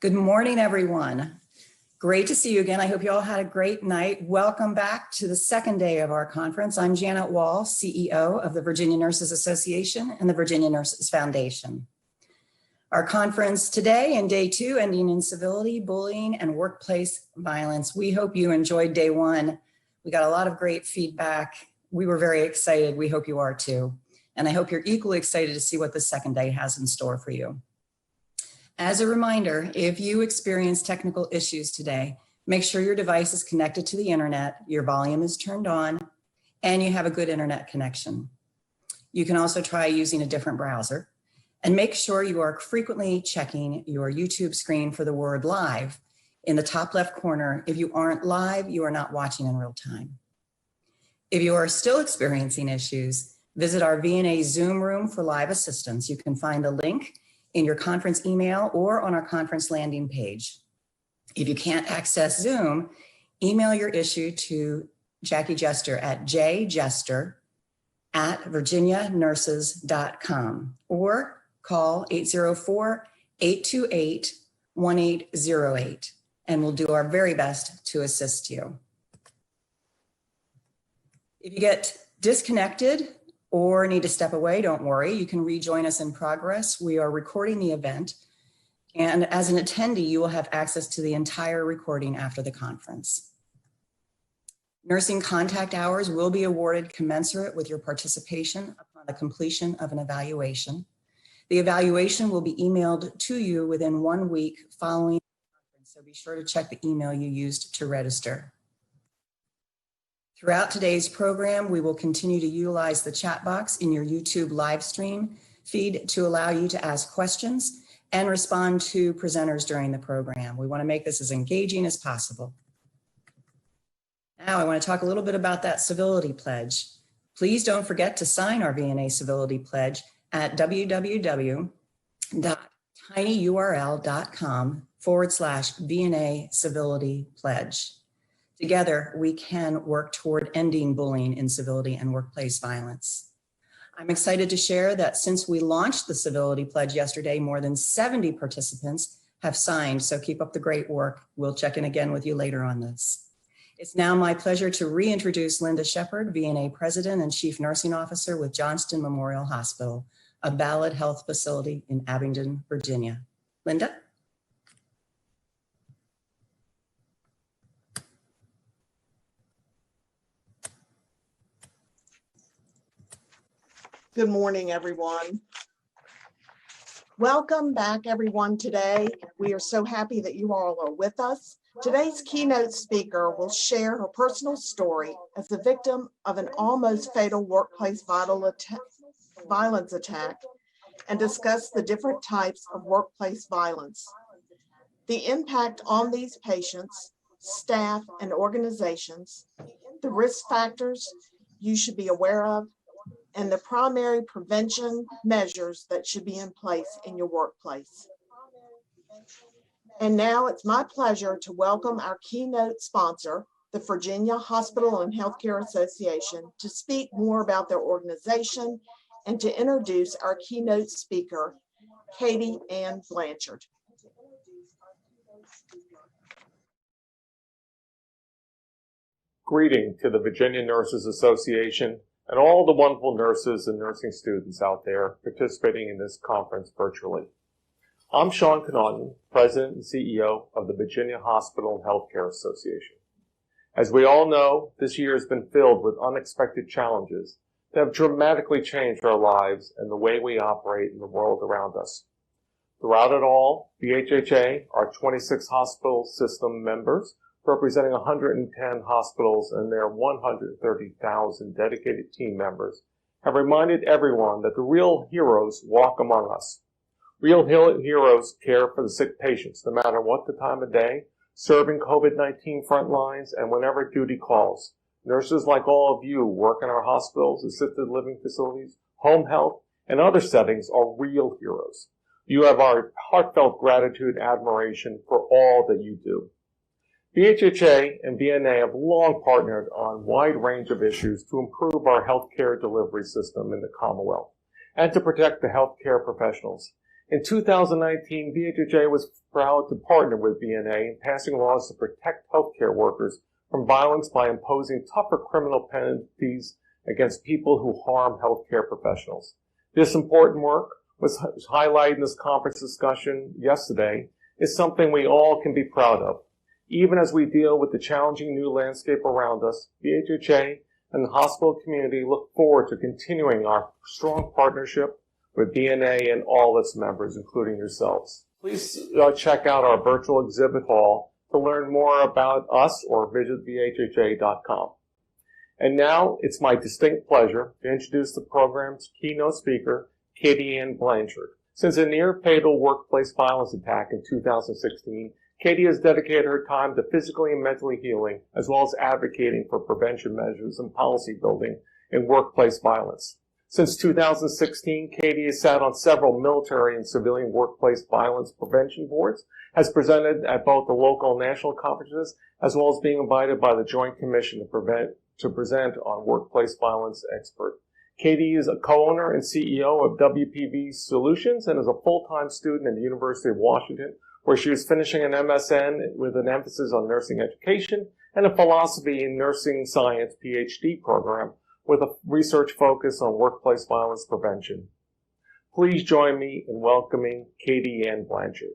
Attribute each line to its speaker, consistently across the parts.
Speaker 1: Good morning, everyone. Great to see you again. I hope you all had a great night. Welcome back to the second day of our conference. I'm Janet Wall, CEO of the Virginia Nurses Association and the Virginia Nurses Foundation. Our conference today and day two, ending incivility, bullying, and workplace violence. We hope you enjoyed day one. We got a lot of great feedback. We were very excited. We hope you are too. And I hope you're equally excited to see what the second day has in store for you. As a reminder, if you experience technical issues today, make sure your device is connected to the internet, your volume is turned on, and you have a good internet connection. You can also try using a different browser, and make sure you are frequently checking your YouTube screen for the word live in the top left corner. If you aren't live, you are not watching in real time. If you are still experiencing issues, visit our VNA Zoom room for live assistance. You can find a link in your conference email or on our conference landing page. If you can't access Zoom, email your issue to Jackie Jester at jjester@virginianurses.com or call 804-828-1808, and we'll do our very best to assist you. If you get disconnected or need to step away, don't worry. You can rejoin us in progress. We are recording the event. And as an attendee, you will have access to the entire recording after the conference. Nursing contact hours will be awarded commensurate with your participation upon the completion of an evaluation. The evaluation will be emailed to you within 1 week following the conference, so be sure to check the email you used to register. Throughout today's program, we will continue to utilize the chat box in your YouTube live stream feed to allow you to ask questions and respond to presenters during the program. We want to make this as engaging as possible. Now, I want to talk a little bit about that civility pledge. Please don't forget to sign our VNA civility pledge at www.tinyurl.com/VNA civility pledge. Together, we can work toward ending bullying, incivility, and workplace violence. I'm excited to share that since we launched the Civility Pledge yesterday, more than 70 participants have signed, so keep up the great work. We'll check in again with you later on this. It's now my pleasure to reintroduce Linda Shepard, VNA President and Chief Nursing Officer with Johnston Memorial Hospital, a Ballad Health facility in Abingdon, Virginia. Linda?
Speaker 2: Good morning, everyone. Welcome back, everyone, today. We are so happy that you all are with us. Today's keynote speaker will share her personal story as a victim of an almost fatal workplace violence attack and discuss the different types of workplace violence, the impact on these patients, staff, and organizations, the risk factors you should be aware of, and the primary prevention measures that should be in place in your workplace. And now it's my pleasure to welcome our keynote sponsor, the Virginia Hospital and Healthcare Association, to speak more about their organization and to introduce our keynote speaker, Katie Ann Blanchard.
Speaker 3: Greeting to the Virginia Nurses Association and all the wonderful nurses and nursing students out there participating in this conference virtually. I'm Sean Connaughton, President and CEO of the Virginia Hospital and Healthcare Association. As we all know, this year has been filled with unexpected challenges that have dramatically changed our lives and the way we operate in the world around us. Throughout it all, VHHA, our 26 hospital system members, representing 110 hospitals and their 130,000 dedicated team members, have reminded everyone that the real heroes walk among us. Real heroes care for the sick patients, no matter what the time of day, serving COVID-19 front lines and whenever duty calls. Nurses like all of you work in our hospitals, assisted living facilities, home health, and other settings are real heroes. You have our heartfelt gratitude and admiration for all that you do. VHHA and VNA have long partnered on a wide range of issues to improve our healthcare delivery system in the Commonwealth and to protect the healthcare professionals. In 2019, VHHA was proud to partner with VNA in passing laws to protect healthcare workers from violence by imposing tougher criminal penalties against people who harm healthcare professionals. This important work was highlighted in this conference discussion yesterday is something we all can be proud of. Even as we deal with the challenging new landscape around us, VHHA and the hospital community look forward to continuing our strong partnership with VNA and all its members, including yourselves. Please check out our virtual exhibit hall to learn more about us or visit vhha.com. And now it's my distinct pleasure to introduce the program's keynote speaker, Katie Ann Blanchard. Since a near-fatal workplace violence attack in 2016, Katie has dedicated her time to physically and mentally healing, as well as advocating for prevention measures and policy building in workplace violence. Since 2016, Katie has sat on several military and civilian workplace violence prevention boards, has presented at both the local and national conferences, as well as being invited by the Joint Commission to present on workplace violence expert. Katie is a co-owner and CEO of WPV Solutions and is a full-time student at the University of Washington, where she is finishing an MSN with an emphasis on nursing education and a philosophy in nursing science PhD program with a research focus on workplace violence prevention. Please join me in welcoming Katie Ann Blanchard.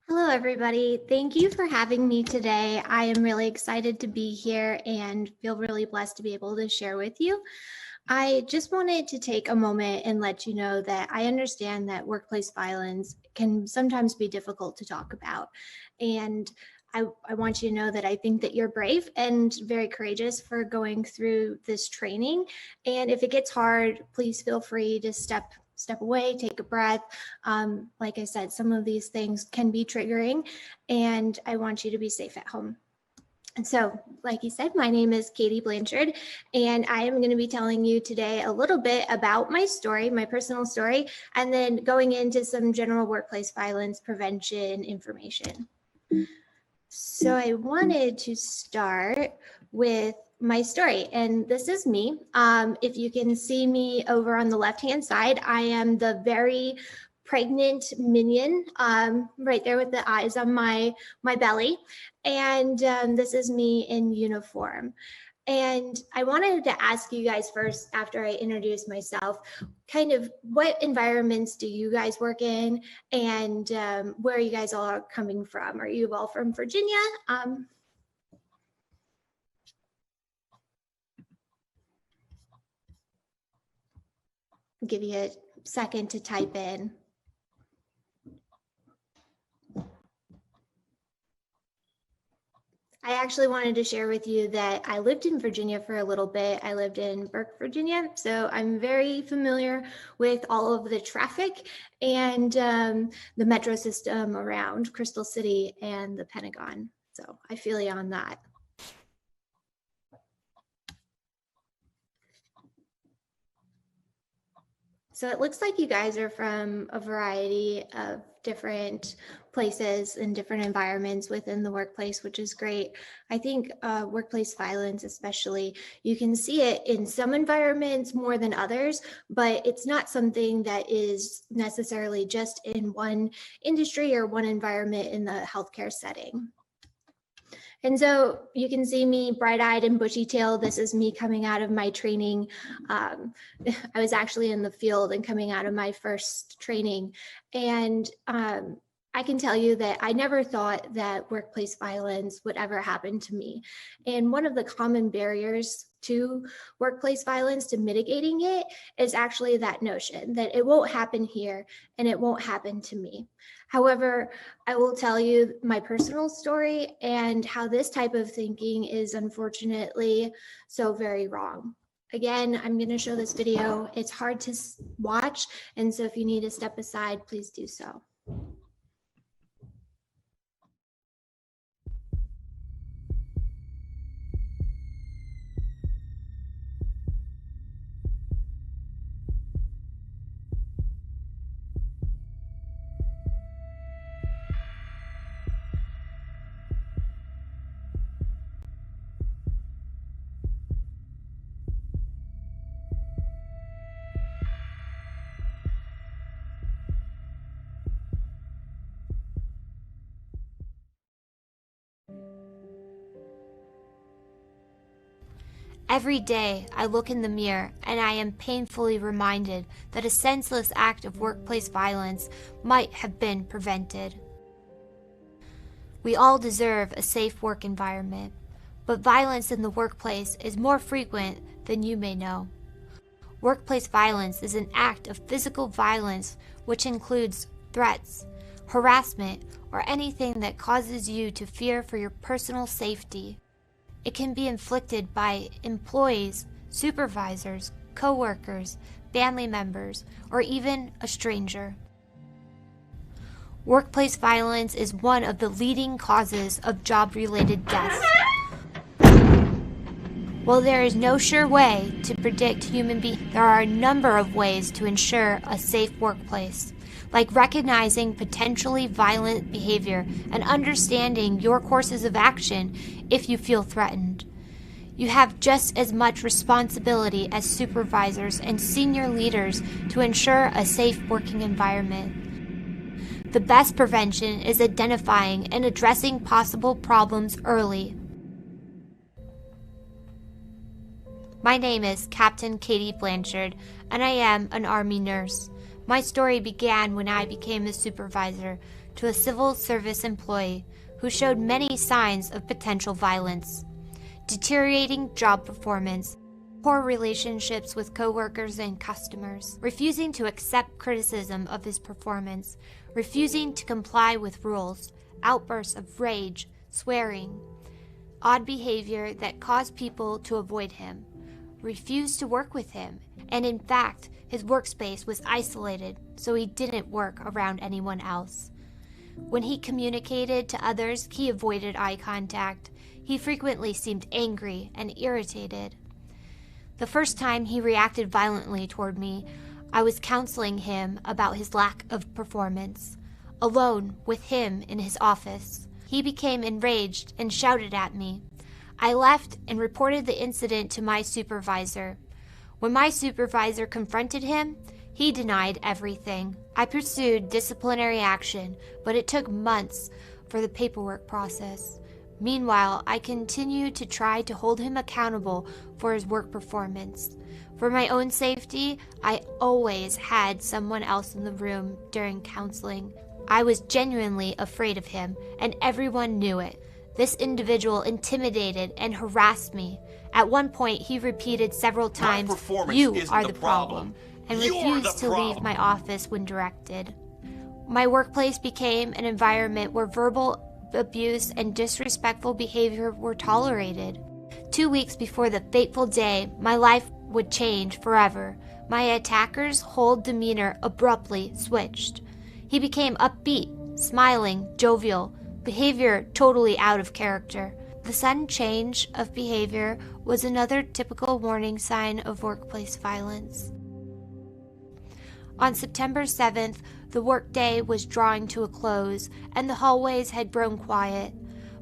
Speaker 4: Hello, everybody. Thank you for having me today. I am really excited to be here and feel really blessed to be able to share with you. I just wanted to take a moment and let you know that I understand that workplace violence can sometimes be difficult to talk about. And I want you to know that I think that you're brave and very courageous for going through this training. And if it gets hard, please feel free to step away, take a breath. Like I said, some of these things can be triggering, and I want you to be safe at home. And so, like you said, my name is Katie Blanchard, and I am going to be telling you today a little bit about my story, my personal story, and then going into some general workplace violence prevention information. So I wanted to start with my story, and this is me. If you can see me over on the left-hand side, I am the very pregnant minion right there with the eyes on my belly, and this is me in uniform. And I wanted to ask you guys first, after I introduce myself, kind of what environments do you guys work in, and where you guys all are coming from? Are you all from Virginia? I'll give you a second to type in. I actually wanted to share with you that I lived in Virginia for a little bit. I lived in Burke, Virginia, so I'm very familiar with all of the traffic and the metro system around Crystal City and the Pentagon. So I feel you on that. So it looks like you guys are from a variety of different places and different environments within the workplace, which is great. I think workplace violence, especially, you can see it in some environments more than others, but it's not something that is necessarily just in one industry or one environment in the healthcare setting. And so you can see me bright-eyed and bushy-tailed. This is me coming out of my training. I was actually in the field and coming out of my first training. And I can tell you that I never thought that workplace violence would ever happen to me. And one of the common barriers to workplace violence, to mitigating it, is actually that notion that it won't happen here and it won't happen to me. However, I will tell you my personal story and how this type of thinking is unfortunately so very wrong. Again, I'm going to show this video. It's hard to watch, and so if you need to step aside, please do so.
Speaker 5: Every day, I look in the mirror and I am painfully reminded that a senseless act of workplace violence might have been prevented. We all deserve a safe work environment, but violence in the workplace is more frequent than you may know. Workplace violence is an act of physical violence which includes threats, harassment, or anything that causes you to fear for your personal safety. It can be inflicted by employees, supervisors, co-workers, family members, or even a stranger. Workplace violence is one of the leading causes of job-related deaths. While there is no sure way to predict human behavior, there are a number of ways to ensure a safe workplace, like recognizing potentially violent behavior and understanding your courses of action if you feel threatened. You have just as much responsibility as supervisors and senior leaders to ensure a safe working environment. The best prevention is identifying and addressing possible problems early. My name is Captain Katie Blanchard, and I am an Army nurse. My story began when I became a supervisor to a civil service employee who showed many signs of potential violence: deteriorating job performance, poor relationships with coworkers and customers, refusing to accept criticism of his performance, refusing to comply with rules, outbursts of rage, swearing, odd behavior that caused people to avoid him, refused to work with him, and in fact, his workspace was isolated, so he didn't work around anyone else. When he communicated to others, he avoided eye contact. He frequently seemed angry and irritated. The first time he reacted violently toward me, I was counseling him about his lack of performance. Alone with him in his office, he became enraged and shouted at me. I left and reported the incident to my supervisor. When my supervisor confronted him, he denied everything. I pursued disciplinary action, but it took months for the paperwork process. Meanwhile, I continued to try to hold him accountable for his work performance. For my own safety, I always had someone else in the room during counseling. I was genuinely afraid of him, and everyone knew it. This individual intimidated and harassed me. At one point, he repeated several times, "You are the problem," and refused to leave my office when directed. My workplace became an environment where verbal abuse and disrespectful behavior were tolerated. 2 weeks before the fateful day, my life would change forever. My attacker's whole demeanor abruptly switched. He became upbeat, smiling, jovial, behavior totally out of character. The sudden change of behavior was another typical warning sign of workplace violence. On September 7th, the workday was drawing to a close, and the hallways had grown quiet.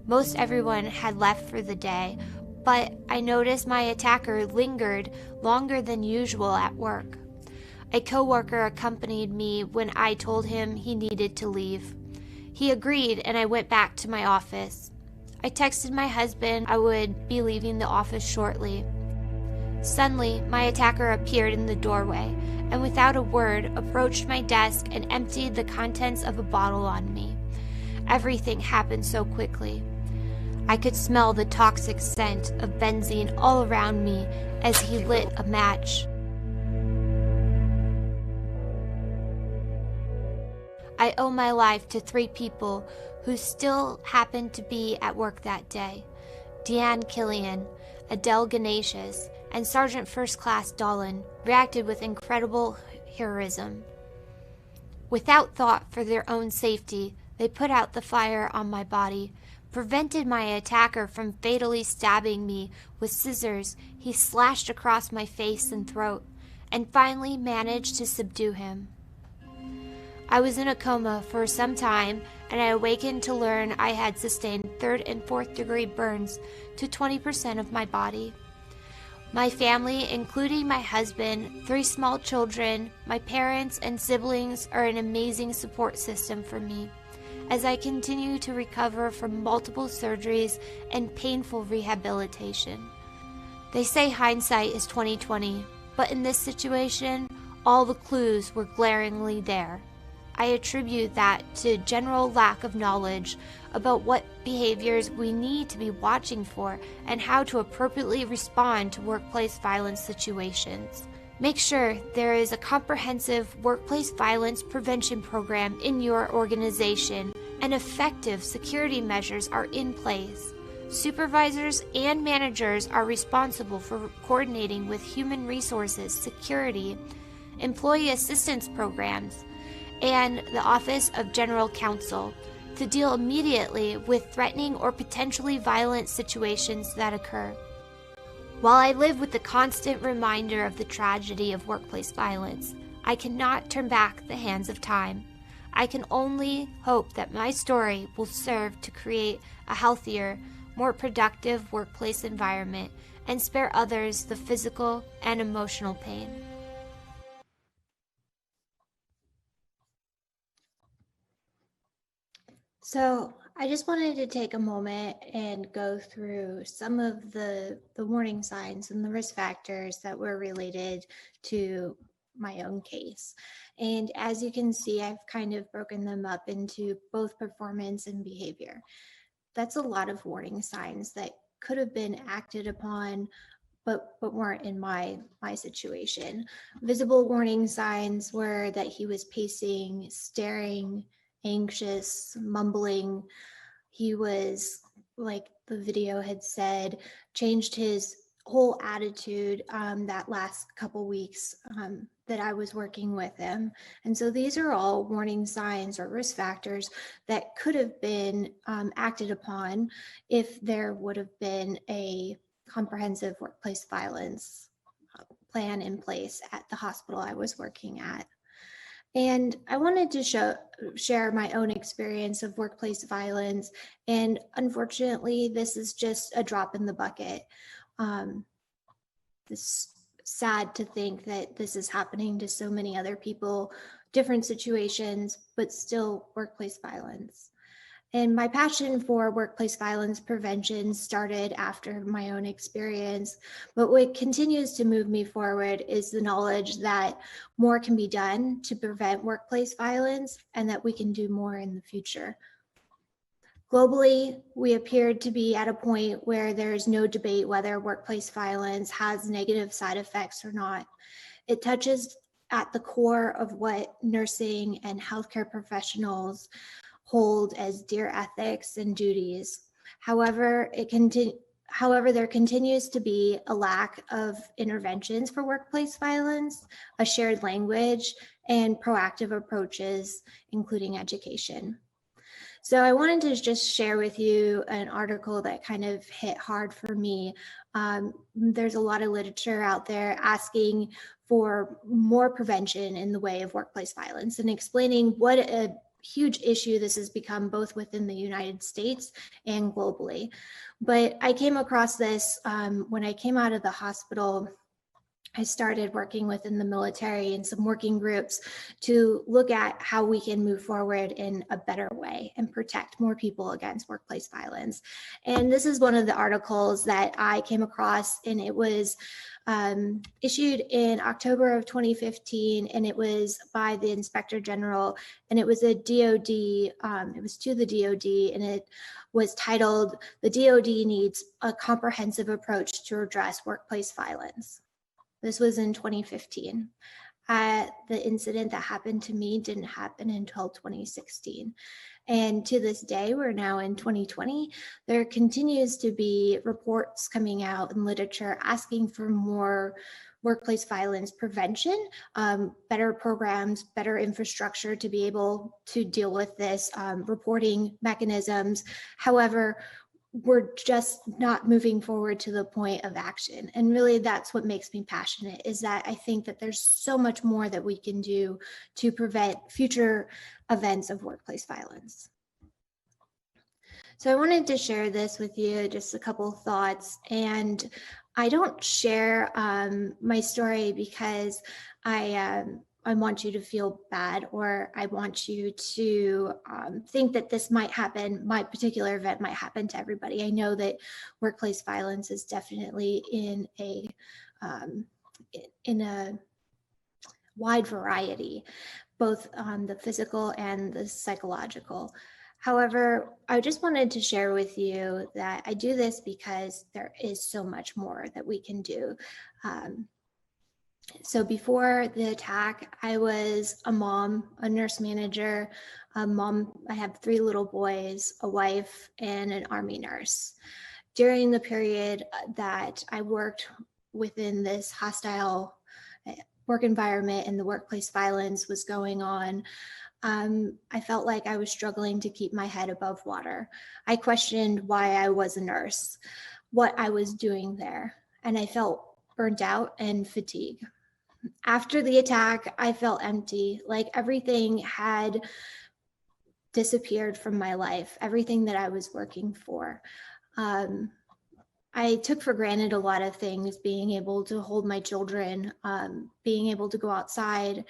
Speaker 5: Most everyone had left for the day, but I noticed my attacker lingered longer than usual at work. A coworker accompanied me when I told him he needed to leave. He agreed, and I went back to my office. I texted my husband I would be leaving the office shortly. Suddenly, my attacker appeared in the doorway, and without a word, approached my desk and emptied the contents of a bottle on me. Everything happened so quickly. I could smell the toxic scent of benzene all around me as he lit a match. I owe my life to 3 people who still happened to be at work that day: Deanne Killian, Adele Ganesius, and Sergeant First Class Dolan reacted with incredible heroism. Without thought for their own safety, they put out the fire on my body, prevented my attacker from fatally stabbing me with scissors he slashed across my face and throat, and finally managed to subdue him. I was in a coma for some time, and I awakened to learn I had sustained 3rd and 4th degree burns to 20% of my body. My family, including my husband, 3 small children, my parents, and siblings are an amazing support system for me as I continue to recover from multiple surgeries and painful rehabilitation. They say hindsight is 20/20, but in this situation, all the clues were glaringly there. I attribute that to general lack of knowledge about what behaviors we need to be watching for and how to appropriately respond to workplace violence situations. Make sure there is a comprehensive workplace violence prevention program in your organization and effective security measures are in place. Supervisors and managers are responsible for coordinating with human resources, security, employee assistance programs, and the Office of General Counsel to deal immediately with threatening or potentially violent situations that occur. While I live with the constant reminder of the tragedy of workplace violence, I cannot turn back the hands of time. I can only hope that my story will serve to create a healthier, more productive workplace environment and spare others the physical and emotional pain.
Speaker 4: So I just wanted to take a moment and go through some of the warning signs and the risk factors that were related to my own case. And as you can see, I've kind of broken them up into both performance and behavior. That's a lot of warning signs that could have been acted upon but weren't in my situation. Visible warning signs were that he was pacing, staring, anxious, mumbling. He was, like the video had said, changed his whole attitude that last couple weeks that I was working with him. And so these are all warning signs or risk factors that could have been acted upon if there would have been a comprehensive workplace violence plan in place at the hospital I was working at. And I wanted to share my own experience of workplace violence. And unfortunately, this is just a drop in the bucket. It's sad to think that this is happening to so many other people, different situations, but still workplace violence. And my passion for workplace violence prevention started after my own experience. But what continues to move me forward is the knowledge that more can be done to prevent workplace violence and that we can do more in the future. Globally, we appear to be at a point where there is no debate whether workplace violence has negative side effects or not. It touches at the core of what nursing and healthcare professionals hold as dear ethics and duties. However, there continues to be a lack of interventions for workplace violence, a shared language, and proactive approaches, including education. So I wanted to just share with you an article that kind of hit hard for me. There's a lot of literature out there asking for more prevention in the way of workplace violence and explaining what a huge issue this has become both within the United States and globally. But I came across this when I came out of the hospital. I started working within the military and some working groups to look at how we can move forward in a better way and protect more people against workplace violence. And this is one of the articles that I came across, and it was issued in October of 2015, and it was by the Inspector General, and it was a DOD, it was to the DOD, and it was titled, "The DOD Needs a Comprehensive Approach to Address Workplace Violence." This was in 2015. The incident that happened to me didn't happen until 2016. And to this day, we're now in 2020, there continues to be reports coming out in literature asking for more workplace violence prevention, better programs, better infrastructure to be able to deal with this, reporting mechanisms. However, we're just not moving forward to the point of action. And really that's what makes me passionate, is that I think that there's so much more that we can do to prevent future events of workplace violence. So I wanted to share this with you, just a couple of thoughts. And I don't share my story because I want you to feel bad, or I want you to think that this might happen, my particular event might happen to everybody. I know that workplace violence is definitely in a wide variety, both on the physical and the psychological. However, I just wanted to share with you that I do this because there is so much more that we can do. So before the attack, I was a mom, a nurse manager, a mom. I have 3 little boys, a wife, and an Army nurse. During the period that I worked within this hostile work environment and the workplace violence was going on, I felt like I was struggling to keep my head above water. I questioned why I was a nurse, what I was doing there, and I felt burnt out and fatigued. After the attack, I felt empty, like everything had disappeared from my life, everything that I was working for. I took for granted a lot of things, being able to hold my children, being able to go outside,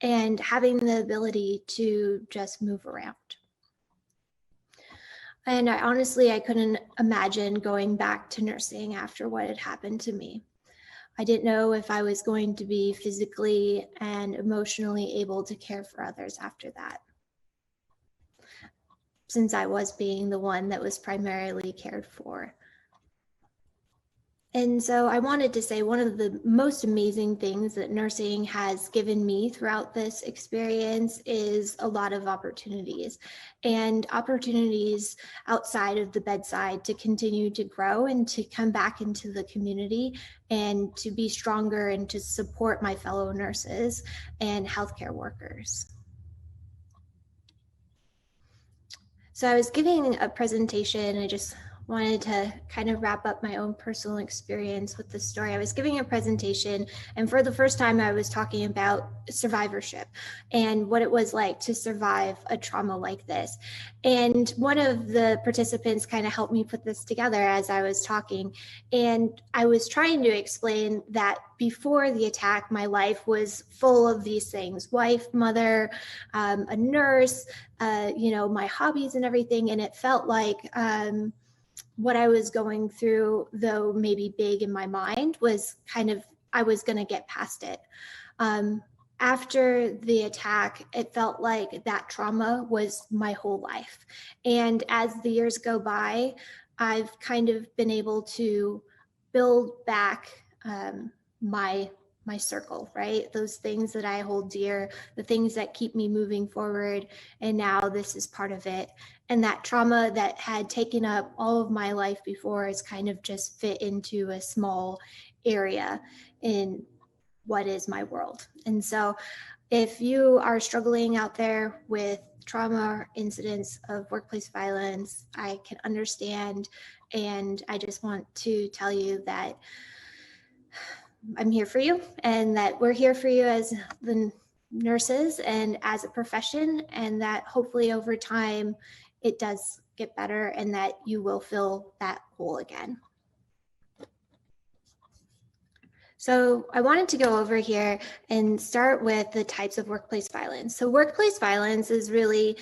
Speaker 4: and having the ability to just move around. And I couldn't imagine going back to nursing after what had happened to me. I didn't know if I was going to be physically and emotionally able to care for others after that, since I was being the one that was primarily cared for. And so I wanted to say one of the most amazing things that nursing has given me throughout this experience is a lot of opportunities, and opportunities outside of the bedside to continue to grow and to come back into the community and to be stronger and to support my fellow nurses and healthcare workers. So I was giving a presentation. I just wanted to kind of wrap up my own personal experience with the story. I was giving a presentation, and for the first time I was talking about survivorship and what it was like to survive a trauma like this. And one of the participants kind of helped me put this together as I was talking. And I was trying to explain that before the attack, my life was full of these things: wife, mother, a nurse, my hobbies and everything. And it felt like what I was going through, though maybe big in my mind, was kind of, I was going to get past it. After the attack, it felt like that trauma was my whole life. And as the years go by, I've kind of been able to build back my circle, right? Those things that I hold dear, the things that keep me moving forward. And now this is part of it. And that trauma that had taken up all of my life before is kind of just fit into a small area in what is my world. And so if you are struggling out there with trauma or incidents of workplace violence, I can understand. And I just want to tell you that I'm here for you, and that we're here for you as the nurses and as a profession, and that hopefully over time it does get better and that you will fill that hole again. So I wanted to go over here and start with the types of workplace violence. So workplace violence is really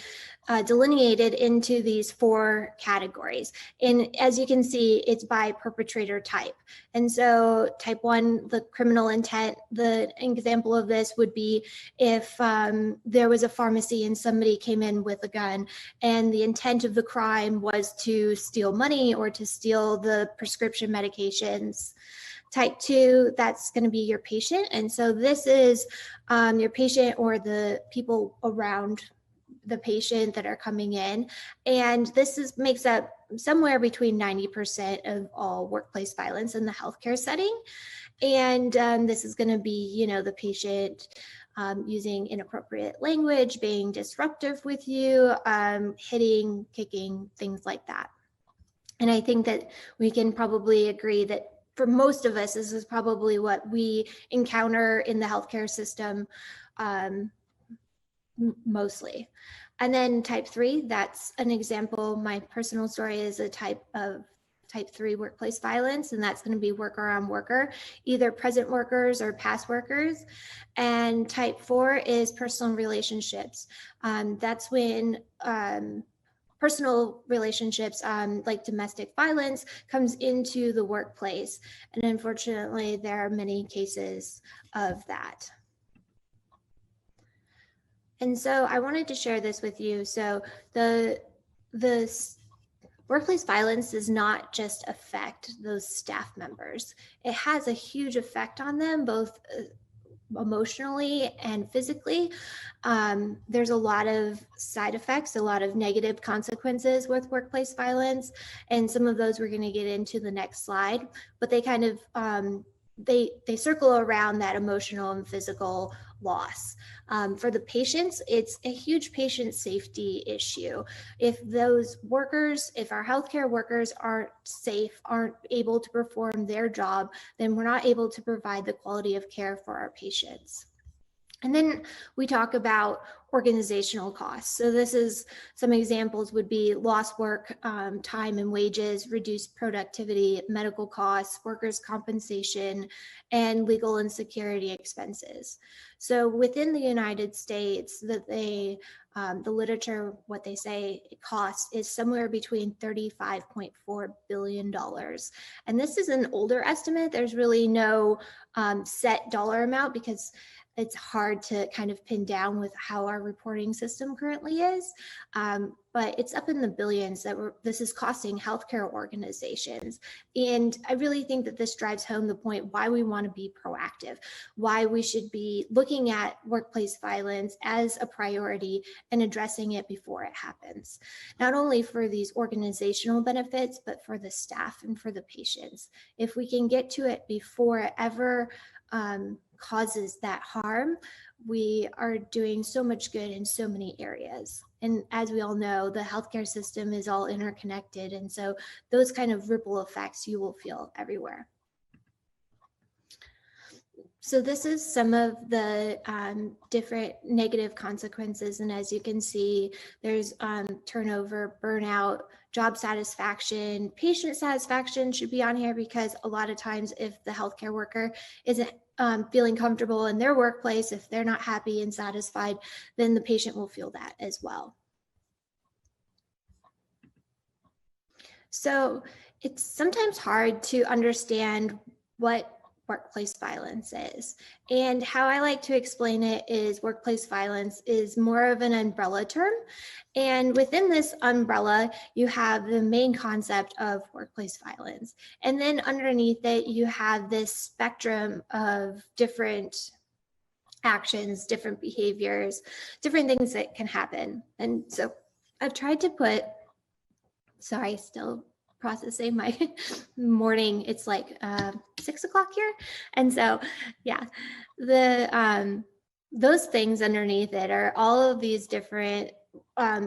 Speaker 4: delineated into these 4 categories. And as you can see, it's by perpetrator type. And so type 1, the criminal intent, the example of this would be if there was a pharmacy and somebody came in with a gun, and the intent of the crime was to steal money or to steal the prescription medications. Type 2, that's going to be your patient. And so this is your patient or the people around the patient that are coming in. And this makes up somewhere between 90% of all workplace violence in the healthcare setting. And this is going to be, the patient using inappropriate language, being disruptive with you, hitting, kicking, things like that. And I think that we can probably agree that for most of us, this is probably what we encounter in the healthcare system mostly. And then type 3, that's an example. My personal story is a type of type 3 workplace violence, and that's going to be worker on worker, either present workers or past workers. And type 4 is personal relationships. That's when personal relationships, like domestic violence, comes into the workplace. And unfortunately, there are many cases of that. And so I wanted to share this with you. So the workplace violence does not just affect those staff members. It has a huge effect on them, both emotionally and physically. There's a lot of side effects, a lot of negative consequences with workplace violence, and some of those we're going to get into the next slide, but they kind of they circle around that emotional and physical loss. For the patients, it's a huge patient safety issue. If those workers, if our healthcare workers aren't safe, aren't able to perform their job, then we're not able to provide the quality of care for our patients. And then we talk about organizational costs. So this is some examples would be lost work, time and wages, reduced productivity, medical costs, workers' compensation, and legal and security expenses. So within the United States, the literature, what they say it costs is somewhere between $35.4 billion. And this is an older estimate. There's really no set dollar amount because it's hard to kind of pin down with how our reporting system currently is, but it's up in the billions that this is costing healthcare organizations. And I really think that this drives home the point why we want to be proactive, why we should be looking at workplace violence as a priority and addressing it before it happens, not only for these organizational benefits, but for the staff and for the patients. If we can get to it before it ever causes that harm, we are doing so much good in so many areas. And as we all know, the healthcare system is all interconnected. And so those kind of ripple effects you will feel everywhere. So this is some of the different negative consequences. And as you can see, there's turnover, burnout, job satisfaction, patient satisfaction should be on here because a lot of times if the healthcare worker isn't feeling comfortable in their workplace, if they're not happy and satisfied, then the patient will feel that as well. So it's sometimes hard to understand what workplace violence is. And how I like to explain it is workplace violence is more of an umbrella term. And within this umbrella, you have the main concept of workplace violence. And then underneath it, you have this spectrum of different actions, different behaviors, different things that can happen. And so I've tried to put, sorry, still processing my morning. It's like 6 o'clock here. And so, yeah, those things underneath it are all of these different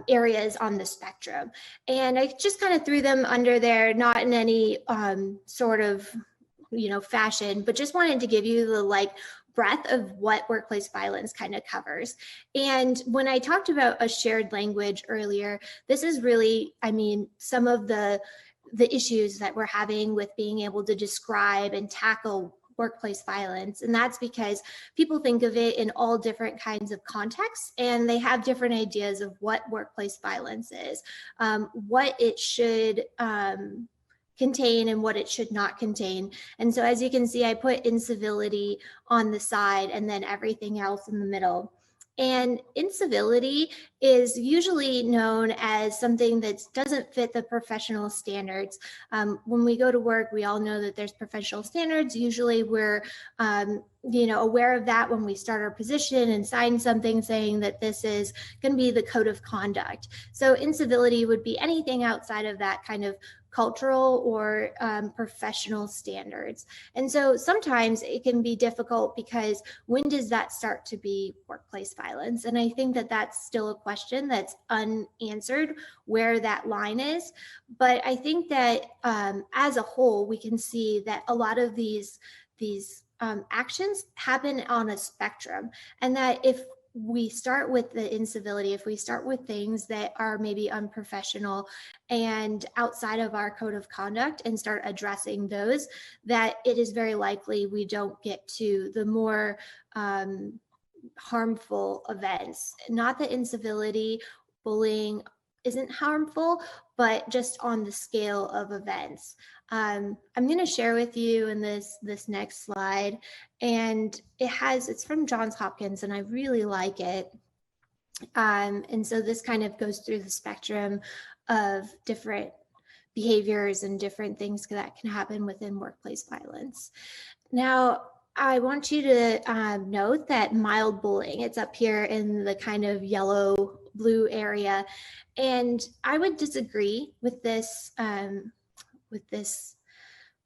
Speaker 4: areas on the spectrum. And I just kind of threw them under there, not in any sort of, fashion, but just wanted to give you the breadth of what workplace violence kind of covers. And when I talked about a shared language earlier, this is really, some of the issues that we're having with being able to describe and tackle workplace violence. And that's because people think of it in all different kinds of contexts, and they have different ideas of what workplace violence is, what it should contain and what it should not contain. And so as you can see, I put incivility on the side and then everything else in the middle. And incivility is usually known as something that doesn't fit the professional standards. When we go to work, we all know that there's professional standards. Usually we're aware of that when we start our position and sign something saying that this is going to be the code of conduct. So incivility would be anything outside of that kind of cultural or professional standards. And so sometimes it can be difficult because when does that start to be workplace violence? And I think that that's still a question that's unanswered, where that line is. But I think that as a whole, we can see that a lot of these actions happen on a spectrum, and that if we start with the incivility, if we start with things that are maybe unprofessional and outside of our code of conduct and start addressing those, that it is very likely we don't get to the more harmful events. Not that incivility, bullying isn't harmful, but just on the scale of events. I'm going to share with you in this next slide, and it's from Johns Hopkins, and I really like it. And so this kind of goes through the spectrum of different behaviors and different things that can happen within workplace violence. Now, I want you to note that mild bullying, it's up here in the kind of yellow blue area. And I would disagree with this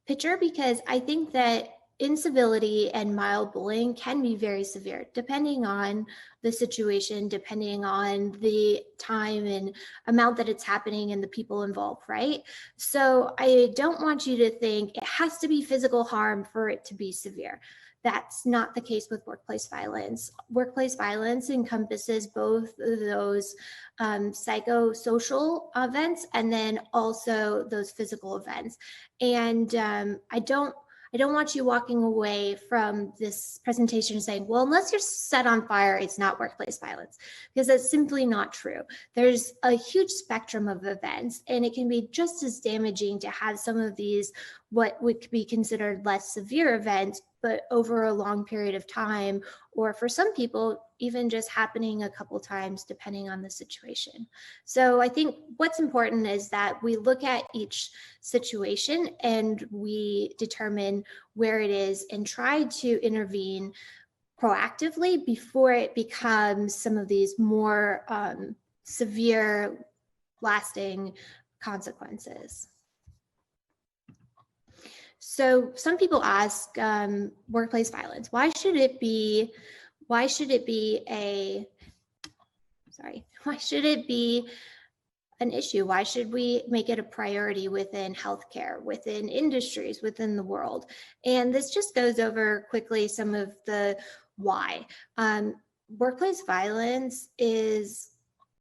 Speaker 4: picture, because I think that incivility and mild bullying can be very severe depending on the situation, depending on the time and amount that it's happening and the people involved, right? So I don't want you to think it has to be physical harm for it to be severe. That's not the case with workplace violence. Workplace violence encompasses both of those psychosocial events and then also those physical events. And I don't want you walking away from this presentation saying, well, unless you're set on fire, it's not workplace violence, because that's simply not true. There's a huge spectrum of events, and it can be just as damaging to have some of these, what would be considered less severe events, but over a long period of time, or for some people, even just happening a couple times, depending on the situation. So I think what's important is that we look at each situation and we determine where it is and try to intervene proactively before it becomes some of these more severe, lasting consequences. So some people ask, workplace violence, why should it be an issue? Why should we make it a priority within healthcare, within industries, within the world? And this just goes over quickly some of the why. Workplace violence is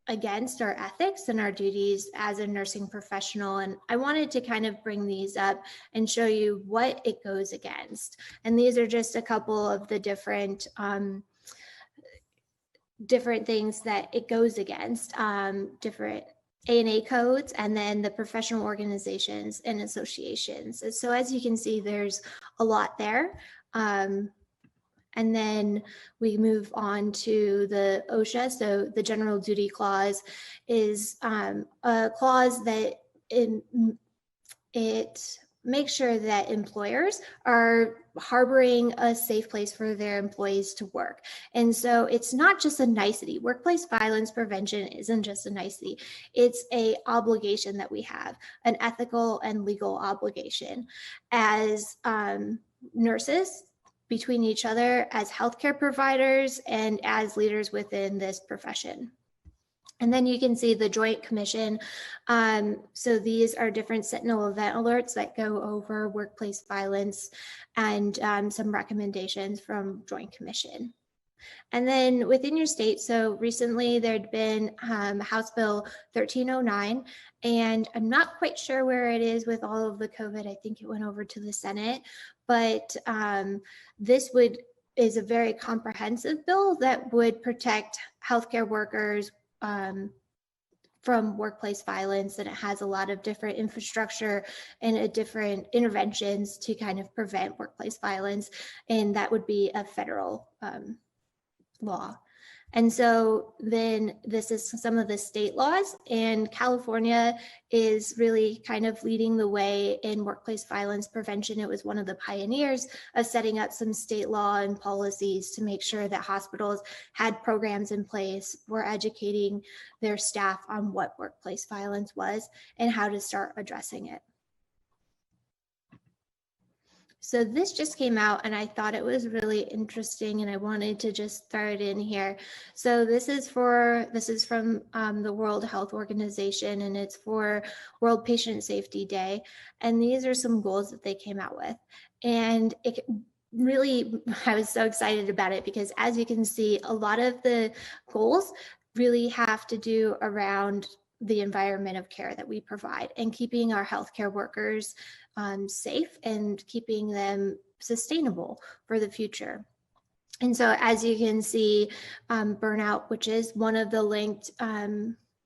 Speaker 4: against our ethics and our duties as a nursing professional. And I wanted to kind of bring these up and show you what it goes against. And these are just a couple of the different things that it goes against, different VNA codes, and then the professional organizations and associations. So as you can see, there's a lot there. And then we move on to the OSHA. So the General Duty Clause is a clause that it makes sure that employers are harboring a safe place for their employees to work. And so it's not just a nicety. Workplace violence prevention isn't just a nicety. It's an obligation that we have, an ethical and legal obligation as nurses, between each other, as healthcare providers, and as leaders within this profession. And then you can see the Joint Commission. So these are different Sentinel event alerts that go over workplace violence and some recommendations from Joint Commission. And then within your state, so recently there'd been House Bill 1309, and I'm not quite sure where it is with all of the COVID. I think it went over to the Senate, but this is a very comprehensive bill that would protect healthcare workers from workplace violence, and it has a lot of different infrastructure and different interventions to kind of prevent workplace violence, and that would be a federal law. And so then this is some of the state laws, and California is really kind of leading the way in workplace violence prevention. It was one of the pioneers of setting up some state law and policies to make sure that hospitals had programs in place, were educating their staff on what workplace violence was and how to start addressing it. So this just came out and I thought it was really interesting, and I wanted to just throw it in here. So this is from the World Health Organization, and it's for World Patient Safety Day. And these are some goals that they came out with. And really, I was so excited about it because, as you can see, a lot of the goals really have to do around the environment of care that we provide and keeping our healthcare workers safe and keeping them sustainable for the future. And so, as you can see, burnout, which is one of the linked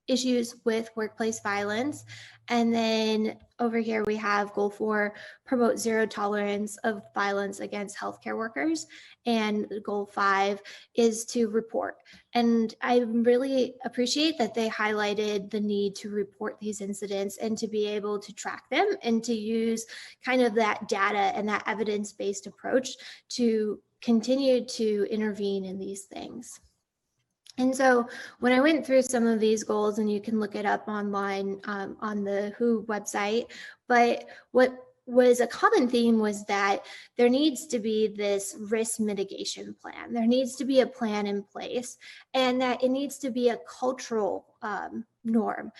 Speaker 4: issues with workplace violence. And then over here, we have goal 4, promote zero tolerance of violence against healthcare workers. And goal 5 is to report. And I really appreciate that they highlighted the need to report these incidents and to be able to track them and to use kind of that data and that evidence-based approach to continue to intervene in these things. And so when I went through some of these goals, and you can look it up online on the WHO website, but what was a common theme was that there needs to be this risk mitigation plan. There needs to be a plan in place, and that it needs to be a cultural norm.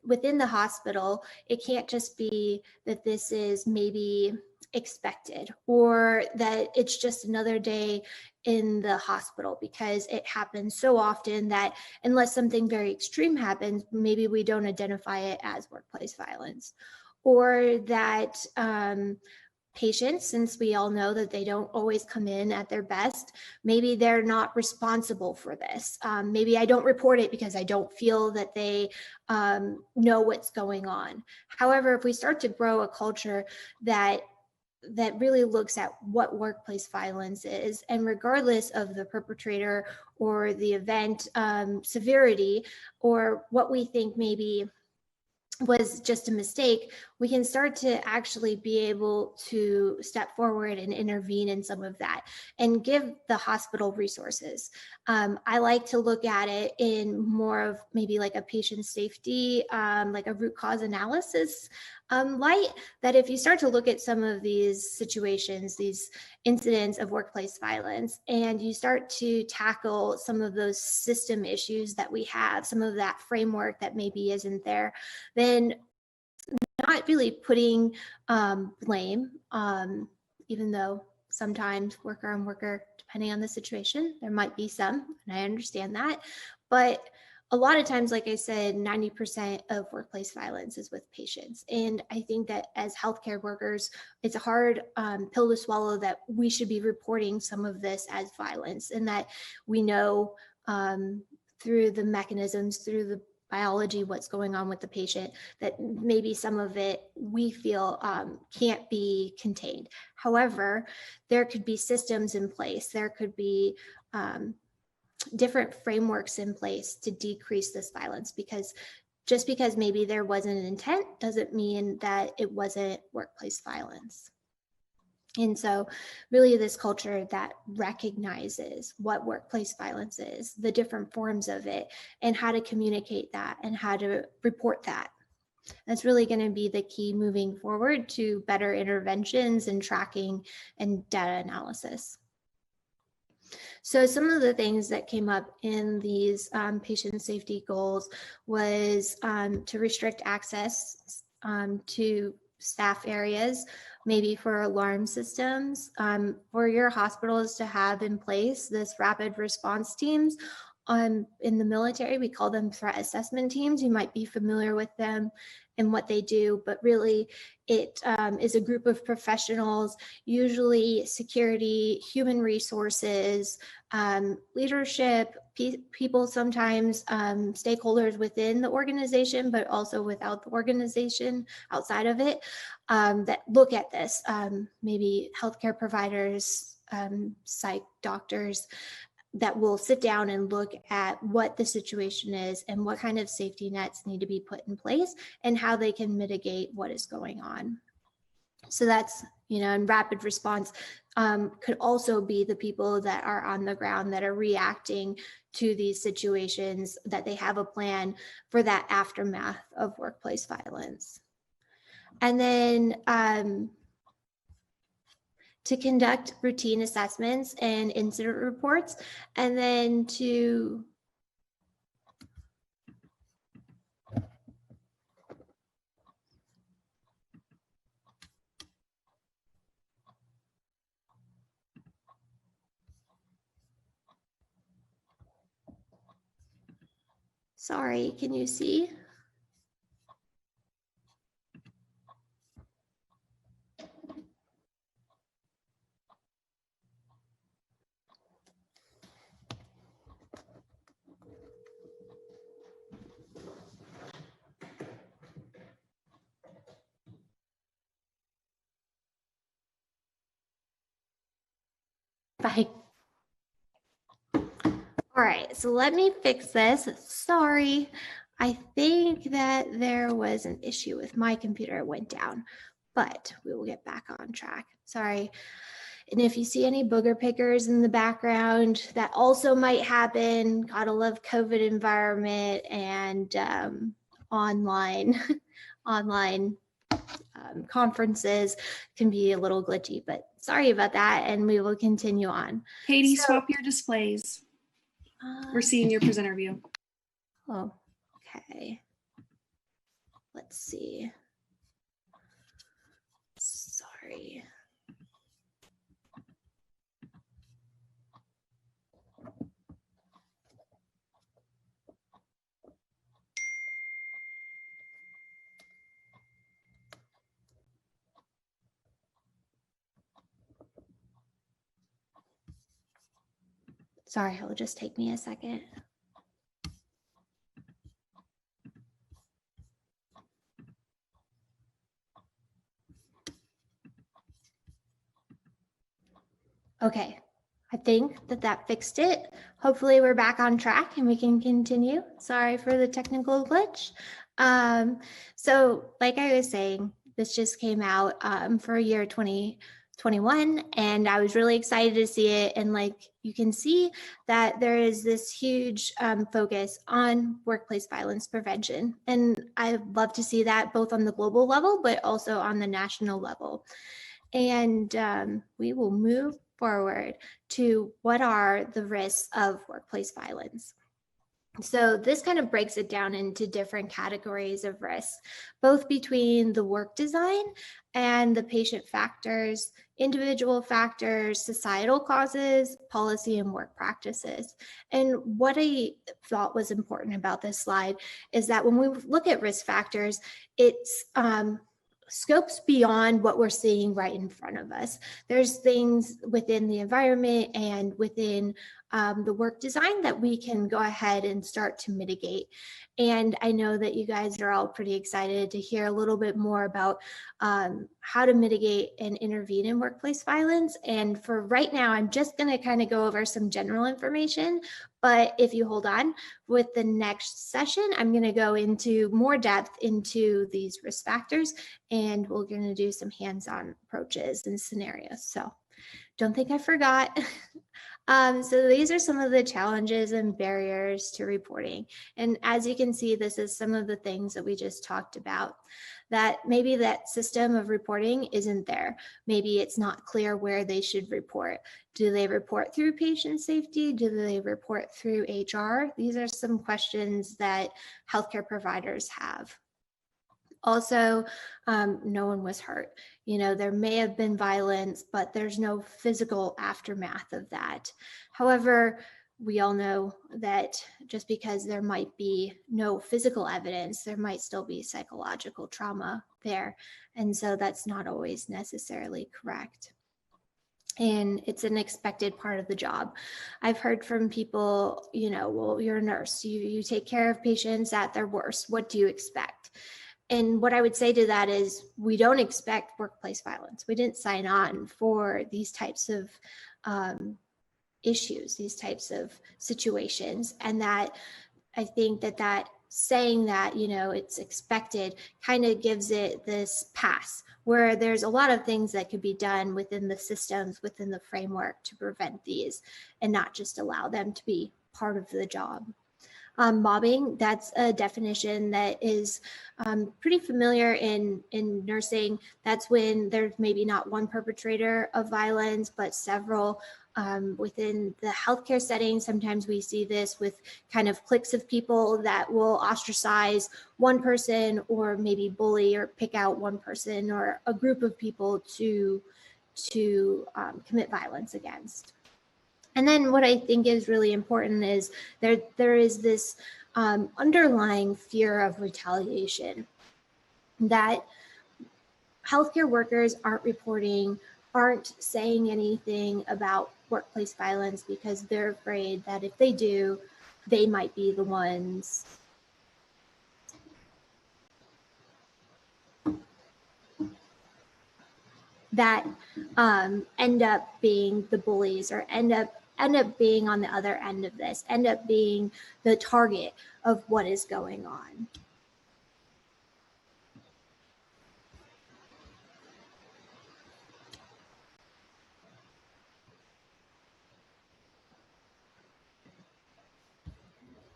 Speaker 4: Within the hospital, it can't just be that this is maybe expected or that it's just another day in the hospital, because it happens so often that unless something very extreme happens, maybe we don't identify it as workplace violence. Or that patients, since we all know that they don't always come in at their best, maybe they're not responsible for this. Maybe I don't report it because I don't feel that they know what's going on. However, if we start to grow a culture that really looks at what workplace violence is, and regardless of the perpetrator or the event severity, or what we think maybe was just a mistake, we can start to actually be able to step forward and intervene in some of that and give the hospital resources. I like to look at it in more of maybe like a patient safety, like a root cause analysis light, that if you start to look at some of these situations, these incidents of workplace violence, and you start to tackle some of those system issues that we have, some of that framework that maybe isn't there, then not really putting blame, even though sometimes worker on worker, depending on the situation, there might be some, and I understand that. But a lot of times, like I said, 90% of workplace violence is with patients. And I think that as healthcare workers, it's a hard pill to swallow that we should be reporting some of this as violence, and that we know through the mechanisms, through the biology, what's going on with the patient, that maybe some of it we feel can't be contained. However, there could be systems in place, there could be different frameworks in place to decrease this violence, because just because maybe there wasn't an intent doesn't mean that it wasn't workplace violence. And so really this culture that recognizes what workplace violence is, the different forms of it, and how to communicate that and how to report that. That's really going to be the key moving forward to better interventions and tracking and data analysis. So some of the things that came up in these patient safety goals was to restrict access to staff areas, maybe for alarm systems, for your hospitals to have in place this rapid response teams. In the military, we call them threat assessment teams. You might be familiar with them and what they do, but really it is a group of professionals, usually security, human resources, leadership, people sometimes, stakeholders within the organization, but also without the organization, outside of it, that look at this, maybe healthcare providers, psych doctors, that will sit down and look at what the situation is and what kind of safety nets need to be put in place and how they can mitigate what is going on. So that's, and rapid response could also be the people that are on the ground that are reacting to these situations, that they have a plan for that aftermath of workplace violence. And then to conduct routine assessments and incident reports, and then to Sorry, can you see? Bye. All right, so let me fix this. Sorry, I think that there was an issue with my computer. It went down, but we will get back on track. Sorry. And if you see any booger pickers in the background, that also might happen. Gotta love COVID environment and online conferences can be a little glitchy, but sorry about that. And we will continue on.
Speaker 6: Katie, swap your displays. We're seeing your presenter view.
Speaker 4: Oh, okay. Let's see. Sorry. Sorry, it'll just take me a second. Okay, I think that fixed it. Hopefully we're back on track and we can continue. Sorry for the technical glitch. So like I was saying, this just came out for year 2021 and I was really excited to see it. And like you can see that there is this huge focus on workplace violence prevention. And I'd love to see that both on the global level, but also on the national level. And we will move forward to what are the risks of workplace violence. So this kind of breaks it down into different categories of risks, both between the work design and the patient factors, individual factors, societal causes, policy and work practices. And what I thought was important about this slide is that when we look at risk factors, it's scopes beyond what we're seeing right in front of us. There's things within the environment and within the work design that we can go ahead and start to mitigate. And I know that you guys are all pretty excited to hear a little bit more about how to mitigate and intervene in workplace violence. And for right now, I'm just going to kind of go over some general information. But if you hold on, with the next session, I'm going to go into more depth into these risk factors, and we're going to do some hands-on approaches and scenarios. So don't think I forgot. So these are some of the challenges and barriers to reporting. And as you can see, this is some of the things that we just talked about, that maybe that system of reporting isn't there. Maybe it's not clear where they should report. Do they report through patient safety? Do they report through HR? These are some questions that healthcare providers have. Also, no one was hurt. You know, there may have been violence, but there's no physical aftermath of that. However, we all know that just because there might be no physical evidence, there might still be psychological trauma there. And so that's not always necessarily correct. And it's an expected part of the job. I've heard from people, you know, well, you're a nurse, you take care of patients at their worst. What do you expect? And what I would say to that is we don't expect workplace violence. We didn't sign on for these types of issues, these types of situations. And that I think that saying that, you know, it's expected kind of gives it this pass where there's a lot of things that could be done within the systems, within the framework to prevent these and not just allow them to be part of the job. Mobbing, that's a definition that is pretty familiar in nursing. That's when there's maybe not one perpetrator of violence, but several within the healthcare setting. Sometimes we see this with kind of cliques of people that will ostracize one person or maybe bully or pick out one person or a group of people to commit violence against. And then what I think is really important is there is this underlying fear of retaliation, that healthcare workers aren't reporting, aren't saying anything about workplace violence because they're afraid that if they do, they might be the ones that end up being the bullies, or end up being on the other end of this, end up being the target of what is going on.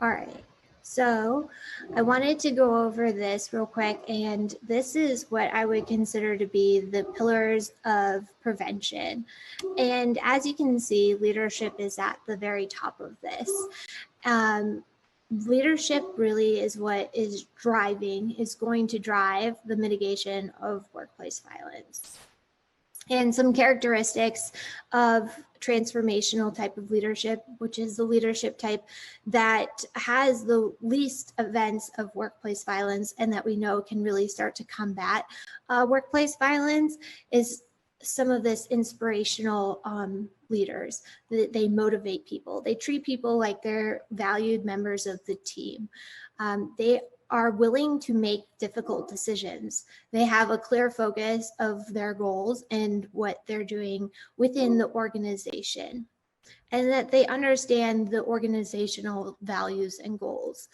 Speaker 4: All right, so I wanted to go over this real quick, and this is what I would consider to be the pillars of prevention. And as you can see, leadership is at the very top of this. Leadership really is what is going to drive the mitigation of workplace violence. And some characteristics of transformational type of leadership, which is the leadership type that has the least events of workplace violence and that we know can really start to combat workplace violence, is some of this inspirational leaders. They motivate people. They treat people like they're valued members of the team. They are willing to make difficult decisions. They have a clear focus of their goals and what they're doing within the organization, and that they understand the organizational values and goals.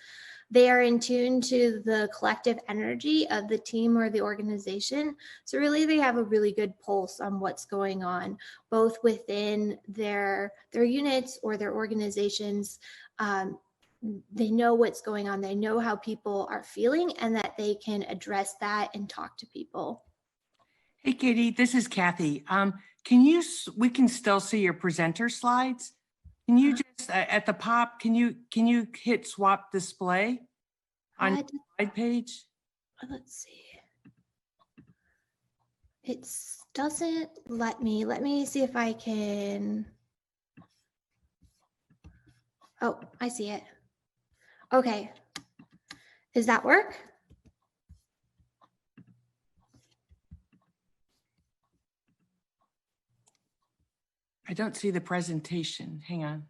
Speaker 4: They are in tune to the collective energy of the team or the organization. So really, they have a really good pulse on what's going on, both within their units or their organizations. They know what's going on. They know how people are feeling, and that they can address that and talk to people.
Speaker 7: Hey, Katie, this is Kathy. We can still see your presenter slides. Can you just, at the pop, can you hit swap display on your slide page?
Speaker 4: Let's see. It doesn't let me see if I can. Oh, I see it. Okay. Does that work?
Speaker 7: I don't see the presentation. Hang on.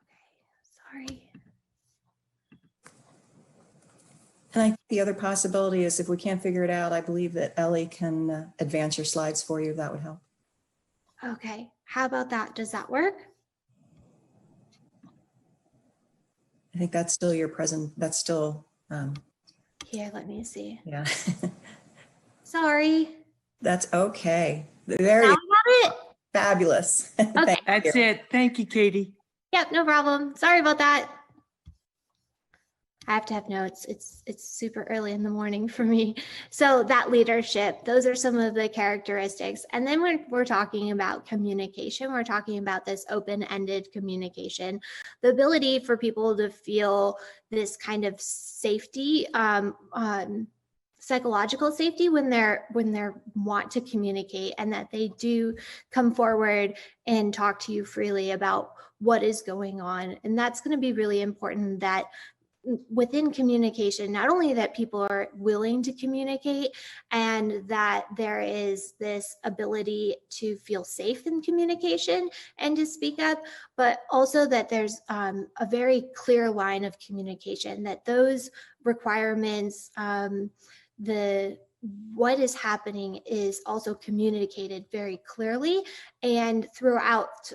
Speaker 4: Okay, sorry.
Speaker 1: And I think the other possibility is, if we can't figure it out, I believe that Ellie can advance your slides for you. That would help.
Speaker 4: Okay, how about that? Does that work?
Speaker 1: I think that's still your present. That's still.
Speaker 4: Here, let me see.
Speaker 1: Yeah.
Speaker 4: Sorry.
Speaker 1: That's okay. There
Speaker 4: Now
Speaker 1: you
Speaker 4: I have it.
Speaker 1: Fabulous.
Speaker 4: Okay.
Speaker 7: That's it. Thank you, Katie.
Speaker 4: Yep, no problem. Sorry about that. I have to have notes. It's super early in the morning for me. So that leadership, those are some of the characteristics. And then we're talking about communication. We're talking about this open-ended communication, the ability for people to feel this kind of safety, psychological safety when they're want to communicate, and that they do come forward and talk to you freely about what is going on. And that's going to be really important, that within communication, not only that people are willing to communicate and that there is this ability to feel safe in communication and to speak up, but also that there's a very clear line of communication, that those requirements, what is happening is also communicated very clearly and throughout,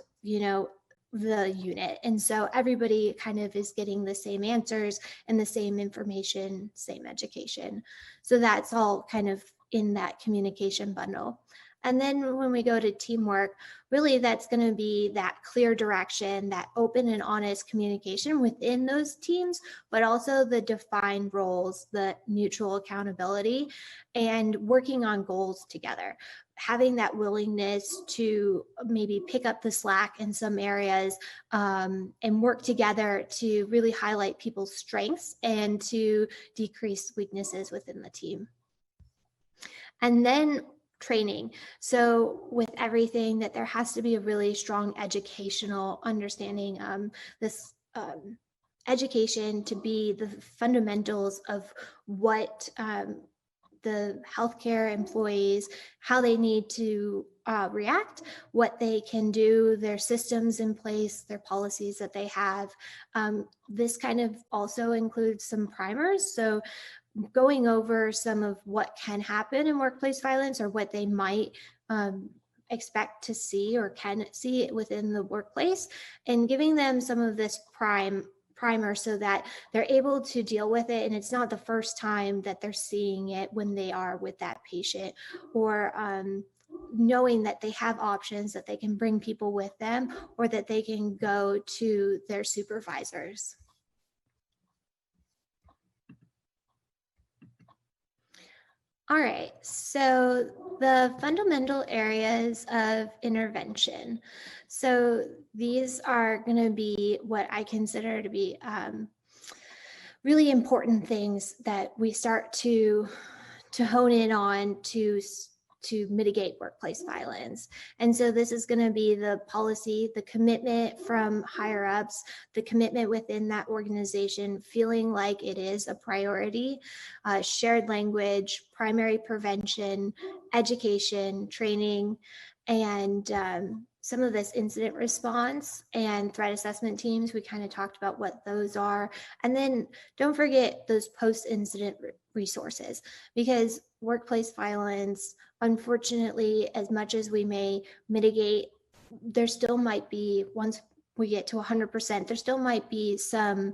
Speaker 4: the unit. And so everybody kind of is getting the same answers and the same information, same education. So that's all kind of in that communication bundle. And then when we go to teamwork, really that's going to be that clear direction, that open and honest communication within those teams, but also the defined roles, the mutual accountability, and working on goals together. Having that willingness to maybe pick up the slack in some areas and work together to really highlight people's strengths and to decrease weaknesses within the team. And then training. So with everything, that there has to be a really strong educational understanding. This education to be the fundamentals of what the healthcare employees, how they need to react, what they can do, their systems in place, their policies that they have. This kind of also includes some primers. So going over some of what can happen in workplace violence or what they might expect to see or can see within the workplace, and giving them some of this primer so that they're able to deal with it, and it's not the first time that they're seeing it when they are with that patient, or knowing that they have options, that they can bring people with them, or that they can go to their supervisors. All right, so the fundamental areas of intervention. So these are going to be what I consider to be really important things that we start to hone in on to mitigate workplace violence. And so this is going to be the policy, the commitment from higher ups, the commitment within that organization, feeling like it is a priority, shared language, primary prevention, education, training, and some of this incident response and threat assessment teams. We kind of talked about what those are. And then don't forget those post-incident resources, because workplace violence, unfortunately, as much as we may mitigate, there still might be, once we get to 100%, there still might be some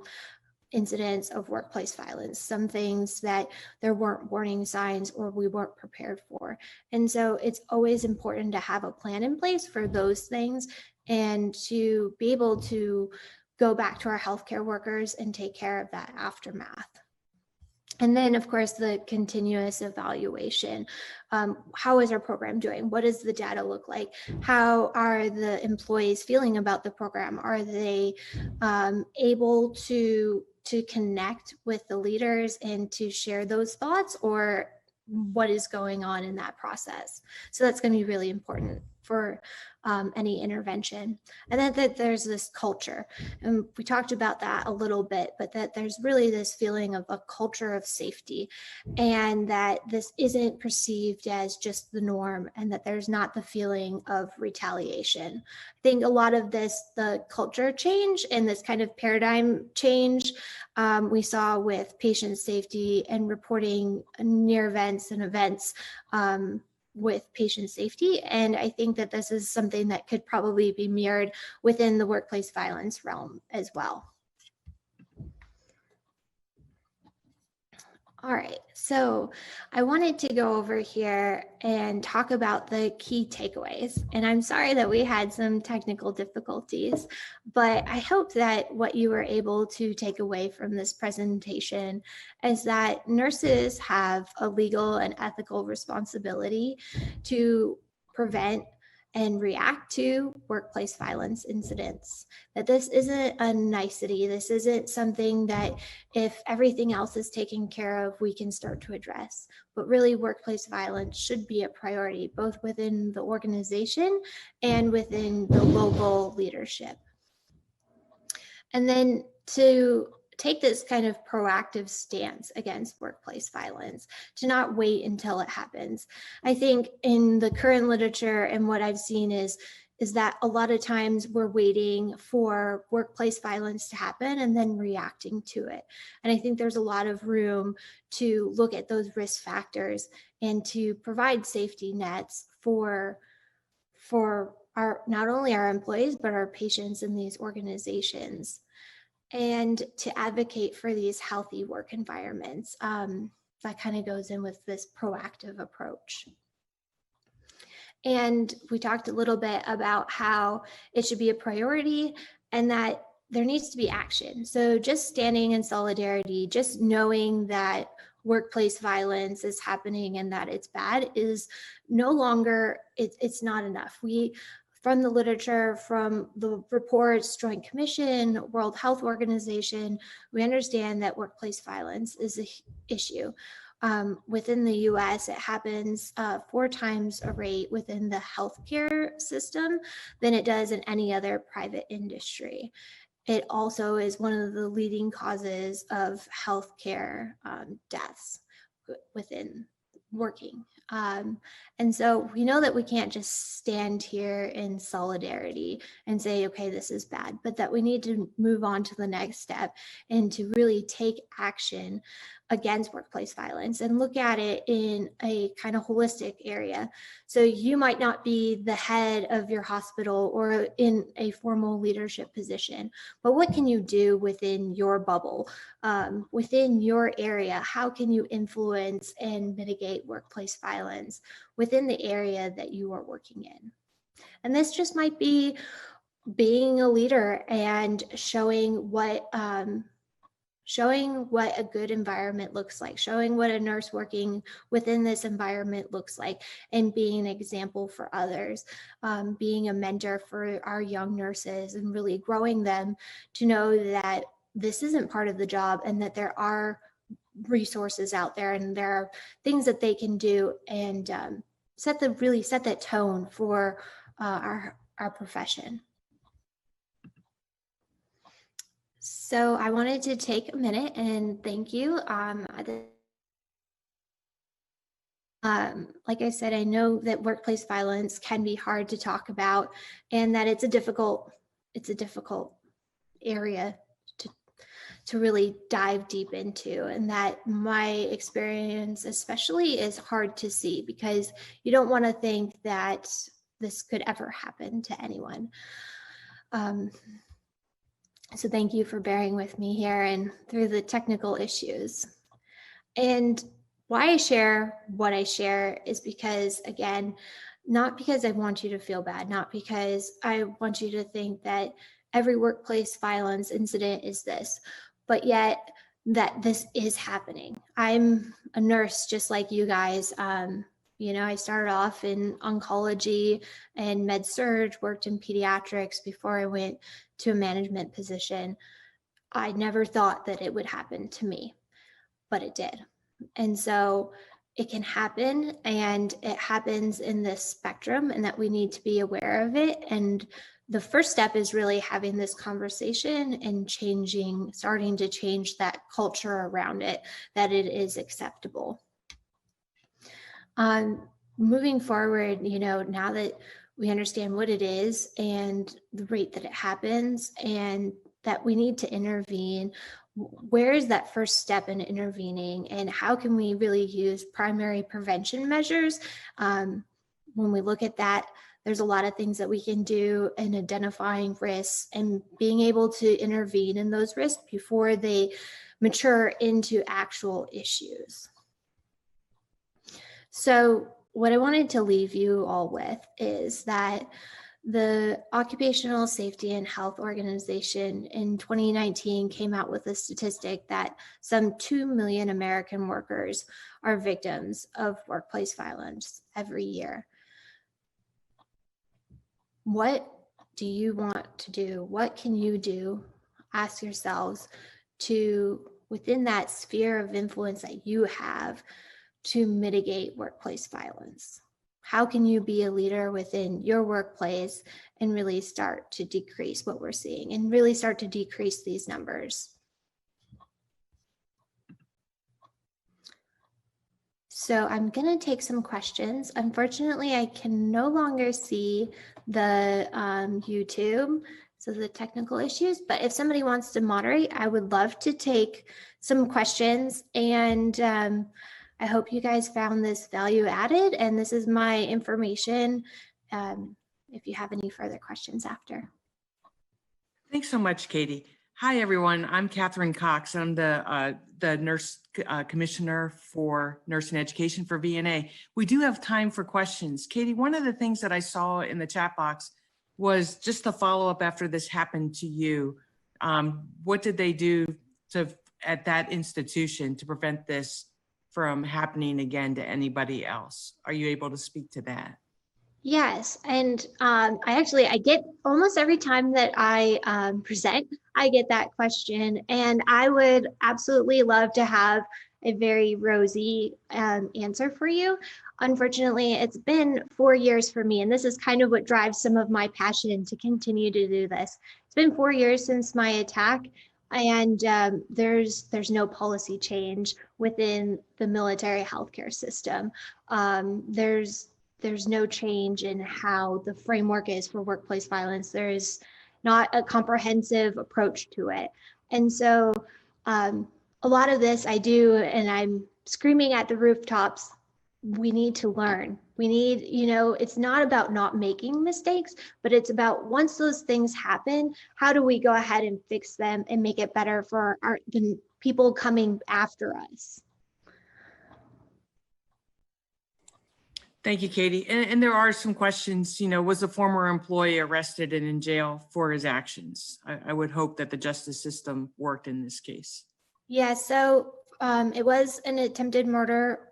Speaker 4: incidents of workplace violence, some things that there weren't warning signs or we weren't prepared for. And so it's always important to have a plan in place for those things and to be able to go back to our healthcare workers and take care of that aftermath. And then, of course, the continuous evaluation. How is our program doing? What does the data look like? How are the employees feeling about the program? Are they able to connect with the leaders and to share those thoughts, or what is going on in that process? So that's going to be really important for any intervention. And then that there's this culture, and we talked about that a little bit, but that there's really this feeling of a culture of safety, and that this isn't perceived as just the norm, and that there's not the feeling of retaliation. I think a lot of this, the culture change and this kind of paradigm change we saw with patient safety and reporting near events and events with patient safety. And I think that this is something that could probably be mirrored within the workplace violence realm as well. All right, so I wanted to go over here and talk about the key takeaways. And I'm sorry that we had some technical difficulties, but I hope that what you were able to take away from this presentation is that nurses have a legal and ethical responsibility to prevent and react to workplace violence incidents. That this isn't a nicety. This isn't something that if everything else is taken care of, we can start to address. But really, workplace violence should be a priority, both within the organization and within the local leadership. And then to take this kind of proactive stance against workplace violence, to not wait until it happens. I think in the current literature and what I've seen is that a lot of times we're waiting for workplace violence to happen and then reacting to it. And I think there's a lot of room to look at those risk factors and to provide safety nets for our, not only our employees, but our patients in these organizations, and to advocate for these healthy work environments. That kind of goes in with this proactive approach. And we talked a little bit about how it should be a priority and that there needs to be action. So just standing in solidarity, just knowing that workplace violence is happening and that it's bad is no longer, it's not enough. From the literature, from the reports, Joint Commission, World Health Organization, we understand that workplace violence is an issue. Within the US, it happens 4 times a rate within the healthcare system than it does in any other private industry. it also is one of the leading causes of healthcare deaths within working. And so we know that we can't just stand here in solidarity and say, okay, this is bad, but that we need to move on to the next step and to really take action against workplace violence and look at it in a kind of holistic area. So you might not be the head of your hospital or in a formal leadership position, but what can you do within your bubble, within your area? How can you influence and mitigate workplace violence within the area that you are working in? And this just might be being a leader and showing what a good environment looks like, showing what a nurse working within this environment looks like, and being an example for others, being a mentor for our young nurses and really growing them to know that this isn't part of the job and that there are resources out there and there are things that they can do and set that tone for our profession. So I wanted to take a minute and thank you. Like I said, I know that workplace violence can be hard to talk about and that it's a difficult area to really dive deep into, and that my experience especially is hard to see because you don't want to think that this could ever happen to anyone. So thank you for bearing with me here and through the technical issues. And why I share what I share is because, again, not because I want you to feel bad, not because I want you to think that every workplace violence incident is this, but yet that this is happening. I'm a nurse just like you guys. I started off in oncology and med surg, worked in pediatrics before I went to a management position. I never thought that it would happen to me, but it did. And so it can happen, and it happens in this spectrum, and that we need to be aware of it. And the first step is really having this conversation and starting to change that culture around it, that it is acceptable. Moving forward, now that we understand what it is and the rate that it happens and that we need to intervene, where is that first step in intervening, and how can we really use primary prevention measures? When we look at that, there's a lot of things that we can do in identifying risks and being able to intervene in those risks before they mature into actual issues. So what I wanted to leave you all with is that the Occupational Safety and Health Organization in 2019 came out with a statistic that some 2 million American workers are victims of workplace violence every year. What do you want to do? What can you do? Ask yourselves within that sphere of influence that you have, to mitigate workplace violence. How can you be a leader within your workplace and really start to decrease what we're seeing and really start to decrease these numbers? So I'm going to take some questions. Unfortunately, I can no longer see the YouTube, so the technical issues, but if somebody wants to moderate, I would love to take some questions, and I hope you guys found this value added, and this is my information if you have any further questions after.
Speaker 7: Thanks so much, Katie. Hi, everyone. I'm Catherine Cox. I'm the nurse commissioner for nursing education for VNA. We do have time for questions. Katie, one of the things that I saw in the chat box was just the follow-up after this happened to you. What did they do at that institution to prevent this from happening again to anybody else? Are you able to speak to that?
Speaker 4: Yes, and I get almost every time that I present, I get that question, and I would absolutely love to have a very rosy answer for you. Unfortunately, it's been 4 years for me, and this is kind of what drives some of my passion to continue to do this. It's been 4 years since my attack, and there's no policy change within the military healthcare system. There's no change in how the framework is for workplace violence. There is not a comprehensive approach to it. And so a lot of this I do, and I'm screaming at the rooftops, we need to learn. We need, it's not about not making mistakes, but it's about once those things happen, how do we go ahead and fix them and make it better for the people coming after us?
Speaker 7: Thank you, Katie. And there are some questions, was a former employee arrested and in jail for his actions? I would hope that the justice system worked in this case.
Speaker 4: Yeah, so it was an attempted murder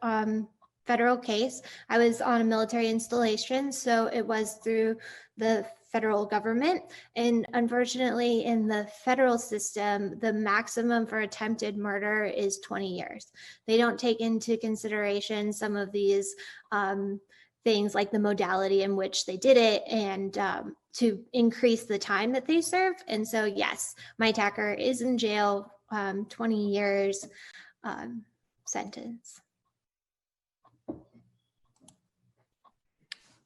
Speaker 4: federal case. I was on a military installation, so it was through the federal government. And unfortunately, in the federal system, the maximum for attempted murder is 20 years. They don't take into consideration some of these things like the modality in which they did it and to increase the time that they serve. And so, yes, my attacker is in jail, 20 years sentence.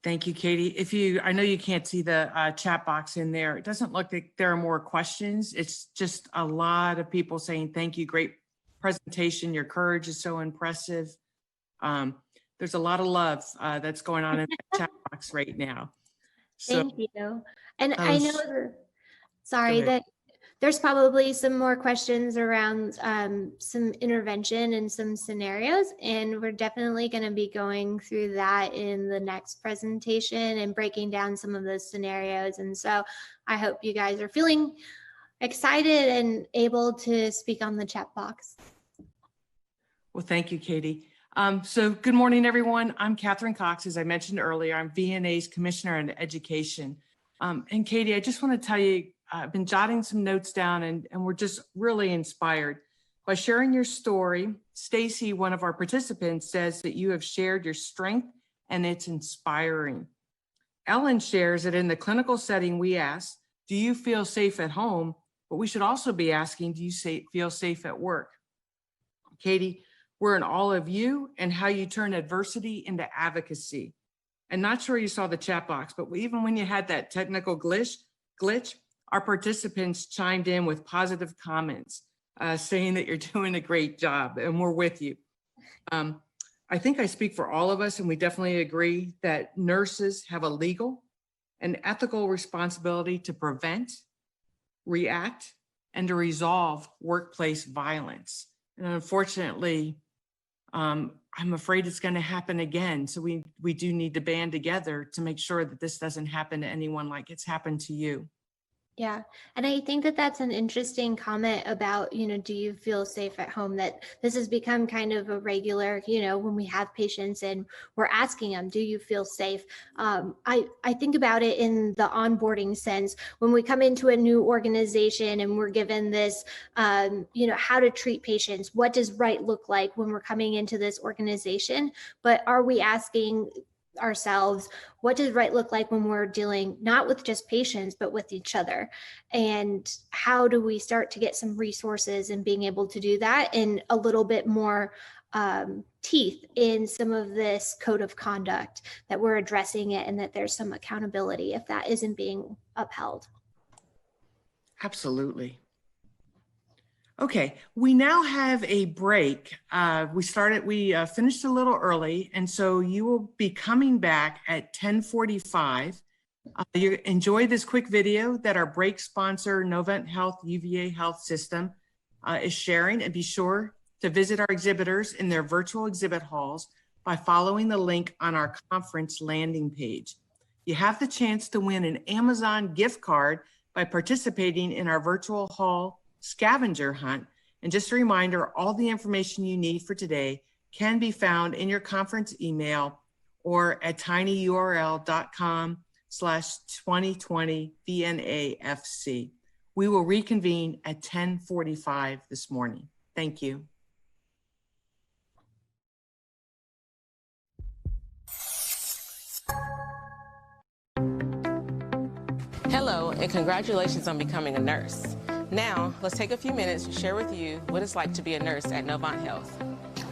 Speaker 7: Thank you, Katie. I know you can't see the chat box in there. It doesn't look like there are more questions. It's just a lot of people saying, thank you, great presentation. Your courage is so impressive. There's a lot of love that's going on in the chat box right now. So,
Speaker 4: thank you. And I know, sorry, that there's probably some more questions around some intervention and some scenarios, and we're definitely going to be going through that in the next presentation and breaking down some of those scenarios. And so I hope you guys are feeling excited and able to speak on the chat box.
Speaker 7: Well, thank you, Katie. So good morning, everyone. I'm Catherine Cox. As I mentioned earlier, I'm VNA's Commissioner on Education. And Katie, I just want to tell you, I've been jotting some notes down and we're just really inspired. By sharing your story, Stacy, one of our participants, says that you have shared your strength and it's inspiring. Ellen shares that in the clinical setting, we ask, do you feel safe at home? But we should also be asking, do you feel safe at work? Katie, we're in all of you and how you turn adversity into advocacy. And not sure you saw the chat box, but even when you had that technical glitch, our participants chimed in with positive comments, saying that you're doing a great job and we're with you. I think I speak for all of us, and we definitely agree that nurses have a legal and ethical responsibility to prevent, react, and to resolve workplace violence. And unfortunately, I'm afraid it's going to happen again. So we do need to band together to make sure that this doesn't happen to anyone like it's happened to you.
Speaker 4: Yeah. And I think that that's an interesting comment about, do you feel safe at home? That this has become kind of a regular, when we have patients and we're asking them, do you feel safe? I think about it in the onboarding sense. When we come into a new organization and we're given this, how to treat patients, what does right look like when we're coming into this organization? But are we asking ourselves, what does right look like when we're dealing not with just patients but with each other, and how do we start to get some resources and being able to do that, and a little bit more teeth in some of this code of conduct, that we're addressing it and that there's some accountability if that isn't being upheld.
Speaker 7: Absolutely. Okay, we now have a break. We finished a little early, and so you will be coming back at 10:45. You enjoy this quick video that our break sponsor, Novant Health UVA Health System, is sharing, and be sure to visit our exhibitors in their virtual exhibit halls by following the link on our conference landing page. You have the chance to win an Amazon gift card by participating in our virtual hall scavenger hunt. And just a reminder, all the information you need for today can be found in your conference email or at tinyurl.com/2020 VNAFC. We will reconvene at 10:45 this morning. Thank you.
Speaker 8: and congratulations on becoming a nurse. Now, let's take a few minutes to share with you what it's like to be a nurse at Novant Health.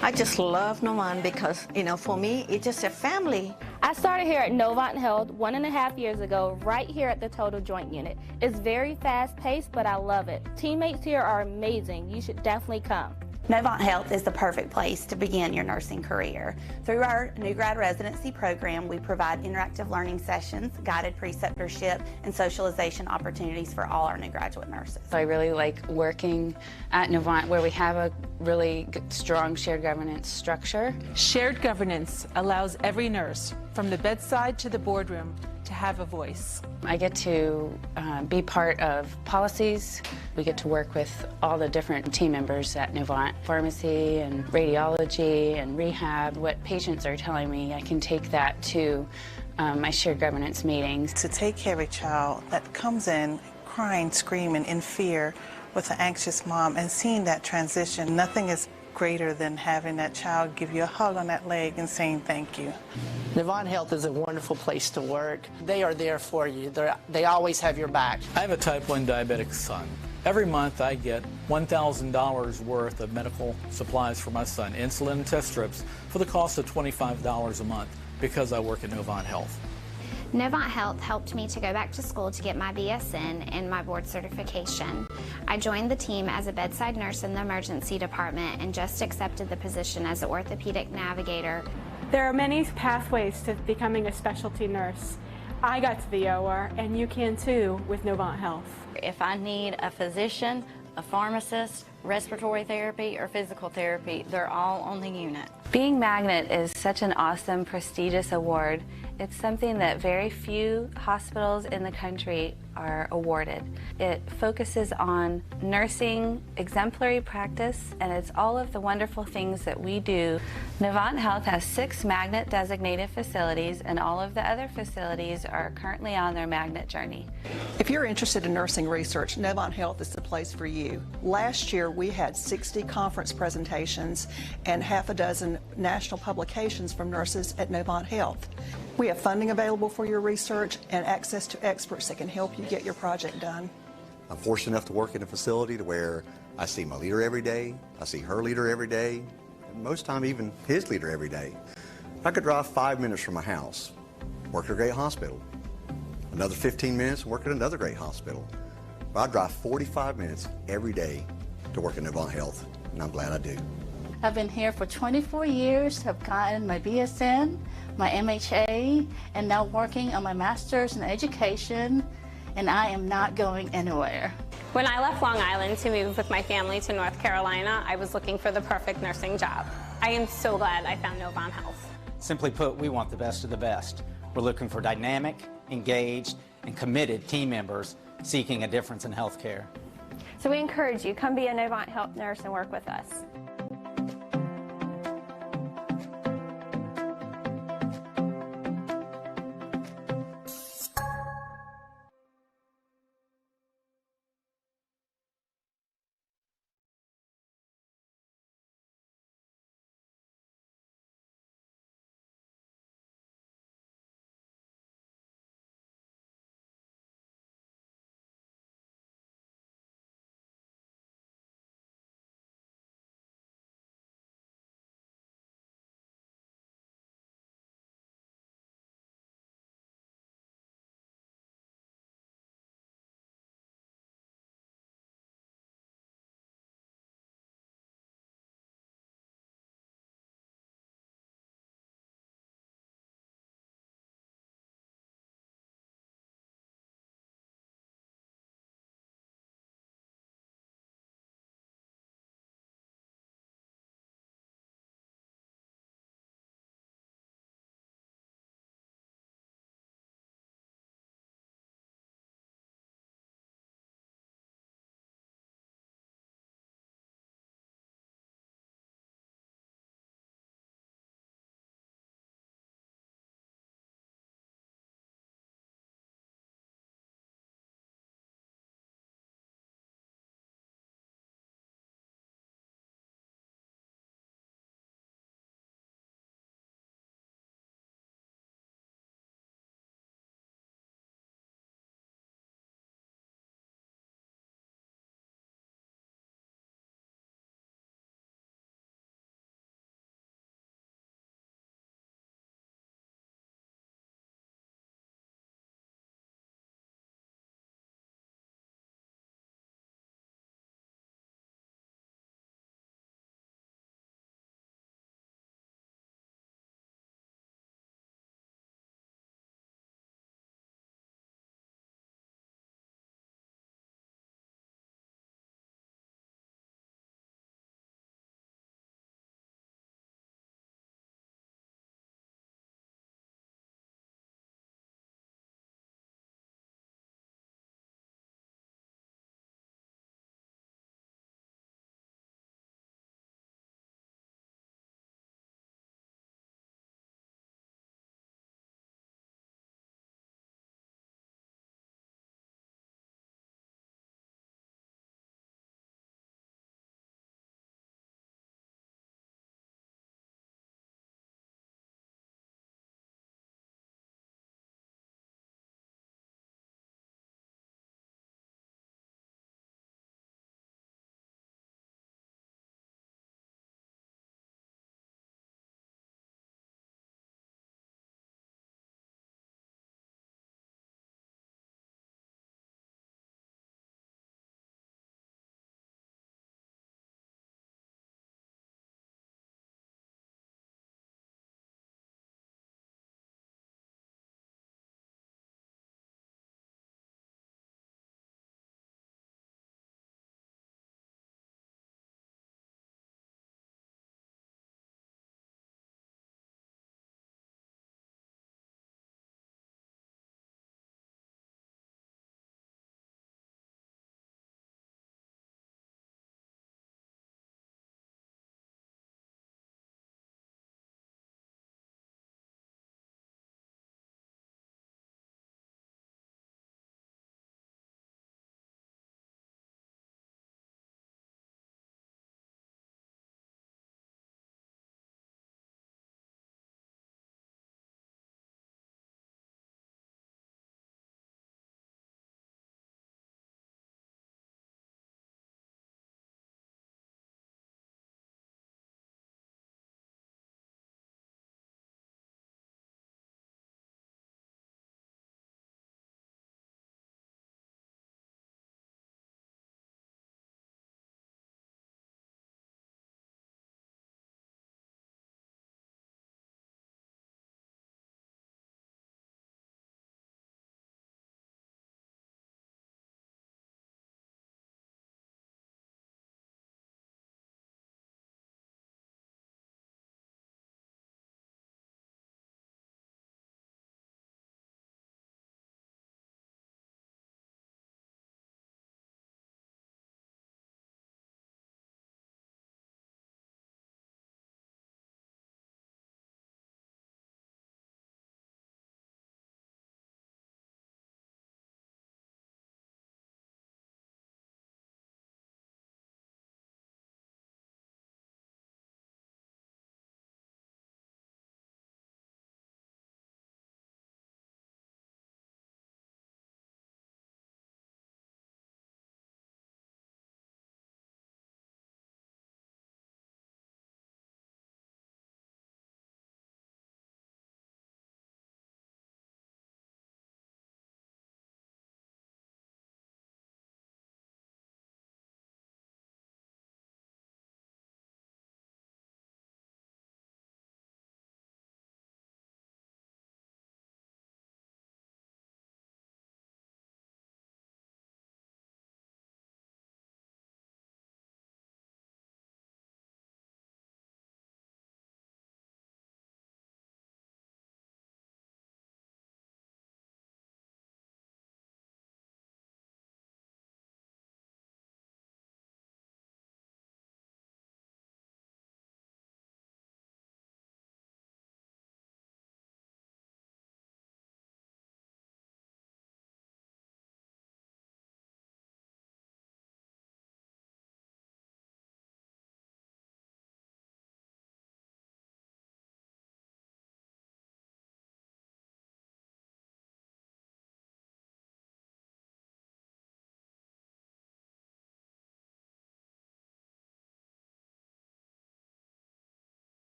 Speaker 9: I just love Novant because, for me, it's just a family.
Speaker 10: I started here at Novant Health 1.5 years ago, right here at the Total Joint Unit. It's very fast-paced, but I love it. Teammates here are amazing. You should definitely come.
Speaker 11: Novant Health is the perfect place to begin your nursing career. Through our new grad residency program, we provide interactive learning sessions, guided preceptorship, and socialization opportunities for all our new graduate nurses.
Speaker 12: I really like working at Novant, where we have a really strong shared governance structure.
Speaker 13: Shared governance allows every nurse, from the bedside to the boardroom, to have a voice.
Speaker 12: I get to be part of policies. We get to work with all the different team members at Novant, pharmacy and radiology and rehab. What patients are telling me, I can take that to my shared governance meetings.
Speaker 14: To take care of a child that comes in crying, screaming in fear with an anxious mom, and seeing that transition, nothing is greater than having that child give you a hug on that leg and saying thank you.
Speaker 15: Novant Health is a wonderful place to work. They are there for you. They always have your back.
Speaker 16: I have a type 1 diabetic son. Every month I get $1,000 worth of medical supplies for my son, insulin and test strips, for the cost of $25 a month because I work at Novant Health.
Speaker 17: Novant Health helped me to go back to school to get my BSN and my board certification. I joined the team as a bedside nurse in the emergency department and just accepted the position as an orthopedic navigator.
Speaker 18: There are many pathways to becoming a specialty nurse. I got to the OR, and you can too with Novant Health.
Speaker 19: If I need a physician, a pharmacist, respiratory therapy, or physical therapy, they're all on the unit.
Speaker 12: Being Magnet is such an awesome, prestigious award. It's something that very few hospitals in the country are awarded. It focuses on nursing, exemplary practice, and it's all of the wonderful things that we do. Novant Health has 6 Magnet designated facilities, and all of the other facilities are currently on their Magnet journey.
Speaker 20: If you're interested in nursing research, Novant Health is the place for you. Last year we had 60 conference presentations and half a dozen national publications from nurses at Novant Health. We have funding available for your research and access to experts that can help you get your project done.
Speaker 21: I'm fortunate enough to work in a facility to where I see my leader every day, I see her leader every day, and most time even his leader every day. I could drive 5 minutes from my house, work at a great hospital. Another 15 minutes, work at another great hospital. But I drive 45 minutes every day to work at Novant Health, and I'm glad I do.
Speaker 22: I've been here for 24 years, have gotten my BSN, my MHA, and now working on my master's in education, and I am not going anywhere.
Speaker 23: When I left Long Island to move with my family to North Carolina, I was looking for the perfect nursing job. I am so glad I found Novant Health.
Speaker 24: Simply put, we want the best of the best. We're looking for dynamic, engaged, and committed team members seeking a difference in healthcare.
Speaker 25: So we encourage you, come be a Novant Health nurse and work with us.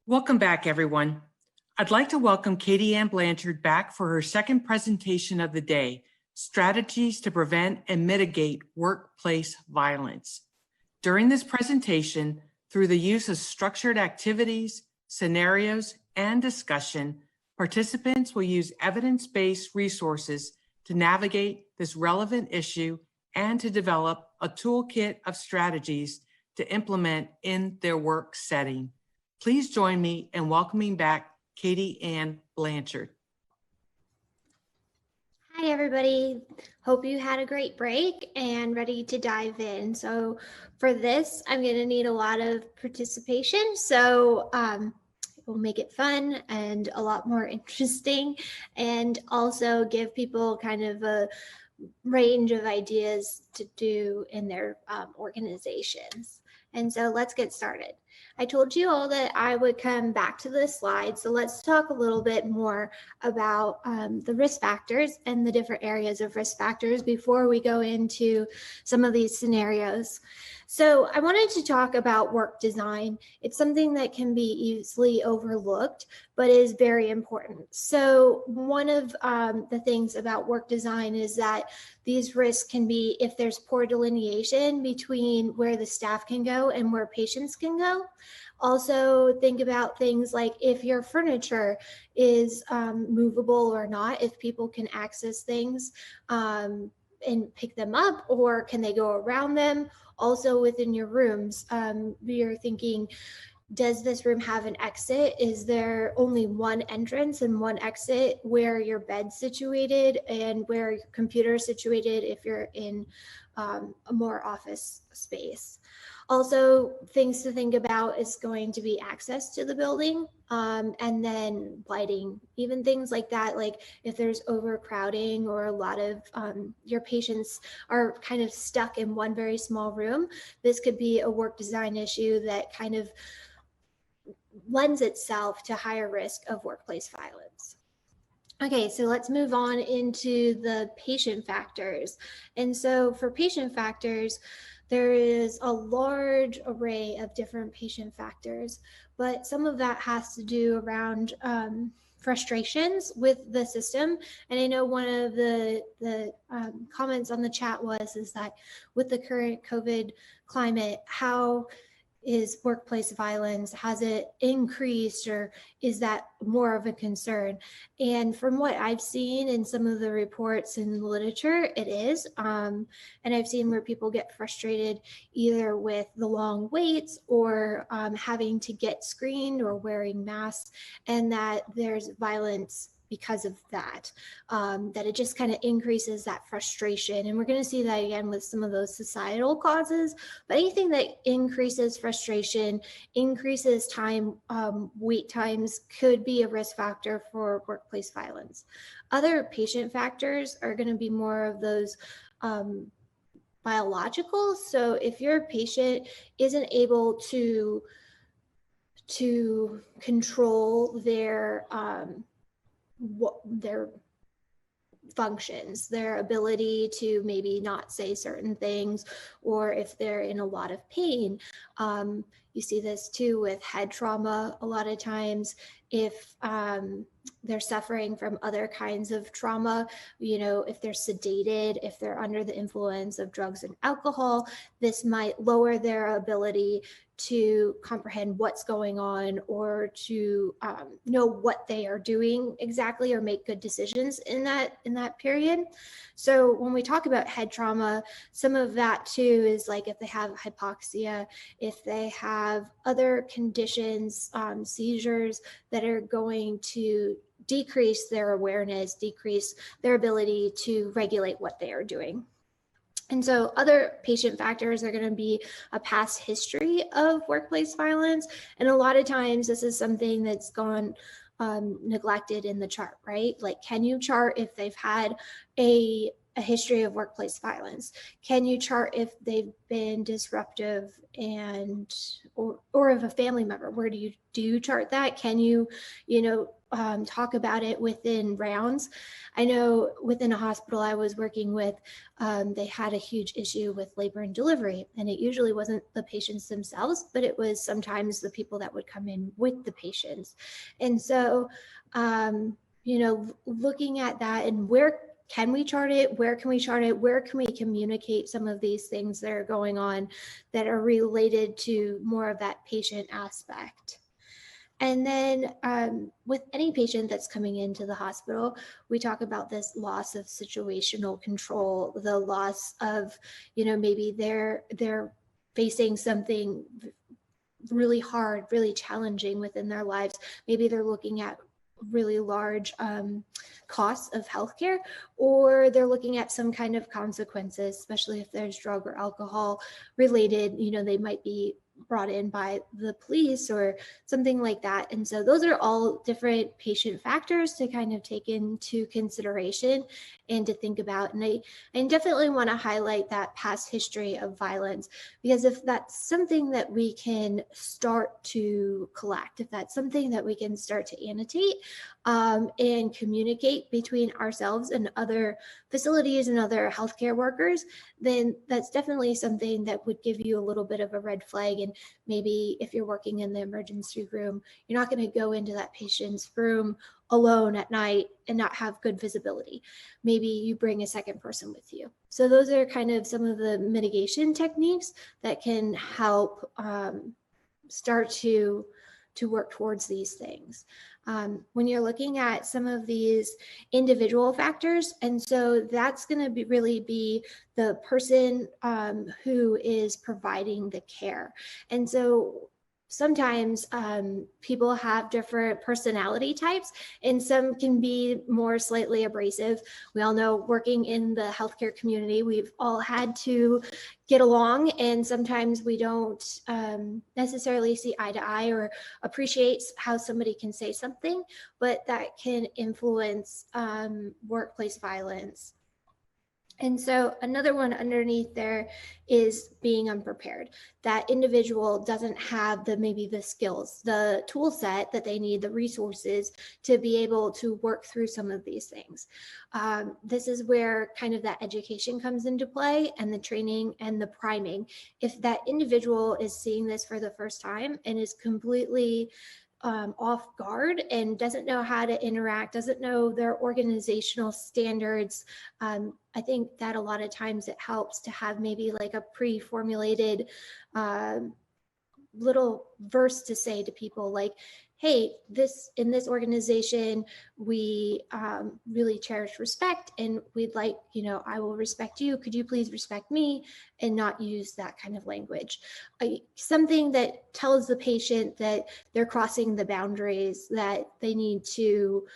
Speaker 7: Welcome back, everyone. I'd like to welcome Katie Ann Blanchard back for her second presentation of the day, Strategies to Prevent and Mitigate Workplace Violence. During this presentation, through the use of structured activities, scenarios, and discussion, participants will use evidence-based resources to navigate this relevant issue and to develop a toolkit of strategies to implement in their work setting. Please join me in welcoming back Katie Ann Blanchard.
Speaker 4: Hi, everybody. Hope you had a great break and ready to dive in. So for this, I'm going to need a lot of participation. So we'll make it fun and a lot more interesting, and also give people kind of a range of ideas to do in their organizations. And so let's get started. I told you all that I would come back to this slide, so let's talk a little bit more about the risk factors and the different areas of risk factors before we go into some of these scenarios. So I wanted to talk about work design. It's something that can be easily overlooked, but is very important. So one of the things about work design is that these risks can be if there's poor delineation between where the staff can go and where patients can go. Also think about things like if your furniture is movable or not, if people can access things and pick them up, or can they go around them? Also within your rooms, you're thinking, does this room have an exit? Is there only one entrance and one exit where your bed's situated and where your computer is situated if you're in a more office space? Also, things to think about is going to be access to the building, and then lighting, even things like that. Like if there's overcrowding or a lot of your patients are kind of stuck in one very small room, this could be a work design issue that kind of lends itself to higher risk of workplace violence. Okay, so let's move on into the patient factors. And so for patient factors, there is a large array of different patient factors, but some of that has to do around frustrations with the system. And I know one of the comments on the chat is that with the current COVID climate, how is workplace violence? Has it increased, or is that more of a concern? And from what I've seen in some of the reports in the literature, it is. And I've seen where people get frustrated either with the long waits or having to get screened or wearing masks, and that there's violence because of that, that it just kind of increases that frustration. And we're going to see that again with some of those societal causes, but anything that increases frustration, increases time, wait times, could be a risk factor for workplace violence. Other patient factors are going to be more of those biological. So if your patient isn't able to control their functions, their ability to maybe not say certain things, or if they're in a lot of pain. You see this too with head trauma a lot of times. If they're suffering from other kinds of trauma, if they're sedated, if they're under the influence of drugs and alcohol, this might lower their ability to comprehend what's going on, or to know what they are doing exactly, or make good decisions in that period. So when we talk about head trauma, some of that too is like if they have hypoxia, if they have other conditions, seizures that are going to decrease their awareness, decrease their ability to regulate what they are doing. And so other patient factors are going to be a past history of workplace violence. And a lot of times this is something that's gone neglected in the chart, right? Like, can you chart if they've had a a history of workplace violence? Can you chart if they've been disruptive and or if a family member, where do you chart that? Can you talk about it within rounds? I know within a hospital I was working with, they had a huge issue with labor and delivery, and it usually wasn't the patients themselves, but it was sometimes the people that would come in with the patients. And so, looking at that and where can we chart it? Where can we chart it? Where can we communicate some of these things that are going on that are related to more of that patient aspect? And then with any patient that's coming into the hospital, we talk about this loss of situational control, the loss of, maybe they're facing something really hard, really challenging within their lives. Maybe they're looking at really large costs of healthcare, or they're looking at some kind of consequences, especially if there's drug or alcohol related, they might be brought in by the police or something like that. And so those are all different patient factors to kind of take into consideration and to think about. And I definitely want to highlight that past history of violence, because if that's something that we can start to collect, if that's something that we can start to annotate and communicate between ourselves and other facilities and other healthcare workers, then that's definitely something that would give you a little bit of a red flag. And maybe if you're working in the emergency room, you're not going to go into that patient's room alone at night and not have good visibility. Maybe you bring a second person with you. So those are kind of some of the mitigation techniques that can help start to work towards these things. When you're looking at some of these individual factors, and so that's going to really be the person who is providing the care. And so sometimes people have different personality types, and some can be more slightly abrasive. We all know, working in the healthcare community, we've all had to get along, and sometimes we don't necessarily see eye to eye or appreciate how somebody can say something, but that can influence workplace violence. And so another one underneath there is being unprepared. That individual doesn't have maybe the skills, the tool set that they need, the resources to be able to work through some of these things. This is where kind of that education comes into play, and the training and the priming. If that individual is seeing this for the first time and is completely off guard and doesn't know how to interact, doesn't know their organizational standards, I think that a lot of times it helps to have maybe like a pre-formulated little verse to say to people, like, hey, in this organization, we really cherish respect, and we'd like, I will respect you. Could you please respect me? And not use that kind of language. Something that tells the patient that they're crossing the boundaries, that they need to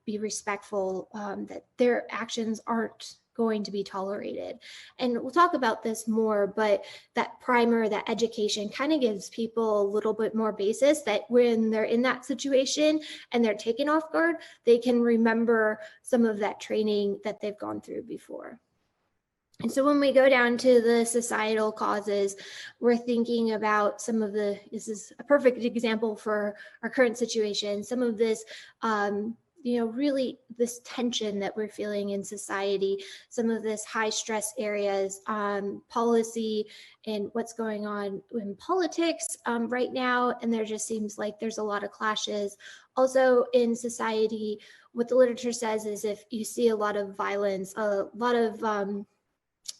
Speaker 4: be respectful, that their actions aren't going to be tolerated. And we'll talk about this more, but that primer, that education kind of gives people a little bit more basis that when they're in that situation and they're taken off guard, they can remember some of that training that they've gone through before. And so when we go down to the societal causes, we're thinking about this is a perfect example for our current situation, some of this really this tension that we're feeling in society, some of this high stress areas, policy, and what's going on in politics right now. And there just seems like there's a lot of clashes. Also in society, what the literature says is if you see a lot of violence, a lot of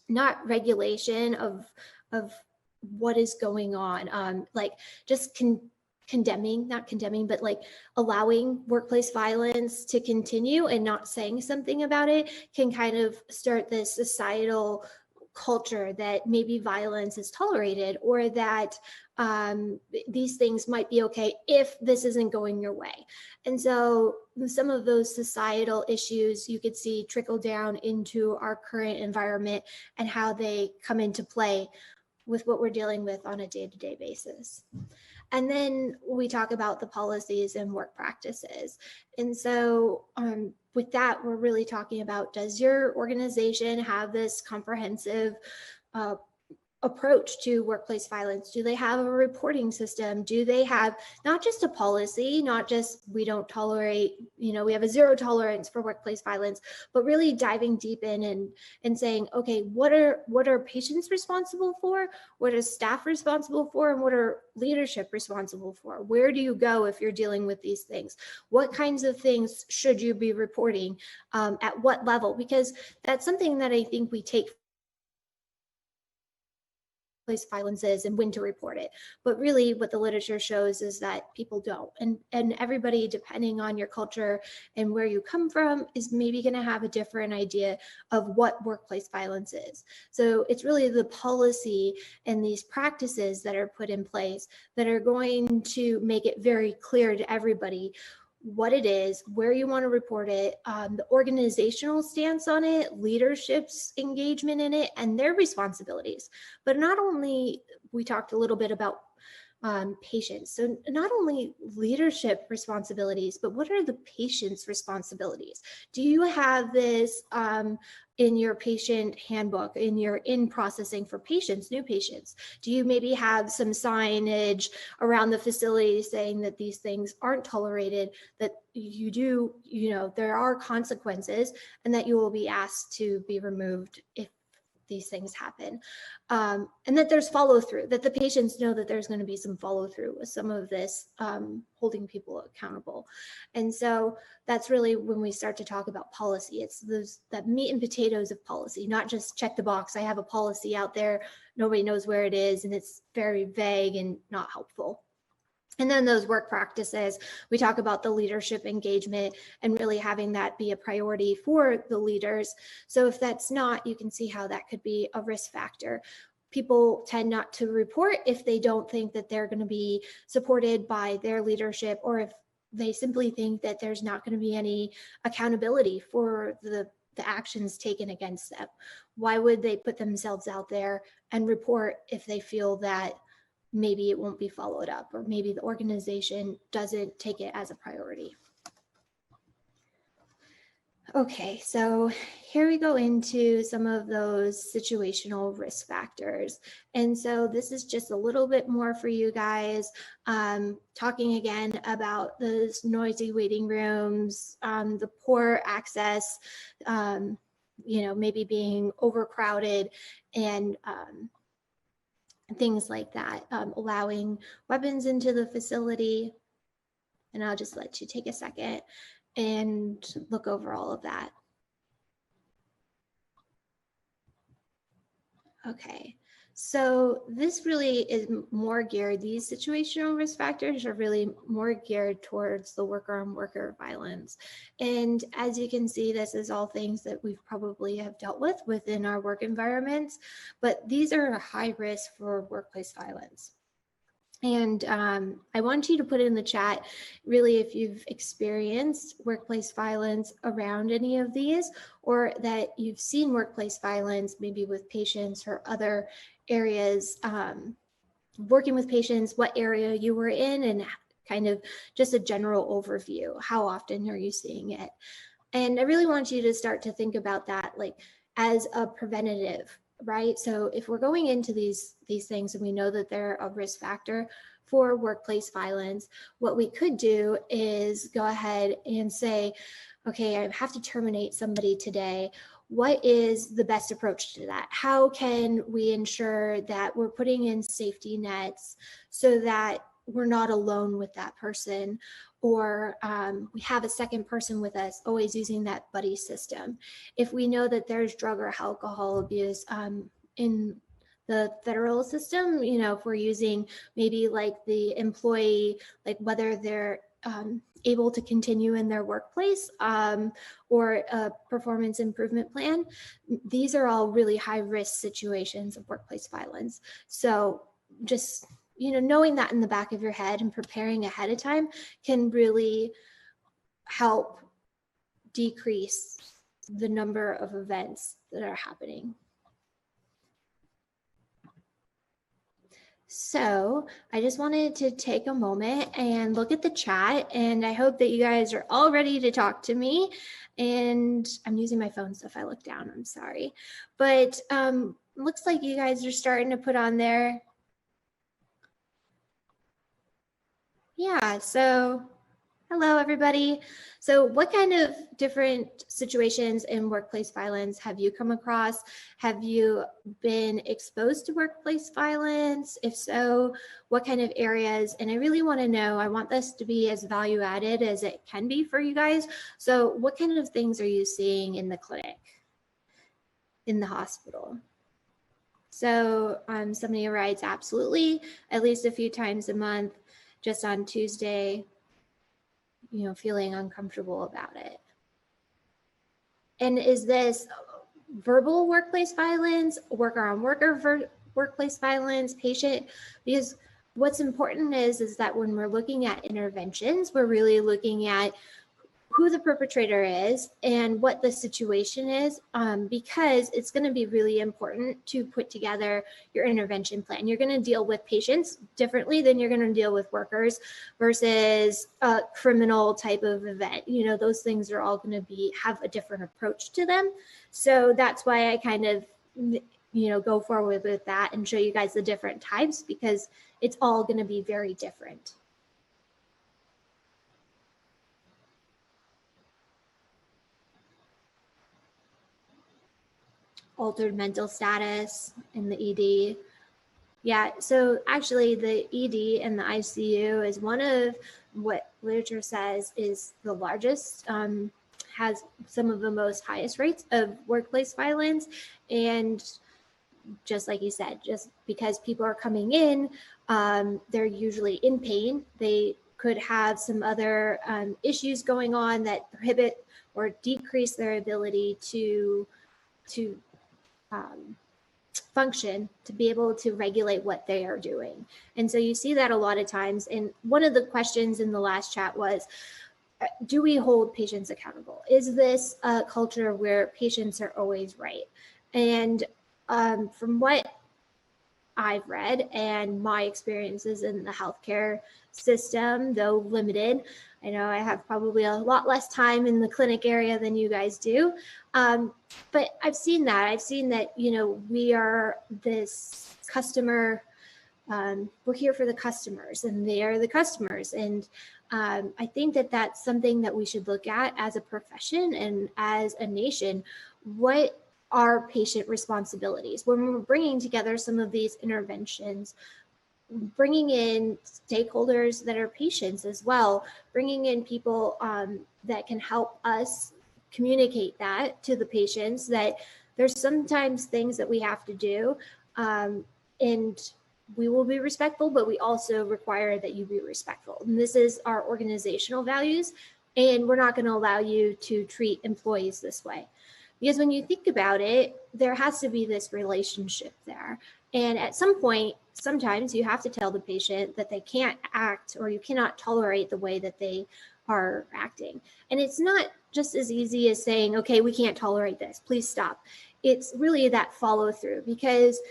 Speaker 4: not regulation of what is going on, like just not condemning, but like allowing workplace violence to continue and not saying something about it can kind of start this societal culture that maybe violence is tolerated, or that these things might be okay if this isn't going your way. And so some of those societal issues you could see trickle down into our current environment and how they come into play with what we're dealing with on a day-to-day basis. And then we talk about the policies and work practices. And so with that, we're really talking about, does your organization have this comprehensive approach to workplace violence? Do they have a reporting system? Do they have not just a policy, not just we don't tolerate, we have a zero tolerance for workplace violence, but really diving deep in and saying, okay, what are patients responsible for? What is staff responsible for? And what are leadership responsible for? Where do you go if you're dealing with these things? What kinds of things should you be reporting at what level? Because that's something that I think we take workplace violence is and when to report it. But really what the literature shows is that people don't. And everybody, depending on your culture and where you come from, is maybe going to have a different idea of what workplace violence is. So it's really the policy and these practices that are put in place that are going to make it very clear to everybody what it is, where you want to report it, the organizational stance on it, leadership's engagement in it, and their responsibilities. But not only, we talked a little bit about patients. So not only leadership responsibilities, but what are the patient's responsibilities? Do you have this in your patient handbook, in your in-processing for patients, new patients? Do you maybe have some signage around the facility saying that these things aren't tolerated, that you do, there are consequences, and that you will be asked to be removed if these things happen, and that there's follow through, that the patients know that there's going to be some follow through with some of this, holding people accountable. And so that's really when we start to talk about policy. It's that meat and potatoes of policy, not just check the box. I have a policy out there. Nobody knows where it is, and it's very vague and not helpful. And then those work practices, we talk about the leadership engagement and really having that be a priority for the leaders. So if that's not, you can see how that could be a risk factor. People tend not to report if they don't think that they're going to be supported by their leadership, or if they simply think that there's not going to be any accountability for the actions taken against them. Why would they put themselves out there and report if they feel that maybe it won't be followed up, or maybe the organization doesn't take it as a priority? Okay, so here we go into some of those situational risk factors. And so this is just a little bit more for you guys, talking again about those noisy waiting rooms, the poor access, maybe being overcrowded, and things like that, allowing weapons into the facility. And I'll just let you take a second and look over all of that. Okay, so this really is more geared, these situational risk factors are really more geared towards the worker-on-worker violence. And as you can see, this is all things that we've probably have dealt with within our work environments, but these are a high risk for workplace violence. And I want you to put in the chat, really, if you've experienced workplace violence around any of these, or that you've seen workplace violence maybe with patients or other areas, working with patients, what area you were in, and kind of just a general overview. How often are you seeing it? And I really want you to start to think about that, like, as a preventative, right? So if we're going into these things and we know that they're a risk factor for workplace violence, what we could do is go ahead and say, okay, I have to terminate somebody today. What is the best approach to that? How can we ensure that we're putting in safety nets so that we're not alone with that person, or we have a second person with us, always using that buddy system. If we know that there's drug or alcohol abuse in the federal system, if we're using maybe like the employee, like whether they're able to continue in their workplace, or a performance improvement plan, these are all really high risk situations of workplace violence. So just knowing that in the back of your head and preparing ahead of time can really help decrease the number of events that are happening. So I just wanted to take a moment and look at the chat, and I hope that you guys are all ready to talk to me. And I'm using my phone, so if I look down, I'm sorry. But looks like you guys are starting to put on there. Yeah, so hello, everybody. So what kind of different situations in workplace violence have you come across? Have you been exposed to workplace violence? If so, what kind of areas? And I really want to know, I want this to be as value added as it can be for you guys. So what kind of things are you seeing in the clinic, in the hospital? So somebody writes, absolutely, at least a few times a month, just on Tuesday, you know, feeling uncomfortable about it. And is this verbal workplace violence, worker on worker workplace violence, patient? Because what's important is that when we're looking at interventions, we're really looking at who the perpetrator is and what the situation is, because it's going to be really important to put together your intervention plan. You're going to deal with patients differently than you're going to deal with workers versus a criminal type of event. You know, those things are all going to have a different approach to them. So that's why I kind of, you know, go forward with that and show you guys the different types, because it's all going to be very different. Altered mental status in the ED. Yeah, so actually the ED and the ICU is one of what literature says is the largest, has some of the most highest rates of workplace violence. And just like you said, just because people are coming in, they're usually in pain. They could have some other issues going on that prohibit or decrease their ability to function, to be able to regulate what they are doing. And so you see that a lot of times. And one of the questions in the last chat was, do we hold patients accountable? Is this a culture where patients are always right? And from what I've read and my experiences in the healthcare system, though limited, I know I have probably a lot less time in the clinic area than you guys do. But I've seen that. I've seen that, you know, we are this customer, we're here for the customers and they are the customers. And I think that that's something that we should look at as a profession and as a nation. What are patient responsibilities when we're bringing together some of these interventions, bringing in stakeholders that are patients as well, bringing in people that can help us communicate that to the patients, that there's sometimes things that we have to do, and we will be respectful, but we also require that you be respectful. And this is our organizational values, and we're not going to allow you to treat employees this way. Because when you think about it, there has to be this relationship there. And at some point, sometimes you have to tell the patient that they can't act, or you cannot tolerate the way that they are acting. And it's not just as easy as saying, okay, we can't tolerate this, please stop. It's really that follow through, because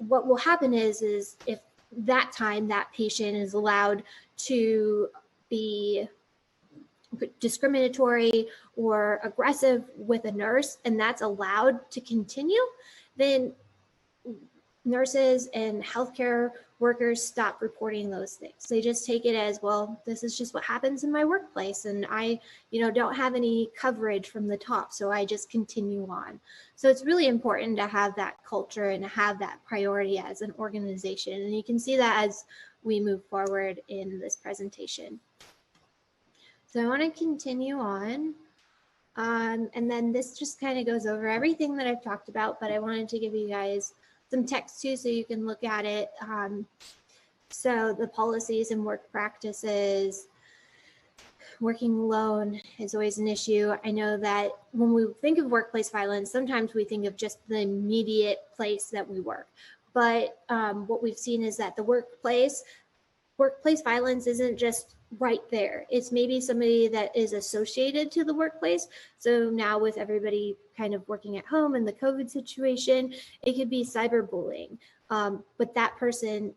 Speaker 4: what will happen is if that time that patient is allowed to be discriminatory or aggressive with a nurse, and that's allowed to continue, then nurses and healthcare workers stop reporting those things. They just take it as, well, this is just what happens in my workplace, and I, you know, don't have any coverage from the top, so I just continue on. So it's really important to have that culture and to have that priority as an organization, and you can see that as we move forward in this presentation. So I want to continue on. And then this just kind of goes over everything that I've talked about, but I wanted to give you guys some text too, so you can look at it. So the policies and work practices, working alone is always an issue. I know that when we think of workplace violence, sometimes we think of just the immediate place that we work. But what we've seen is that the workplace violence isn't just right there. It's maybe somebody that is associated to the workplace. So now with everybody kind of working at home and the COVID situation, it could be cyberbullying. But that person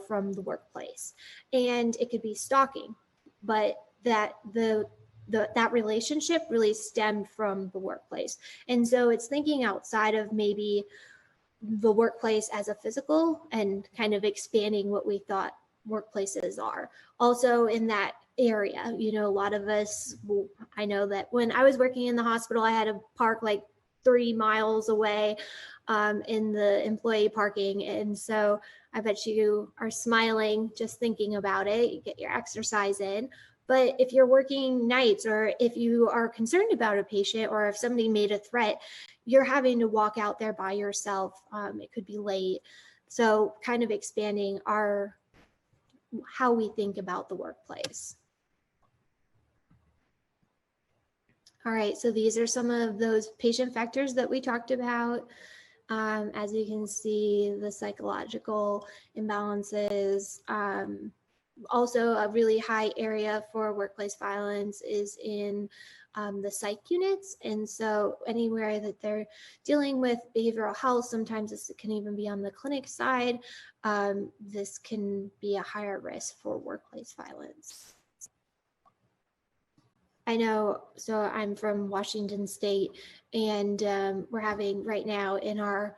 Speaker 4: from the workplace, and it could be stalking, but that that relationship really stemmed from the workplace. And so it's thinking outside of maybe the workplace as a physical and kind of expanding what we thought workplaces are. Also in that area, a lot of us, I know that when I was working in the hospital, I had to park like 3 miles away in the employee parking. And so I bet you are smiling just thinking about it. You get your exercise in. But if you're working nights, or if you are concerned about a patient, or if somebody made a threat, you're having to walk out there by yourself. It could be late. So kind of expanding how we think about the workplace. All right, so these are some of those patient factors that we talked about. As you can see, the psychological imbalances. Also, a really high area for workplace violence is in the psych units. And so anywhere that they're dealing with behavioral health, sometimes this can even be on the clinic side, this can be a higher risk for workplace violence. I know, so I'm from Washington State, and we're having right now in our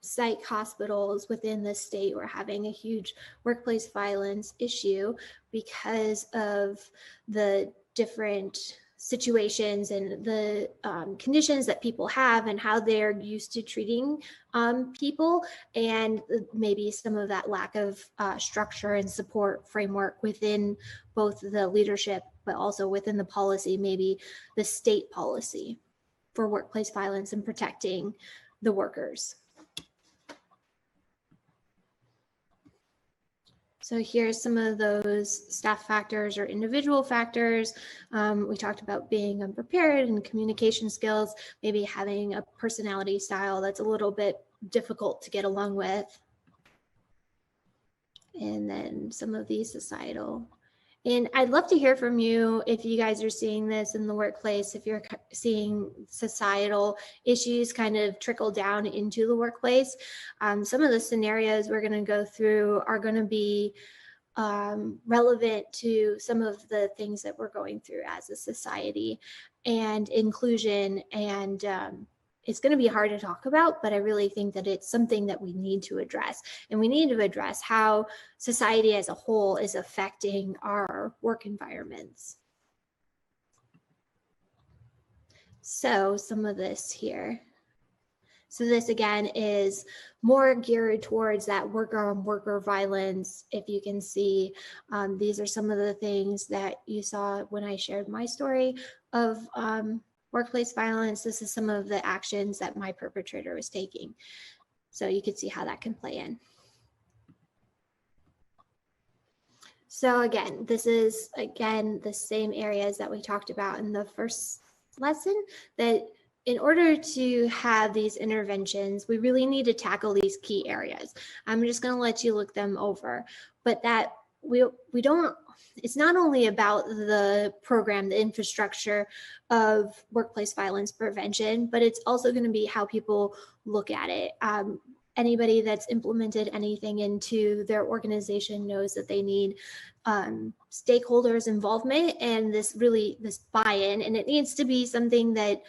Speaker 4: psych hospitals within the state, we're having a huge workplace violence issue because of the different situations and the conditions that people have and how they're used to treating people, and maybe some of that lack of structure and support framework within both the leadership, but also within the policy, maybe the state policy for workplace violence and protecting the workers. So here's some of those staff factors or individual factors. We talked about being unprepared and communication skills, maybe having a personality style that's a little bit difficult to get along with. And then some of these societal. And I'd love to hear from you if you guys are seeing this in the workplace, if you're seeing societal issues kind of trickle down into the workplace. Some of the scenarios we're going to go through are going to be relevant to some of the things that we're going through as a society, and inclusion, and it's going to be hard to talk about, but I really think that it's something that we need to address, and we need to address how society as a whole is affecting our work environments. So some of this here. So this again is more geared towards that worker-on-worker violence. If you can see, these are some of the things that you saw when I shared my story of workplace violence. This is some of the actions that my perpetrator was taking. So you can see how that can play in. So again, this is the same areas that we talked about in the first lesson, that in order to have these interventions, we really need to tackle these key areas. I'm just going to let you look them over, but that we don't, it's not only about the program, the infrastructure of workplace violence prevention, but it's also going to be how people look at it. Anybody that's implemented anything into their organization knows that they need stakeholders involvement and this buy-in, and it needs to be something that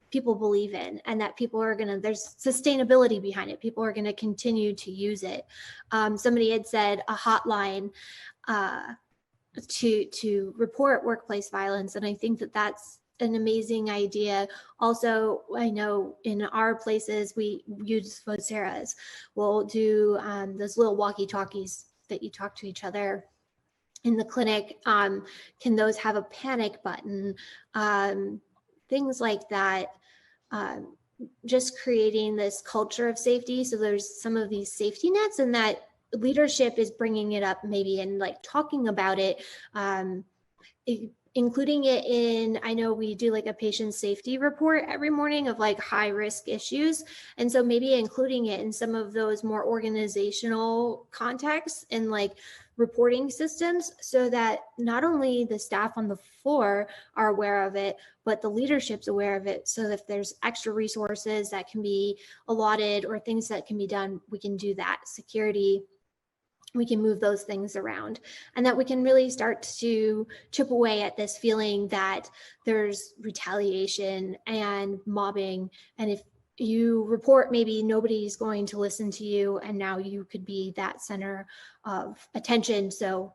Speaker 4: people believe in, and that people are there's sustainability behind it. People are going to continue to use it. Somebody had said a hotline to report workplace violence, and I think that that's an amazing idea. Also, I know in our places we use Voceras. We'll do those little walkie-talkies that you talk to each other in the clinic. Can those have a panic button? Things like that. Just creating this culture of safety. So there's some of these safety nets, and that leadership is bringing it up maybe and like talking about it, including it in, I know we do like a patient safety report every morning of like high risk issues. And so maybe including it in some of those more organizational contexts, and like reporting systems so that not only the staff on the floor are aware of it, but the leadership's aware of it. So if there's extra resources that can be allotted or things that can be done, we can do that. Security, we can move those things around, and that we can really start to chip away at this feeling that there's retaliation and mobbing. And if you report, maybe nobody's going to listen to you, and now you could be that center of attention. So,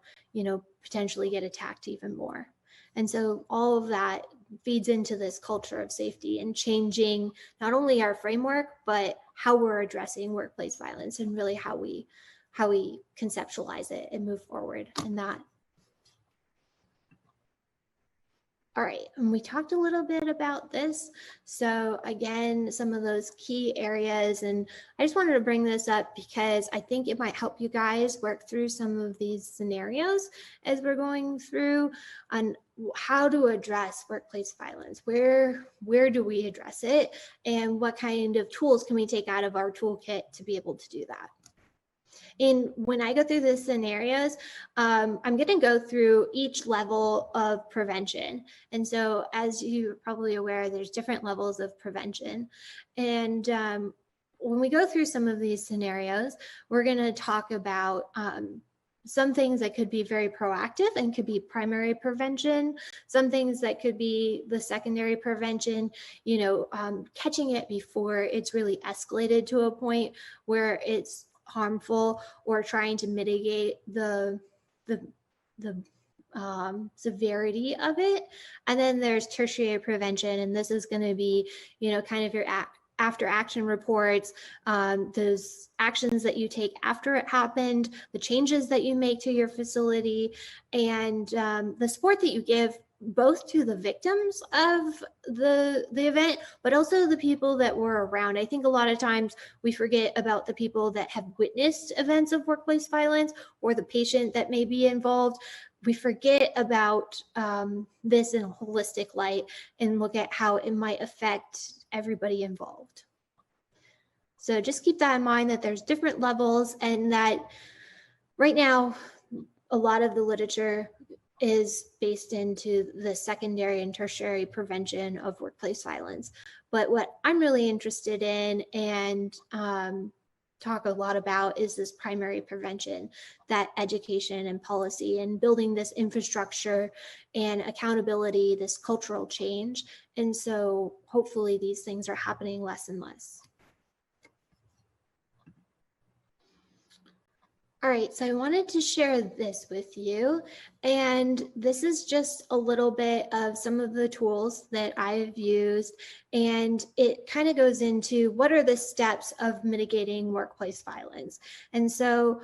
Speaker 4: potentially get attacked even more. And so all of that feeds into this culture of safety and changing not only our framework, but how we're addressing workplace violence and really how we conceptualize it and move forward in that. All right, and we talked a little bit about this. So again, some of those key areas, and I just wanted to bring this up because I think it might help you guys work through some of these scenarios as we're going through on how to address workplace violence. Where do we address it, and what kind of tools can we take out of our toolkit to be able to do that? And when I go through the scenarios, I'm going to go through each level of prevention. And so as you're probably aware, there's different levels of prevention. And when we go through some of these scenarios, we're going to talk about some things that could be very proactive and could be primary prevention, some things that could be the secondary prevention, catching it before it's really escalated to a point where it's harmful, or trying to mitigate the severity of it. And then there's tertiary prevention, and this is going to be, kind of your after action reports, those actions that you take after it happened, the changes that you make to your facility, and the support that you give both to the victims of the event, but also the people that were around. I think a lot of times we forget about the people that have witnessed events of workplace violence, or the patient that may be involved. We forget about this in a holistic light and look at how it might affect everybody involved. So just keep that in mind, that there's different levels, and that right now a lot of the literature is based into the secondary and tertiary prevention of workplace violence. But what I'm really interested in and talk a lot about is this primary prevention, that education and policy, and building this infrastructure and accountability, this cultural change. And so hopefully these things are happening less and less. All right, so I wanted to share this with you, and this is just a little bit of some of the tools that I've used, and it kind of goes into what are the steps of mitigating workplace violence. And so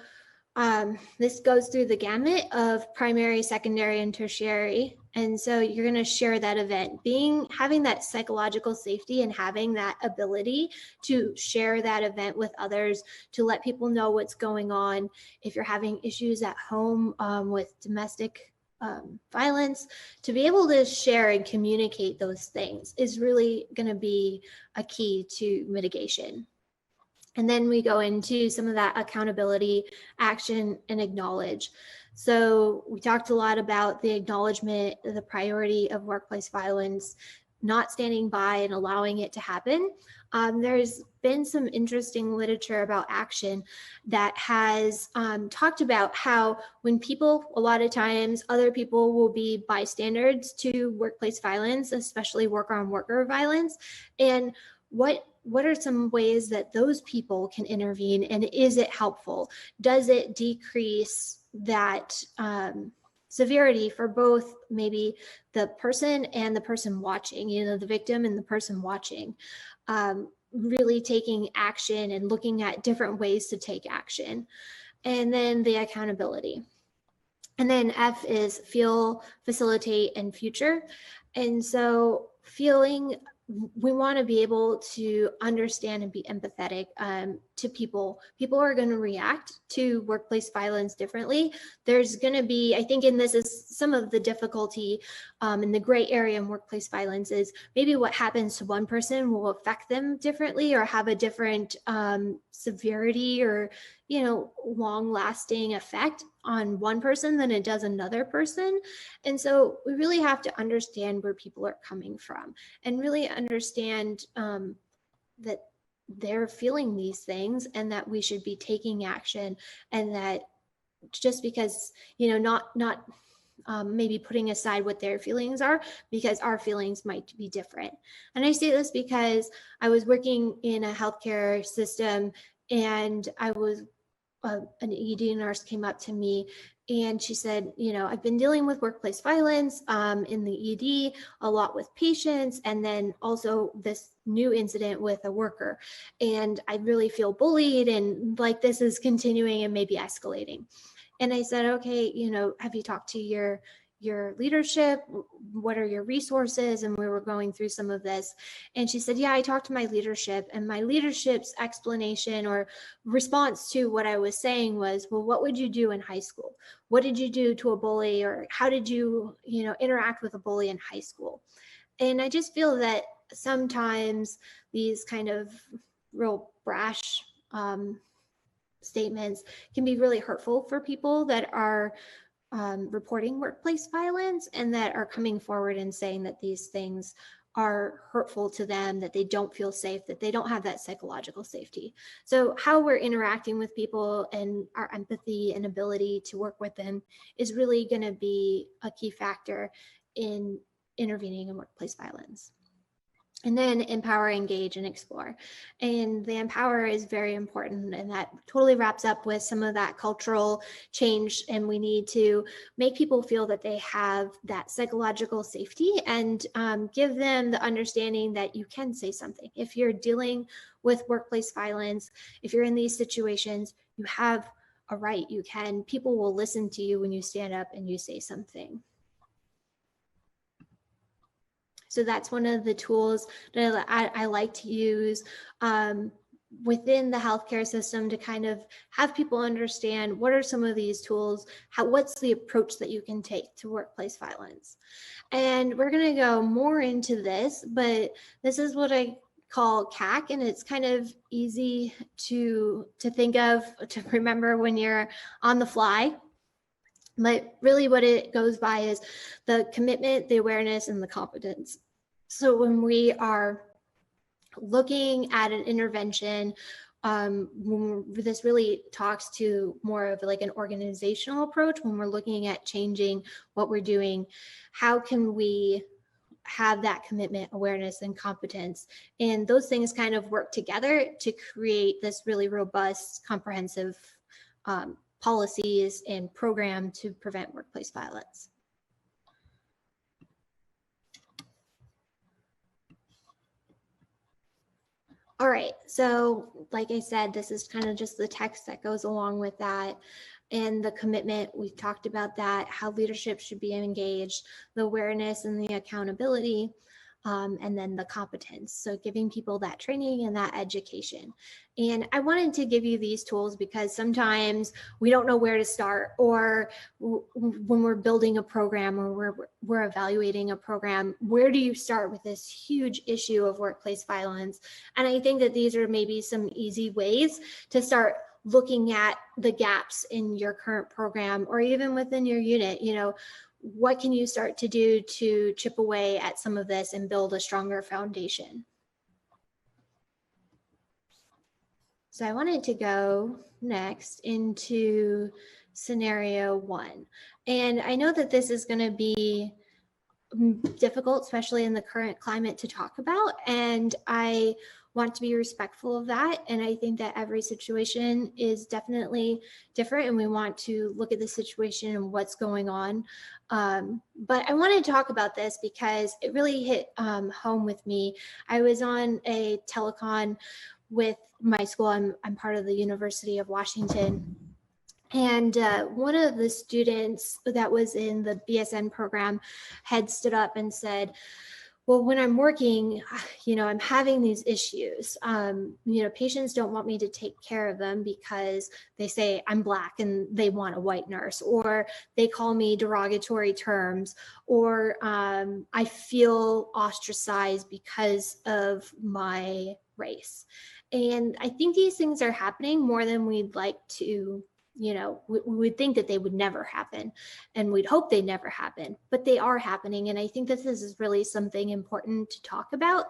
Speaker 4: this goes through the gamut of primary, secondary, and tertiary. And so you're going to share that event, having that psychological safety and having that ability to share that event with others, to let people know what's going on. If you're having issues at home with domestic violence, to be able to share and communicate those things is really going to be a key to mitigation. And then we go into some of that accountability, action, and acknowledge. So we talked a lot about the acknowledgement, the priority of workplace violence, not standing by and allowing it to happen. There's been some interesting literature about action that has talked about how when people, a lot of times, other people will be bystanders to workplace violence, especially worker-on-worker violence. And what are some ways that those people can intervene, and is it helpful? Does it decrease that severity for both maybe the person and the person watching, the victim and the person watching? Really taking action and looking at different ways to take action. And then the accountability. And then F is feel, facilitate, and future. And so we want to be able to understand and be empathetic to people. People are going to react to workplace violence differently. There's going to be, I think, and this is some of the difficulty in the gray area in workplace violence, is maybe what happens to one person will affect them differently or have a different severity or long-lasting effect on one person than it does another person. And so we really have to understand where people are coming from and really understand that they're feeling these things and that we should be taking action, and that just because, not maybe putting aside what their feelings are, because our feelings might be different. And I say this because I was working in a healthcare system, and I was an ED nurse came up to me and she said, I've been dealing with workplace violence in the ED, a lot with patients, and then also this new incident with a worker. And I really feel bullied, and like this is continuing and maybe escalating. And I said, okay, have you talked to your leadership? What are your resources? And we were going through some of this. And she said, yeah, I talked to my leadership, and my leadership's explanation or response to what I was saying was, well, what would you do in high school? What did you do to a bully? Or how did you, interact with a bully in high school? And I just feel that sometimes these kind of real brash statements can be really hurtful for people that are reporting workplace violence and that are coming forward and saying that these things are hurtful to them, that they don't feel safe, that they don't have that psychological safety. So how we're interacting with people and our empathy and ability to work with them is really going to be a key factor in intervening in workplace violence. And then empower, engage, and explore. And the empower is very important, and that totally wraps up with some of that cultural change. And we need to make people feel that they have that psychological safety and give them the understanding that you can say something. If you're dealing with workplace violence, if you're in these situations, you have a right. People will listen to you when you stand up and you say something. So that's one of the tools that I like to use within the healthcare system to kind of have people understand what are some of these tools, what's the approach that you can take to workplace violence. And we're going to go more into this, but this is what I call CAC, and it's kind of easy to think of, to remember when you're on the fly. But really what it goes by is the commitment, the awareness, and the competence. So when we are looking at an intervention, this really talks to more of like an organizational approach. When we're looking at changing what we're doing, how can we have that commitment, awareness, and competence? And those things kind of work together to create this really robust, comprehensive policies and program to prevent workplace violence. All right, so like I said, this is kind of just the text that goes along with that. And the commitment, we've talked about that, how leadership should be engaged, the awareness and the accountability, and then the competence. So giving people that training and that education. And I wanted to give you these tools because sometimes we don't know where to start, or when we're building a program or we're evaluating a program, where do you start with this huge issue of workplace violence? And I think that these are maybe some easy ways to start looking at the gaps in your current program or even within your unit. What can you start to do to chip away at some of this and build a stronger foundation? So I wanted to go next into scenario 1. And I know that this is going to be difficult, especially in the current climate, to talk about. And I want to be respectful of that. And I think that every situation is definitely different, and we want to look at the situation and what's going on. But I wanted to talk about this because it really hit home with me. I was on a telecon with my school. I'm part of the University of Washington. And one of the students that was in the BSN program had stood up and said, well, when I'm working, I'm having these issues. Patients don't want me to take care of them because they say I'm Black and they want a white nurse, or they call me derogatory terms, or I feel ostracized because of my race. And I think these things are happening more than we'd like to we would think that they would never happen, and we'd hope they never happen, but they are happening. And I think that this is really something important to talk about.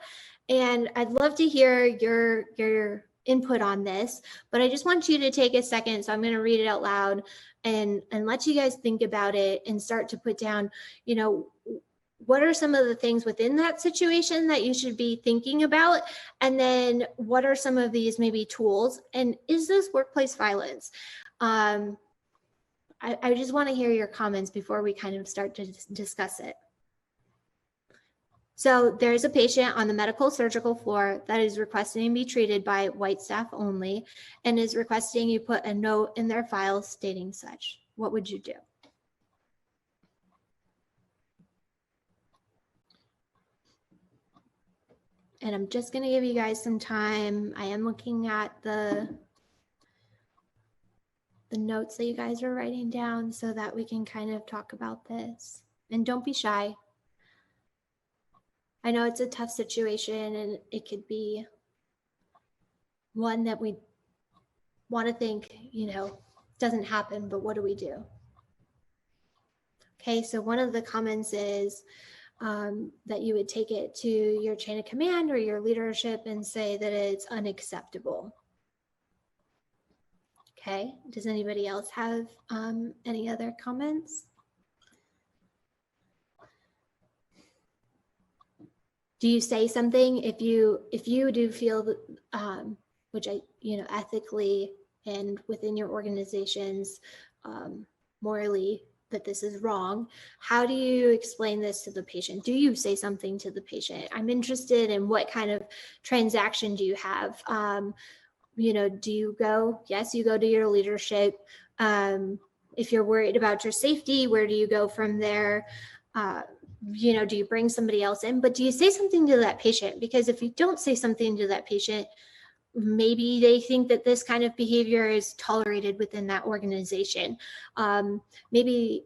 Speaker 4: And I'd love to hear your input on this, but I just want you to take a second. So I'm going to read it out loud and let you guys think about it and start to put down, what are some of the things within that situation that you should be thinking about? And then what are some of these maybe tools? And is this workplace violence? I just want to hear your comments before we kind of start to discuss it. So there's a patient on the medical surgical floor that is requesting to be treated by white staff only and is requesting you put a note in their file stating such. What would you do? And I'm just going to give you guys some time. I am looking at the notes that you guys are writing down so that we can kind of talk about this. And don't be shy. I know it's a tough situation and it could be one that we want to think, doesn't happen, but what do we do? Okay, so one of the comments is that you would take it to your chain of command or your leadership and say that it's unacceptable. Okay, does anybody else have any other comments? Do you say something if you do feel that, which ethically and within your organizations, morally, that this is wrong? How do you explain this to the patient? Do you say something to the patient? I'm interested in what kind of transaction do you have? Do you go? Yes, you go to your leadership. If you're worried about your safety, where do you go from there? Do you bring somebody else in? But do you say something to that patient? Because if you don't say something to that patient, maybe they think that this kind of behavior is tolerated within that organization. Maybe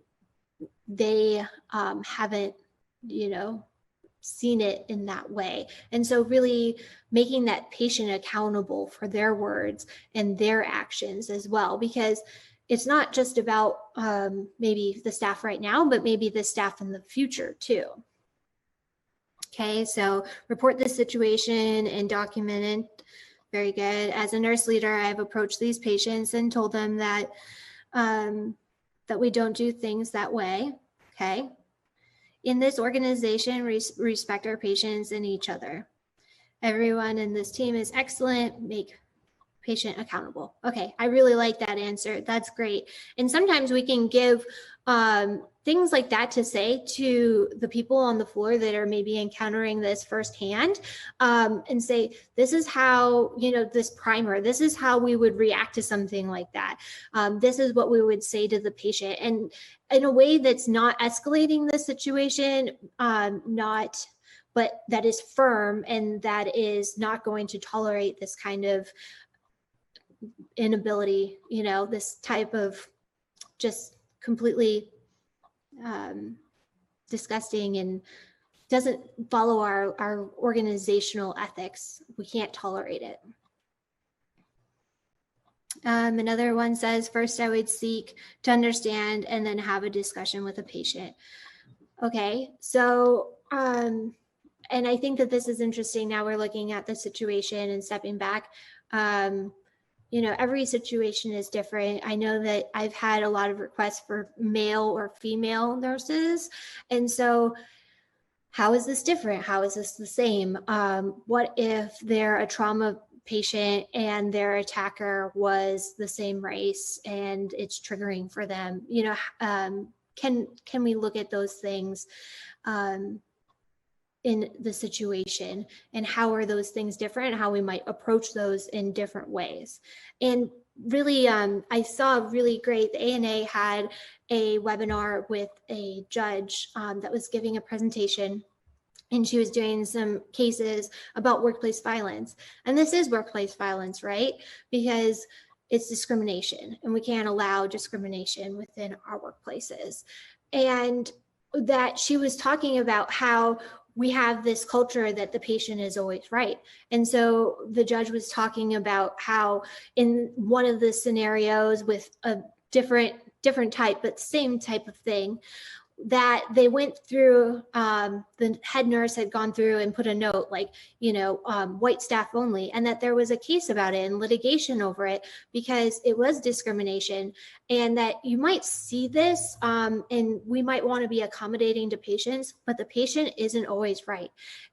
Speaker 4: they haven't, seen it in that way. And so really making that patient accountable for their words and their actions as well, because it's not just about maybe the staff right now, but maybe the staff in the future too. Okay, so report the situation and document it. Very good. As a nurse leader, I've approached these patients and told them that that we don't do things that way. Okay. In this organization, respect our patients and each other. Everyone in this team is excellent. Make patient accountable. Okay, I really like that answer. That's great. And sometimes we can give things like that to say to the people on the floor that are maybe encountering this firsthand, and say, this is how, this primer, this is how we would react to something like that. This is what we would say to the patient. And in a way that's not escalating the situation, but that is firm and that is not going to tolerate this kind of inability, this type of just completely disgusting and doesn't follow our organizational ethics. We can't tolerate it. Another one says, first I would seek to understand and then have a discussion with a patient. Okay, so, and I think that this is interesting. Now we're looking at the situation and stepping back. Every situation is different. I know that I've had a lot of requests for male or female nurses. And so how is this different? How is this the same? What if they're a trauma patient and their attacker was the same race and it's triggering for them? Can we look at those things in the situation, and how are those things different, and how we might approach those in different ways? And really, I saw really great, the ANA had a webinar with a judge that was giving a presentation, and she was doing some cases about workplace violence. And this is workplace violence, right? Because it's discrimination, and we can't allow discrimination within our workplaces. And that she was talking about how we have this culture that the patient is always right. And so the judge was talking about how in one of the scenarios with a different type, but same type of thing, that they went through, the head nurse had gone through and put a note like, white staff only, and that there was a case about it and litigation over it because it was discrimination, and that you might see this, and we might want to be accommodating to patients, but the patient isn't always right.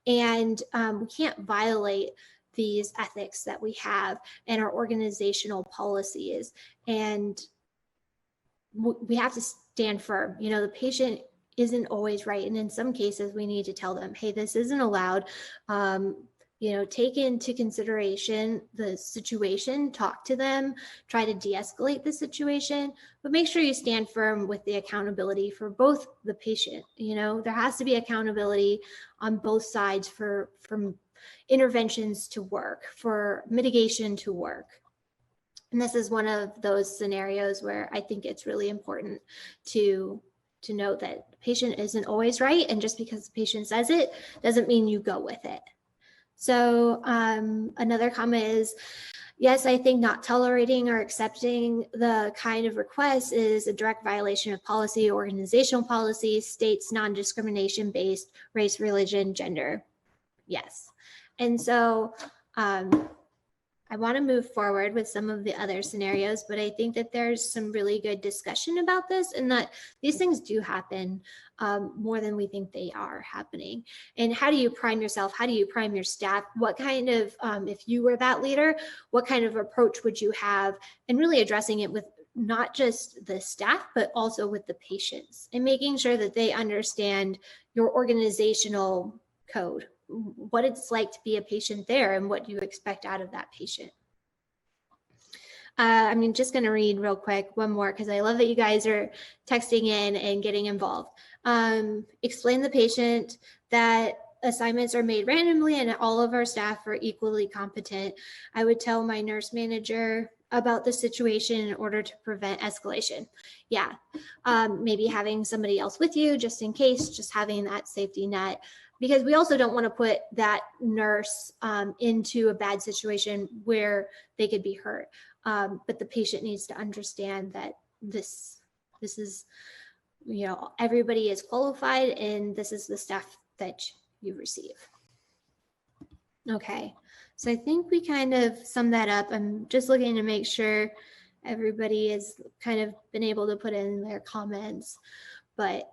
Speaker 4: And we can't violate these ethics that we have and our organizational policies. And we have to stand firm. The patient isn't always right. And in some cases, we need to tell them, hey, this isn't allowed. Take into consideration the situation, talk to them, try to de-escalate the situation, but make sure you stand firm with the accountability for both the patient. There has to be accountability on both sides for interventions to work, for mitigation to work. And this is one of those scenarios where I think it's really important to note that the patient isn't always right. And just because the patient says it doesn't mean you go with it. So another comment is, yes, I think not tolerating or accepting the kind of request is a direct violation of policy, organizational policy, states non-discrimination based race, religion, gender. Yes. And so I want to move forward with some of the other scenarios, but I think that there's some really good discussion about this and that these things do happen more than we think they are happening. And how do you prime yourself? How do you prime your staff? What kind of, if you were that leader, what kind of approach would you have? And really addressing it with not just the staff, but also with the patients and making sure that they understand your organizational code, what it's like to be a patient there and what you expect out of that patient. I'm just going to read real quick one more because I love that you guys are texting in and getting involved. Explain the patient that assignments are made randomly and all of our staff are equally competent. I would tell my nurse manager about the situation in order to prevent escalation. Yeah, maybe having somebody else with you just in case, just having that safety net. Because we also don't want to put that nurse into a bad situation where they could be hurt. But the patient needs to understand that this is, everybody is qualified and this is the staff that you receive. Okay, so I think we kind of sum that up. I'm just looking to make sure everybody has kind of been able to put in their comments, but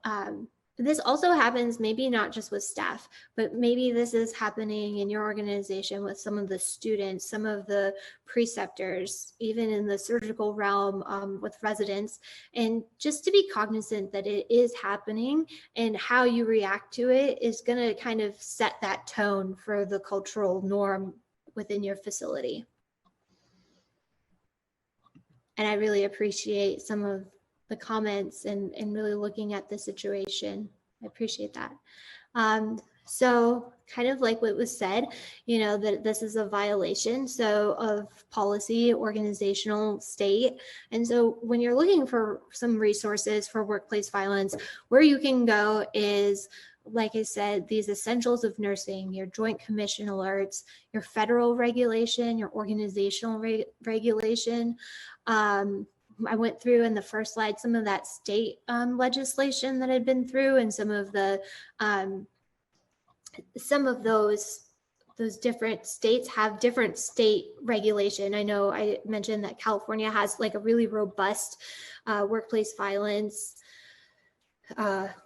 Speaker 4: this also happens maybe not just with staff, but maybe this is happening in your organization with some of the students, some of the preceptors, even in the surgical realm with residents. And just to be cognizant that it is happening and how you react to it is going to kind of set that tone for the cultural norm within your facility. And I really appreciate some of the comments and really looking at the situation. I appreciate that. So kind of like what was said, that this is a violation of policy, organizational, state. And so when you're looking for some resources for workplace violence, where you can go is, like I said, these essentials of nursing, your Joint Commission alerts, your federal regulation, your organizational regulation. I went through in the first slide some of that state legislation that had been through, and some of those different states have different state regulation. I know I mentioned that California has like a really robust workplace violence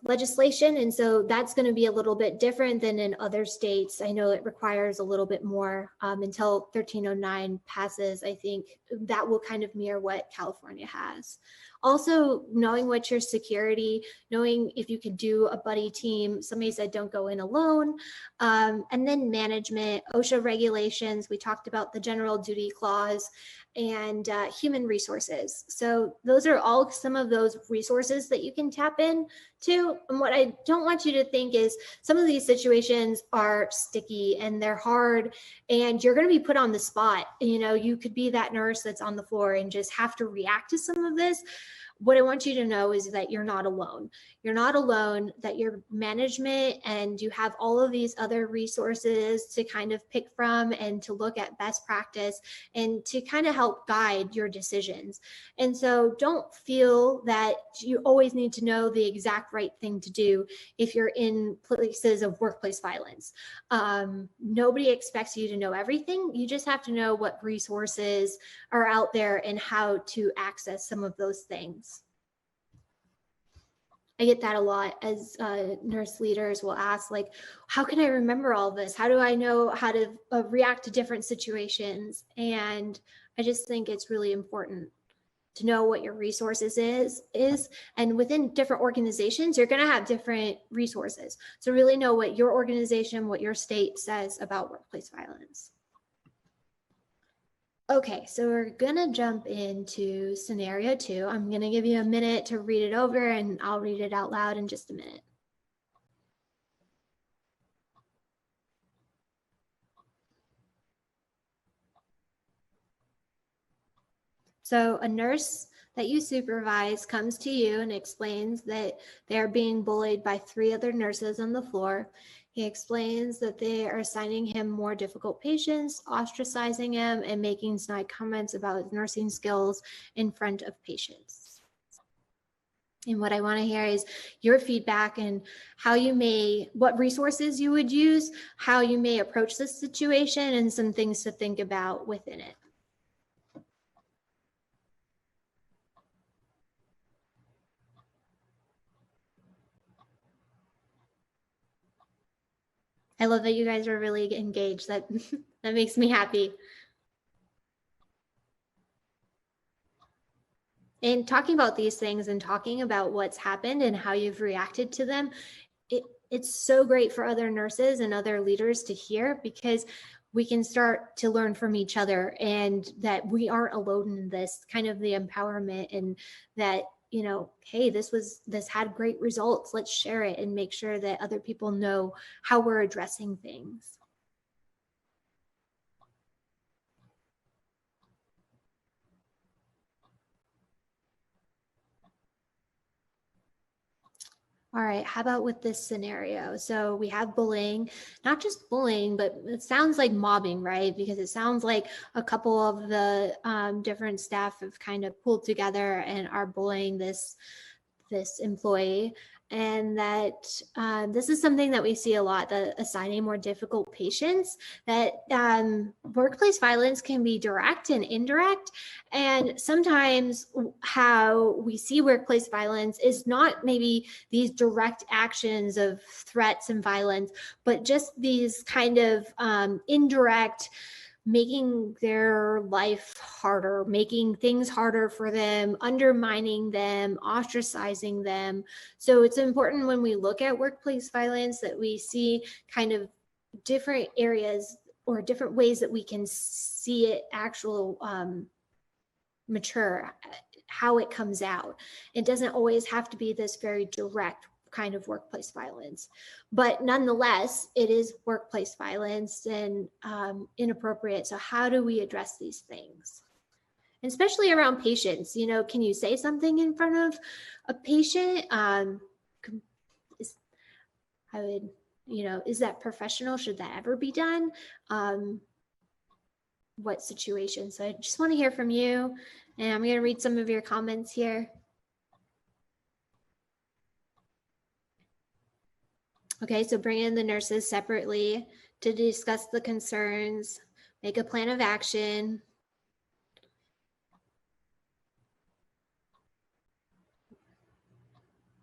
Speaker 4: legislation, and so that's going to be a little bit different than in other states. I know it requires a little bit more until 1309 passes. I think that will kind of mirror what California has. Also, knowing what your security, knowing if you could do a buddy team. Somebody said don't go in alone. And then management, OSHA regulations. We talked about the general duty clause and human resources. So those are all some of those resources that you can tap in to. And what I don't want you to think is some of these situations are sticky and they're hard and you're going to be put on the spot. You could be that nurse that's on the floor and just have to react to some of this. what I want you to know is that you're not alone. You're not alone, that your management and you have all of these other resources to kind of pick from and to look at best practice and to kind of help guide your decisions. And so don't feel that you always need to know the exact right thing to do if you're in places of workplace violence. Nobody expects you to know everything. You just have to know what resources are out there and how to access some of those things. I get that a lot as nurse leaders will ask, like, how can I remember all this? How do I know how to react to different situations? And I just think it's really important to know what your resources is. And within different organizations, you're going to have different resources. So really know what your organization, what your state says about workplace violence. Okay, so we're gonna jump into scenario 2. I'm gonna give you a minute to read it over and I'll read it out loud in just a minute. So a nurse that you supervise comes to you and explains that they are being bullied by 3 other nurses on the floor. He explains that they are assigning him more difficult patients, ostracizing him, and making snide comments about his nursing skills in front of patients. And what I want to hear is your feedback and how you what resources you would use, how you may approach this situation, and some things to think about within it. I love that you guys are really engaged. That makes me happy. And talking about these things and talking about what's happened and how you've reacted to them, it's so great for other nurses and other leaders to hear, because we can start to learn from each other and that we aren't alone in this, kind of the empowerment, and that, you know, hey, this had great results. Let's share it and make sure that other people know how we're addressing things. All right, how about with this scenario? So we have bullying, not just bullying, but it sounds like mobbing, right? Because it sounds like a couple of the different staff have kind of pulled together and are bullying this employee. And that this is something that we see a lot, the assigning more difficult patients, that workplace violence can be direct and indirect. And sometimes how we see workplace violence is not maybe these direct actions of threats and violence, but just these kind of indirect, making their life harder, making things harder for them, undermining them, ostracizing them. So it's important when we look at workplace violence that we see kind of different areas or different ways that we can see it mature, how it comes out. It doesn't always have to be this very direct kind of workplace violence, but nonetheless, it is workplace violence and inappropriate. So how do we address these things? And especially around patients, you know, can you say something in front of a patient? Is that professional? Should that ever be done? What situation? So I just want to hear from you, and I'm going to read some of your comments here. Okay, so bring in the nurses separately to discuss the concerns, make a plan of action.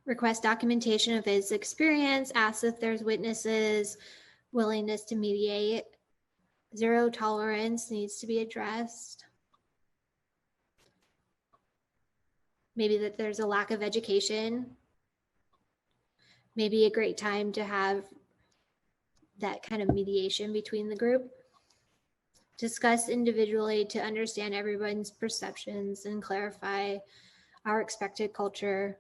Speaker 4: Request documentation of his experience, ask if there's witnesses, willingness to mediate. Zero tolerance needs to be addressed. Maybe that there's a lack of education. Maybe a great time to have that kind of mediation between the group. Discuss individually to understand everyone's perceptions and clarify our expected culture.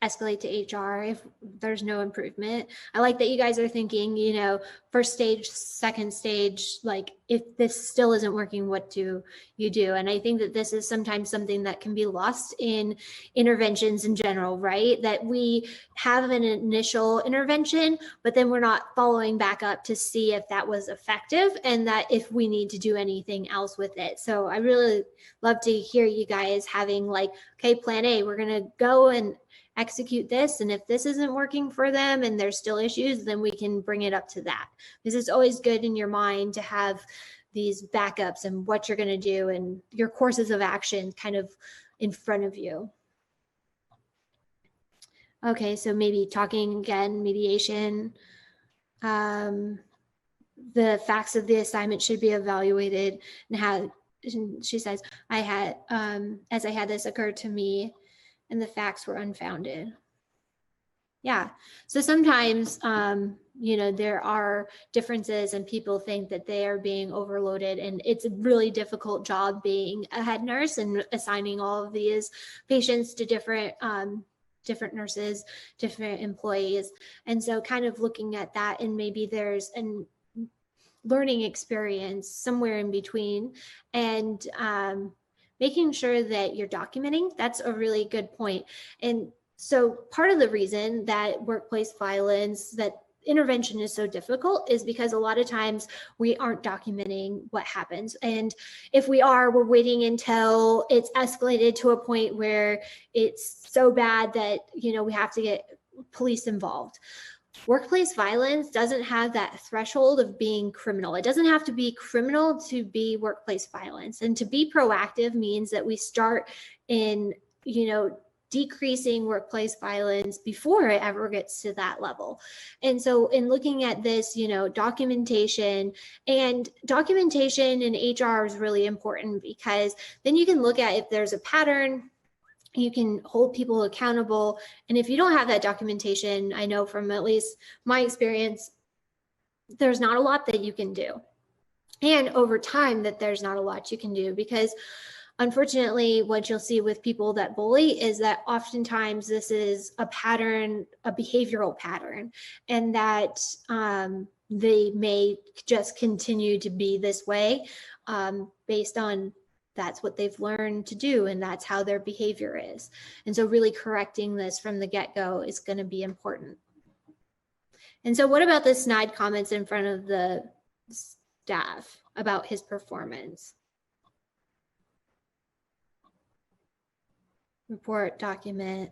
Speaker 4: escalate to HR if there's no improvement. I like that you guys are thinking, you know, first stage, second stage, like if this still isn't working, what do you do? And I think that this is sometimes something that can be lost in interventions in general, right? That we have an initial intervention, but then we're not following back up to see if that was effective and that if we need to do anything else with it. So I really love to hear you guys having like, okay, plan A, we're going to go and execute this, and if this isn't working for them and there's still issues, then we can bring it up to that, because it's always good in your mind to have these backups and what you're going to do and your courses of action kind of in front of you. Okay, so maybe talking again, mediation. The facts of the assignment should be evaluated and how, she says, as I had this occur to me and the facts were unfounded. Yeah, so sometimes, you know, there are differences and people think that they are being overloaded, and it's a really difficult job being a head nurse and assigning all of these patients to different nurses, different employees. And so kind of looking at that, and maybe there's an learning experience somewhere in between, and making sure that you're documenting. That's a really good point. And so part of the reason that workplace violence, that intervention is so difficult, is because a lot of times we aren't documenting what happens. And if we are, we're waiting until it's escalated to a point where it's so bad that, you know, we have to get police involved. Workplace violence doesn't have that threshold of being criminal. It doesn't have to be criminal to be workplace violence. And to be proactive means that we start in, you know, decreasing workplace violence before it ever gets to that level. And so in looking at this, you know, documentation in HR is really important, because then you can look at if there's a pattern, you can hold people accountable. And if you don't have that documentation, I know from at least my experience, there's not a lot that you can do. And over time that there's not a lot you can do, because unfortunately, what you'll see with people that bully is that oftentimes this is a pattern, a behavioral pattern, and that they may just continue to be this way based on that's what they've learned to do, and that's how their behavior is. And so really correcting this from the get-go is going to be important. And so what about the snide comments in front of the staff about his performance? Report, document.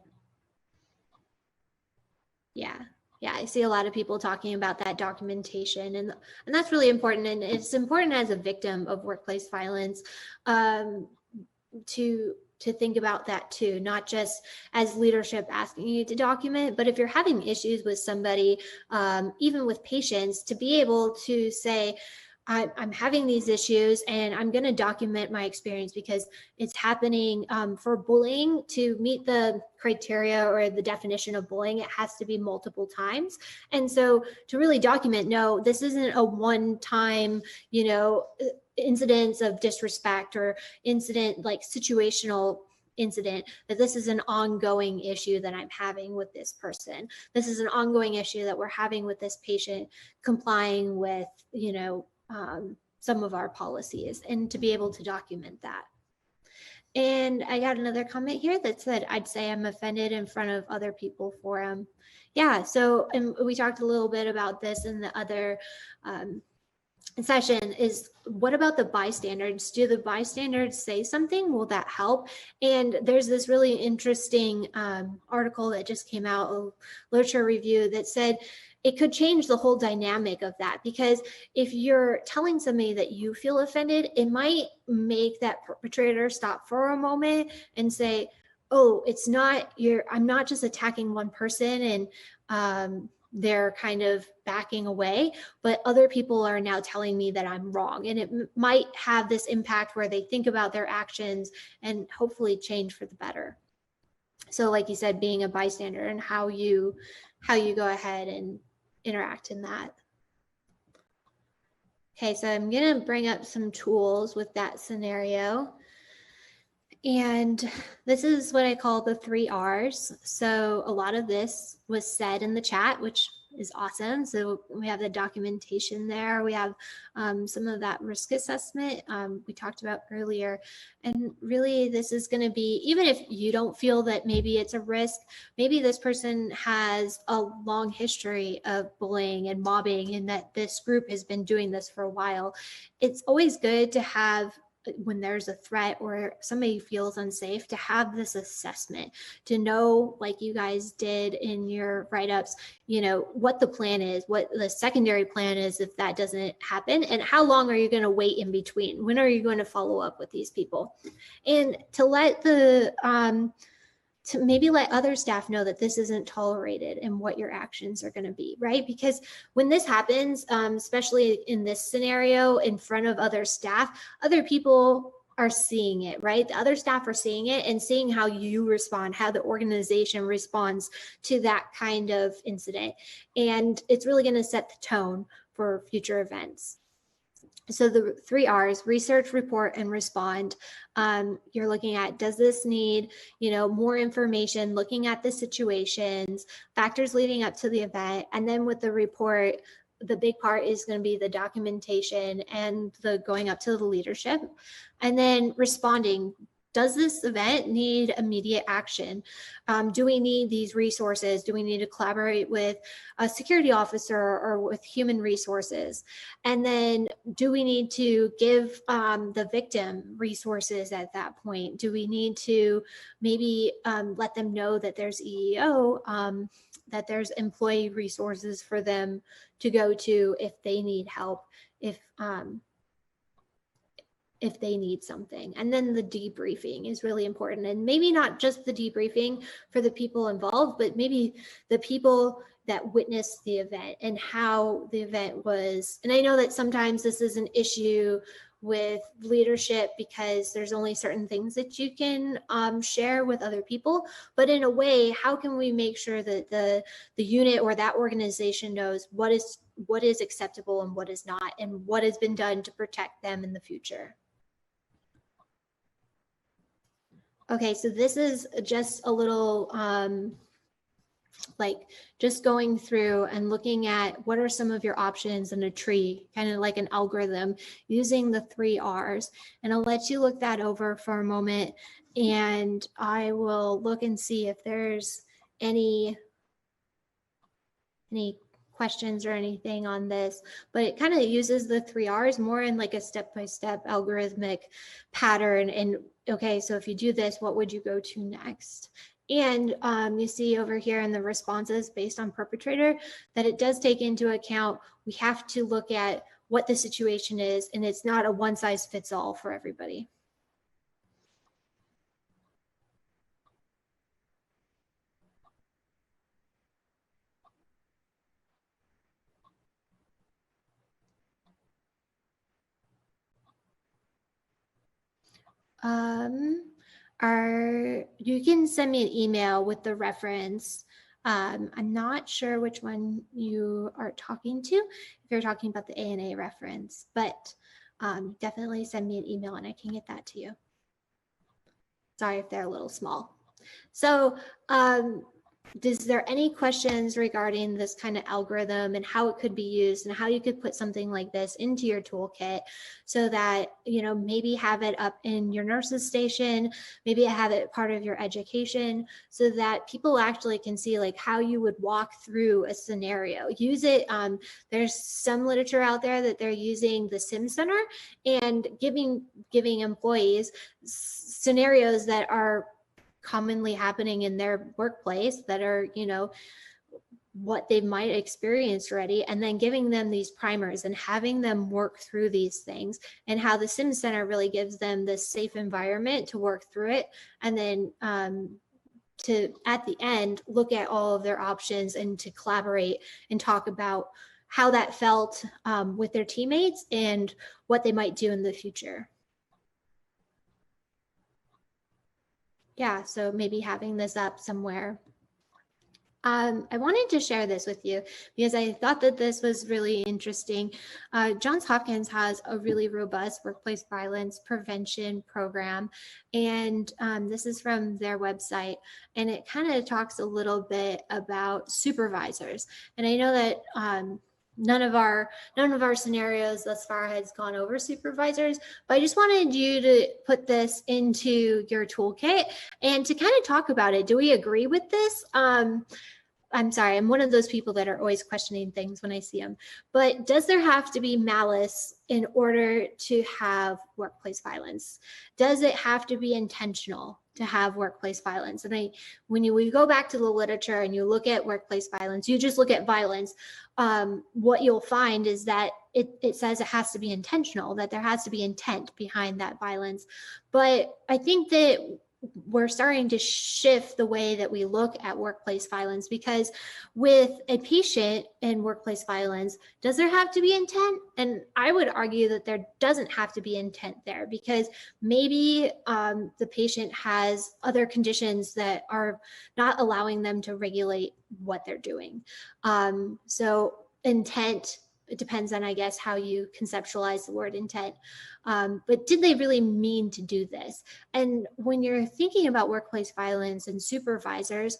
Speaker 4: Yeah, I see a lot of people talking about that documentation, and that's really important. And it's important as a victim of workplace violence to think about that too, not just as leadership asking you to document, but if you're having issues with somebody, even with patients, to be able to say, I'm having these issues and I'm going to document my experience, because it's happening. For bullying to meet the criteria or the definition of bullying, it has to be multiple times. And so to really document, no, this isn't a one-time, you know, incidents of disrespect or incident like situational incident, that this is an ongoing issue that I'm having with this person. This is an ongoing issue that we're having with this patient complying with, you know, some of our policies, and to be able to document that. And I got another comment here that said, I'd say I'm offended in front of other people for him. Yeah, so, and we talked a little bit about this in the other session, is what about the bystanders? Do the bystanders say something? Will that help? And there's this really interesting article that just came out, a literature review, that said it could change the whole dynamic of that, because if you're telling somebody that you feel offended, it might make that perpetrator stop for a moment and say, oh, it's not I'm not just attacking one person and they're kind of backing away, but other people are now telling me that I'm wrong. And it might have this impact where they think about their actions and hopefully change for the better. So like you said, being a bystander and how you go ahead and interact in that. Okay, so I'm gonna bring up some tools with that scenario. And this is what I call the 3 Rs. So a lot of this was said in the chat, which is awesome. So we have the documentation there. We have some of that risk assessment we talked about earlier. And really, this is going to be, even if you don't feel that maybe it's a risk, maybe this person has a long history of bullying and mobbing, and that this group has been doing this for a while. It's always good to have, when there's a threat or somebody feels unsafe, to have this assessment, to know, like you guys did in your write-ups, you know, what the plan is, what the secondary plan is if that doesn't happen, and how long are you going to wait in between? When are you going to follow up with these people? And to let the to maybe let other staff know that this isn't tolerated and what your actions are going to be, right? Because when this happens, especially in this scenario in front of other staff, other people are seeing it, right? The other staff are seeing it and seeing how you respond, how the organization responds to that kind of incident. And it's really going to set the tone for future events. So the 3 Rs: research, report, and respond. You're looking at, does this need, you know, more information, looking at the situations, factors leading up to the event. And then with the report, the big part is going to be the documentation and the going up to the leadership. And then responding. Does this event need immediate action? Do we need these resources? Do we need to collaborate with a security officer or with human resources? And then do we need to give the victim resources at that point? Do we need to maybe let them know that there's EEO, that there's employee resources for them to go to if they need help, if they need something? And then the debriefing is really important. And maybe not just the debriefing for the people involved, but maybe the people that witnessed the event and how the event was. And I know that sometimes this is an issue with leadership because there's only certain things that you can share with other people. But in a way, how can we make sure that the unit or that organization knows what is acceptable and what is not, and what has been done to protect them in the future? Okay, so this is just a little like just going through and looking at what are some of your options in a tree, kind of like an algorithm using the 3 Rs. And I'll let you look that over for a moment, and I will look and see if there's any questions or anything on this. But it kind of uses the 3 Rs more in like a step-by-step algorithmic pattern. And okay, so if you do this, what would you go to next? And you see over here in the responses based on perpetrator that it does take into account, we have to look at what the situation is, and it's not a one-size-fits-all for everybody. You can send me an email with the reference. I'm not sure which one you are talking to, if you're talking about the ANA reference, but definitely send me an email and I can get that to you. Sorry if they're a little small. So is there any questions regarding this kind of algorithm and how it could be used and how you could put something like this into your toolkit so that, you know, maybe have it up in your nurse's station, maybe have it part of your education so that people actually can see like how you would walk through a scenario. Use it. There's some literature out there that they're using the Sim Center and giving employees scenarios that are commonly happening in their workplace that are, you know, what they might experience already, and then giving them these primers and having them work through these things, and how the Sim Center really gives them this safe environment to work through it, and then to at the end look at all of their options and to collaborate and talk about how that felt with their teammates and what they might do in the future. Yeah, so maybe having this up somewhere I wanted to share this with you because I thought that this was really interesting. Johns Hopkins has a really robust workplace violence prevention program, and this is from their website, and it kind of talks a little bit about supervisors. And I know that none of our scenarios thus far has gone over supervisors, but I just wanted you to put this into your toolkit and to kind of talk about it. Do we agree with this? I'm sorry, I'm one of those people that are always questioning things when I see them. But does there have to be malice in order to have workplace violence? Does it have to be intentional to have workplace violence? And when you go back to the literature and you look at workplace violence, you just look at violence, what you'll find is that it says it has to be intentional, that there has to be intent behind that violence. But I think that we're starting to shift the way that we look at workplace violence, because with a patient in workplace violence, does there have to be intent? And I would argue that there doesn't have to be intent there, because maybe the patient has other conditions that are not allowing them to regulate what they're doing. So intent, it depends on, I guess, how you conceptualize the word intent. But did they really mean to do this? And when you're thinking about workplace violence and supervisors,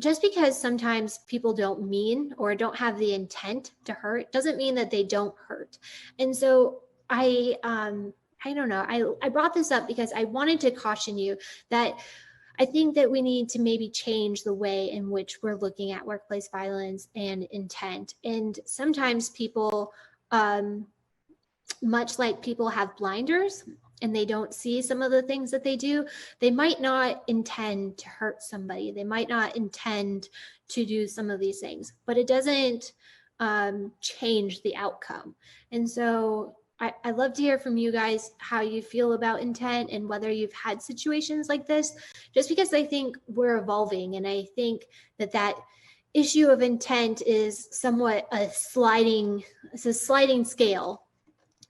Speaker 4: just because sometimes people don't mean or don't have the intent to hurt doesn't mean that they don't hurt. And so I don't know, I brought this up because I wanted to caution you that I think that we need to maybe change the way in which we're looking at workplace violence and intent. And sometimes people, much like people have blinders and they don't see some of the things that they do, they might not intend to hurt somebody. They might not intend to do some of these things, but it doesn't change the outcome. And so I'd love to hear from you guys how you feel about intent and whether you've had situations like this, just because I think we're evolving. And I think that issue of intent is somewhat it's a sliding scale.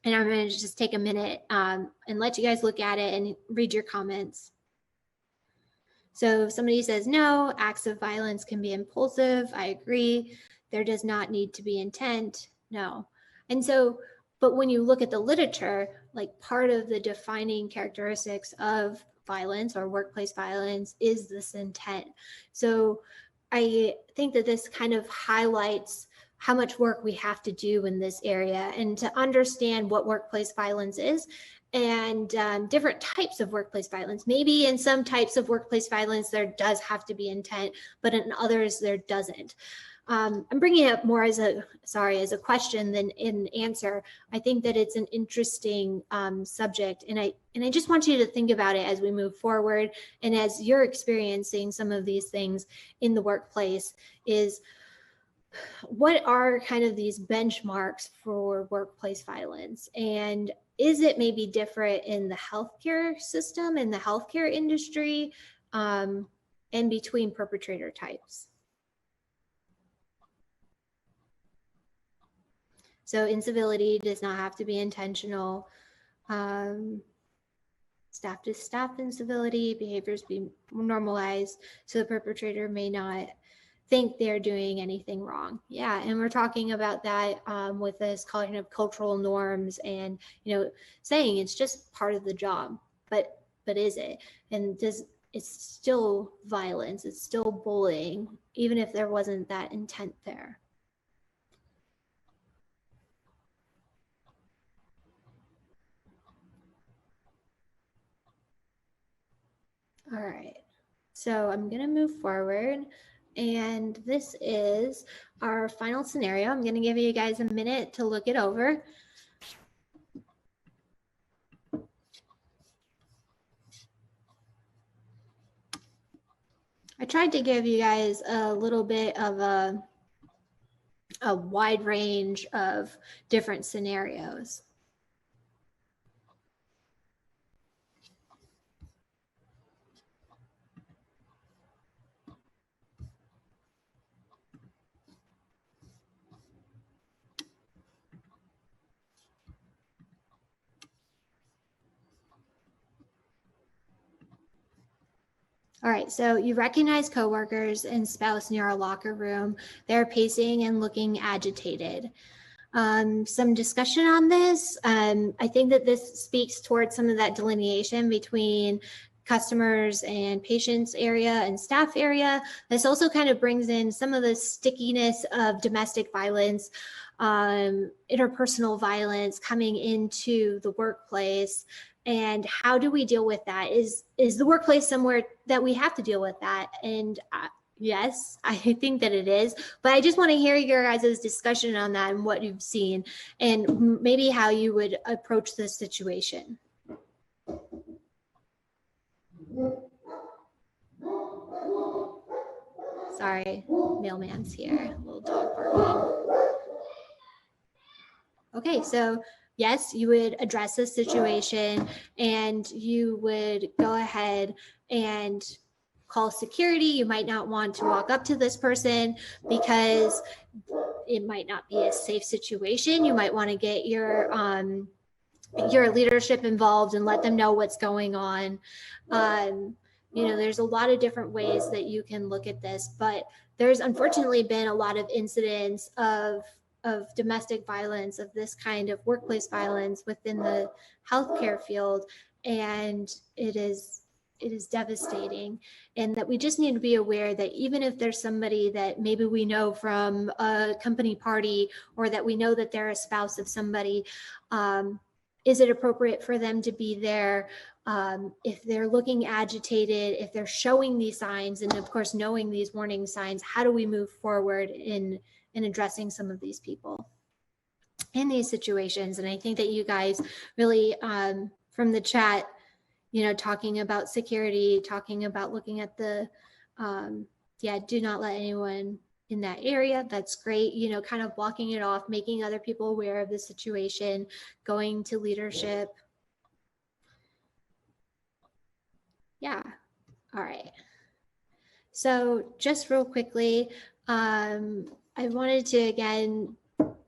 Speaker 4: And I'm going to just take a minute and let you guys look at it and read your comments. So if somebody says, no, acts of violence can be impulsive, I agree. There does not need to be intent. No. And so, but when you look at the literature, like part of the defining characteristics of violence or workplace violence is this intent. So I think that this kind of highlights how much work we have to do in this area and to understand what workplace violence is and different types of workplace violence. Maybe in some types of workplace violence, there does have to be intent, but in others, there doesn't. I'm bringing it up more as a question than an answer. I think that it's an interesting subject, and I just want you to think about it as we move forward and as you're experiencing some of these things in the workplace. Is what are kind of these benchmarks for workplace violence, and is it maybe different in the healthcare system, in the healthcare industry, and between perpetrator types? So incivility does not have to be intentional. Staff to staff incivility, behaviors be normalized so the perpetrator may not think they're doing anything wrong. Yeah, and we're talking about that with this kind of cultural norms and, saying it's just part of the job, but is it? And it's still violence, it's still bullying, even if there wasn't that intent there. All right, so I'm gonna move forward, and this is our final scenario. I'm gonna give you guys a minute to look it over. I tried to give you guys a little bit of a wide range of different scenarios. All right, so you recognize coworkers and spouse near a locker room. They're pacing and looking agitated. Some discussion on this. I think that this speaks towards some of that delineation between customers and patients area and staff area. This also kind of brings in some of the stickiness of domestic violence, interpersonal violence coming into the workplace. And how do we deal with that? Is the workplace somewhere that we have to deal with that? And yes, I think that it is, but I just want to hear your guys' discussion on that and what you've seen and maybe how you would approach this situation. Sorry, mailman's here, little dog barking. Okay, so yes, you would address this situation and you would go ahead and call security. You might not want to walk up to this person because it might not be a safe situation. You might want to get your leadership involved and let them know what's going on. You know, there's a lot of different ways that you can look at this, but there's unfortunately been a lot of incidents of domestic violence, of this kind of workplace violence within the healthcare field, and it is devastating. And that we just need to be aware that even if there's somebody that maybe we know from a company party, or that we know that they're a spouse of somebody, is it appropriate for them to be there? If they're looking agitated, if they're showing these signs, and of course knowing these warning signs, how do we move forward in addressing some of these people in these situations? And I think that you guys really, from the chat, you know, talking about security, talking about looking at the, do not let anyone in that area. That's great. You know, kind of blocking it off, making other people aware of the situation, going to leadership. Yeah. All right. So just real quickly, I wanted to, again,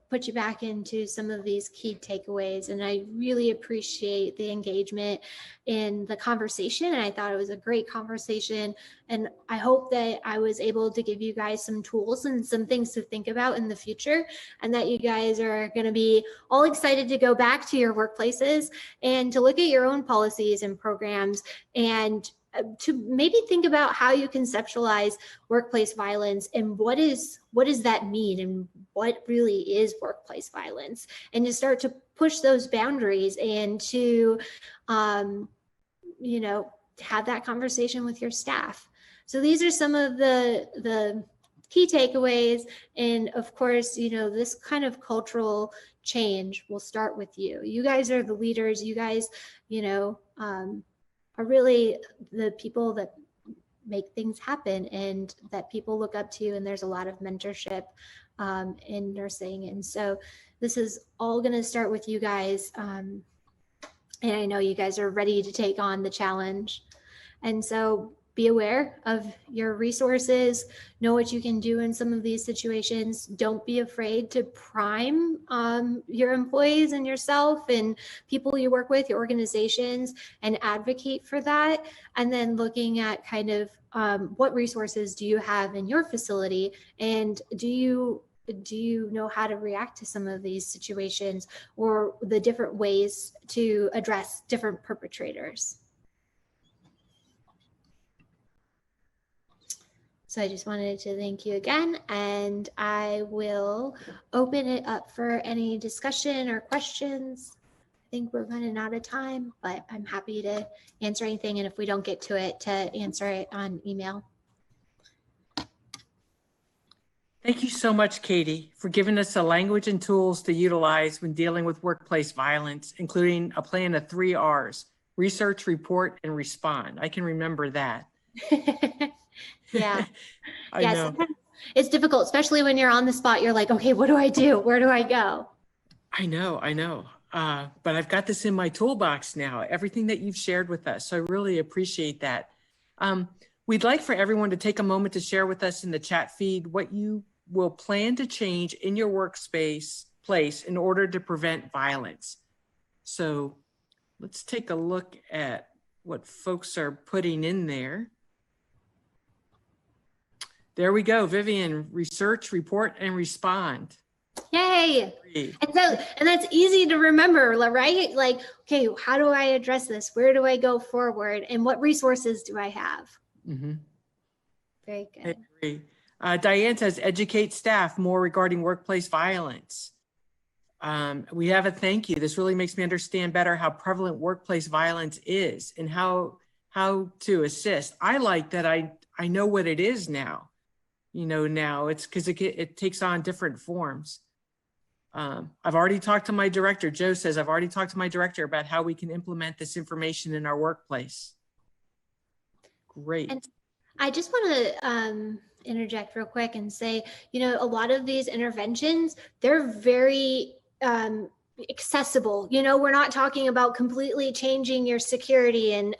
Speaker 4: put you back into some of these key takeaways. And I really appreciate the engagement in the conversation. And I thought it was a great conversation. And I hope that I was able to give you guys some tools and some things to think about in the future, and that you guys are going to be all excited to go back to your workplaces and to look at your own policies and programs, and to maybe think about how you conceptualize workplace violence and what does that mean, and what really is workplace violence, and to start to push those boundaries, and to you know, have that conversation with your staff. So these are some of the key takeaways. And of course, you know, this kind of cultural change will start with you. You guys are the leaders. You guys, you know, are really the people that make things happen and that people look up to. And there's a lot of mentorship in nursing. And so this is all going to start with you guys. And I know you guys are ready to take on the challenge. And so be aware of your resources, know what you can do in some of these situations. Don't be afraid to prime your employees and yourself and people you work with, your organizations, and advocate for that. And then looking at kind of what resources do you have in your facility, and do you know how to react to some of these situations, or the different ways to address different perpetrators. So I just wanted to thank you again, and I will open it up for any discussion or questions. I think we're running out of time, but I'm happy to answer anything, and if we don't get to it, to answer it on email.
Speaker 7: Thank you so much, Katie, for giving us the language and tools to utilize when dealing with workplace violence, including a plan of 3 R's: research, report, and respond. I can remember that.
Speaker 4: Yeah.
Speaker 7: I
Speaker 4: Yeah,
Speaker 7: know.
Speaker 4: sometimes it's difficult, especially when you're on the spot. You're like, okay, what do I do? Where do I go?
Speaker 7: I know. But I've got this in my toolbox now, everything that you've shared with us. So I really appreciate that. We'd like for everyone to take a moment to share with us in the chat feed what you will plan to change in your workspace place in order to prevent violence. So let's take a look at what folks are putting in there. There we go. Vivian, research, report, and respond.
Speaker 4: Yay. And that's easy to remember, right? Like, okay, how do I address this? Where do I go forward? And what resources do I have?
Speaker 7: Mm-hmm.
Speaker 4: Very good.
Speaker 7: I agree. Diane says, educate staff more regarding workplace violence. We have a thank you. This really makes me understand better how prevalent workplace violence is and how to assist. I like that I know what it is now. Now it's because it takes on different forms. I've already talked to my director. Joe says, I've already talked to my director about how we can implement this information in our workplace. Great.
Speaker 4: And I just want to interject real quick and say, a lot of these interventions, they're very accessible. We're not talking about completely changing your security and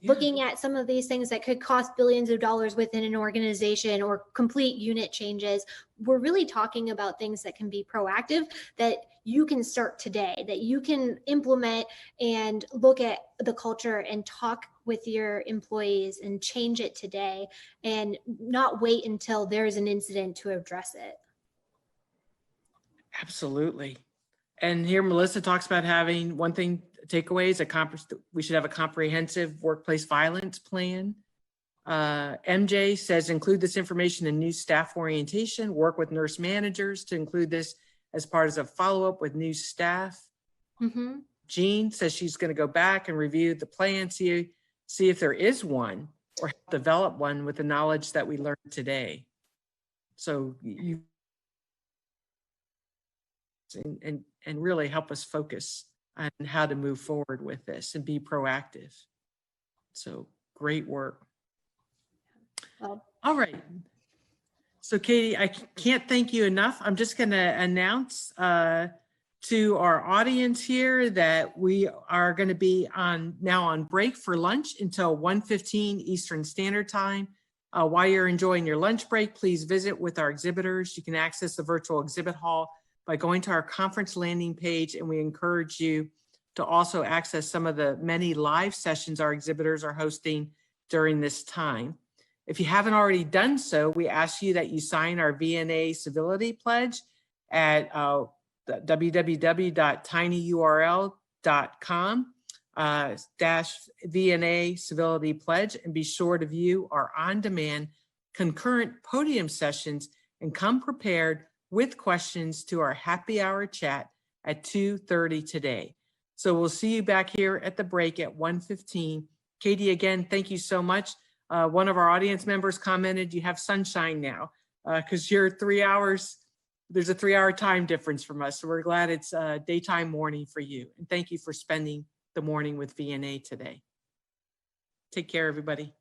Speaker 4: looking at some of these things that could cost billions of dollars within an organization or complete unit changes. We're really talking about things that can be proactive, that you can start today, that you can implement and look at the culture and talk with your employees and change it today and not wait until there's an incident to address it.
Speaker 7: Absolutely. And here Melissa talks about having one thing takeaways, we should have a comprehensive workplace violence plan. MJ says, include this information in new staff orientation, work with nurse managers to include this as part of a follow-up with new staff.
Speaker 4: Mm-hmm.
Speaker 7: Jean says she's going to go back and review the plan, see if there is one or help develop one with the knowledge that we learned today. So you and really help us focus on how to move forward with this and be proactive. So great work.
Speaker 4: Well,
Speaker 7: all right. So Katie, I can't thank you enough. I'm just going to announce to our audience here that we are going to be now on break for lunch until 1:15 Eastern Standard Time. While you're enjoying your lunch break, please visit with our exhibitors. You can access the virtual exhibit hall by going to our conference landing page, and we encourage you to also access some of the many live sessions our exhibitors are hosting during this time. If you haven't already done so, we ask you that you sign our VNA Civility Pledge at www.tinyurl.com /VNA Civility Pledge, and be sure to view our on-demand concurrent podium sessions and come prepared with questions to our happy hour chat at 2:30 today. So we'll see you back here at the break at 1:15. Katie, again, thank you so much. One of our audience members commented, you have sunshine now because you're 3 hours, there's a 3-hour time difference from us. So we're glad it's daytime morning for you. And thank you for spending the morning with VNA today. Take care, everybody.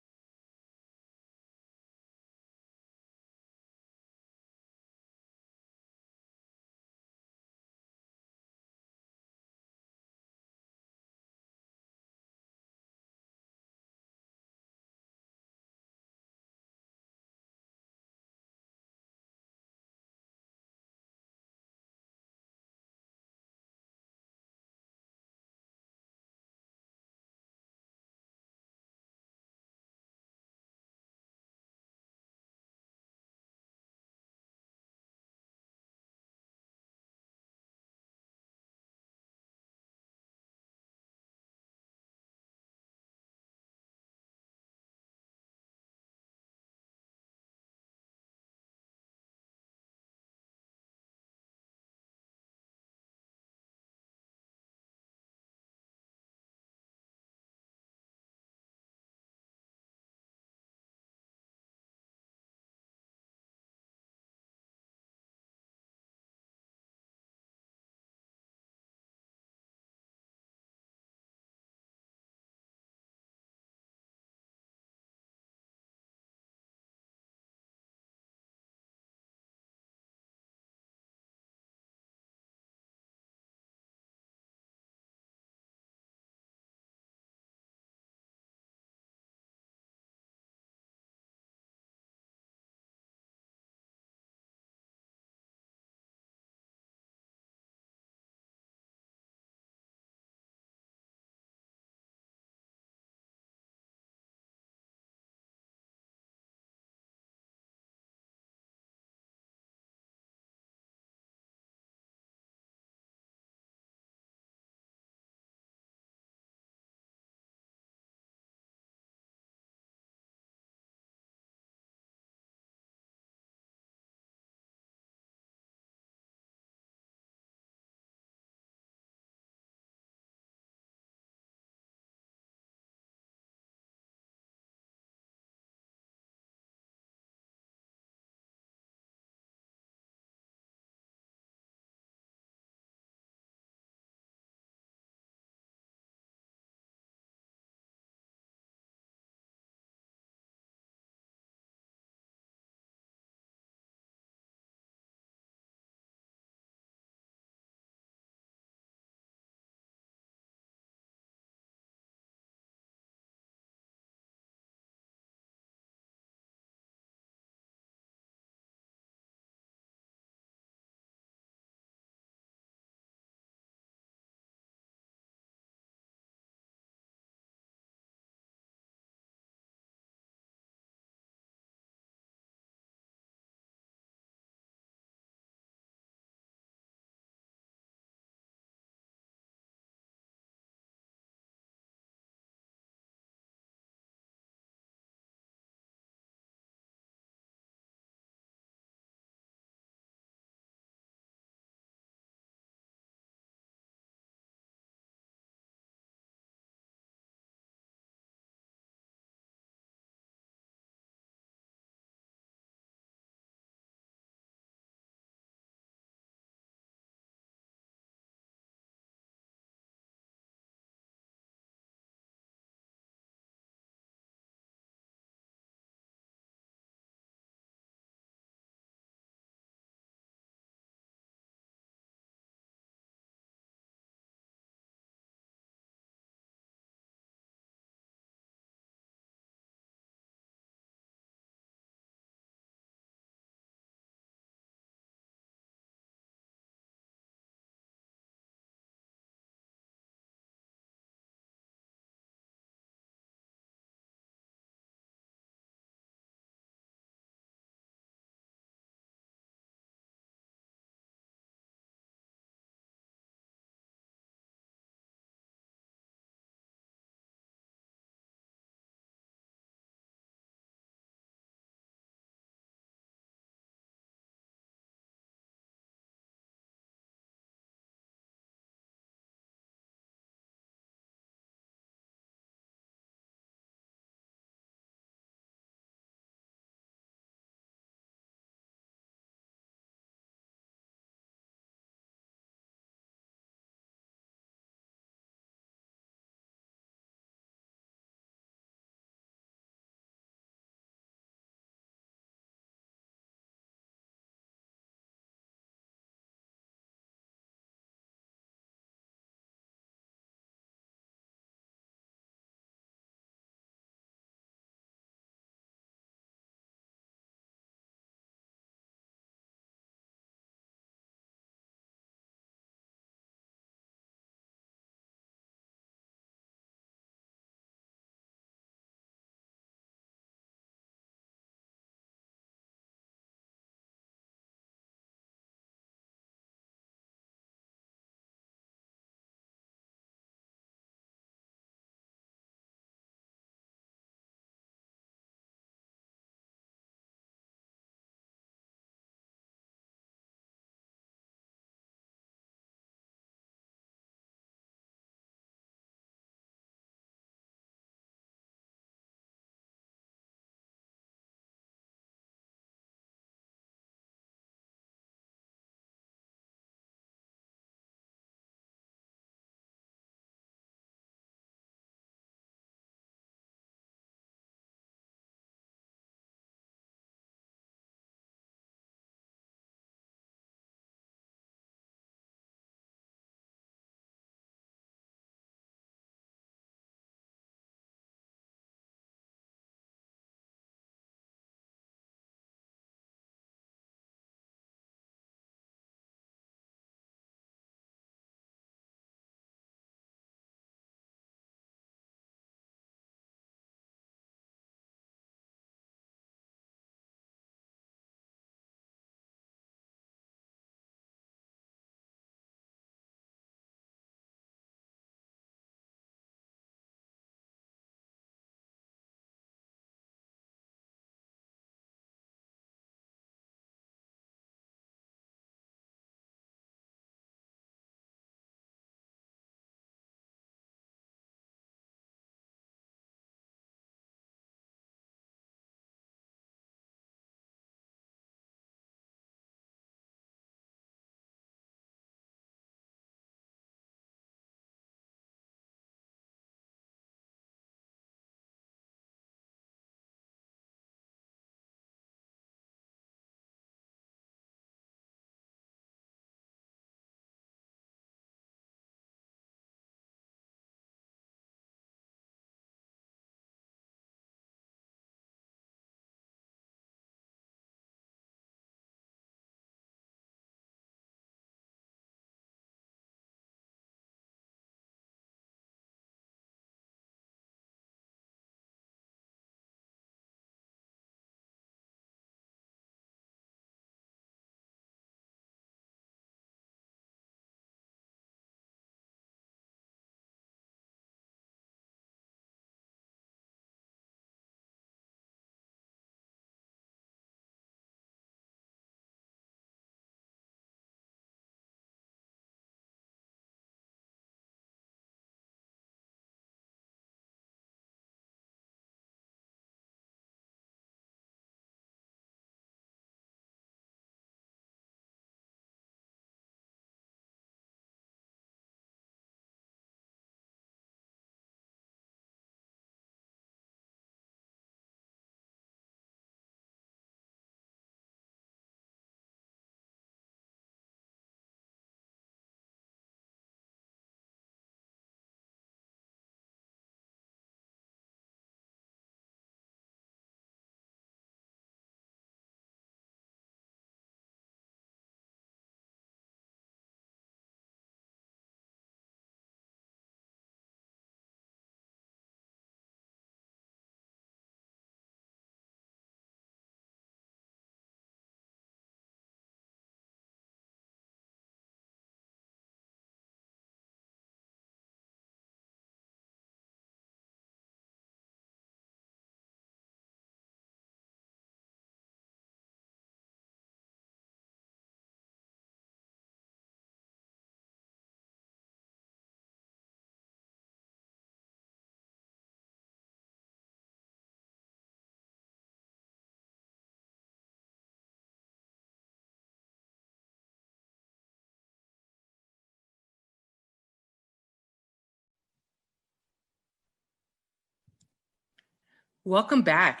Speaker 7: Welcome back.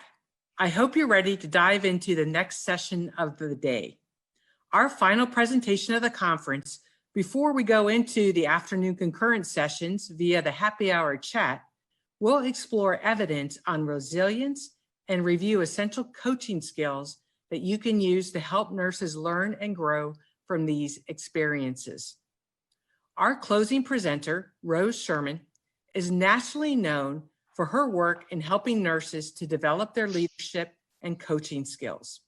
Speaker 7: I hope you're ready to dive into the next session of the day. Our final presentation of the conference, before we go into the afternoon concurrent sessions via the happy hour chat, we'll explore evidence on resilience and review essential coaching skills that you can use to help nurses learn and grow from these experiences. Our closing presenter, Rose Sherman, is nationally known for her work in helping nurses to develop their leadership and coaching skills.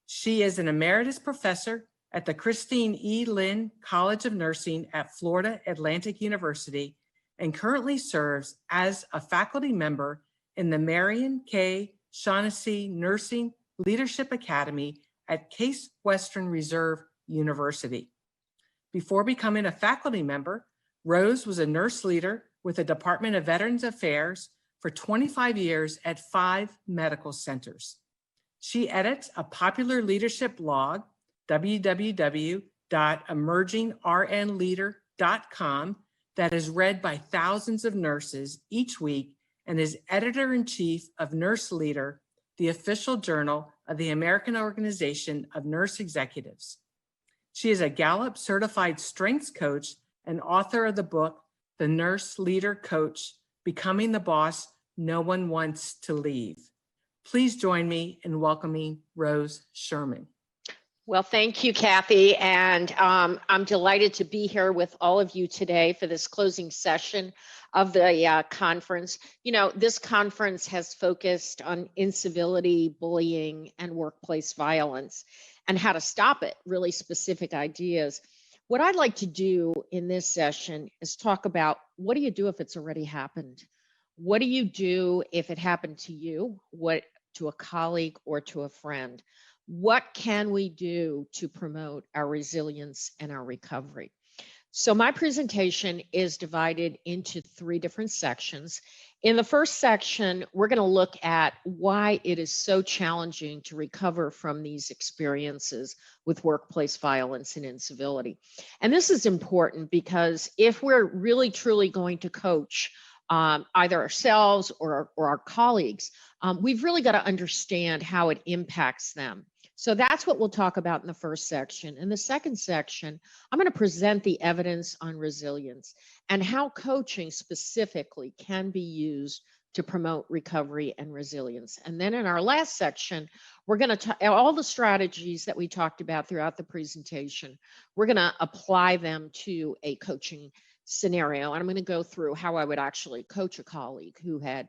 Speaker 7: She is an emeritus professor at the Christine E. Lynn College of Nursing at Florida Atlantic University and currently serves as a faculty member in the Marion K. Shaughnessy Nursing Leadership Academy at Case Western Reserve University. Before becoming a faculty member, Rose was a nurse leader with the Department of Veterans Affairs for 25 years at 5 medical centers. She edits a popular leadership blog, www.emergingrnleader.com, that is read by thousands of nurses each week, and is editor-in-chief of Nurse Leader, the official journal of the American Organization of Nurse Executives. She is a Gallup certified strengths coach and author of the book, The Nurse Leader Coach, Becoming the Boss No One Wants to Leave. Please join me in welcoming Rose Sherman.
Speaker 1: Well, thank you, Kathy, and I'm delighted to be here with all of you today for this closing session of the conference. You know, this conference has focused on incivility, bullying, and workplace violence, and how to stop it, really specific ideas. What I'd like to do in this session is talk about, what do you do if it's already happened? What do you do if it happened to you, to a colleague, or to a friend? What can we do to promote our resilience and our recovery? So my presentation is divided into 3 different sections. In the first section, we're going to look at why it is so challenging to recover from these experiences with workplace violence and incivility. And this is important because if we're really truly going to coach either ourselves or our colleagues, we've really got to understand how it impacts them. So that's what we'll talk about in the first section. In the second section, I'm going to present the evidence on resilience and how coaching specifically can be used to promote recovery and resilience. And then in our last section, we're going to all the strategies that we talked about throughout the presentation, we're going to apply them to a coaching scenario. And I'm going to go through how I would actually coach a colleague who had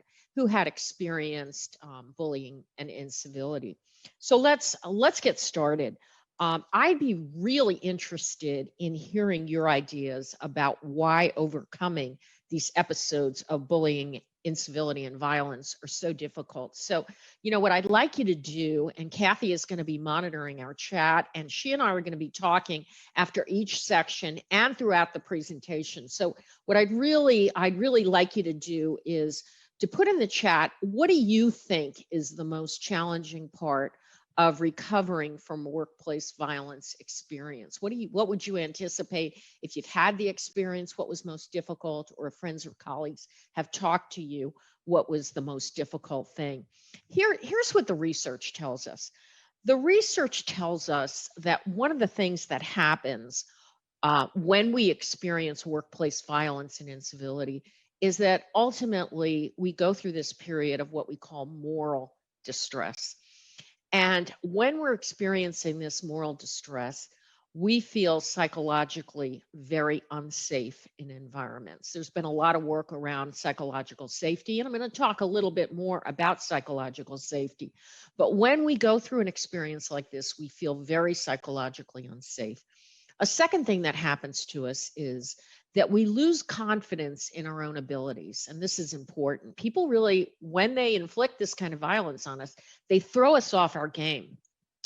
Speaker 1: experienced bullying and incivility. So let's get started. I'd be really interested in hearing your ideas about why overcoming these episodes of bullying, incivility, and violence are so difficult. So, you know, what I'd like you to do, and Kathy is going to be monitoring our chat, and she and I are going to be talking after each section and throughout the presentation. So what I'd really like you to do is to put in the chat, what do you think is the most challenging part of recovering from workplace violence experience? What would you anticipate if you've had the experience? What was most difficult, or if friends or colleagues have talked to you, what was the most difficult thing? Here's what the research tells us. The research tells us that one of the things that happens when we experience workplace violence and incivility is that ultimately we go through this period of what we call moral distress. And when we're experiencing this moral distress, we feel psychologically very unsafe in environments. There's been a lot of work around psychological safety, and I'm going to talk a little bit more about psychological safety. But when we go through an experience like this, we feel very psychologically unsafe. A second thing that happens to us is that we lose confidence in our own abilities. And this is important. People really, when they inflict this kind of violence on us, they throw us off our game.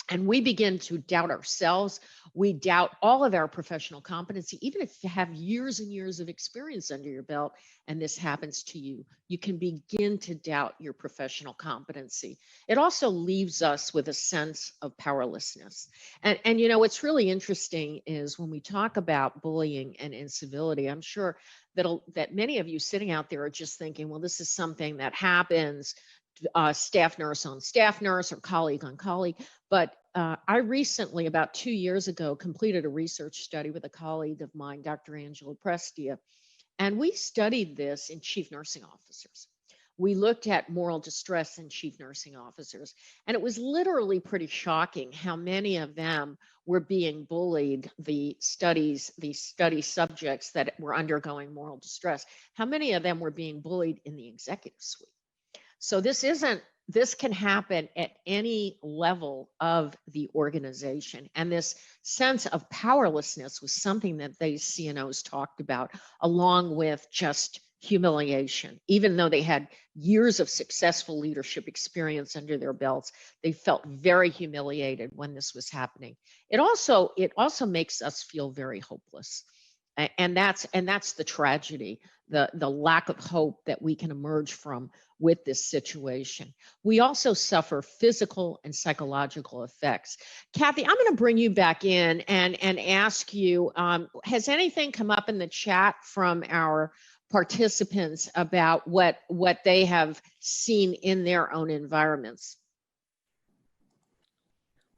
Speaker 1: And we begin to doubt ourselves. We doubt all of our professional competency. Even if you have years and years of experience under your belt and this happens to you, you can begin to doubt your professional competency. It also leaves us with a sense of powerlessness. And you know, what's really interesting is when we talk about bullying and incivility, I'm sure that many of you sitting out there are just thinking, well, this is something that happens staff nurse on staff nurse or colleague on colleague. But I recently, about 2 years ago, completed a research study with a colleague of mine, Dr. Angela Prestia, and we studied this in chief nursing officers. We looked at moral distress in chief nursing officers, and it was literally pretty shocking how many of them were being bullied, the study subjects that were undergoing moral distress, how many of them were being bullied in the executive suite. So this can happen at any level of the organization. And this sense of powerlessness was something that these CNOs talked about, along with just humiliation. Even though they had years of successful leadership experience under their belts, they felt very humiliated when this was happening. It also makes us feel very hopeless. And that's the tragedy, the lack of hope that we can emerge from with this situation. We also suffer physical and psychological effects. Kathy, I'm going to bring you back in and ask you, has anything come up in the chat from our participants about what they have seen in their own environments?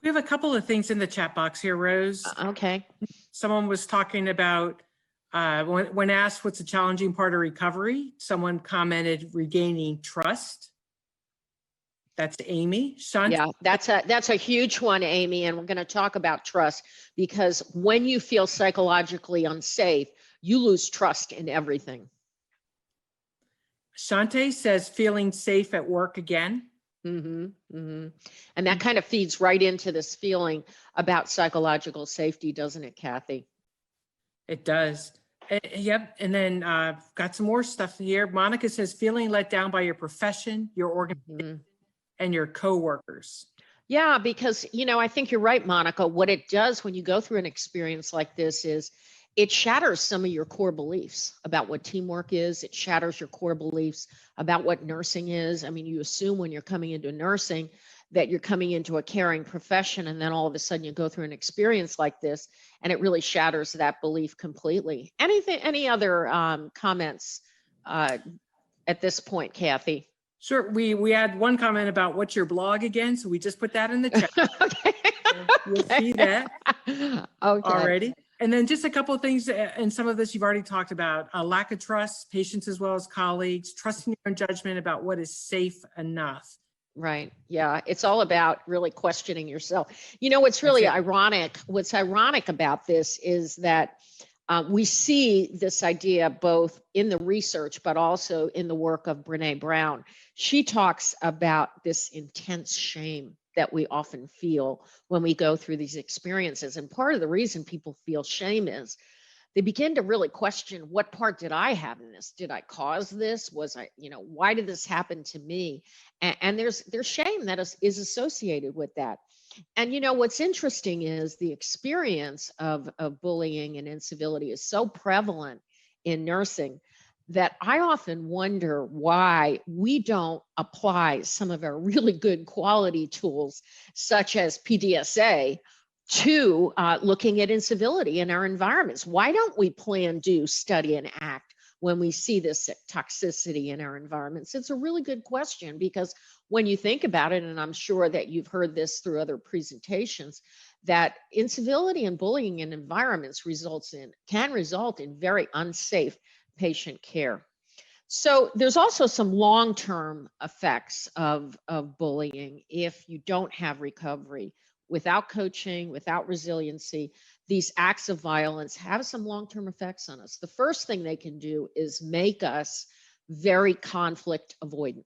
Speaker 7: We have a couple of things in the chat box here, Rose.
Speaker 1: Okay.
Speaker 7: Someone was talking about when asked what's a challenging part of recovery, someone commented regaining trust. That's Amy. Sean?
Speaker 1: Yeah, that's a huge one, Amy, and we're going to talk about trust, because when you feel psychologically unsafe, you lose trust in everything.
Speaker 7: Shante says feeling safe at work again.
Speaker 1: And that kind of feeds right into this feeling about psychological safety, doesn't it, Kathy?
Speaker 7: It does. Yep. And then got some more stuff here. Monica says feeling let down by your profession, your organization, and your coworkers.
Speaker 1: Yeah, because, I think you're right, Monica. What it does when you go through an experience like this is it shatters some of your core beliefs about what teamwork is. It shatters your core beliefs about what nursing is. I mean, you assume when you're coming into nursing that you're coming into a caring profession, and then all of a sudden you go through an experience like this, and it really shatters that belief completely. Any other comments at this point, Kathy?
Speaker 7: Sure. We had one comment about what's your blog again, so we just put that in the chat.
Speaker 1: Okay.
Speaker 7: You'll see that already.
Speaker 1: Okay.
Speaker 7: And then just a couple of things, and some of this you've already talked about, a lack of trust, patients as well as colleagues, trusting your own judgment about what is safe enough.
Speaker 1: Right. Yeah. It's all about really questioning yourself. What's really ironic, what's ironic about this is that we see this idea both in the research, but also in the work of Brene Brown. She talks about this intense shame that we often feel when we go through these experiences. And part of the reason people feel shame is they begin to really question, what part did I have in this? Did I cause this? Was I, why did this happen to me? And there's shame that is associated with that. And what's interesting is the experience of bullying and incivility is so prevalent in nursing that I often wonder why we don't apply some of our really good quality tools, such as PDSA, to looking at incivility in our environments. Why don't we plan, do, study, and act when we see this toxicity in our environments? It's a really good question, because when you think about it, and I'm sure that you've heard this through other presentations, that incivility and bullying in environments can result in very unsafe patient care. So there's also some long-term effects of bullying if you don't have recovery. Without coaching, without resiliency, these acts of violence have some long-term effects on us. The first thing they can do is make us very conflict avoidant.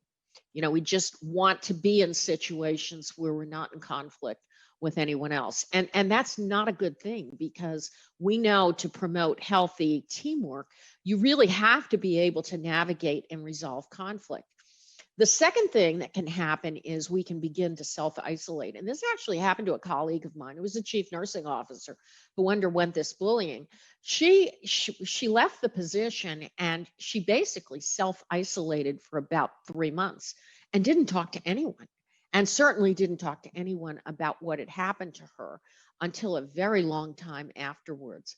Speaker 1: We just want to be in situations where we're not in conflict with anyone else. And that's not a good thing, because we know to promote healthy teamwork, you really have to be able to navigate and resolve conflict. The second thing that can happen is we can begin to self-isolate. And this actually happened to a colleague of mine who was a chief nursing officer who underwent this bullying. She left the position and she basically self-isolated for about 3 months and didn't talk to anyone, and certainly didn't talk to anyone about what had happened to her until a very long time afterwards.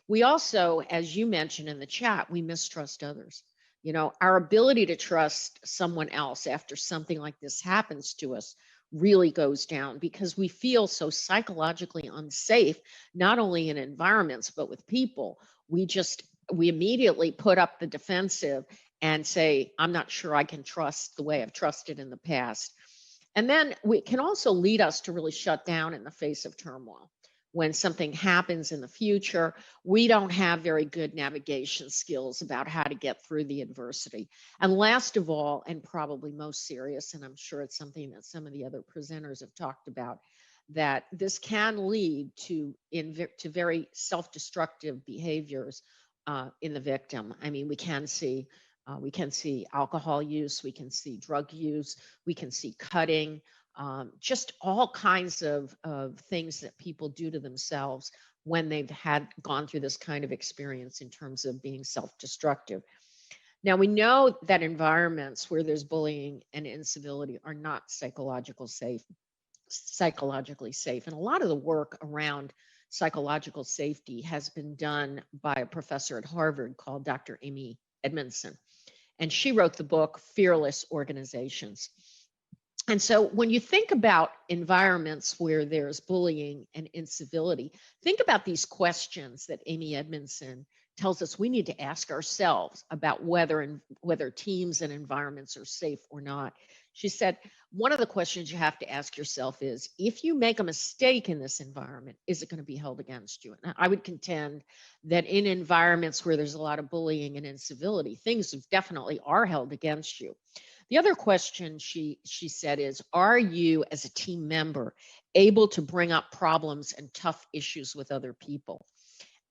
Speaker 1: We also, as you mentioned in the chat, we mistrust others. You know, our ability to trust someone else after something like this happens to us really goes down because we feel so psychologically unsafe, not only in environments, but with people. We immediately put up the defensive and say, I'm not sure I can trust the way I've trusted in the past. And then it can also lead us to really shut down in the face of turmoil. When something happens in the future, we don't have very good navigation skills about how to get through the adversity. And last of all, and probably most serious, and I'm sure it's something that some of the other presenters have talked about, that this can lead to very self-destructive behaviors in the victim. I mean, we can see alcohol use, we can see drug use, we can see cutting, just all kinds of things that people do to themselves when they've gone through this kind of experience in terms of being self-destructive. Now, we know that environments where there's bullying and incivility are not psychologically safe. And a lot of the work around psychological safety has been done by a professor at Harvard called Dr. Amy Edmondson. And she wrote the book, Fearless Organizations. And so when you think about environments where there's bullying and incivility, think about these questions that Amy Edmondson tells us we need to ask ourselves about whether teams and environments are safe or not. She said, one of the questions you have to ask yourself is, if you make a mistake in this environment, is it going to be held against you? And I would contend that in environments where there's a lot of bullying and incivility, things definitely are held against you. The other question she said is, are you as a team member able to bring up problems and tough issues with other people?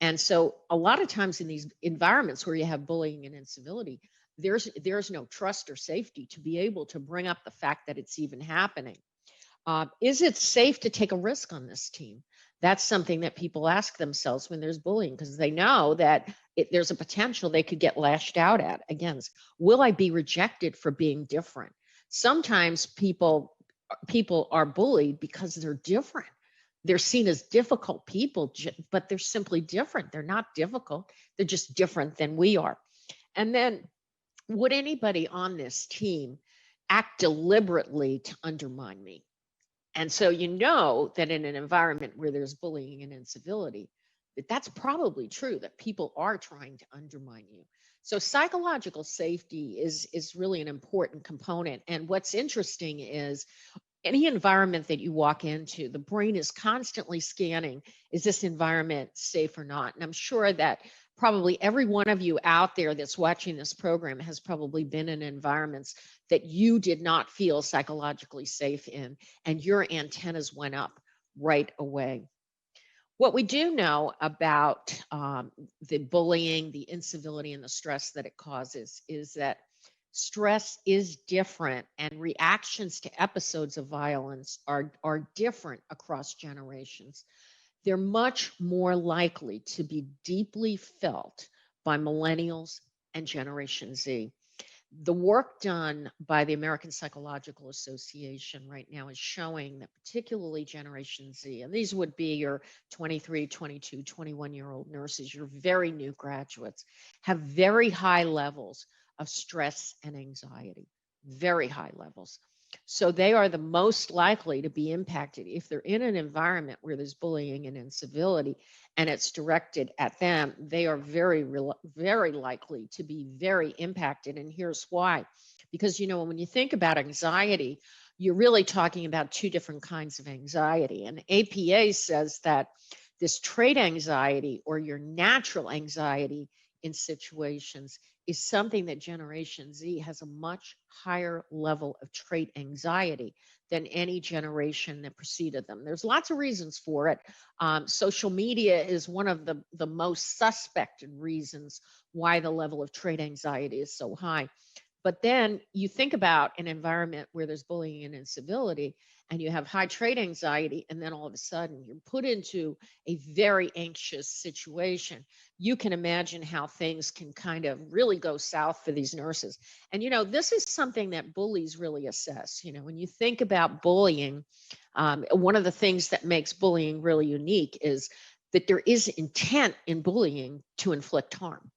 Speaker 1: And so a lot of times in these environments where you have bullying and incivility, there's no trust or safety to be able to bring up the fact that it's even happening. Is it safe to take a risk on this team? That's something that people ask themselves when there's bullying, because they know that there's a potential they could get lashed out at against. Will I be rejected for being different? Sometimes people are bullied because they're different. They're seen as difficult people, but they're simply different. They're not difficult. They're just different than we are. And then, would anybody on this team act deliberately to undermine me? And so you know that in an environment where there's bullying and incivility, that's probably true, that people are trying to undermine you. So psychological safety is really an important component. And what's interesting is any environment that you walk into, the brain is constantly scanning, is this environment safe or not? And I'm sure that probably every one of you out there that's watching this program has probably been in environments that you did not feel psychologically safe in, and your antennas went up right away. What we do know about the bullying, the incivility, and the stress that it causes is that stress is different, and reactions to episodes of violence are different across generations. They're much more likely to be deeply felt by millennials and Generation Z. The work done by the American Psychological Association right now is showing that particularly Generation Z, and these would be your 23, 22, 21-year-old nurses, your very new graduates, have very high levels of stress and anxiety, very high levels. So they are the most likely to be impacted if they're in an environment where there's bullying and incivility and it's directed at them. They are very likely to be very impacted. And here's why. Because, you know, when you think about anxiety, you're really talking about two different kinds of anxiety. And APA says that this trait anxiety, or your natural anxiety in situations, is something that Generation Z has a much higher level of trait anxiety than any generation that preceded them. There's lots of reasons for it. Social media is one of the most suspected reasons why the level of trait anxiety is so high. But then you think about an environment where there's bullying and incivility, and you have high trait anxiety, and then all of a sudden you're put into a very anxious situation. You can imagine how things can kind of really go south for these nurses. And, you know, this is something that bullies really assess. You know, when you think about bullying, one of the things that makes bullying really unique is that there is intent in bullying to inflict harm.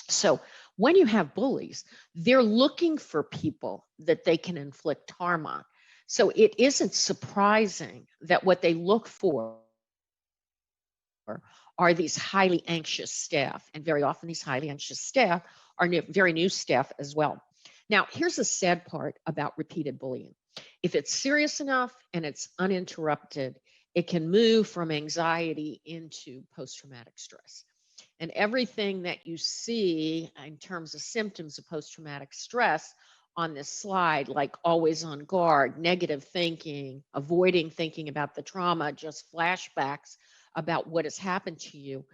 Speaker 1: So When you have bullies, they're looking for people that they can inflict harm on. So it isn't surprising that what they look for are these highly anxious staff. And very often these highly anxious staff are very new staff as well. Now, here's the sad part about repeated bullying. If it's serious enough and it's uninterrupted, it can move from anxiety into post-traumatic stress. And everything that you see in terms of symptoms of post-traumatic stress on this slide, like always on guard, negative thinking, avoiding thinking about the trauma, just flashbacks about what has happened to you,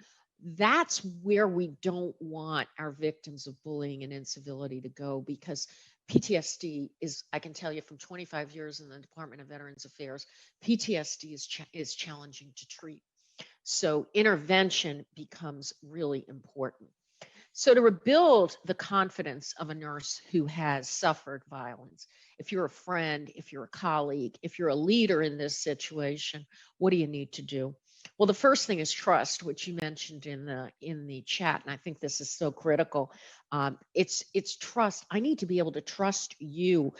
Speaker 1: that's where we don't want our victims of bullying and incivility to go, because PTSD is, I can tell you from 25 years in the Department of Veterans Affairs, PTSD is challenging to treat. So intervention becomes really important. So to rebuild the confidence of a nurse who has suffered violence, if you're a friend, if you're a colleague, if you're a leader in this situation, what do you need to do? Well, the first thing is trust, which you mentioned in the chat, and I think this is so critical. It's trust. I need to be able to trust you,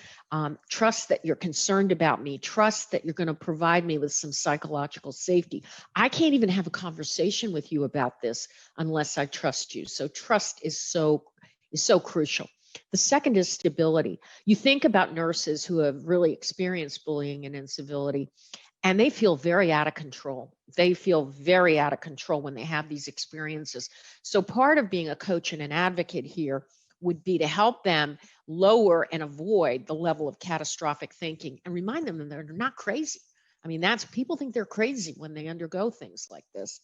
Speaker 1: trust that you're concerned about me, trust that you're going to provide me with some psychological safety. I can't even have a conversation with you about this unless I trust you. So trust is so crucial. The second is stability. You think about nurses who have really experienced bullying and incivility, and they feel very out of control. They feel very out of control when they have these experiences. So part of being a coach and an advocate here would be to help them lower and avoid the level of catastrophic thinking and remind them that they're not crazy. I mean, people think they're crazy when they undergo things like this.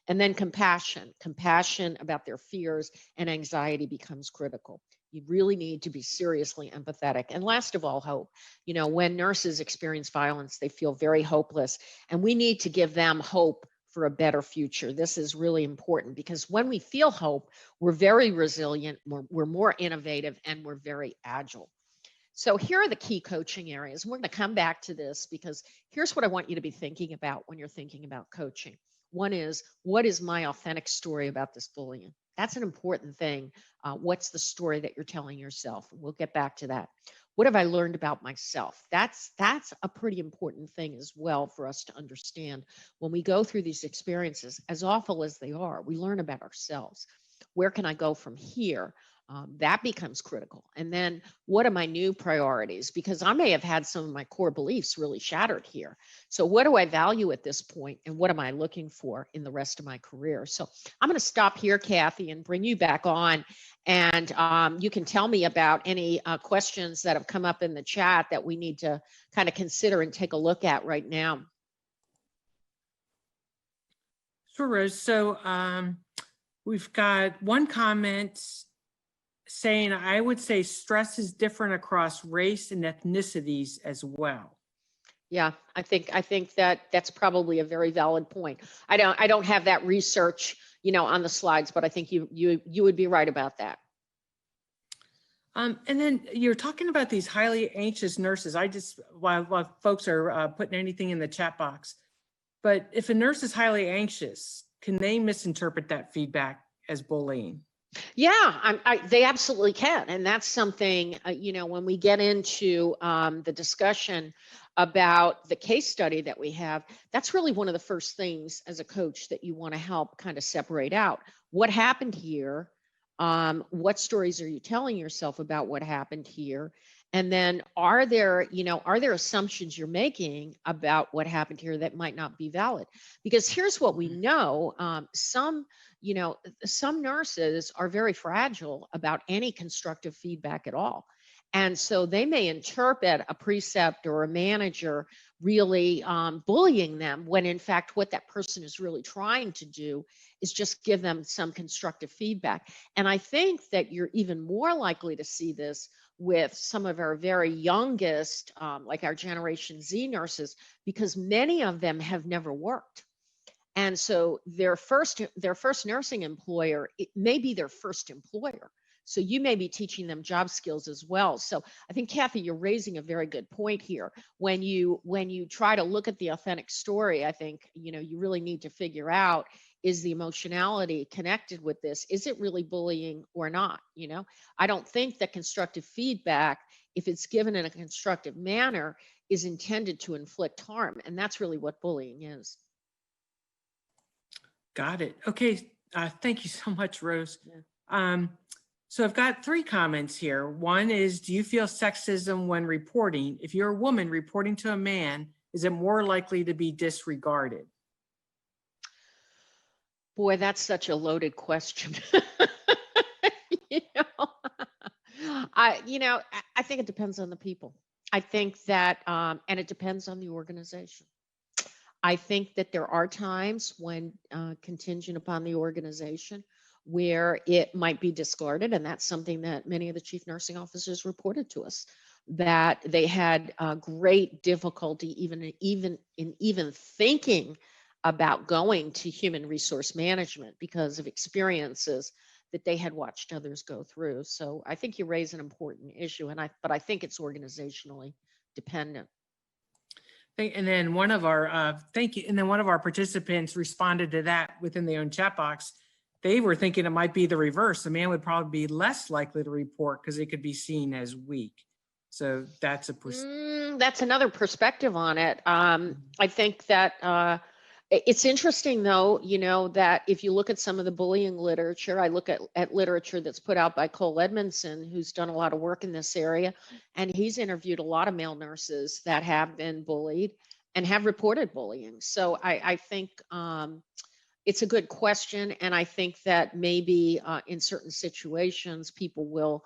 Speaker 1: And then compassion about their fears and anxiety becomes critical. You really need to be seriously empathetic. And last of all, hope. You know, when nurses experience violence, they feel very hopeless, and we need to give them hope for a better future. This is really important, because when we feel hope, we're very resilient, we're more innovative, and we're very agile. So here are the key coaching areas. We're going to come back to this, because here's what I want you to be thinking about when you're thinking about coaching. One is, what is my authentic story about this bullying? That's an important thing. What's the story that you're telling yourself? We'll get back to that. What have I learned about myself? That's a pretty important thing as well for us to understand. When we go through these experiences, as awful as they are, we learn about ourselves. Where can I go from here? That becomes critical. And then what are my new priorities? Because I may have had some of my core beliefs really shattered here. So what do I value at this point? And what am I looking for in the rest of my career? So I'm going to stop here, Kathy, and bring you back on. And you can tell me about any questions that have come up in the chat that we need to kind of consider and take a look at right now.
Speaker 7: Sure, Rose. So we've got one comment saying, I would say stress is different across race and ethnicities as well.
Speaker 1: Yeah, I think that's probably a very valid point. I don't have that research, you know, on the slides, but I think you would be right about that.
Speaker 7: And then you're talking about these highly anxious nurses. While folks are putting anything in the chat box, but if a nurse is highly anxious, can they misinterpret that feedback as bullying?
Speaker 1: Yeah, they absolutely can. And that's something, you know, when we get into the discussion about the case study that we have, that's really one of the first things as a coach that you want to help kind of separate out. What happened here? What stories are you telling yourself about what happened here? And then are there assumptions you're making about what happened here that might not be valid? Because here's what we know, some nurses are very fragile about any constructive feedback at all. And so they may interpret a precept or a manager really bullying them, when in fact what that person is really trying to do is just give them some constructive feedback. And I think that you're even more likely to see this with some of our very youngest, like our Generation Z nurses, because many of them have never worked. And so their first nursing employer, it may be their first employer. So you may be teaching them job skills as well. So I think, Kathy, you're raising a very good point here. When you try to look at the authentic story, I think, you really need to figure out, is the emotionality connected with this? Is it really bullying or not? I don't think that constructive feedback, if it's given in a constructive manner, is intended to inflict harm. And that's really what bullying is.
Speaker 7: Got it. Okay. Thank you so much, Rose.
Speaker 1: Yeah.
Speaker 7: So I've got 3 comments here. One is, do you feel sexism when reporting? If you're a woman reporting to a man, is it more likely to be disregarded?
Speaker 1: Boy, that's such a loaded question. I think it depends on the people. I think that, and it depends on the organization. I think that there are times when, contingent upon the organization, where it might be discarded, and that's something that many of the chief nursing officers reported to us, that they had great difficulty even thinking about going to human resource management because of experiences that they had watched others go through. So I think you raise an important issue, but I think it's organizationally dependent.
Speaker 7: And then one of our thank you. And then one of our participants responded to that within their own chat box. They were thinking it might be the reverse. The man would probably be less likely to report because it could be seen as weak. So that's
Speaker 1: that's another perspective on it. I think that it's interesting, though, that if you look at some of the bullying literature, I look at literature that's put out by Cole Edmondson, who's done a lot of work in this area, and he's interviewed a lot of male nurses that have been bullied and have reported bullying. So I think it's a good question, and I think that maybe in certain situations, people will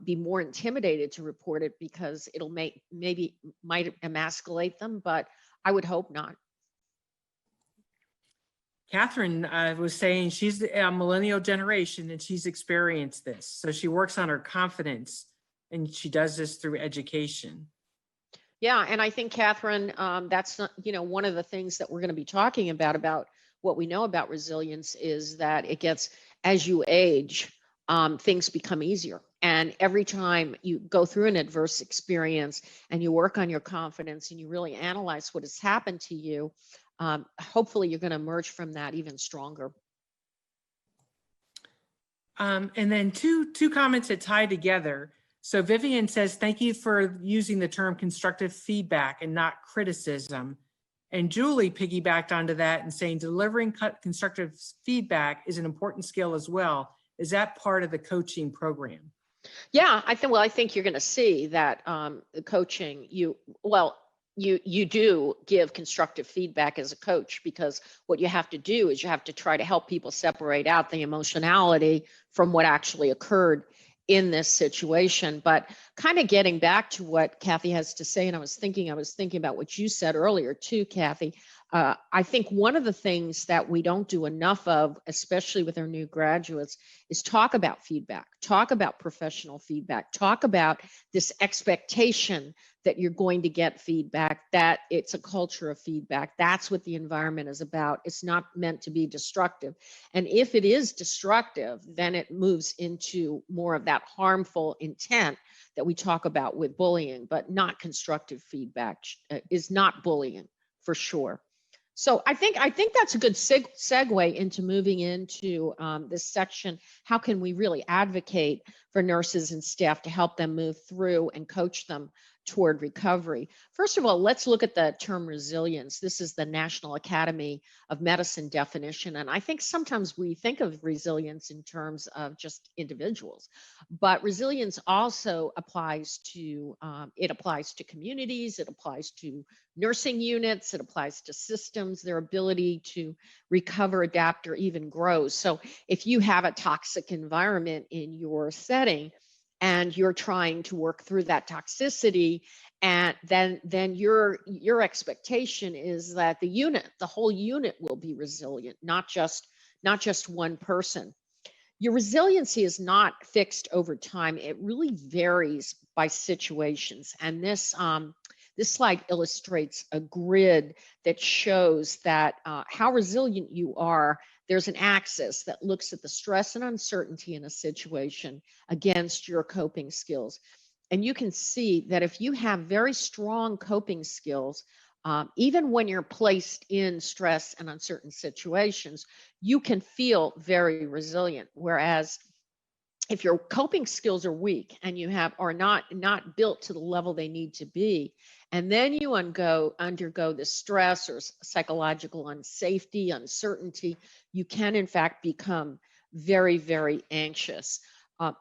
Speaker 1: be more intimidated to report it because it'll might emasculate them, but I would hope not.
Speaker 7: Catherine was saying she's a millennial generation and she's experienced this. So she works on her confidence and she does this through education.
Speaker 1: Yeah, and I think, Catherine, that's not, one of the things that we're going to be talking about what we know about resilience is that it gets, as you age, things become easier. And every time you go through an adverse experience and you work on your confidence and you really analyze what has happened to you, hopefully you're going to emerge from that even stronger.
Speaker 7: And then two comments that tie together. So Vivian says, thank you for using the term constructive feedback and not criticism. And Julie piggybacked onto that and saying delivering constructive feedback is an important skill as well. Is that part of the coaching program?
Speaker 1: Yeah, I think you're going to see that the coaching, you do give constructive feedback as a coach, because what you have to do is you have to try to help people separate out the emotionality from what actually occurred in this situation. But kind of getting back to what Kathy has to say, and I was thinking about what you said earlier too, Kathy. I think one of the things that we don't do enough of, especially with our new graduates, is talk about feedback, talk about professional feedback, talk about this expectation that you're going to get feedback, that it's a culture of feedback. That's what the environment is about. It's not meant to be destructive. And if it is destructive, then it moves into more of that harmful intent that we talk about with bullying, but not constructive feedback is not bullying for sure. So I think that's a good segue into moving into this section. How can we really advocate for nurses and staff to help them move through and coach them toward recovery? First of all, let's look at the term resilience. This is the National Academy of Medicine definition. And I think sometimes we think of resilience in terms of just individuals, but resilience also applies to, communities, it applies to nursing units, it applies to systems, their ability to recover, adapt, or even grow. So if you have a toxic environment in your setting, and you're trying to work through that toxicity, and then your expectation is that the whole unit will be resilient, not just one person. Your resiliency is not fixed over time. It really varies by situations, and This slide illustrates a grid that shows that how resilient you are. There's an axis that looks at the stress and uncertainty in a situation against your coping skills. And you can see that if you have very strong coping skills, even when you're placed in stress and uncertain situations, you can feel very resilient. Whereas if your coping skills are weak and you are not built to the level they need to be, and then you undergo the stress or psychological unsafety, uncertainty, you can in fact become very, very anxious.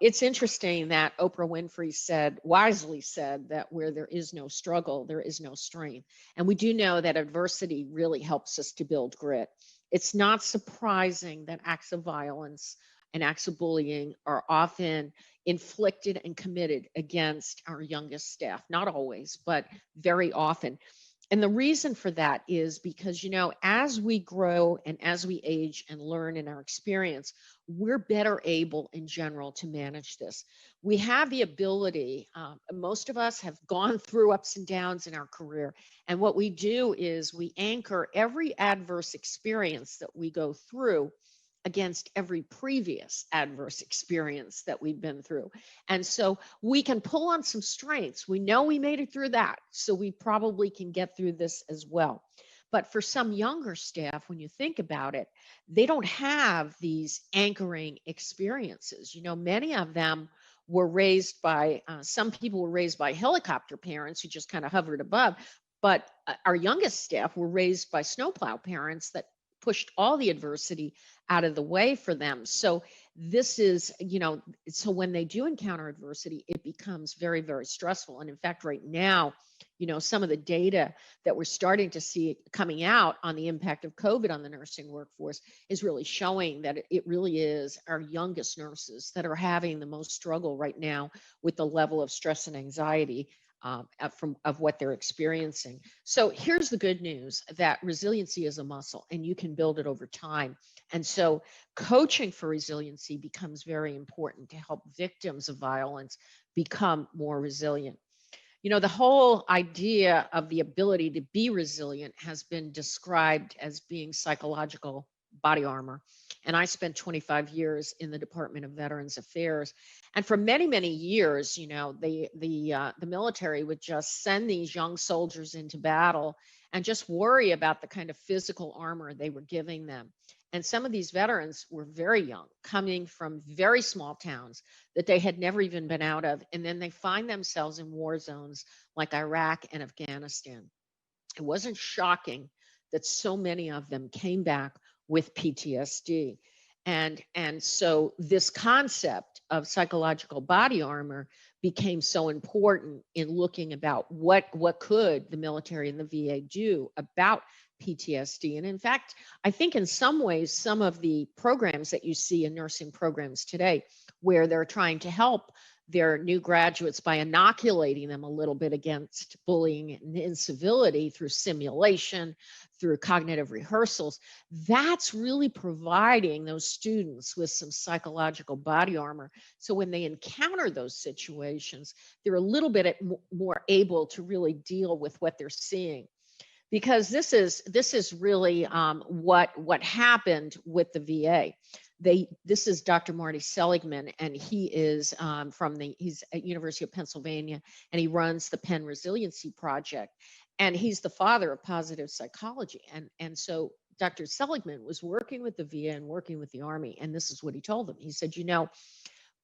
Speaker 1: It's interesting that Oprah Winfrey wisely said that where there is no struggle, there is no strength. And we do know that adversity really helps us to build grit. It's not surprising that acts of violence and acts of bullying are often inflicted and committed against our youngest staff. Not always, but very often. And the reason for that is because, as we grow and as we age and learn in our experience, we're better able in general to manage this. We have the ability, most of us have gone through ups and downs in our career. And what we do is we anchor every adverse experience that we go through against every previous adverse experience that we've been through. And so we can pull on some strengths. We know we made it through that, so we probably can get through this as well. But for some younger staff, when you think about it, they don't have these anchoring experiences. Many of them were raised by, some people were raised by helicopter parents who just kind of hovered above, but our youngest staff were raised by snowplow parents that pushed all the adversity out of the way for them. So this is, so when they do encounter adversity, it becomes very, very stressful. And in fact, right now, some of the data that we're starting to see coming out on the impact of COVID on the nursing workforce is really showing that it really is our youngest nurses that are having the most struggle right now with the level of stress and anxiety of what they're experiencing. So here's the good news, that resiliency is a muscle and you can build it over time. And so coaching for resiliency becomes very important to help victims of violence become more resilient. The whole idea of the ability to be resilient has been described as being psychological body armor. And I spent 25 years in the Department of Veterans Affairs. And for many, many years, the military would just send these young soldiers into battle and just worry about the kind of physical armor they were giving them. And some of these veterans were very young, coming from very small towns that they had never even been out of. And then they find themselves in war zones like Iraq and Afghanistan. It wasn't shocking that so many of them came back with PTSD. And so this concept of psychological body armor became so important in looking about what could the military and the VA do about PTSD. And in fact, I think in some ways, some of the programs that you see in nursing programs today, where they're trying to help their new graduates by inoculating them a little bit against bullying and incivility through simulation, through cognitive rehearsals, that's really providing those students with some psychological body armor. So when they encounter those situations, they're a little bit more able to really deal with what they're seeing. Because this is really what happened with the VA. This is Dr. Marty Seligman, and he is he's at University of Pennsylvania, and he runs the Penn Resiliency Project, and he's the father of positive psychology. And so Dr. Seligman was working with the VA and working with the Army, and this is what he told them. He said,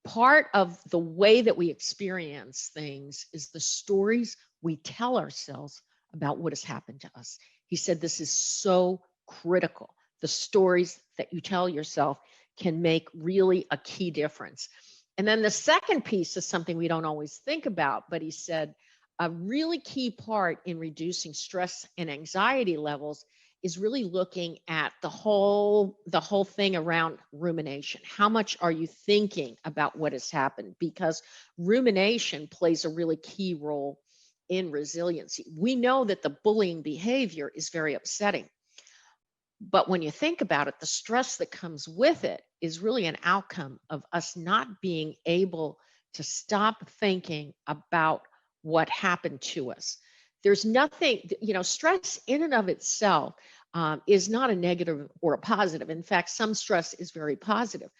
Speaker 1: part of the way that we experience things is the stories we tell ourselves about what has happened to us. He said this is so critical. The stories that you tell yourself can make really a key difference. And then the second piece is something we don't always think about, but he said a really key part in reducing stress and anxiety levels is really looking at the whole thing around rumination. How much are you thinking about what has happened? Because rumination plays a really key role in resiliency. We know that the bullying behavior is very upsetting, but when you think about it, the stress that comes with it is really an outcome of us not being able to stop thinking about what happened to us. There's nothing, stress in and of itself is not a negative or a positive. In fact, some stress is very positive.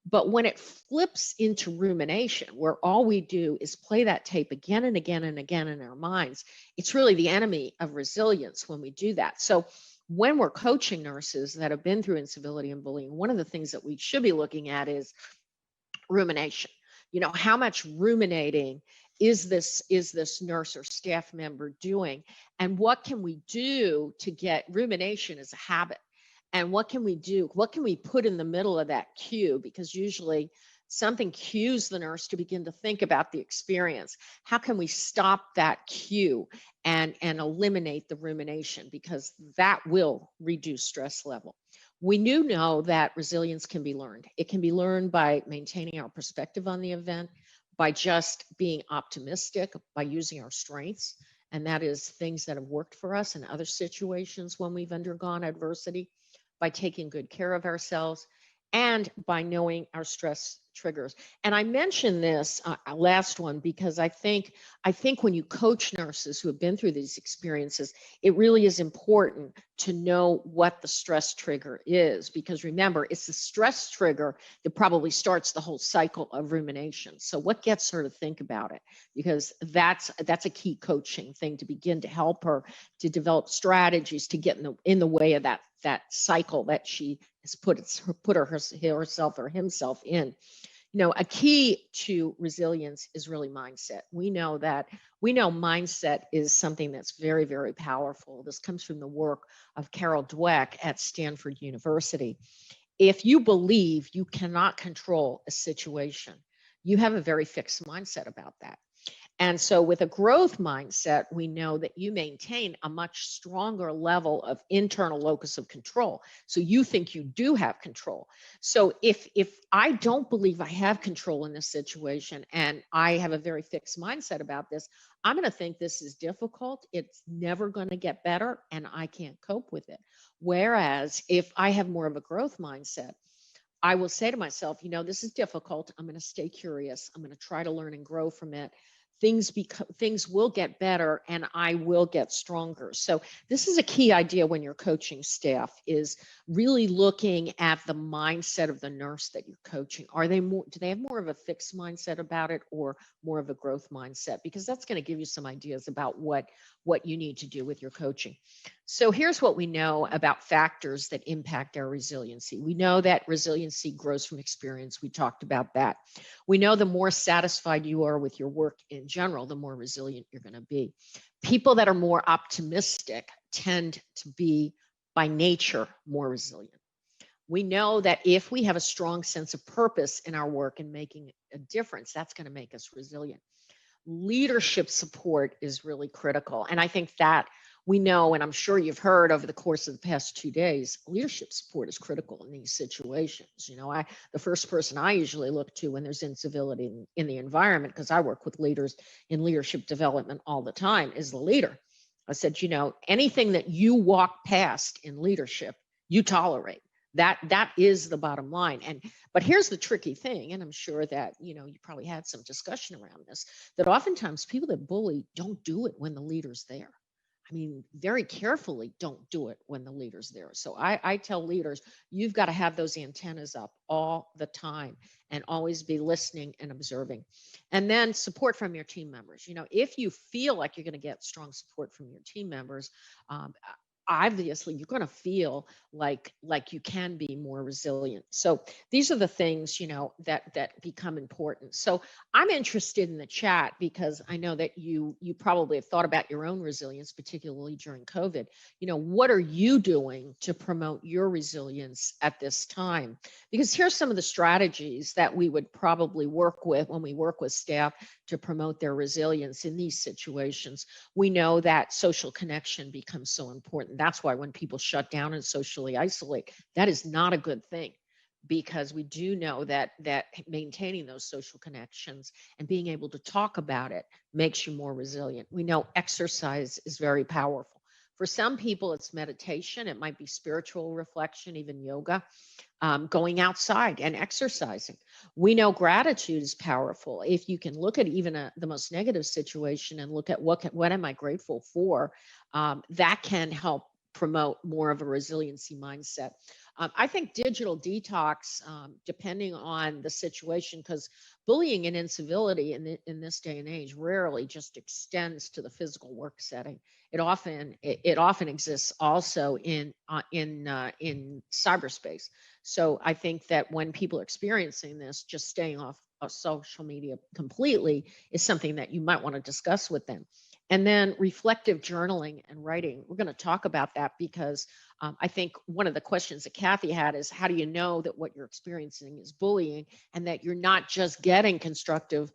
Speaker 1: But when it flips into rumination, where all we do is play that tape again and again and again in our minds, it's really the enemy of resilience when we do that. So when we're coaching nurses that have been through incivility and bullying, one of the things that we should be looking at is rumination. How much ruminating is this nurse or staff member doing? And what can we do to get rumination as a habit? And what can we do? What can we put in the middle of that cue? Because usually something cues the nurse to begin to think about the experience. How can we stop that cue and eliminate the rumination? Because that will reduce stress level. We know that resilience can be learned. It can be learned by maintaining our perspective on the event, by just being optimistic, by using our strengths. And that is things that have worked for us in other situations when we've undergone adversity, by taking good care of ourselves, and by knowing our stress triggers. And I mentioned this last one because I think when you coach nurses who have been through these experiences, it really is important to know what the stress trigger is, because remember, it's the stress trigger that probably starts the whole cycle of rumination. So what gets her to think about it? Because that's a key coaching thing, to begin to help her to develop strategies to get in the way of that cycle that she has put herself or himself in. A key to resilience is really mindset. We know mindset is something that's very, very powerful. This comes from the work of Carol Dweck at Stanford University. If you believe you cannot control a situation, you have a very fixed mindset about that. And so with a growth mindset, we know that you maintain a much stronger level of internal locus of control. So you think you do have control. So if I don't believe I have control in this situation, and I have a very fixed mindset about this, I'm going to think this is difficult, it's never going to get better, and I can't cope with it. Whereas if I have more of a growth mindset, I will say to myself, this is difficult. I'm going to stay curious. I'm going to try to learn and grow from it. Things will get better, and I will get stronger. So this is a key idea when you're coaching staff, is really looking at the mindset of the nurse that you're coaching. Do they have more of a fixed mindset about it, or more of a growth mindset? Because that's going to give you some ideas about what you need to do with your coaching. So here's what we know about factors that impact our resiliency. We know that resiliency grows from experience. We talked about that. We know the more satisfied you are with your work in general, the more resilient you're going to be. People that are more optimistic tend to be, by nature, more resilient. We know that if we have a strong sense of purpose in our work and making a difference, that's going to make us resilient. Leadership support is really critical. And I think that we know, and I'm sure you've heard over the course of the past 2 days, leadership support is critical in these situations. The first person I usually look to when there's incivility in the environment, because I work with leaders in leadership development all the time, is the leader. I said, anything that you walk past in leadership, you tolerate. That is the bottom line. But here's the tricky thing, and I'm sure that you probably had some discussion around this, that oftentimes people that bully don't do it when the leader's there. I mean, very carefully don't do it when the leader's there. So I tell leaders, you've got to have those antennas up all the time and always be listening and observing. And then support from your team members. If you feel like you're going to get strong support from your team members, obviously you're going to feel like you can be more resilient. So these are the things that become important. So I'm interested in the chat, because I know that you probably have thought about your own resilience, particularly during COVID. What are you doing to promote your resilience at this time? Because here's some of the strategies that we would probably work with when we work with staff to promote their resilience in these situations. We know that social connection becomes so important. That's why when people shut down and socially isolate, that is not a good thing, because we do know that maintaining those social connections and being able to talk about it makes you more resilient. We know exercise is very powerful. For some people, it's meditation. It might be spiritual reflection, even yoga, going outside and exercising. We know gratitude is powerful. If you can look at even the most negative situation and look at what am I grateful for, that can help promote more of a resiliency mindset. I think digital detox, depending on the situation, because bullying and incivility in this day and age rarely just extends to the physical work setting. It often exists also in cyberspace. So I think that when people are experiencing this, just staying off of social media completely is something that you might want to discuss with them. And then reflective journaling and writing. We're going to talk about that because I think one of the questions that Kathy had is, how do you know that what you're experiencing is bullying and that you're not just getting constructive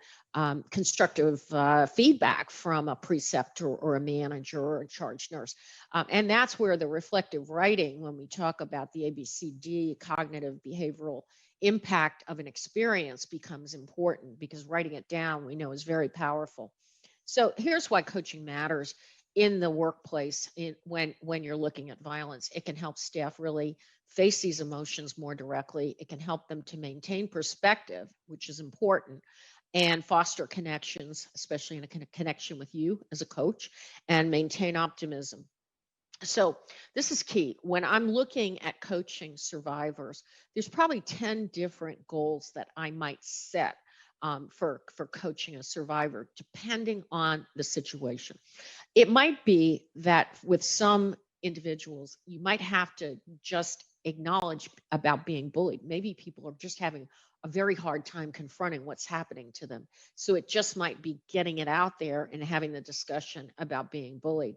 Speaker 1: feedback from a preceptor or a manager or a charge nurse? And that's where the reflective writing, when we talk about the ABCD, cognitive behavioral impact of an experience, becomes important, because writing it down, we know, is very powerful. So here's why coaching matters in the workplace. When you're looking at violence, it can help staff really face these emotions more directly. It can help them to maintain perspective, which is important, and foster connections, especially in a connection with you as a coach, and maintain optimism. So this is key. When I'm looking at coaching survivors, there's probably 10 different goals that I might set for coaching a survivor, depending on the situation. It might be that with some individuals, you might have to just acknowledge about being bullied. Maybe people are just having a very hard time confronting what's happening to them. So it just might be getting it out there and having the discussion about being bullied.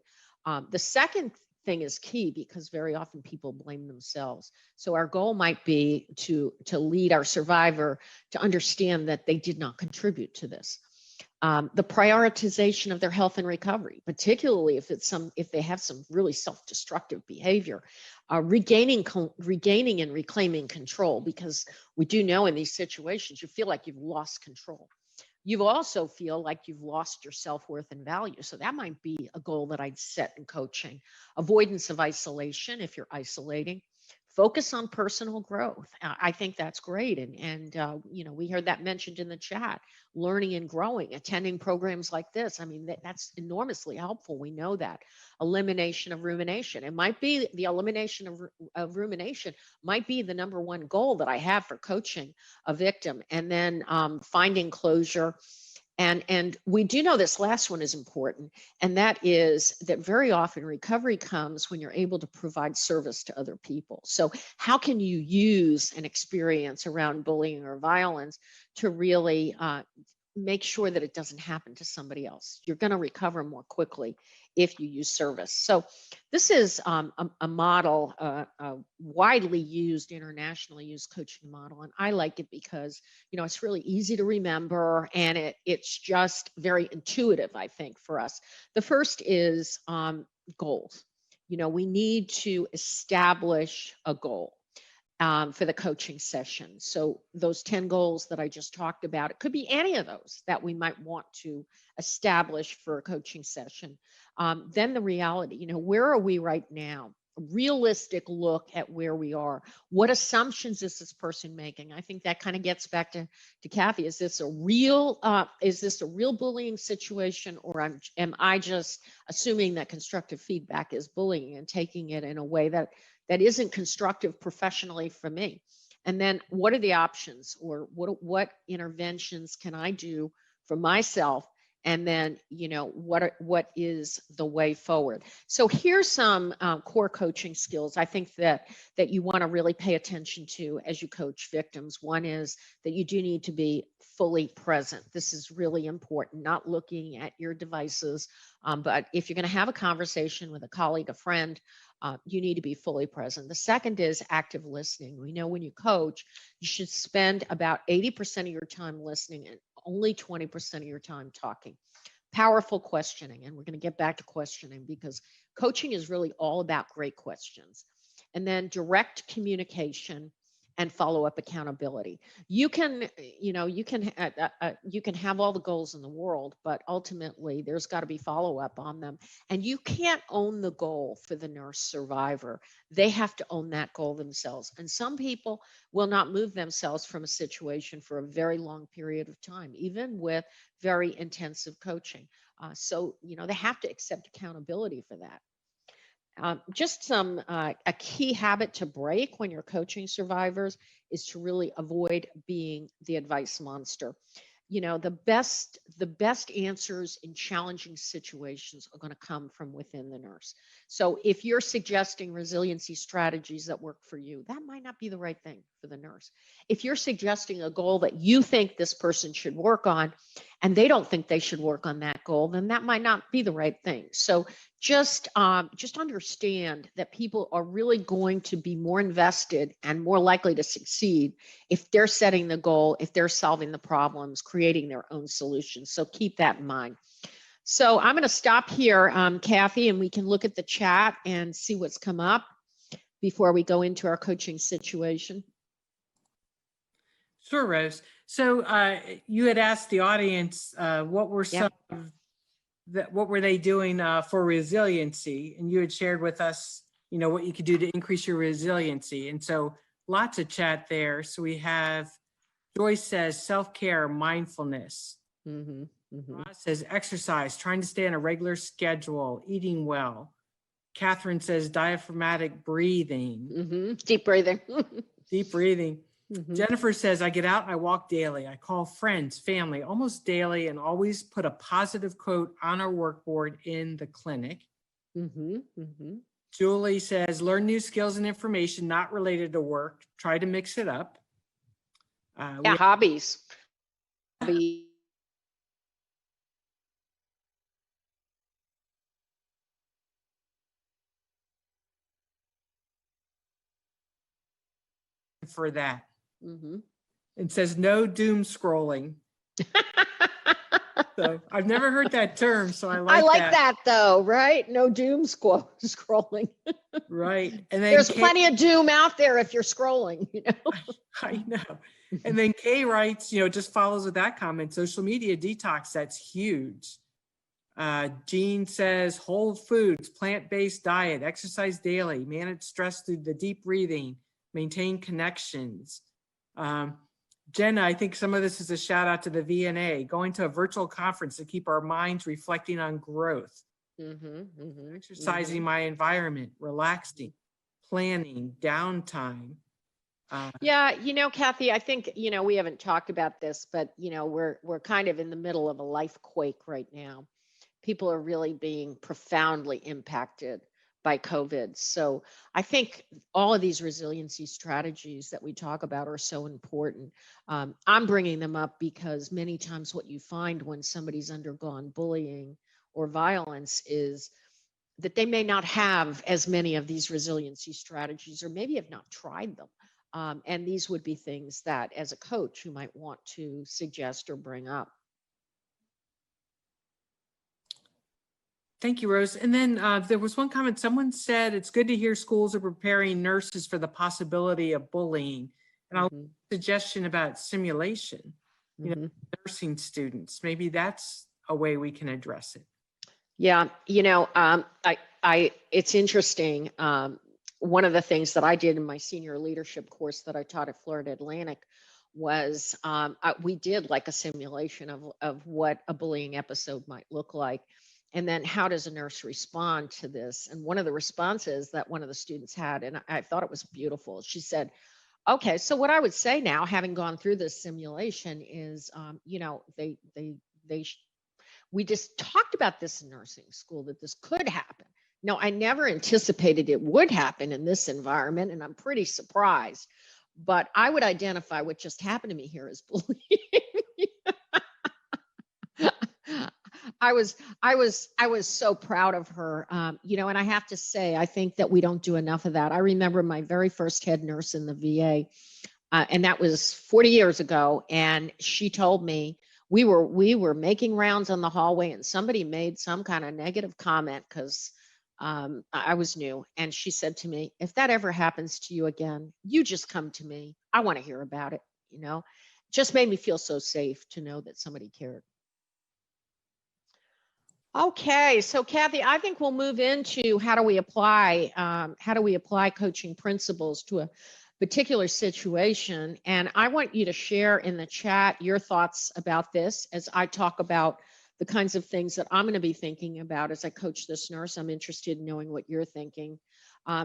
Speaker 1: The second thing is key, because very often people blame themselves. So our goal might be to lead our survivor to understand that they did not contribute to this. The prioritization of their health and recovery, particularly if they have some really self-destructive behavior, regaining and reclaiming control, because we do know in these situations you feel like you've lost control. You also feel like you've lost your self-worth and value. So that might be a goal that I'd set in coaching. Avoidance of isolation, if you're isolating. Focus on personal growth. I think that's great. And we heard that mentioned in the chat. Learning and growing, attending programs like this. I mean, that's enormously helpful. We know that. Elimination of rumination. It might be the elimination of rumination might be the number one goal that I have for coaching a victim. And then finding closure. And we do know this last one is important, and that is that very often recovery comes when you're able to provide service to other people. So how can you use an experience around bullying or violence to really make sure that it doesn't happen to somebody else? You're going to recover more quickly if you use service. So this is a model, a widely used, internationally used coaching model. And I like it because, it's really easy to remember, and it's just very intuitive, I think, for us. The first is goals. We need to establish a goal for the coaching session. So those 10 goals that I just talked about, it could be any of those that we might want to establish for a coaching session. Then the reality, where are we right now? A realistic look at where we are. What assumptions is this person making? I think that kind of gets back to Kathy. Is this a real bullying situation, or am I just assuming that constructive feedback is bullying and taking it in a way that isn't constructive professionally for me? And then what are the options, or what interventions can I do for myself? And then, what is the way forward? So here's some core coaching skills I think that you want to really pay attention to as you coach victims. One is that you do need to be fully present. This is really important, not looking at your devices. But if you're going to have a conversation with a colleague, a friend, you need to be fully present. The second is active listening. We know when you coach, you should spend about 80% of your time listening and only 20% of your time talking. Powerful questioning. And we're going to get back to questioning, because coaching is really all about great questions. And then direct communication and follow-up accountability. You can, you can have all the goals in the world, but ultimately there's got to be follow-up on them. And you can't own the goal for the nurse survivor. They have to own that goal themselves. And some people will not move themselves from a situation for a very long period of time, even with very intensive coaching. So, they have to accept accountability for that. Just a key habit to break when you're coaching survivors is to really avoid being the advice monster. The best answers in challenging situations are going to come from within the nurse. So if you're suggesting resiliency strategies that work for you, that might not be the right thing for the nurse. If you're suggesting a goal that you think this person should work on and they don't think they should work on that goal, then that might not be the right thing. So just understand that people are really going to be more invested and more likely to succeed if they're setting the goal, if they're solving the problems, creating their own solutions. So keep that in mind. So I'm going to stop here, Kathy, and we can look at the chat and see what's come up before we go into our coaching situation.
Speaker 7: Sure, Rose. So you had asked the audience what were some what were they doing for resiliency, and you had shared with us, what you could do to increase your resiliency. And so lots of chat there. So we have Joyce says self-care, mindfulness. Ross says exercise, trying to stay on a regular schedule, eating well. Catherine says diaphragmatic breathing.
Speaker 1: Deep breathing.
Speaker 7: Deep breathing. Jennifer says, I get out and I walk daily. I call friends, family almost daily, and always put a positive quote on our workboard in the clinic. Julie says, learn new skills and information not related to work. Try to mix it up.
Speaker 1: Hobbies.
Speaker 7: For that. It says no doom scrolling. So I've never heard that term, so I like
Speaker 1: that though, right? No doom scrolling.
Speaker 7: Right. And then
Speaker 1: there's plenty of doom out there if you're scrolling,
Speaker 7: I know. And then Kay writes, just follows with that comment, social media detox, that's huge. Jean says whole foods, plant-based diet, exercise daily, manage stress through the deep breathing, maintain connections. Jenna, I think some of this is a shout out to the VNA, going to a virtual conference to keep our minds reflecting on growth. Exercising my environment, relaxing, planning, downtime.
Speaker 1: Kathy, I think, we haven't talked about this, but, we're kind of in the middle of a life quake right now. People are really being profoundly impacted by COVID. So I think all of these resiliency strategies that we talk about are so important. I'm bringing them up because many times what you find when somebody's undergone bullying or violence is that they may not have as many of these resiliency strategies, or maybe have not tried them. And these would be things that as a coach, you might want to suggest or bring up.
Speaker 7: Thank you, Rose. And then there was one comment, someone said, it's good to hear schools are preparing nurses for the possibility of bullying. And I'll suggestion about simulation, nursing students, maybe that's a way we can address it.
Speaker 1: Yeah, it's interesting. One of the things that I did in my senior leadership course that I taught at Florida Atlantic was we did like a simulation of what a bullying episode might look like. And then how does a nurse respond to this? And one of the responses that one of the students had, and I thought it was beautiful, she said, okay, so what I would say now, having gone through this simulation is, we just talked about this in nursing school, that this could happen. No, I never anticipated it would happen in this environment, and I'm pretty surprised. But I would identify what just happened to me here as bullying. I was so proud of her, and I have to say, I think that we don't do enough of that. I remember my very first head nurse in the VA, and that was 40 years ago. And she told me we were making rounds on the hallway, and somebody made some kind of negative comment because I was new, and she said to me, if that ever happens to you again, you just come to me. I want to hear about it. Just made me feel so safe to know that somebody cared. Okay, so Kathy, I think we'll move into how do we apply coaching principles to a particular situation. And I want you to share in the chat your thoughts about this as I talk about the kinds of things that I'm going to be thinking about as I coach this nurse. I'm interested in knowing what you're thinking.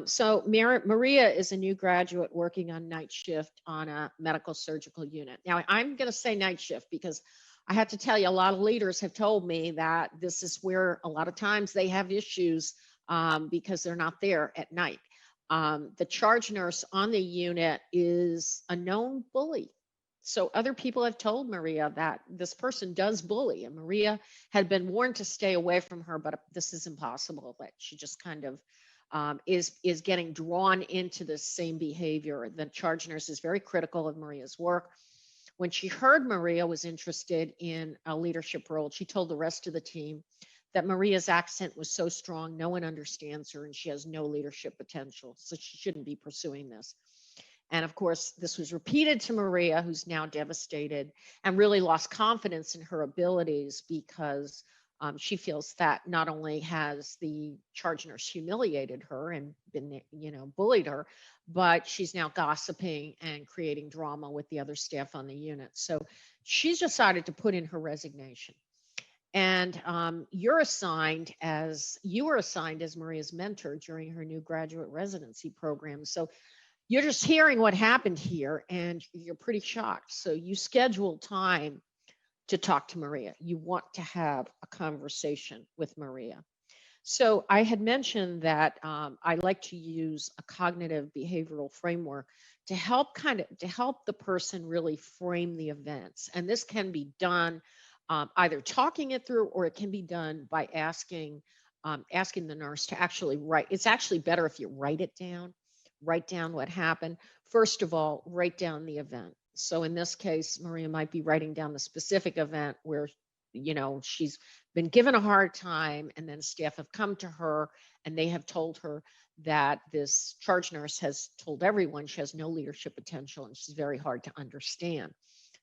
Speaker 1: So Maria is a new graduate working on night shift on a medical surgical unit. Now, I'm going to say night shift because I have to tell you, a lot of leaders have told me that this is where a lot of times they have issues because they're not there at night. The charge nurse on the unit is a known bully. So other people have told Maria that this person does bully, and Maria had been warned to stay away from her, but this is impossible. That she just kind of is getting drawn into the same behavior. The charge nurse is very critical of Maria's work. When she heard Maria was interested in a leadership role, she told the rest of the team that Maria's accent was so strong, no one understands her, and she has no leadership potential, so she shouldn't be pursuing this. And of course, this was repeated to Maria, who's now devastated and really lost confidence in her abilities because she feels that not only has the charge nurse humiliated her and been, bullied her, but she's now gossiping and creating drama with the other staff on the unit. So she's decided to put in her resignation. And you were assigned as Maria's mentor during her new graduate residency program. So you're just hearing what happened here and you're pretty shocked. So you scheduled time to talk to Maria. You want to have a conversation with Maria. So I had mentioned that I like to use a cognitive behavioral framework to help the person really frame the events. And this can be done either talking it through, or it can be done by asking the nurse to actually write. It's actually better if you write it down. Write down what happened. First of all, write down the event. So in this case, Maria might be writing down the specific event where, she's been given a hard time, and then staff have come to her and they have told her that this charge nurse has told everyone she has no leadership potential and she's very hard to understand.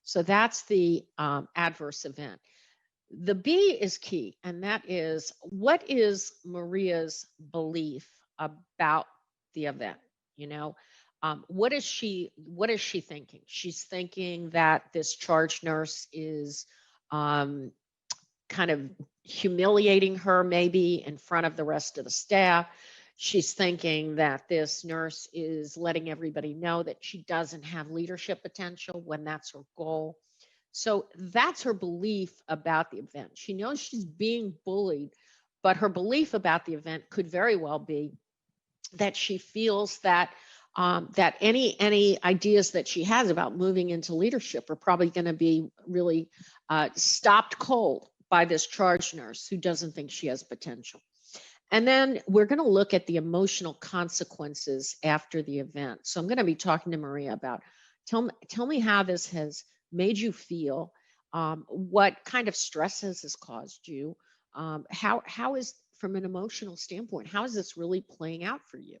Speaker 1: So that's the adverse event. The B is key, and that is, what is Maria's belief about the event? What is she thinking? She's thinking that this charge nurse is kind of humiliating her, maybe in front of the rest of the staff. She's thinking that this nurse is letting everybody know that she doesn't have leadership potential when that's her goal. So that's her belief about the event. She knows she's being bullied, but her belief about the event could very well be that she feels that that any ideas that she has about moving into leadership are probably going to be really stopped cold by this charge nurse who doesn't think she has potential. And then we're going to look at the emotional consequences after the event. So I'm going to be talking to Maria about, tell me how this has made you feel, what kind of stress has this caused you, how is, from an emotional standpoint, how is this really playing out for you?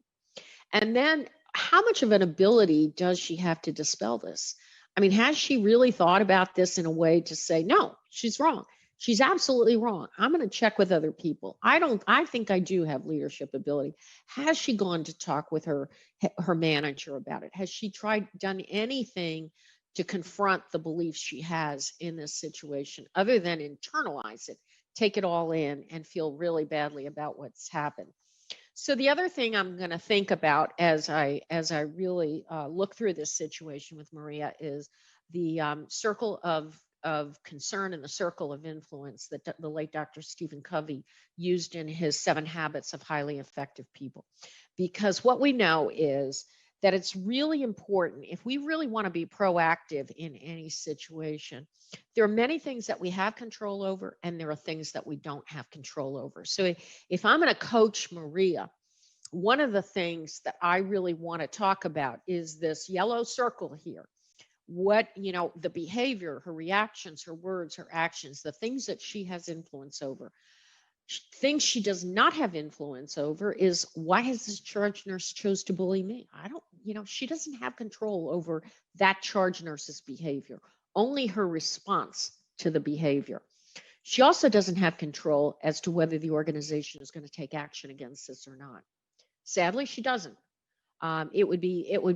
Speaker 1: And then how much of an ability does she have to dispel this? I mean, has she really thought about this in a way to say, no, she's wrong. She's absolutely wrong. I'm going to check with other people. I think I do have leadership ability. Has she gone to talk with her manager about it? Has she done anything to confront the beliefs she has in this situation other than internalize it, take it all in, and feel really badly about what's happened? So the other thing I'm going to think about as I really look through this situation with Maria is the circle of concern and the circle of influence that the late Dr. Stephen Covey used in his 7 Habits of Highly Effective People. Because what we know is that it's really important, if we really want to be proactive in any situation, there are many things that we have control over and there are things that we don't have control over. So if I'm going to coach Maria, one of the things that I really want to talk about is this yellow circle here. What, the behavior, her reactions, her words, her actions, the things that she has influence over. Things she does not have influence over is, why has this charge nurse chose to bully me? I don't, she doesn't have control over that charge nurse's behavior, only her response to the behavior. She also doesn't have control as to whether the organization is going to take action against this or not. Sadly, she doesn't. It would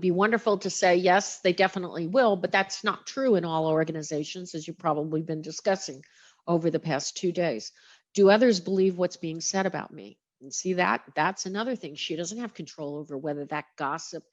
Speaker 1: be wonderful to say, yes, they definitely will, but that's not true in all organizations, as you've probably been discussing over the past 2 days. Do others believe what's being said about me? And see, that's another thing. She doesn't have control over whether that gossip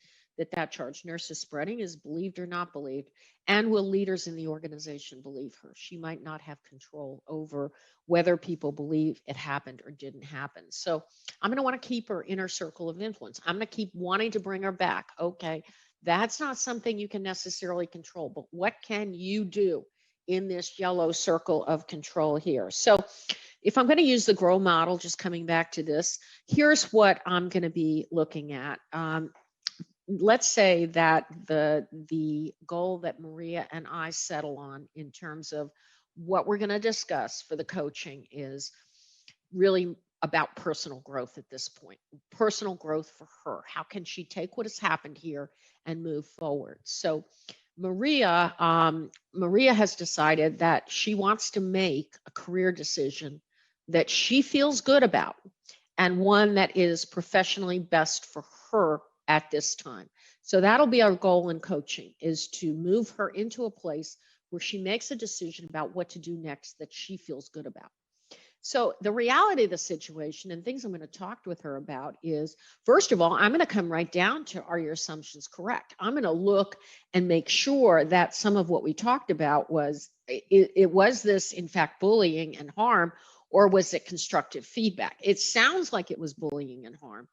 Speaker 1: that charge nurse is spreading is believed or not believed. And will leaders in the organization believe her? She might not have control over whether people believe it happened or didn't happen. So I'm going to want to keep her in her circle of influence. I'm going to keep wanting to bring her back. Okay, that's not something you can necessarily control, but what can you do in this yellow circle of control here? So if I'm going to use the GROW model, just coming back to this, here's what I'm going to be looking at. Let's say that the goal that Maria and I settle on in terms of what we're going to discuss for the coaching is really about personal growth at this point. Personal growth for her. How can she take what has happened here and move forward? So Maria has decided that she wants to make a career decision that she feels good about, and one that is professionally best for her at this time. So that'll be our goal in coaching, is to move her into a place where she makes a decision about what to do next that she feels good about. So the reality of the situation and things I'm going to talk with her about is, first of all, I'm going to come right down to, are your assumptions correct? I'm going to look and make sure that some of what we talked about was, it was this, in fact, bullying and harm, or was it constructive feedback? It sounds like it was bullying and harm.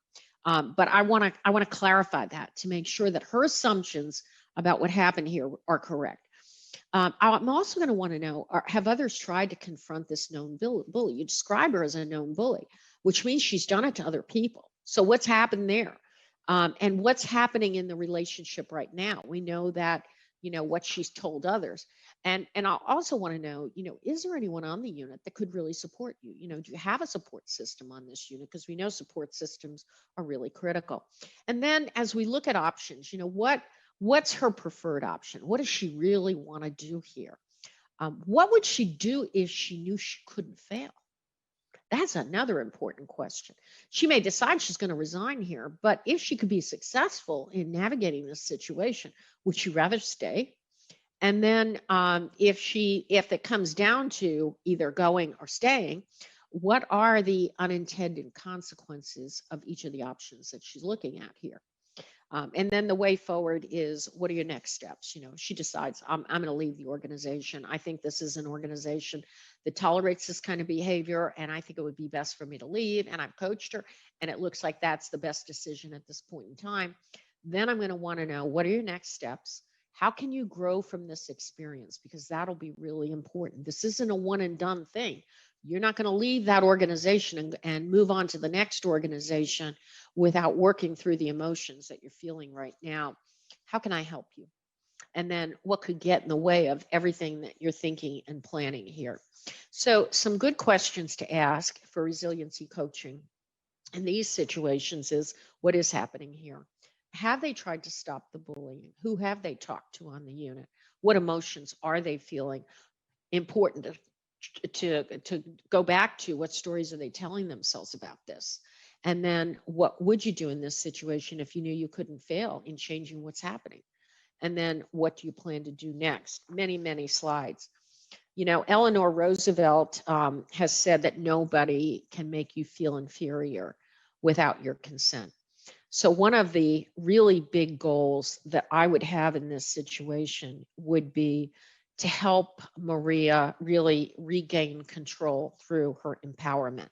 Speaker 1: But I want to clarify that to make sure that her assumptions about what happened here are correct. I'm also going to want to know, have others tried to confront this known bully? You describe her as a known bully, which means she's done it to other people. So what's happened there? And what's happening in the relationship right now? We know that, what she's told others. And I'll also want to know, is there anyone on the unit that could really support you? Do you have a support system on this unit? Because we know support systems are really critical. And then as we look at options, what's her preferred option? What does she really want to do here? What would she do if she knew she couldn't fail? That's another important question. She may decide she's going to resign here, but if she could be successful in navigating this situation, would she rather stay? And then if it comes down to either going or staying, what are the unintended consequences of each of the options that she's looking at here? And then the way forward is, what are your next steps? She decides, I'm going to leave the organization. I think this is an organization that tolerates this kind of behavior, and I think it would be best for me to leave. And I've coached her, and it looks like that's the best decision at this point in time. Then I'm going to want to know, what are your next steps? How can you grow from this experience? Because that'll be really important. This isn't a one and done thing. You're not going to leave that organization and move on to the next organization without working through the emotions that you're feeling right now. How can I help you? And then what could get in the way of everything that you're thinking and planning here? So some good questions to ask for resiliency coaching in these situations is, what is happening here? Have they tried to stop the bullying? Who have they talked to on the unit? What emotions are they feeling? Important to go back to, what stories are they telling themselves about this? And then what would you do in this situation if you knew you couldn't fail in changing what's happening? And then what do you plan to do next? Many, many slides. Eleanor Roosevelt has said that nobody can make you feel inferior without your consent. So one of the really big goals that I would have in this situation would be to help Maria really regain control through her empowerment,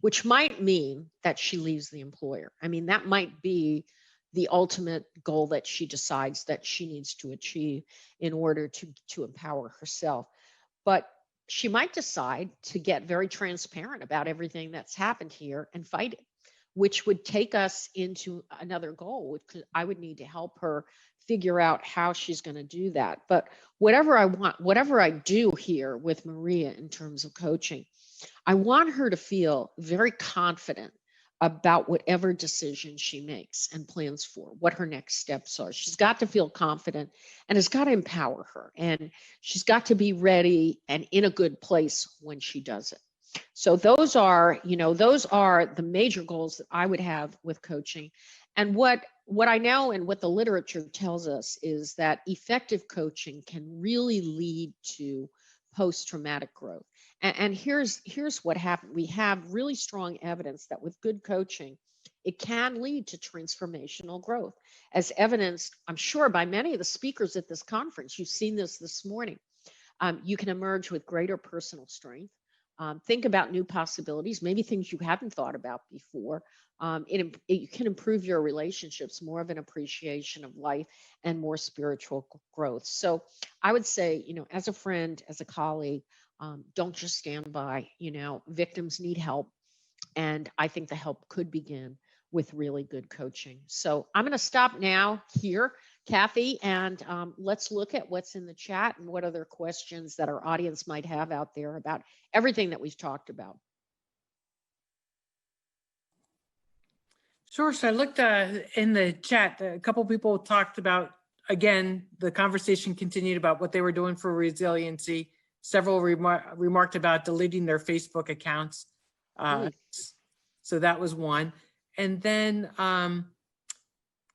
Speaker 1: which might mean that she leaves the employer. I mean, that might be the ultimate goal that she decides that she needs to achieve in order to empower herself. But she might decide to get very transparent about everything that's happened here and fight it. which would take us into another goal, which I would need to help her figure out how she's going to do that. But whatever I do here with Maria in terms of coaching, I want her to feel very confident about whatever decision she makes and plans for, what her next steps are. She's got to feel confident, and it's got to empower her, and she's got to be ready and in a good place when she does it. So those are the major goals that I would have with coaching. And what I know and what the literature tells us is that effective coaching can really lead to post-traumatic growth. And here's what happened. We have really strong evidence that with good coaching, it can lead to transformational growth, as evidenced, I'm sure, by many of the speakers at this conference. You've seen this morning. You can emerge with greater personal strength. Think about new possibilities, maybe things you hadn't thought about before. It can improve your relationships, more of an appreciation of life, and more spiritual growth. So I would say, as a friend, as a colleague, don't just stand by. Victims need help. And I think the help could begin with really good coaching. So I'm going to stop now here, Kathy, and let's look at what's in the chat and what other questions that our audience might have out there about everything that we've talked about.
Speaker 7: Sure. So I looked in the chat, a couple people talked about, again, the conversation continued about what they were doing for resiliency. Several remarked about deleting their Facebook accounts. So that was one. And then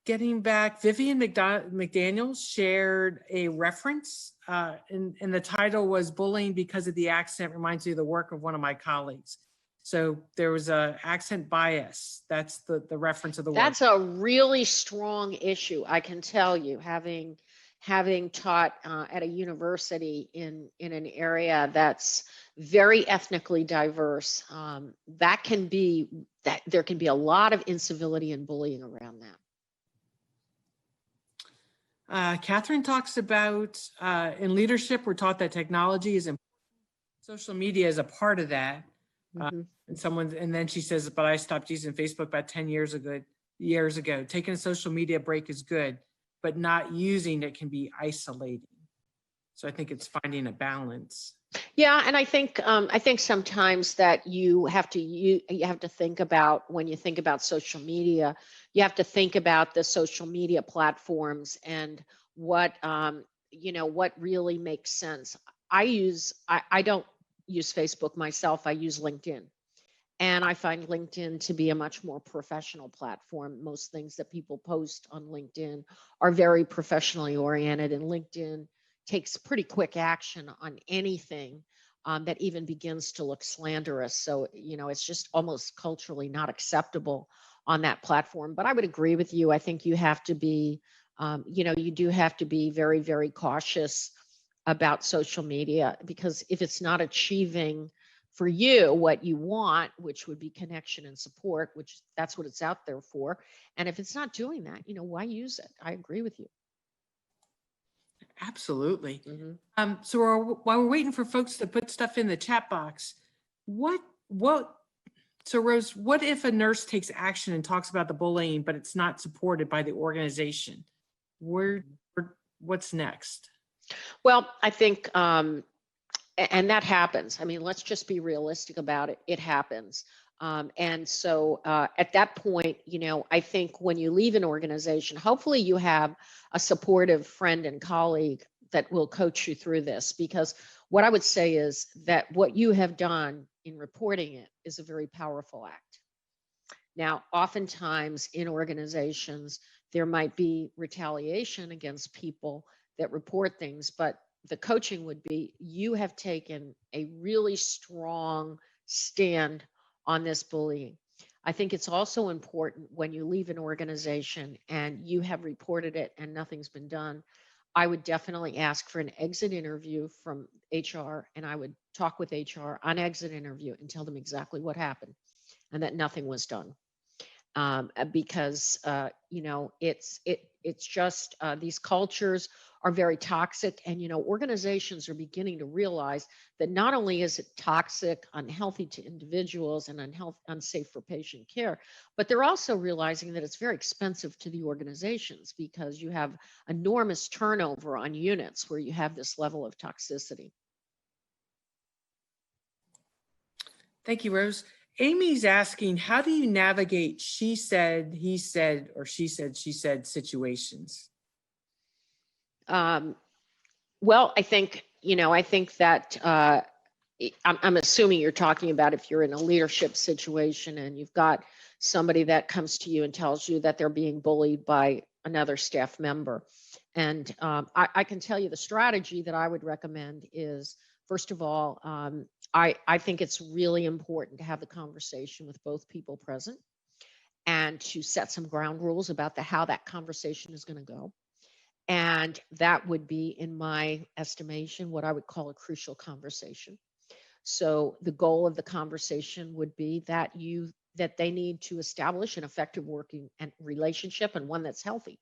Speaker 7: getting back, Vivian McDaniel shared a reference and the title was "Bullying Because of the Accent Reminds Me of the Work of One of My Colleagues." So there was a accent bias. That's the reference of the word.
Speaker 1: That's a really strong issue, I can tell you, having taught at a university in an area that's very ethnically diverse. There can be a lot of incivility and bullying around that.
Speaker 7: Catherine talks about in leadership, we're taught that technology is important. Social media is a part of that. And then she says, but I stopped using Facebook about 10 years ago. Taking a social media break is good, but not using it can be isolating. So I think it's finding a balance.
Speaker 1: Yeah, and I think sometimes that you have to think about, when you think about social media, you have to think about the social media platforms and what really makes sense. I don't use Facebook myself. I use LinkedIn. And I find LinkedIn to be a much more professional platform. Most things that people post on LinkedIn are very professionally oriented, and LinkedIn takes pretty quick action on anything that even begins to look slanderous. So, it's just almost culturally not acceptable on that platform. But I would agree with you. I think you have to be, you do have to be very, very cautious about social media, because if it's not achieving for you what you want, which would be connection and support, which that's what it's out there for. And if it's not doing that, why use it? I agree with you.
Speaker 7: Absolutely. So while we're waiting for folks to put stuff in the chat box, so Rose, what if a nurse takes action and talks about the bullying, but it's not supported by the organization? What's next?
Speaker 1: Well, I think, and that happens. I mean, let's just be realistic about it. It happens. And so at that point, I think when you leave an organization, hopefully you have a supportive friend and colleague that will coach you through this, because what I would say is that what you have done in reporting it is a very powerful act. Now, oftentimes in organizations, there might be retaliation against people that report things, but the coaching would be, you have taken a really strong stand on this bullying. I think it's also important when you leave an organization and you have reported it and nothing's been done, I would definitely ask for an exit interview from HR, and I would talk with HR on exit interview and tell them exactly what happened and that nothing was done. Because It's just these cultures are very toxic, and organizations are beginning to realize that not only is it toxic, unhealthy to individuals, and unsafe for patient care, but they're also realizing that it's very expensive to the organizations because you have enormous turnover on units where you have this level of toxicity.
Speaker 7: Thank you, Rose. Amy's asking, how do you navigate she said, he said, or she said situations?
Speaker 1: Well, I think that I'm assuming you're talking about if you're in a leadership situation and you've got somebody that comes to you and tells you that they're being bullied by another staff member. And I can tell you the strategy that I would recommend is, first of all, I think it's really important to have the conversation with both people present and to set some ground rules about how that conversation is going to go. And that would be, in my estimation, what I would call a crucial conversation. So the goal of the conversation would be that they need to establish an effective working relationship, and one that's healthy.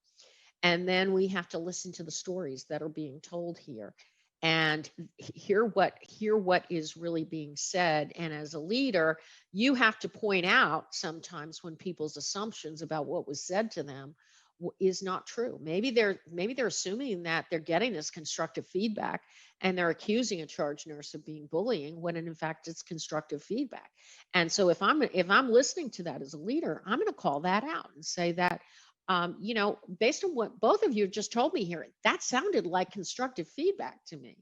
Speaker 1: And then we have to listen to the stories that are being told here and hear what is really being said. And as a leader, you have to point out sometimes when people's assumptions about what was said to them is not true. Maybe they're assuming that they're getting this constructive feedback and they're accusing a charge nurse of being bullying when in fact it's constructive feedback. And so if I'm listening to that as a leader, I'm going to call that out and say that based on what both of you just told me here, that sounded like constructive feedback to me.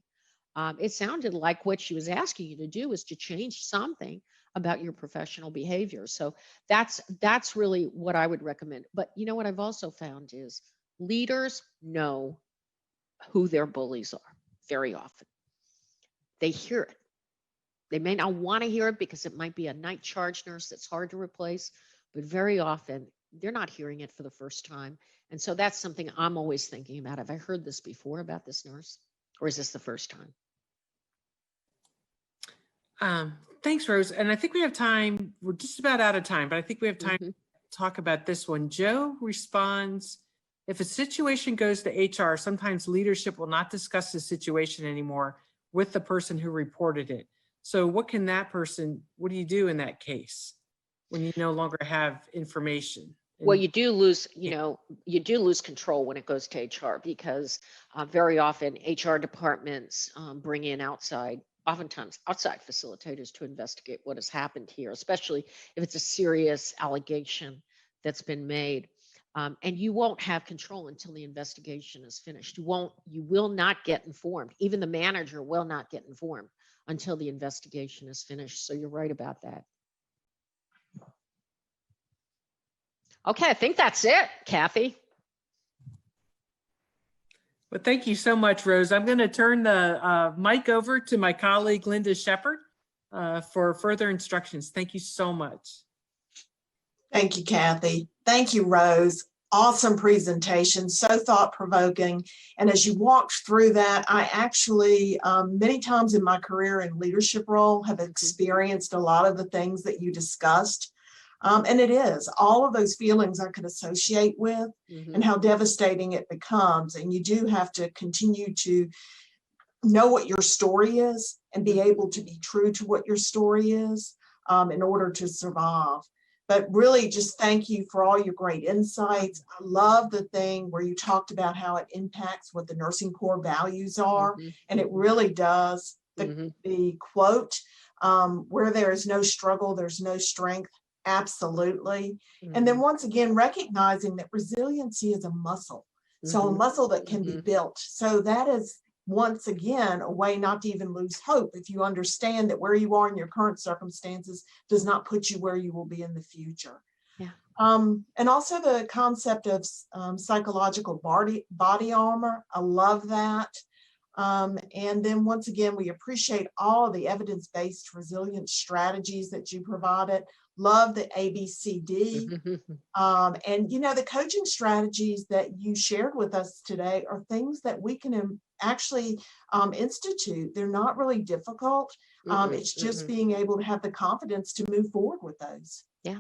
Speaker 1: It sounded like what she was asking you to do is to change something about your professional behavior. So that's really what I would recommend. But what I've also found is leaders know who their bullies are very often. They hear it. They may not want to hear it because it might be a night charge nurse that's hard to replace, but very often they're not hearing it for the first time. And so that's something I'm always thinking about. Have I heard this before about this nurse, or is this the first time?
Speaker 7: Thanks, Rose. And I think we have time. We're just about out of time, but I think we have time to talk about this one. Joe responds, if a situation goes to HR, sometimes leadership will not discuss the situation anymore with the person who reported it. So what do you do in that case when you no longer have information?
Speaker 1: Well, you do lose control when it goes to HR because very often HR departments bring in oftentimes outside facilitators to investigate what has happened here, especially if it's a serious allegation that's been made. And you won't have control until the investigation is finished. You will not get informed. Even the manager will not get informed until the investigation is finished. So you're right about that. Okay, I think that's it, Kathy.
Speaker 7: Well, thank you so much, Rose. I'm going to turn the mic over to my colleague, Linda Shepard, for further instructions. Thank you so much.
Speaker 2: Thank you, Kathy. Thank you, Rose. Awesome presentation, so thought-provoking. And as you walked through that, I actually, many times in my career and leadership role, have experienced a lot of the things that you discussed. And it is all of those feelings I could associate with and how devastating it becomes. And you do have to continue to know what your story is and be able to be true to what your story is in order to survive. But really just thank you for all your great insights. I love the thing where you talked about how it impacts what the nursing core values are. And it really does. The quote, where there is no struggle, there's no strength. Absolutely. And then once again, recognizing that resiliency is a muscle. So a muscle that can be built. So that is once again a way not to even lose hope if you understand that where you are in your current circumstances does not put you where you will be in the future.
Speaker 1: Yeah.
Speaker 2: And also the concept of psychological body armor. I love that. And then once again, we appreciate all of the evidence-based resilience strategies that you provided. Love the ABCD. And the coaching strategies that you shared with us today are things that we can actually institute. They're not really difficult. It's just being able to have the confidence to move forward with those.
Speaker 1: Yeah,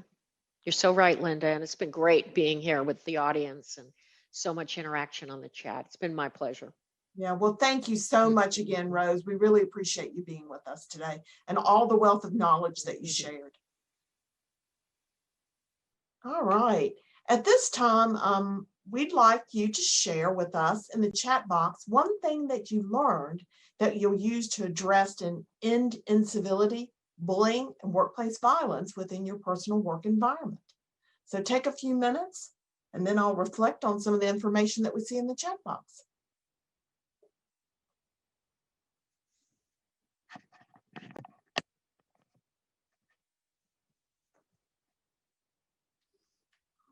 Speaker 1: you're so right, Linda. And it's been great being here with the audience and so much interaction on the chat. It's been my pleasure.
Speaker 2: Yeah, well, thank you so much again, Rose. We really appreciate you being with us today and all the wealth of knowledge that you shared. All right. At this time, we'd like you to share with us in the chat box one thing that you learned that you'll use to address and end incivility, bullying, and workplace violence within your personal work environment. So take a few minutes, and then I'll reflect on some of the information that we see in the chat box.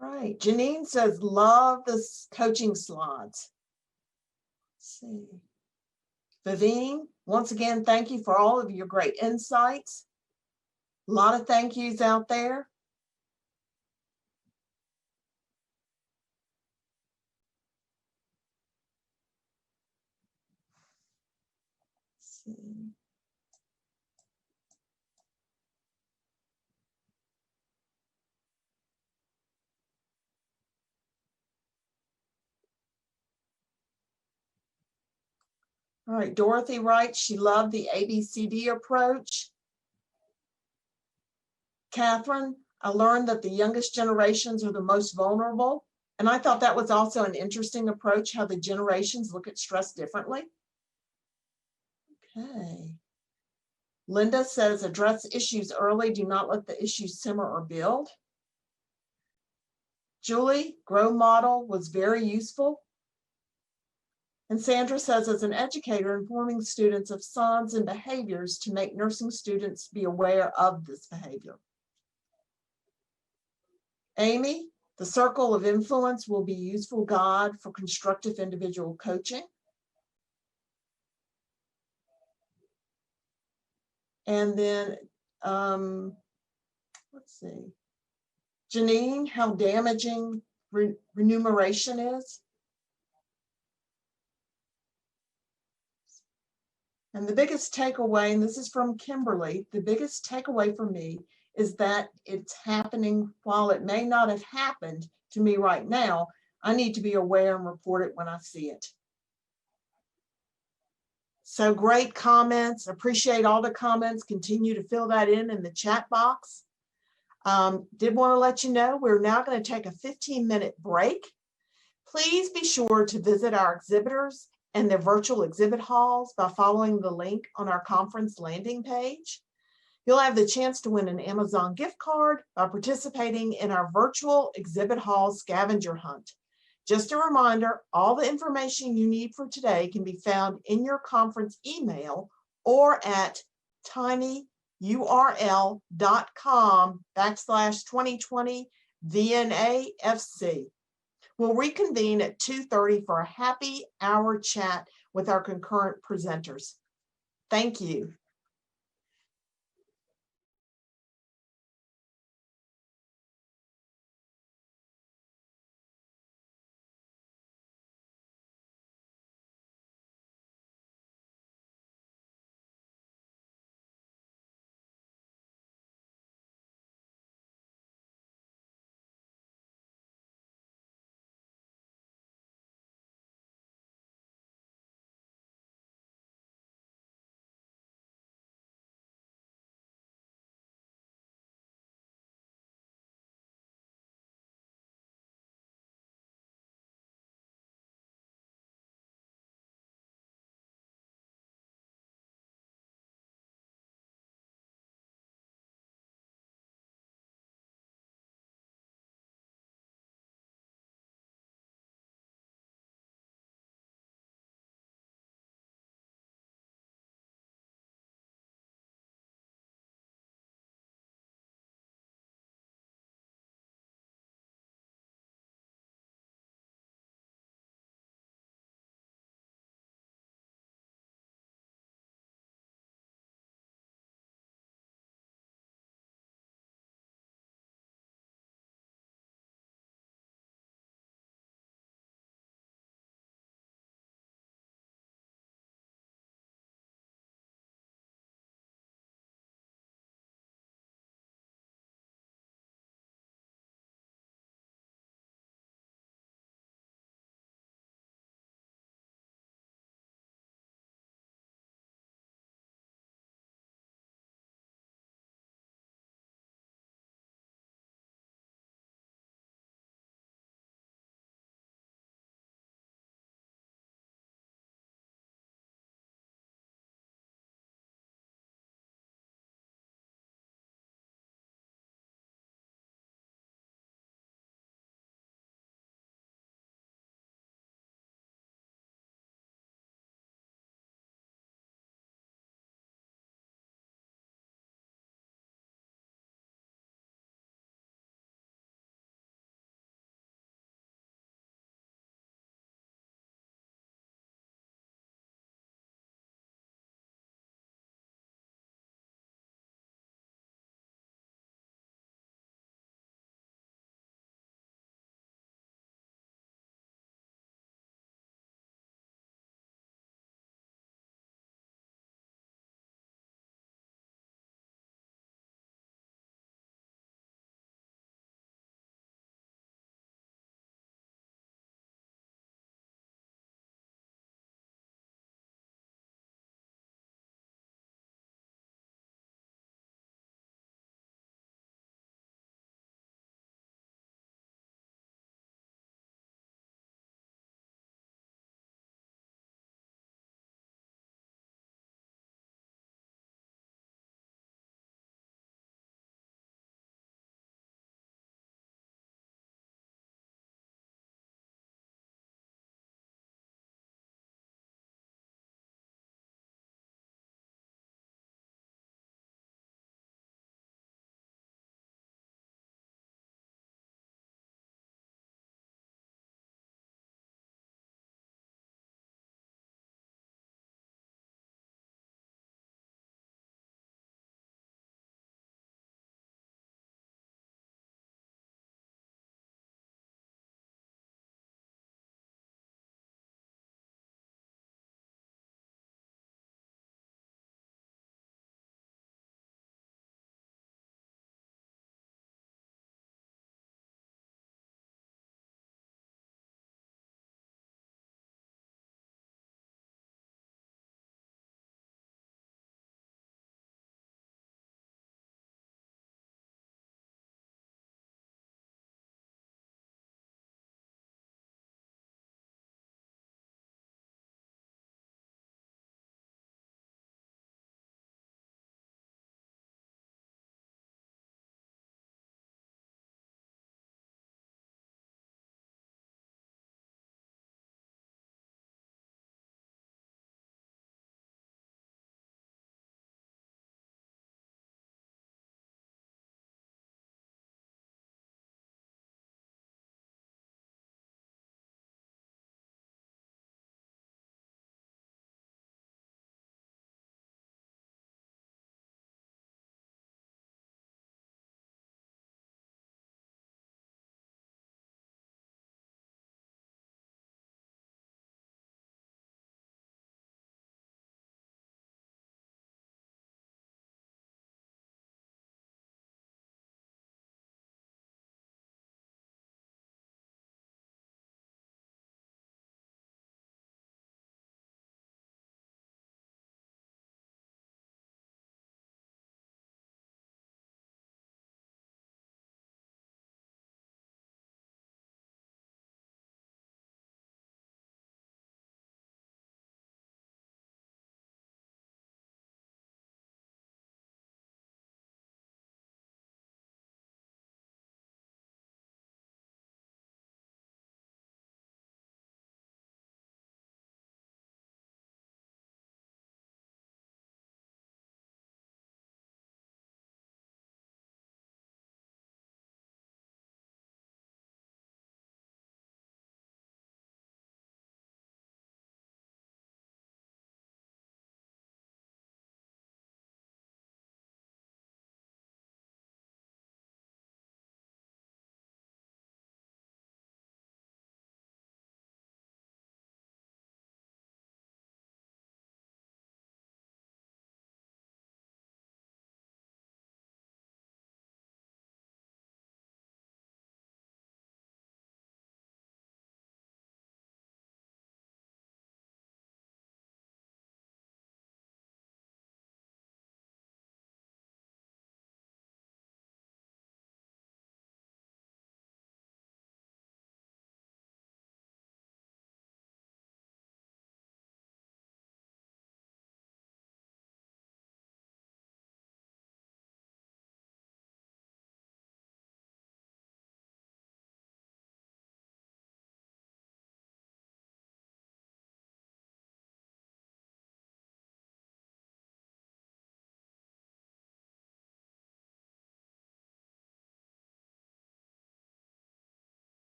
Speaker 2: Right. Janine says, love this coaching slides. Let's see. Vivine, once again, thank you for all of your great insights. A lot of thank yous out there. Let's see. All right, Dorothy writes she loved the ABCD approach. Catherine, I learned that the youngest generations are the most vulnerable. And I thought that was also an interesting approach, how the generations look at stress differently. Okay. Linda says, address issues early. Do not let the issues simmer or build. Julie, grow model was very useful. And Sandra says, as an educator, informing students of signs and behaviors to make nursing students be aware of this behavior. Amy, the circle of influence will be a useful guide for constructive individual coaching. And then, let's see, Janine, how damaging remuneration is. And the biggest takeaway, and this is from Kimberly, the biggest takeaway for me is that it's happening while it may not have happened to me right now. I need to be aware and report it when I see it. So great comments. Appreciate all the comments. Continue to fill that in the chat box. Did want to let you know we're now going to take a 15-minute break. Please be sure to visit our exhibitors and their virtual exhibit halls by following the link on our conference landing page. You'll have the chance to win an Amazon gift card by participating in our virtual exhibit hall scavenger hunt. Just a reminder, all the information you need for today can be found in your conference email or at tinyurl.com/2020 VNAFC. We'll reconvene at 2:30 for a happy hour chat with our concurrent presenters. Thank you.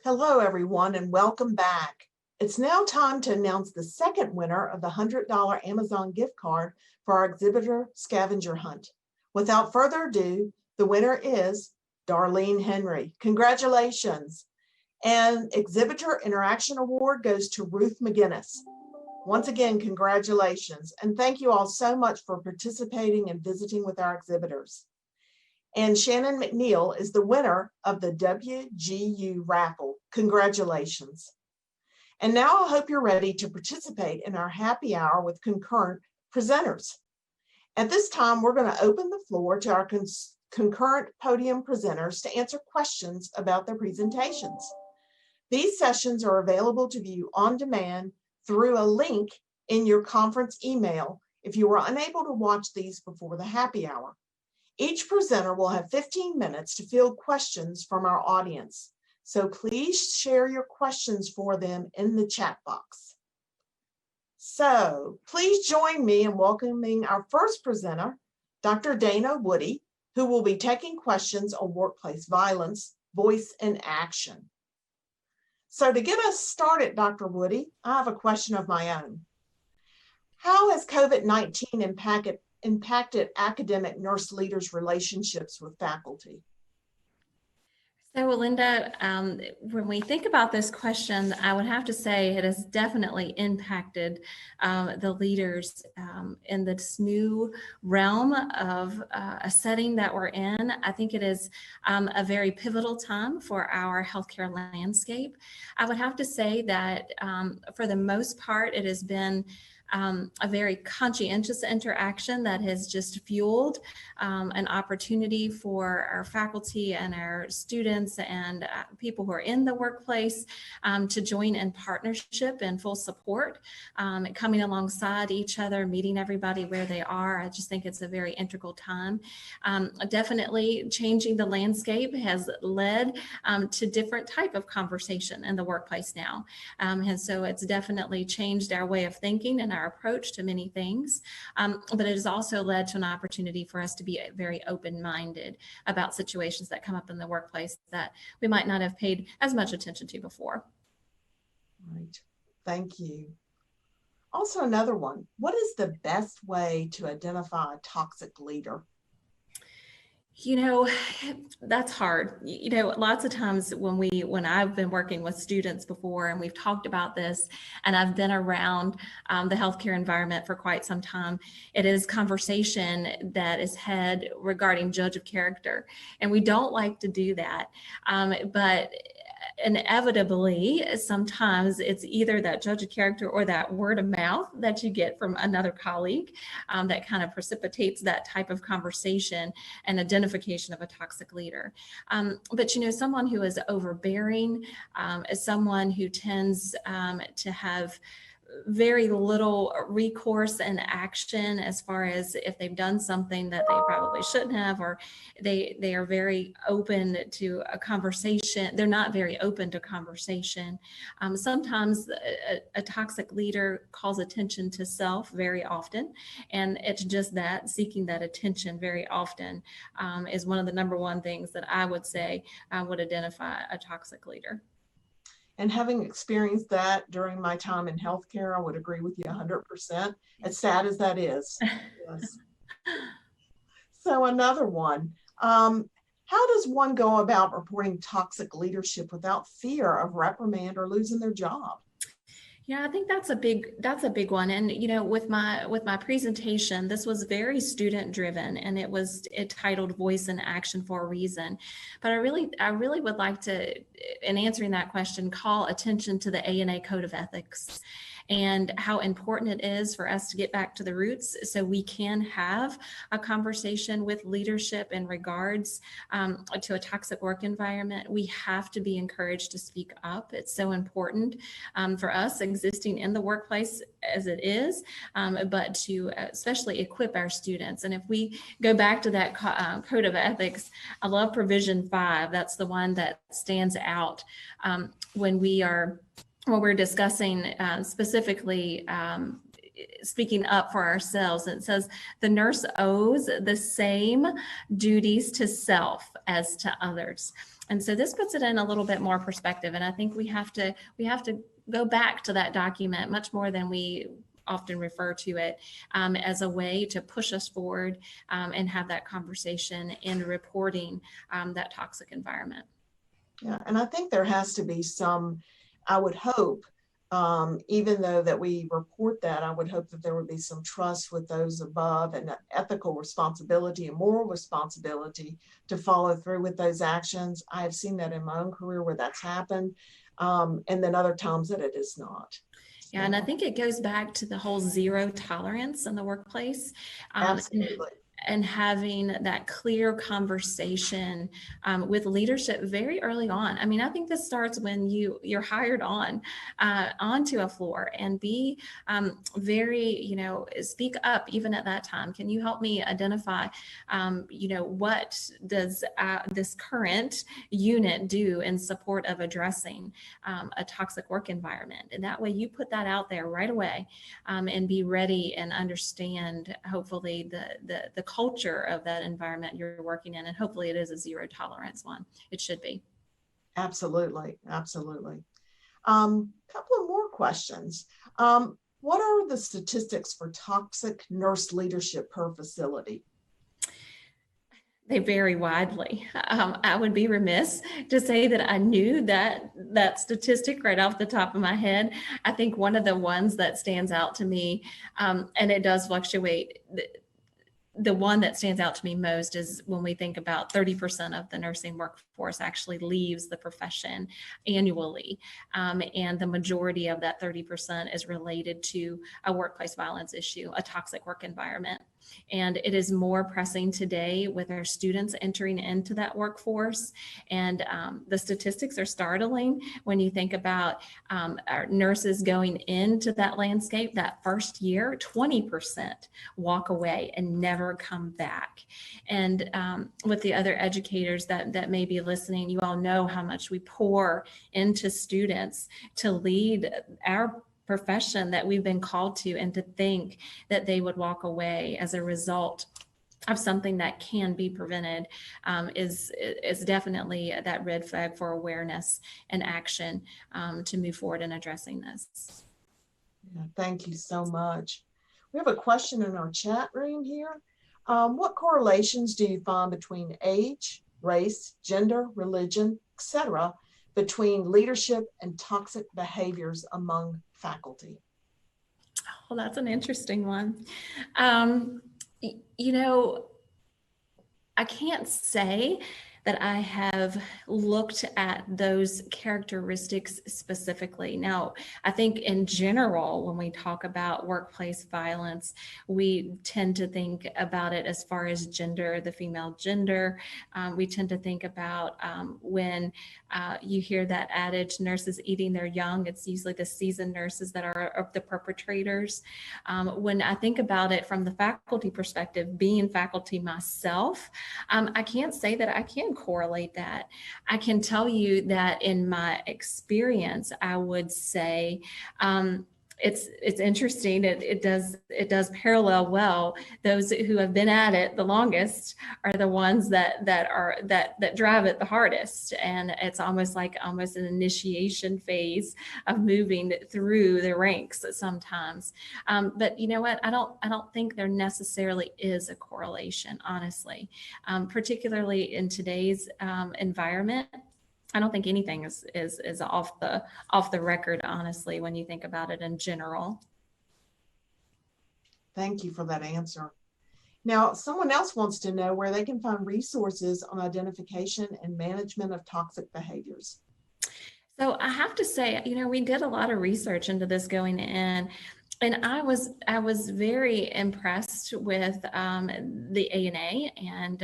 Speaker 2: Hello, everyone, and welcome back. It's now time to announce the second winner of the $100 Amazon gift card for our exhibitor scavenger hunt. Without further ado, the winner is Darlene Henry. Congratulations. And Exhibitor Interaction Award goes to Ruth McGinnis. Once again, congratulations. And thank you all so much for participating and visiting with our exhibitors. And Shannon McNeil is the winner of the WGU raffle. Congratulations. And now I hope you're ready to participate in our happy hour with concurrent presenters. At this time, we're going to open the floor to our concurrent podium presenters to answer questions about their presentations. These sessions are available to view on demand through a link in your conference email if you were unable to watch these before the happy hour. Each presenter will have 15 minutes to field questions from our audience. So please share your questions for them in the chat box. So please join me in welcoming our first presenter, Dr. Dana Woody, who will be taking questions on workplace violence, voice, and action. So to get us started, Dr. Woody, I have a question of my own. How has COVID-19 impacted academic nurse leaders' relationships with faculty?
Speaker 3: So, Linda, when we think about this question, I would have to say it has definitely impacted the leaders in this new realm of a setting that we're in. I think it is a very pivotal time for our healthcare landscape. I would have to say that for the most part, it has been a very conscientious interaction that has just fueled an opportunity for our faculty and our students and people who are in the workplace to join in partnership and full support, coming alongside each other, meeting everybody where they are. I just think it's a very integral time. Definitely changing the landscape has led to different type of conversation in the workplace now. And so it's definitely changed our way of thinking and our approach to many things, but it has also led to an opportunity for us to be very open-minded about situations that come up in the workplace that we might not have paid as much attention to before.
Speaker 2: Right, thank you. Also another one, what is the best way to identify a toxic leader?
Speaker 3: You know, that's hard. You know, lots of times when I've been working with students before and we've talked about this, and I've been around the healthcare environment for quite some time, it is conversation that is had regarding judge of character. And we don't like to do that. But inevitably, sometimes it's either that judge of character or that word of mouth that you get from another colleague that kind of precipitates that type of conversation and identification of a toxic leader. But, you know, someone who is overbearing is someone who tends to have very little recourse and action as far as if they've done something that they probably shouldn't have, or they are very open to a conversation. They're not very open to conversation. Sometimes a toxic leader calls attention to self very often, and it's just that, seeking that attention very often is one of the number one things that I would say would identify a toxic leader.
Speaker 2: And having experienced that during my time in healthcare, I would agree with you 100%, as sad as that is. Yes. So another one, how does one go about reporting toxic leadership without fear of reprimand or losing their job?
Speaker 3: Yeah, I think that's a big one. And, you know, with my presentation, this was very student driven, and it titled Voice and Action for a reason. But I really would like to, in answering that question, call attention to the ANA Code of Ethics and how important it is for us to get back to the roots so we can have a conversation with leadership in regards to a toxic work environment. We have to be encouraged to speak up. It's so important for us existing in the workplace as it is, but to especially equip our students. And if we go back to that Code of Ethics, I love provision 5. That's the one that stands out when we're discussing specifically speaking up for ourselves. It says the nurse owes the same duties to self as to others. And so this puts it in a little bit more perspective. And I think we have to go back to that document much more than we often refer to it, as a way to push us forward, and have that conversation in reporting that toxic environment.
Speaker 2: Yeah, and I think there has to be some, I would hope, even though that we report that, I would hope that there would be some trust with those above and ethical responsibility and moral responsibility to follow through with those actions. I have seen that in my own career where that's happened, and then other times that it is not.
Speaker 3: Yeah, and I think it goes back to the whole zero tolerance in the workplace.
Speaker 2: Absolutely.
Speaker 3: And having that clear conversation with leadership very early on. I mean, I think this starts when you're hired on onto a floor, and be very, speak up even at that time. Can you help me identify, what does this current unit do in support of addressing a toxic work environment? And that way you put that out there right away, and be ready and understand, hopefully, the culture of that environment you're working in, and hopefully it is a zero tolerance one. It should be.
Speaker 2: Absolutely, absolutely. Couple of more questions. What are the statistics for toxic nurse leadership per facility?
Speaker 3: They vary widely. I would be remiss to say that I knew that statistic right off the top of my head. I think one of the ones that stands out to me, and it does fluctuate, the one that stands out to me most is when we think about 30% of the nursing workforce actually leaves the profession annually. And the majority of that 30% is related to a workplace violence issue, a toxic work environment. And it is more pressing today with our students entering into that workforce. And the statistics are startling when you think about our nurses going into that landscape. That first year, 20% walk away and never come back. And with the other educators that may be listening, you all know how much we pour into students to lead our profession that we've been called to, and to think that they would walk away as a result of something that can be prevented is definitely that red flag for awareness and action to move forward in addressing this.
Speaker 2: Yeah, thank you so much. We have a question in our chat room here. What correlations do you find between age, race, gender, religion, etc., between leadership and toxic behaviors among faculty?
Speaker 3: Well, that's an interesting one. I can't say that I have looked at those characteristics specifically. Now, I think in general, when we talk about workplace violence, we tend to think about it as far as gender, the female gender. We tend to think about when you hear that adage, nurses eating their young, it's usually the seasoned nurses that are the perpetrators. When I think about it from the faculty perspective, being faculty myself, I can't say that I can correlate that. I can tell you that in my experience, I would say it's interesting. It does parallel well. Those who have been at it the longest are the ones that drive it the hardest, and it's almost an initiation phase of moving through the ranks sometimes. But you know what? I don't think there necessarily is a correlation, honestly, particularly in today's environment. I don't think anything is off the record, honestly, when you think about it in general.
Speaker 2: Thank you for that answer. Now, someone else wants to know where they can find resources on identification and management of toxic behaviors.
Speaker 3: So I have to say, we did a lot of research into this going in. And I was very impressed with the ANA and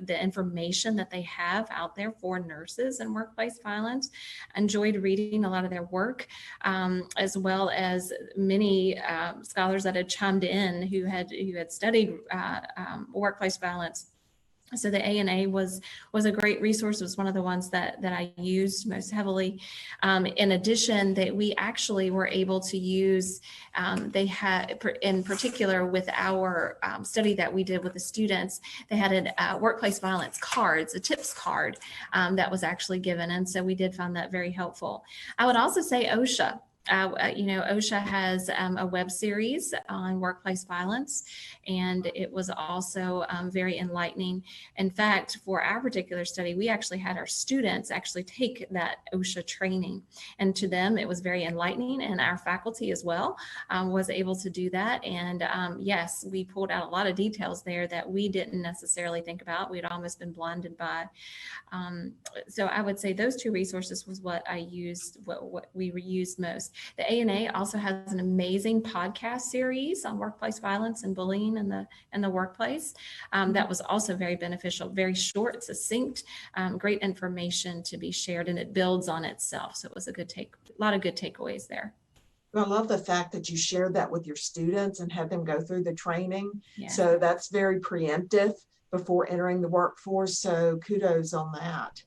Speaker 3: the information that they have out there for nurses and workplace violence. Enjoyed reading a lot of their work, as well as many scholars that had chimed in who had studied workplace violence So the ANA was a great resource. It was one of the ones that I used most heavily. In addition, that we actually were able to use, they had, in particular with our study that we did with the students, they had a workplace violence cards, a tips card that was actually given. And so we did find that very helpful. I would also say OSHA. OSHA has a web series on workplace violence, and it was also very enlightening. In fact, for our particular study, we actually had our students actually take that OSHA training, and to them, it was very enlightening, and our faculty as well was able to do that. And yes, we pulled out a lot of details there that we didn't necessarily think about. We'd almost been blinded by. So I would say those two resources was what I used, what we reused most. The ANA also has an amazing podcast series on workplace violence and bullying in the workplace. That was also very beneficial, very short, succinct, great information to be shared, and it builds on itself. So it was a lot of good takeaways there.
Speaker 2: I love the fact that you shared that with your students and had them go through the training.
Speaker 3: Yeah.
Speaker 2: So that's very preemptive before entering the workforce. So kudos on that.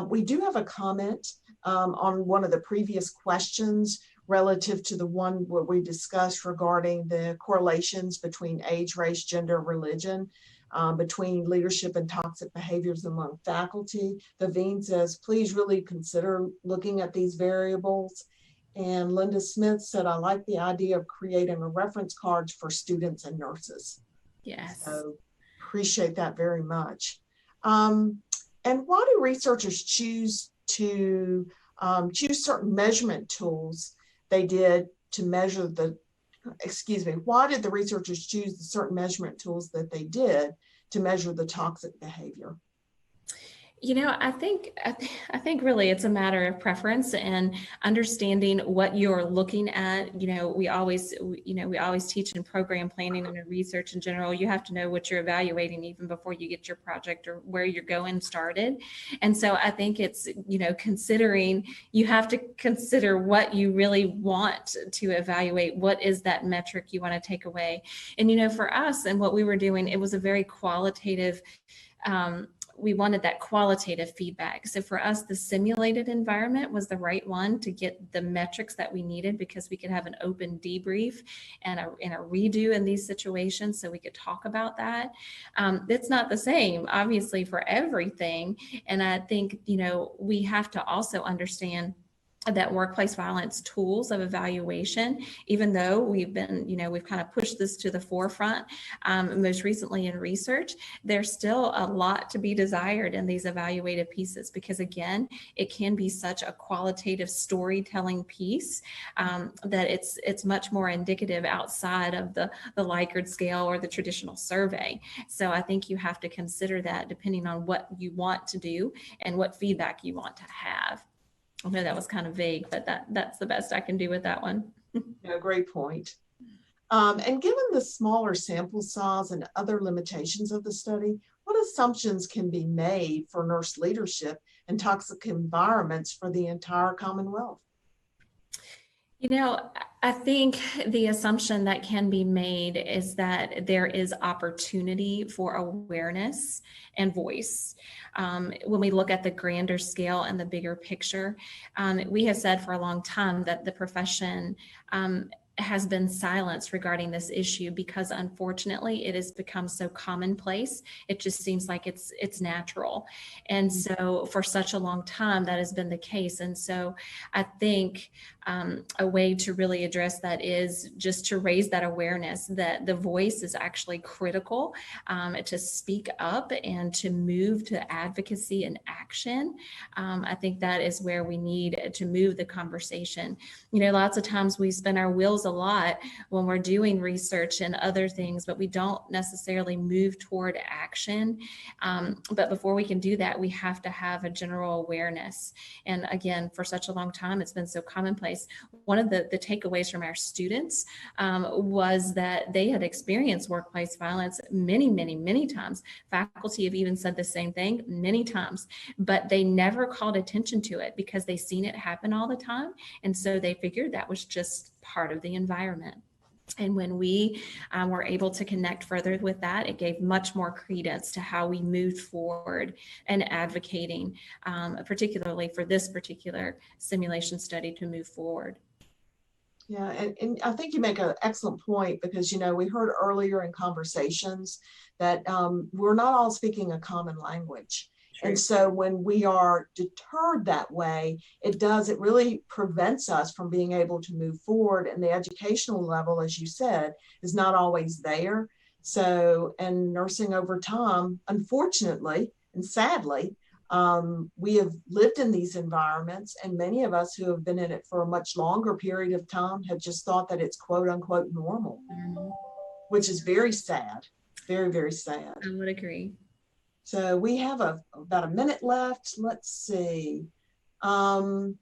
Speaker 2: We do have a comment on one of the previous questions relative to the one what we discussed regarding the correlations between age, race, gender, religion, between leadership and toxic behaviors among faculty. The Veen says, please really consider looking at these variables. And Linda Smith said, I like the idea of creating a reference cards for students and nurses.
Speaker 3: Yes.
Speaker 2: So appreciate that very much. And why do researchers choose to choose certain measurement tools they did to measure why did the researchers choose the certain measurement tools that they did to measure the toxic behavior?
Speaker 3: I think really it's a matter of preference and understanding what you're looking at. We always teach in program planning and in research in general, you have to know what you're evaluating even before you get your project or where you're going started. And so I think it's, you have to consider what you really want to evaluate. What is that metric you want to take away? And, for us and what we were doing, it was a very qualitative, we wanted that qualitative feedback. So for us, the simulated environment was the right one to get the metrics that we needed, because we could have an open debrief and a redo in these situations, so we could talk about that. It's not the same, obviously, for everything. And I think, we have to also understand that workplace violence tools of evaluation, even though we've kind of pushed this to the forefront, most recently in research, there's still a lot to be desired in these evaluative pieces, because again, it can be such a qualitative storytelling piece that it's much more indicative outside of the Likert scale or the traditional survey. So I think you have to consider that depending on what you want to do and what feedback you want to have. I know that was kind of vague, but that's the best I can do with that one.
Speaker 2: Yeah, great point. And given the smaller sample size and other limitations of the study, what assumptions can be made for nurse leadership in toxic environments for the entire Commonwealth?
Speaker 3: I think the assumption that can be made is that there is opportunity for awareness and voice. When we look at the grander scale and the bigger picture, we have said for a long time that the profession has been silenced regarding this issue because unfortunately it has become so commonplace. It just seems like it's natural. And so for such a long time that has been the case. And so I think a way to really address that is just to raise that awareness that the voice is actually critical, to speak up and to move to advocacy and action. I think that is where we need to move the conversation. Lots of times we spin our wheels a lot when we're doing research and other things, but we don't necessarily move toward action. But before we can do that, we have to have a general awareness. And again, for such a long time, it's been so commonplace. One of the takeaways from our students was that they had experienced workplace violence many, many, many times. Faculty have even said the same thing many times, but they never called attention to it because they seen it happen all the time. And so they figured that was just part of the environment. And when we were able to connect further with that, it gave much more credence to how we moved forward and advocating, particularly for this particular simulation study to move forward.
Speaker 2: Yeah, and I think you make an excellent point because, you know, we heard earlier in conversations that we're not all speaking a common language. True. And so when we are deterred that way, it really prevents us from being able to move forward. And the educational level, as you said, is not always there. So, and nursing over time, unfortunately and sadly, we have lived in these environments, and many of us who have been in it for a much longer period of time have just thought that it's quote unquote normal, which is very sad, very, very sad.
Speaker 3: I would agree.
Speaker 2: So we have about a minute left. Let's see. Got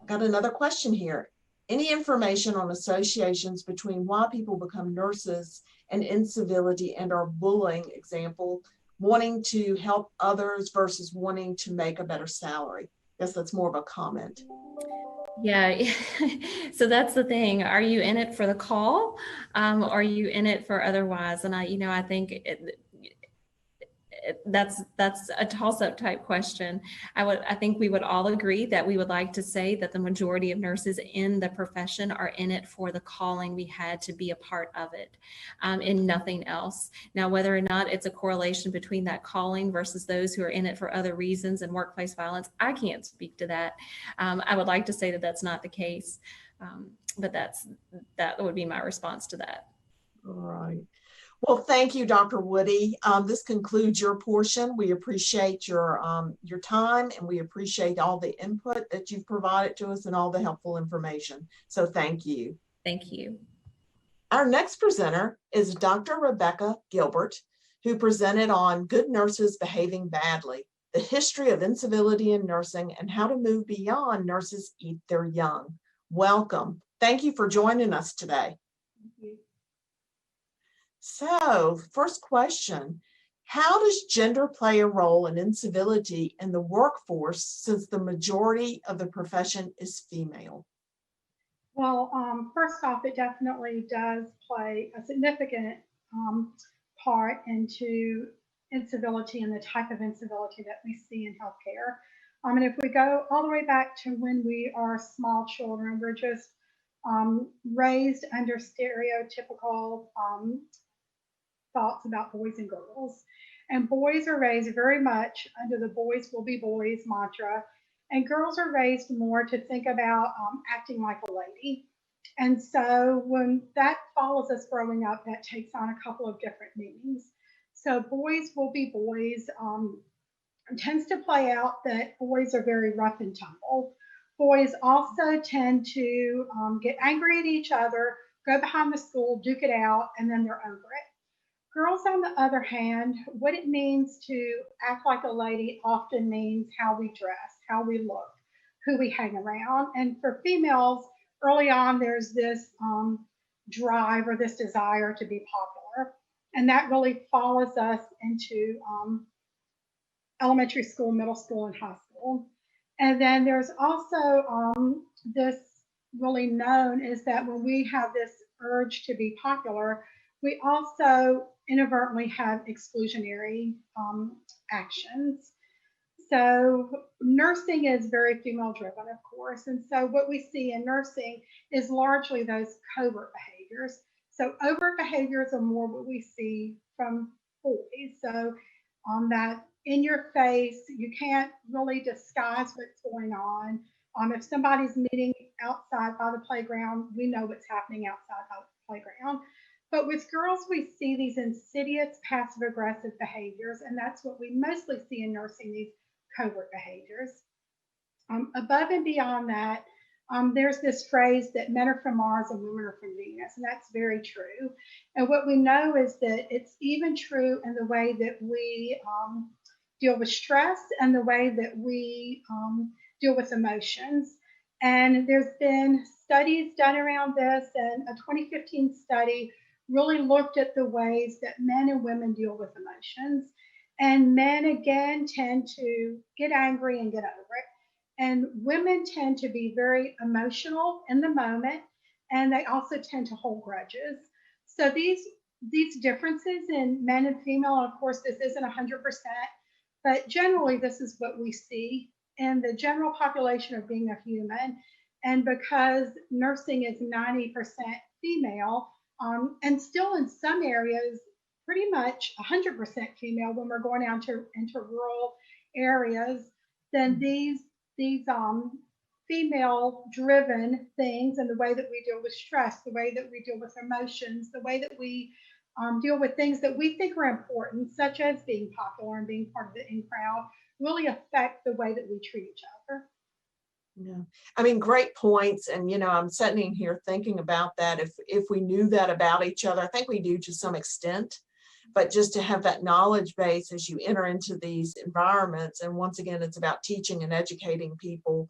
Speaker 2: another question here. Any information on associations between why people become nurses and incivility and or bullying, example, wanting to help others versus wanting to make a better salary? I guess that's more of a comment.
Speaker 3: Yeah, so that's the thing. Are you in it for the call? Are you in it for otherwise? And I think that's a toss-up type question. I think we would all agree that we would like to say that the majority of nurses in the profession are in it for the calling we had to be a part of it, and nothing else. Now, whether or not it's a correlation between that calling versus those who are in it for other reasons and workplace violence, I can't speak to that. I would like to say that that's not the case, but that would be my response to that.
Speaker 2: All right. Well, thank you, Dr. Woody. This concludes your portion. We appreciate your time, and we appreciate all the input that you've provided to us and all the helpful information. So thank you.
Speaker 3: Thank you.
Speaker 2: Our next presenter is Dr. Rebecca Gilbert, who presented on Good Nurses Behaving Badly, the history of incivility in nursing and how to move beyond nurses eat their young. Welcome. Thank you for joining us today.
Speaker 5: Thank you.
Speaker 2: So, first question, how does gender play a role in incivility in the workforce since the majority of the profession is female?
Speaker 5: Well, first off, it definitely does play a significant part into incivility and the type of incivility that we see in healthcare. And if we go all the way back to when we are small children, we're just raised under stereotypical thoughts about boys and girls. And boys are raised very much under the boys will be boys mantra, and girls are raised more to think about acting like a lady. And so when that follows us growing up, that takes on a couple of different meanings. So boys will be boys tends to play out that boys are very rough and tumble. Boys also tend to get angry at each other, go behind the school, duke it out, and then they're over it. Girls, on the other hand, what it means to act like a lady often means how we dress, how we look, who we hang around. And for females, early on, there's this drive or this desire to be popular. And that really follows us into elementary school, middle school, and high school. And then there's also this really known is that when we have this urge to be popular, we also inadvertently have exclusionary actions. So nursing is very female driven, of course. And so what we see in nursing is largely those covert behaviors. So overt behaviors are more what we see from boys. So on that in your face, you can't really disguise what's going on. If somebody's meeting outside by the playground, we know what's happening outside by the playground. But with girls, we see these insidious passive-aggressive behaviors, and that's what we mostly see in nursing, these covert behaviors. Above and beyond that, there's this phrase that men are from Mars and women are from Venus, and that's very true. And what we know is that it's even true in the way that we deal with stress and the way that we deal with emotions. And there's been studies done around this, and a 2015 study really looked at the ways that men and women deal with emotions. And men, again, tend to get angry and get over it. And women tend to be very emotional in the moment. and they also tend to hold grudges. So these differences in men and female, and of course this isn't 100%, but generally this is what we see in the general population of being a human. And because nursing is 90% female, and still in some areas pretty much 100% female when we're going out into rural areas, then these female driven things, and the way that we deal with stress, the way that we deal with emotions, the way that we deal with things that we think are important, such as being popular and being part of the in crowd, really affect the way that we treat each other.
Speaker 2: Yeah, I mean, great points. And, I'm sitting here thinking about that. If we knew that about each other, I think we do to some extent, but just to have that knowledge base as you enter into these environments. And once again, it's about teaching and educating people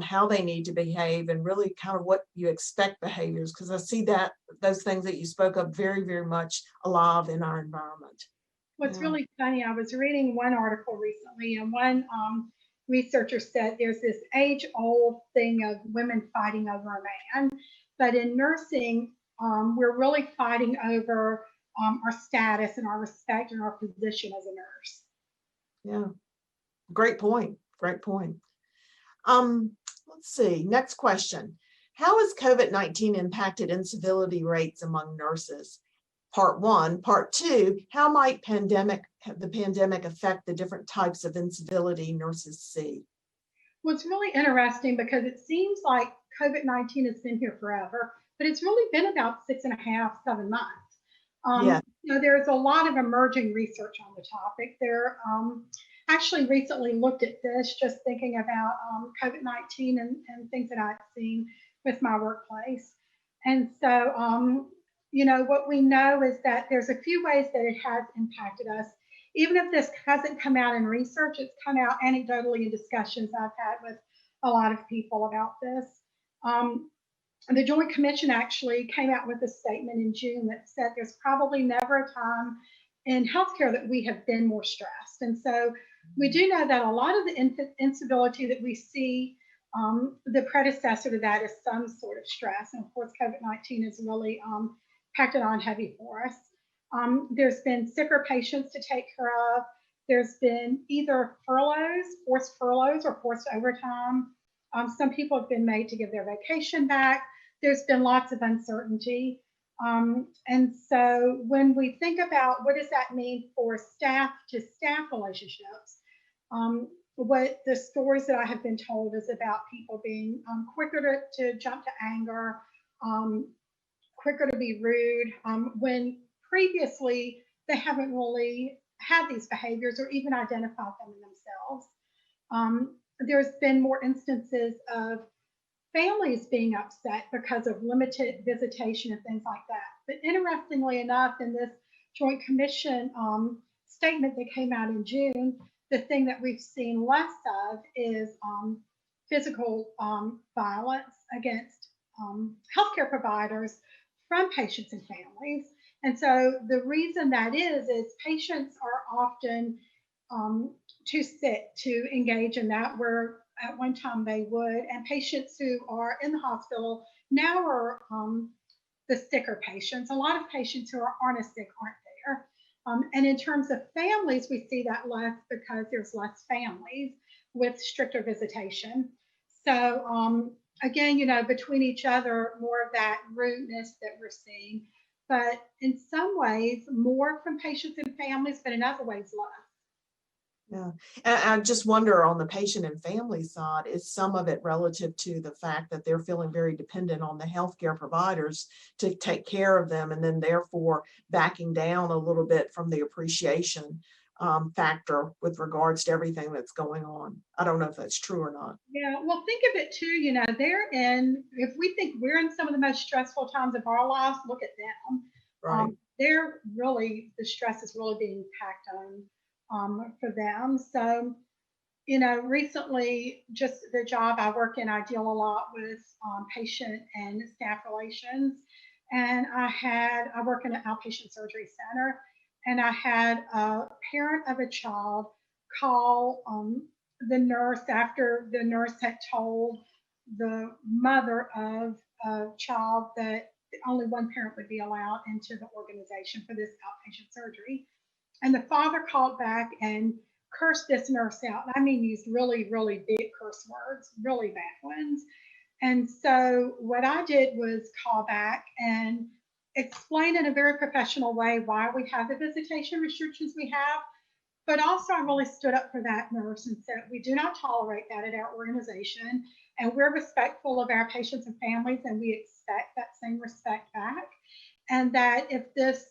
Speaker 2: how they need to behave, and really kind of what you expect behaviors, because I see that those things that you spoke of very, very much alive in our environment.
Speaker 5: What's really funny, I was reading one article recently, and one researcher said there's this age-old thing of women fighting over a man, but in nursing, we're really fighting over our status and our respect and our position as a nurse.
Speaker 2: Yeah, great point. Great point. Let's see. Next question. How has COVID-19 impacted incivility rates among nurses? Part one. Part two, how might the pandemic affect the different types of incivility nurses see?
Speaker 5: Well, it's really interesting because it seems like COVID-19 has been here forever, but it's really been about 6.5, 7 months. There's a lot of emerging research on the topic. There actually recently looked at this, just thinking about COVID-19 and things that I've seen with my workplace. And so, what we know is that there's a few ways that it has impacted us. Even if this hasn't come out in research, it's come out anecdotally in discussions I've had with a lot of people about this. The Joint Commission actually came out with a statement in June that said there's probably never a time in healthcare that we have been more stressed. And so we do know that a lot of the incivility that we see, the predecessor to that is some sort of stress. And of course, COVID-19 has really packed it on heavy for us. There's been sicker patients to take care of. There's been either forced furloughs or forced overtime. Some people have been made to give their vacation back. There's been lots of uncertainty. And so when we think about what does that mean for staff to staff relationships, what the stories that I have been told is about people being quicker to jump to anger, quicker to be rude, when previously they haven't really had these behaviors or even identified them in themselves. There's been more instances of families being upset because of limited visitation and things like that. But interestingly enough, in this Joint Commission statement that came out in June, the thing that we've seen less of is physical violence against healthcare providers from patients and families. And so the reason that is patients are often too sick to engage in that, where at one time they would, and patients who are in the hospital now are the sicker patients. A lot of patients who aren't as sick aren't there. And in terms of families, we see that less because there's less families with stricter visitation. So again, between each other, more of that rudeness that we're seeing, but in some ways more from patients and families, but in other ways less.
Speaker 2: Yeah, and I just wonder on the patient and family side, is some of it relative to the fact that they're feeling very dependent on the healthcare providers to take care of them, and then therefore backing down a little bit from the appreciation factor with regards to everything that's going on. I don't know if that's true or not.
Speaker 5: Yeah, well, think of it too, if we think we're in some of the most stressful times of our lives, look at them.
Speaker 2: Right.
Speaker 5: The stress is really being packed on for them. So, recently, just the job I work in, I deal a lot with patient and staff relations. And I work in an outpatient surgery center, and I had a parent of a child call the nurse after the nurse had told the mother of a child that only one parent would be allowed into the organization for this outpatient surgery. And the father called back and cursed this nurse out. I mean, used really, really big curse words, really bad ones. And so what I did was call back and explain in a very professional way why we have the visitation restrictions we have. But also, I really stood up for that nurse and said, we do not tolerate that at our organization. And we're respectful of our patients and families, and we expect that same respect back. And that if this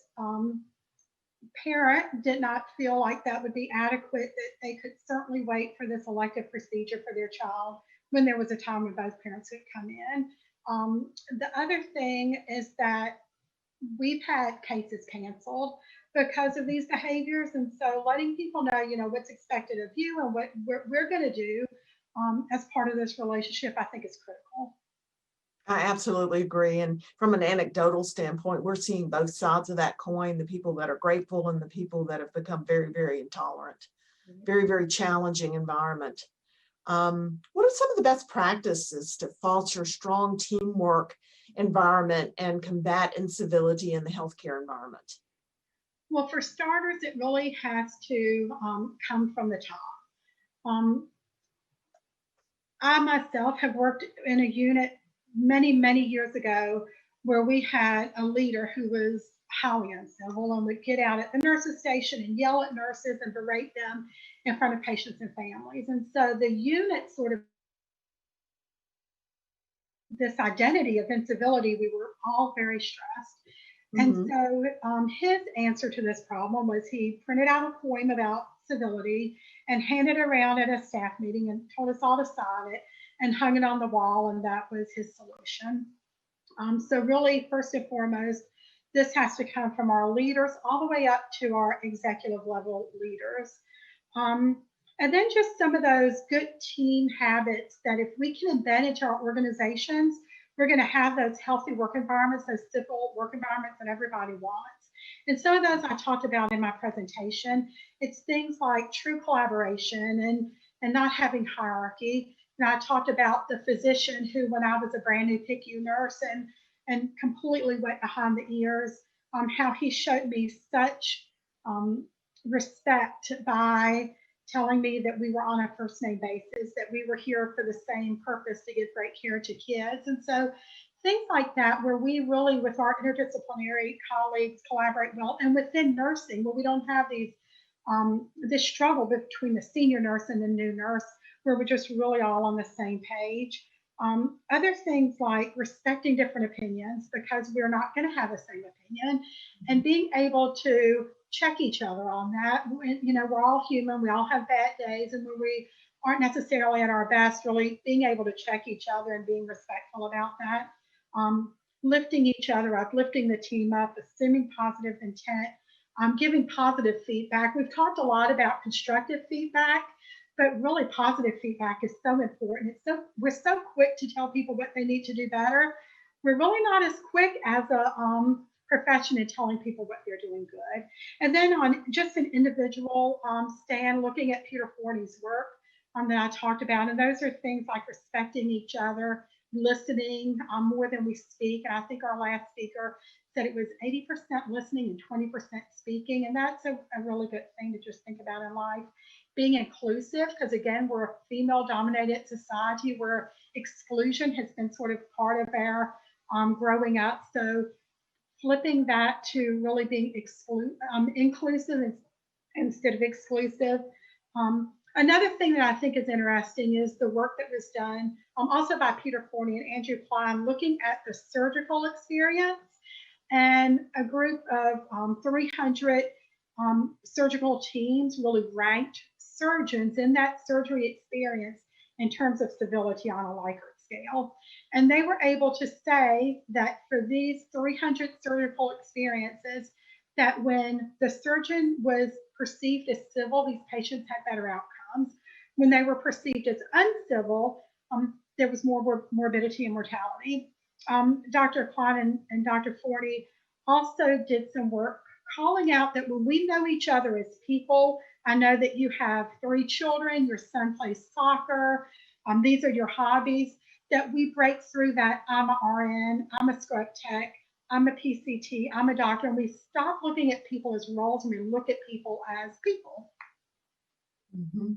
Speaker 5: parent did not feel like that would be adequate, that they could certainly wait for this elective procedure for their child when there was a time when both parents could come in. The other thing is that we've had cases canceled because of these behaviors. And so letting people know, what's expected of you and what we're going to do as part of this relationship, I think is critical.
Speaker 2: I absolutely agree. And from an anecdotal standpoint, we're seeing both sides of that coin, the people that are grateful and the people that have become very, very intolerant, very, very challenging environment. What are some of the best practices to foster strong teamwork environment and combat incivility in the healthcare environment?
Speaker 5: Well, for starters, it really has to come from the top. I myself have worked in a unit many, many years ago where we had a leader who was highly uncivil and would get out at the nurses station and yell at nurses and berate them in front of patients and families. And so the unit sort of this identity of incivility, we were all very stressed. And so his answer to this problem was he printed out a poem about civility and handed it around at a staff meeting and told us all to sign it and hung it on the wall, and that was his solution. So really, first and foremost, this has to come from our leaders all the way up to our executive level leaders. And then just some of those good team habits that if we can embed into our organizations, we're going to have those healthy work environments, those civil work environments that everybody wants. And some of those I talked about in my presentation. It's things like true collaboration and not having hierarchy. And I talked about the physician who, when I was a brand new PICU nurse and completely went behind the ears, how he showed me such respect by telling me that we were on a first name basis, that we were here for the same purpose, to give great care to kids. And so things like that, where we really, with our interdisciplinary colleagues, collaborate well, and within nursing, where we don't have these this struggle between the senior nurse and the new nurse, where we're just really all on the same page. Other things like respecting different opinions, because we're not going to have the same opinion, and being able to check each other on that. We're all human. We all have bad days, and when we aren't necessarily at our best, really being able to check each other and being respectful about that. Lifting each other up, lifting the team up, assuming positive intent, giving positive feedback. We've talked a lot about constructive feedback, but really positive feedback is so important. We're so quick to tell people what they need to do better. We're really not as quick as a profession in telling people what they're doing good. And then on just an individual stand, looking at Peter Forney's work that I talked about, and those are things like respecting each other, listening more than we speak. And I think our last speaker said it was 80% listening and 20% speaking. And that's a really good thing to just think about in life. Being inclusive, because again, we're a female-dominated society where exclusion has been sort of part of our growing up. So flipping that to really being inclusive instead of exclusive. Another thing that I think is interesting is the work that was done also by Peter Forney and Andrew Klein, looking at the surgical experience, and a group of 300 surgical teams really ranked surgeons in that surgery experience in terms of civility on a Likert scale. And they were able to say that for these 300 surgical experiences, that when the surgeon was perceived as civil, these patients had better outcomes. When they were perceived as uncivil, there was more morbidity and mortality. Dr. Klein and Dr. Forney also did some work calling out that when we know each other as people, I know that you have 3 children, your son plays soccer, these are your hobbies, that we break through that I'm a RN, I'm a scrub tech, I'm a PCT, I'm a doctor, and we stop looking at people as roles and we look at people as people.
Speaker 2: Mm-hmm.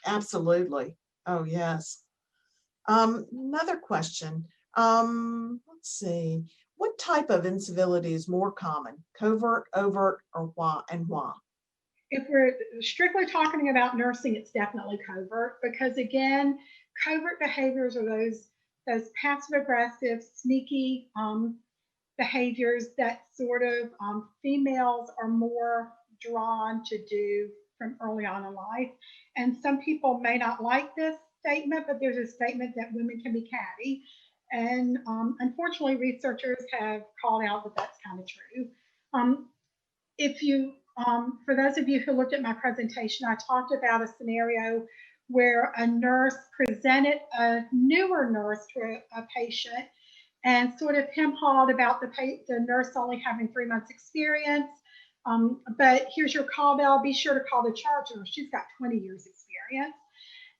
Speaker 2: Absolutely. Oh, yes. Another question. Let's see. What type of incivility is more common? Covert, overt, or why and why?
Speaker 5: If we're strictly talking about nursing, it's definitely covert, because again, covert behaviors are those passive aggressive, sneaky behaviors that sort of females are more drawn to do from early on in life. And some people may not like this statement, but there's a statement that women can be catty. And unfortunately, researchers have called out that that's kind of true. If you, for those of you who looked at my presentation, I talked about a scenario where a nurse presented a newer nurse to a patient and sort of him-hawed about the nurse only having 3 months experience. But here's your call bell, be sure to call the charge nurse. She's got 20 years experience.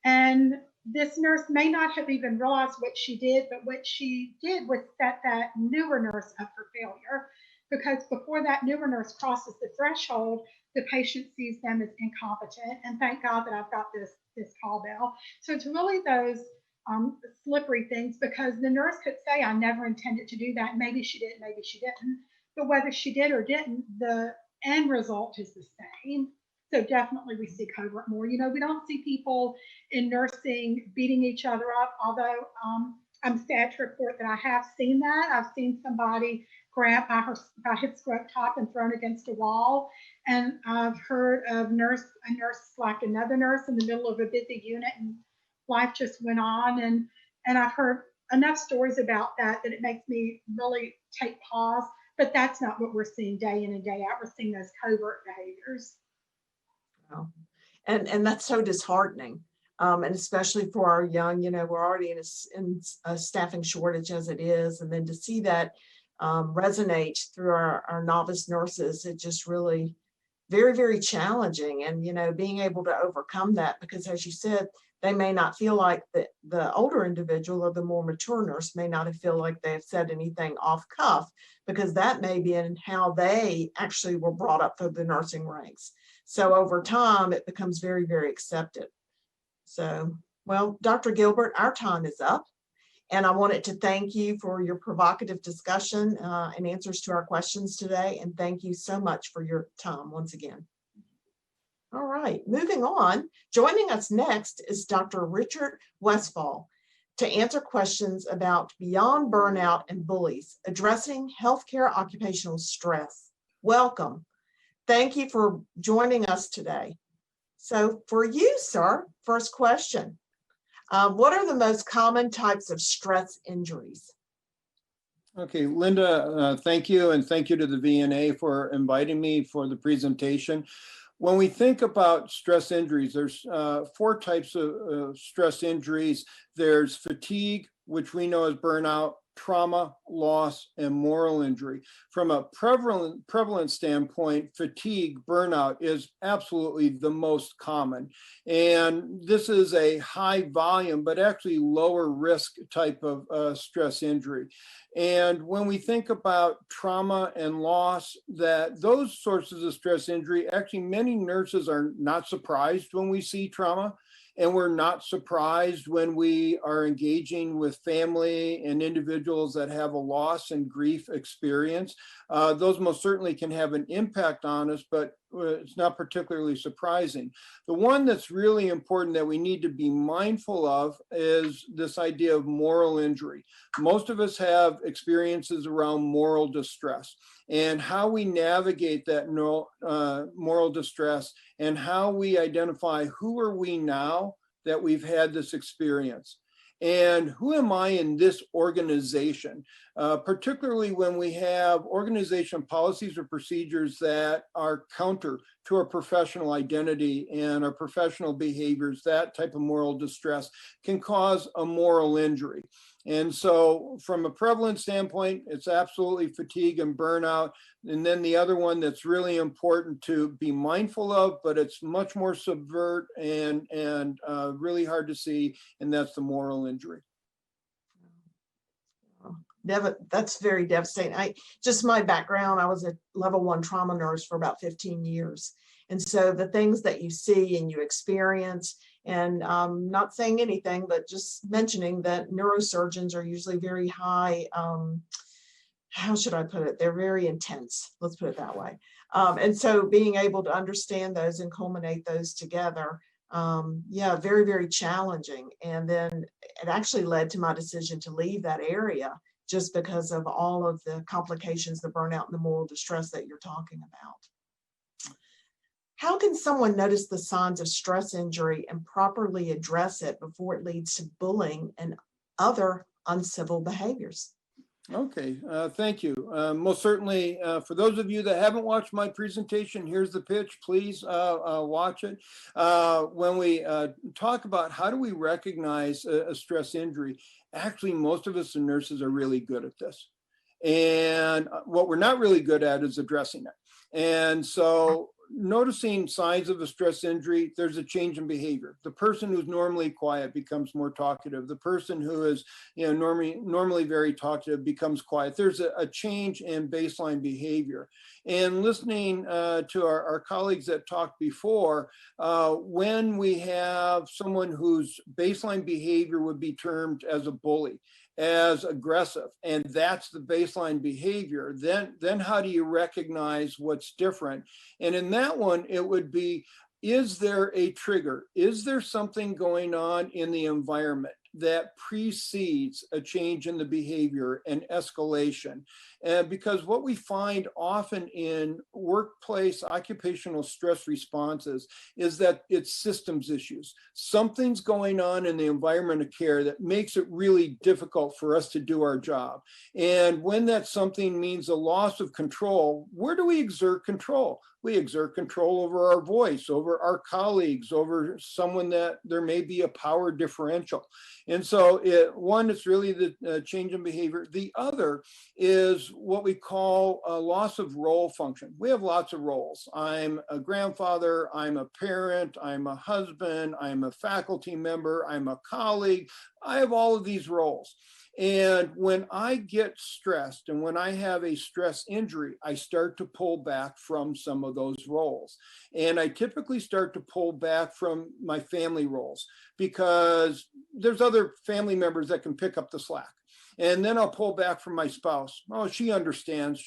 Speaker 5: And this nurse may not have even realized what she did, but what she did was set that newer nurse up for failure, because before that newer nurse crosses the threshold, the patient sees them as incompetent. And thank God that I've got this call bell. So it's really those slippery things, because the nurse could say, I never intended to do that. Maybe she did, maybe she didn't. But whether she did or didn't, the end result is the same. So definitely we see covert more. You know, we don't see people in nursing beating each other up, although I'm sad to report that I have seen that. I've seen somebody grabbed by his scrub top and thrown against a wall. And I've heard of a nurse slapped another nurse in the middle of a busy unit, and life just went on. And I've heard enough stories about that it makes me really take pause. But that's not what we're seeing day in and day out. We're seeing those covert behaviors.
Speaker 2: Wow. And that's so disheartening. And especially for our young, you know, we're already in a staffing shortage as it is. And then to see that resonate through our novice nurses, it just really very, very challenging. And, you know, being able to overcome that, because as you said, they may not feel like the older individual or the more mature nurse may not feel like they've said anything off cuff, because that may be in how they actually were brought up through the nursing ranks. So over time, it becomes very, very accepted. So, well, Dr. Gilbert, our time is up. And I wanted to thank you for your provocative discussion and answers to our questions today. And thank you so much for your time once again. All right, moving on. Joining us next is Dr. Richard Westfall to answer questions about beyond burnout and bullies, addressing healthcare occupational stress. Welcome. Thank you for joining us today. So for you, sir, first question. What are the most common types of stress injuries?
Speaker 6: Okay, Linda, thank you. And thank you to the VNA for inviting me for the presentation. When we think about stress injuries, there's 4 types of stress injuries. There's fatigue, which we know as burnout, trauma, loss, and moral injury. From a prevalent standpoint, fatigue, burnout is absolutely the most common. And this is a high volume, but actually lower risk type of stress injury. And when we think about trauma and loss, that those sources of stress injury, actually many nurses are not surprised when we see trauma. And we're not surprised when we are engaging with family and individuals that have a loss and grief experience. Those most certainly can have an impact on us, but it's not particularly surprising. The one that's really important that we need to be mindful of is this idea of moral injury. Most of us have experiences around moral distress, and how we navigate that moral distress and how we identify who are we now that we've had this experience. And who am I in this organization? Particularly when we have organization policies or procedures that are counter to our professional identity and our professional behaviors, that type of moral distress can cause a moral injury. And so from a prevalence standpoint, it's absolutely fatigue and burnout. And then the other one that's really important to be mindful of, but it's much more subvert and really hard to see, and that's the moral injury.
Speaker 2: That's very devastating. Just my background, I was a level 1 trauma nurse for about 15 years. And so the things that you see and you experience, and not saying anything, but just mentioning that neurosurgeons are usually very high, how should I put it? They're very intense, let's put it that way. And so being able to understand those and culminate those together, yeah, very, very challenging. And then it actually led to my decision to leave that area just because of all of the complications, the burnout and the moral distress that you're talking about. How can someone notice the signs of stress injury and properly address it before it leads to bullying and other uncivil behaviors?
Speaker 6: Okay, thank you. Most certainly, for those of you that haven't watched my presentation, here's the pitch. Please watch it. When we talk about how do we recognize a stress injury, actually, most of us as nurses are really good at this. And what we're not really good at is addressing it. And so noticing signs of a stress injury, there's a change in behavior. The person who's normally quiet becomes more talkative. The person who is, normally very talkative becomes quiet. There's a change in baseline behavior. And listening to our colleagues that talked before, when we have someone whose baseline behavior would be termed as a bully, as aggressive, and that's the baseline behavior, then how do you recognize what's different? And in that one, it would be, is there a trigger? Is there something going on in the environment that precedes a change in the behavior and escalation? And because what we find often in workplace occupational stress responses is that it's systems issues. Something's going on in the environment of care that makes it really difficult for us to do our job. And when that something means a loss of control, where do we exert control? We exert control over our voice, over our colleagues, over someone that there may be a power differential. And so one, it's really the change in behavior. The other is what we call a loss of role function. We have lots of roles. I'm a grandfather, I'm a parent, I'm a husband, I'm a faculty member, I'm a colleague. I have all of these roles. And when I get stressed and when I have a stress injury, I start to pull back from some of those roles. And I typically start to pull back from my family roles because there's other family members that can pick up the slack. And then I'll pull back from my spouse. Oh, she understands.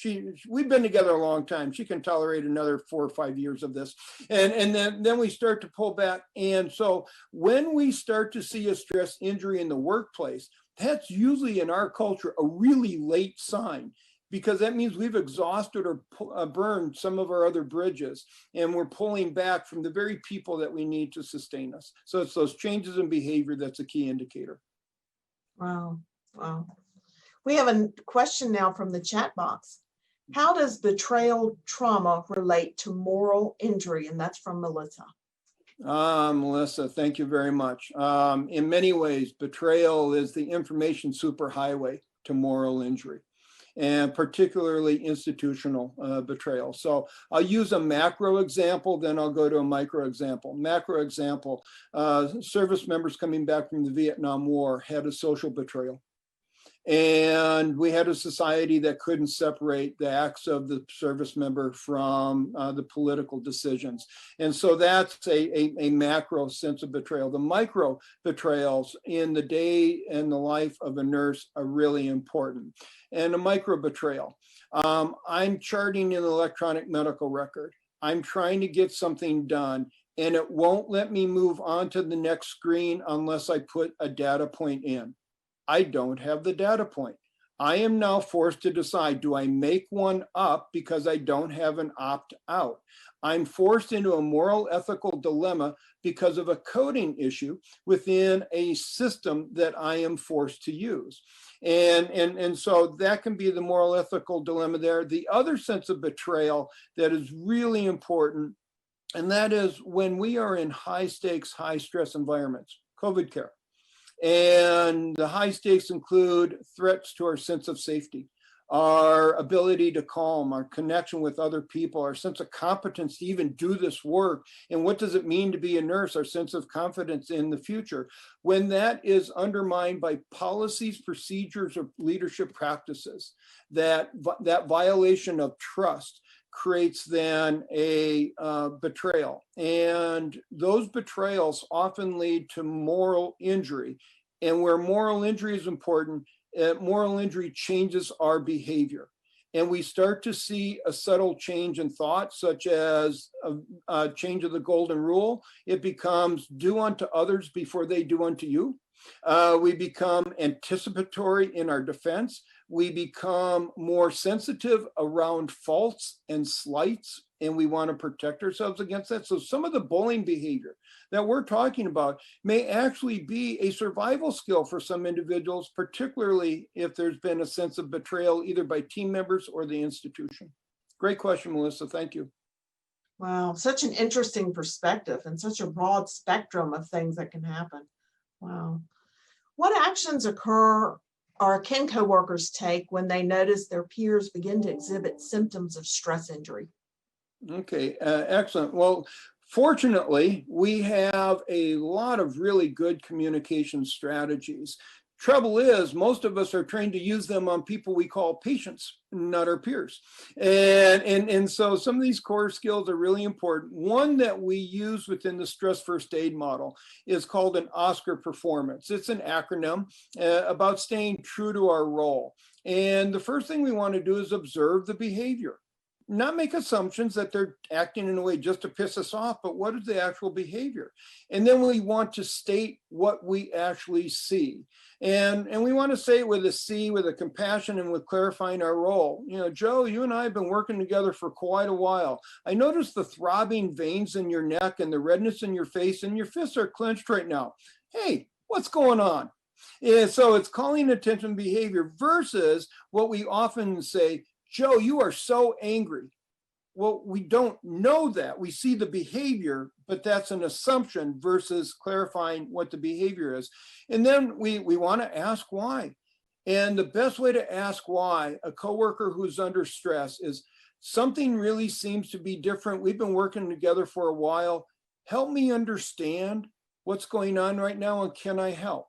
Speaker 6: We've been together a long time. She can tolerate another 4 or 5 years of this. And then we start to pull back. And so when we start to see a stress injury in the workplace, that's usually in our culture a really late sign, because that means we've exhausted or burned some of our other bridges, and we're pulling back from the very people that we need to sustain us. So it's those changes in behavior that's a key indicator.
Speaker 2: Wow. Wow. We have a question now from the chat box. How does betrayal trauma relate to moral injury? And that's from Melissa.
Speaker 6: Melissa, thank you very much. In many ways, betrayal is the information superhighway to moral injury, and particularly institutional betrayal. So I'll use a macro example, then I'll go to a micro example. Macro example, service members coming back from the Vietnam War had a social betrayal. And we had a society that couldn't separate the acts of the service member from the political decisions. And so that's a macro sense of betrayal. The micro betrayals in the day and the life of a nurse are really important. And a micro betrayal, I'm charting an electronic medical record. I'm trying to get something done, and it won't let me move on to the next screen unless I put a data point in. I don't have the data point. I am now forced to decide, do I make one up because I don't have an opt-out? I'm forced into a moral ethical dilemma because of a coding issue within a system that I am forced to use. And so that can be the moral ethical dilemma there. The other sense of betrayal that is really important, and that is when we are in high stakes, high stress environments, COVID care. And the high stakes include threats to our sense of safety. our ability to calm, our connection with other people, our sense of competence to even do this work. And what does it mean to be a nurse? Our sense of confidence in the future. When that is undermined by policies, procedures, or leadership practices, that violation of trust creates then a betrayal. And those betrayals often lead to moral injury. And where moral injury is important, moral injury changes our behavior. And we start to see a subtle change in thought, such as a change of the golden rule. It becomes do unto others before they do unto you. We become anticipatory in our defense. We become more sensitive around faults and slights, and we want to protect ourselves against that. So some of the bullying behavior that we're talking about may actually be a survival skill for some individuals, particularly if there's been a sense of betrayal either by team members or the institution. Great question, Melissa. Thank you.
Speaker 2: Wow, such an interesting perspective and such a broad spectrum of things that can happen. Wow. What actions occur or can coworkers take when they notice their peers begin to exhibit symptoms of stress injury?
Speaker 6: Okay, excellent. Well, fortunately, we have a lot of really good communication strategies. Trouble is, most of us are trained to use them on people we call patients, not our peers. And so some of these core skills are really important. One that we use within the stress first aid model is called an Oscar performance. It's an acronym about staying true to our role. And the first thing we want to do is observe the behavior. Not make assumptions that they're acting in a way just to piss us off, but what is the actual behavior? And then we want to state what we actually see. And we want to say it with a C, with a compassion and with clarifying our role. You know, Joe, you and I have been working together for quite a while. I noticed the throbbing veins in your neck and the redness in your face, and your fists are clenched right now. Hey, what's going on? And so it's calling attention behavior versus what we often say, Joe, you are so angry. Well, we don't know that. We see the behavior, but that's an assumption versus clarifying what the behavior is. And then we want to ask why. And the best way to ask why a coworker who's under stress is something really seems to be different. We've been working together for a while. Help me understand what's going on right now, and can I help?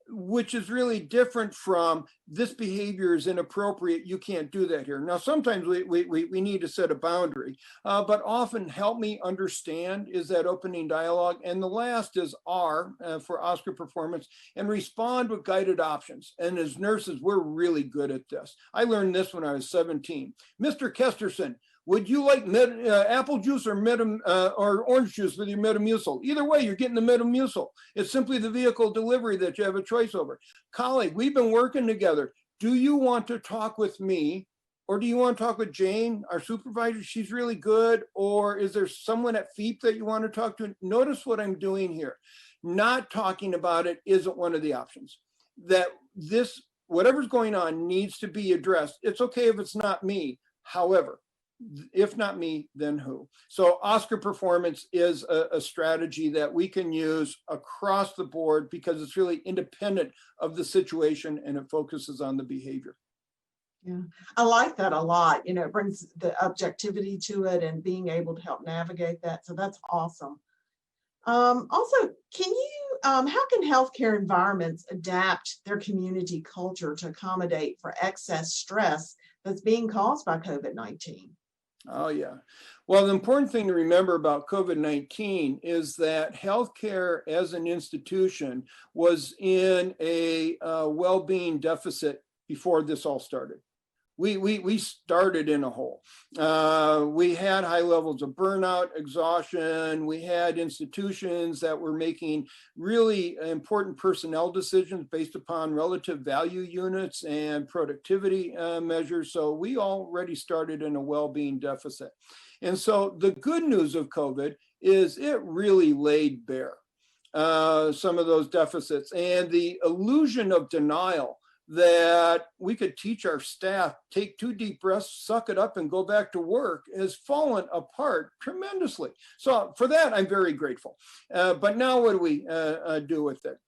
Speaker 6: Which is really different from this behavior is inappropriate. You can't do that here. Now, sometimes we need to set a boundary, but often help me understand is that opening dialogue. And the last is R for Oscar performance, and respond with guided options. And as nurses, we're really good at this. I learned this when I was 17. Mr. Kesterson, would you like apple juice or orange juice with your Metamucil? Either way, you're getting the Metamucil. It's simply the vehicle delivery that you have a choice over. Colleague, we've been working together. Do you want to talk with me, or do you want to talk with Jane, our supervisor? She's really good. Or is there someone at FEEP that you want to talk to? Notice what I'm doing here. Not talking about it isn't one of the options. That this, whatever's going on needs to be addressed. It's okay if it's not me. However, if not me, then who? So Oscar performance is a strategy that we can use across the board because it's really independent of the situation and it focuses on the behavior.
Speaker 2: Yeah, I like that a lot. You know, it brings the objectivity to it and being able to help navigate that. So that's awesome. Also, can you, how can healthcare environments adapt their community culture to accommodate for excess stress that's being caused by COVID-19?
Speaker 6: Oh, yeah. Well, the important thing to remember about COVID-19 is that healthcare as an institution was in a well-being deficit before this all started. We started in a hole. We had high levels of burnout, exhaustion. We had institutions that were making really important personnel decisions based upon relative value units and productivity measures. So we already started in a well-being deficit. And so the good news of COVID is it really laid bare some of those deficits, and the illusion of denial that we could teach our staff, take 2 deep breaths, suck it up and go back to work has fallen apart tremendously. So for that, I'm very grateful. But now what do we do with it?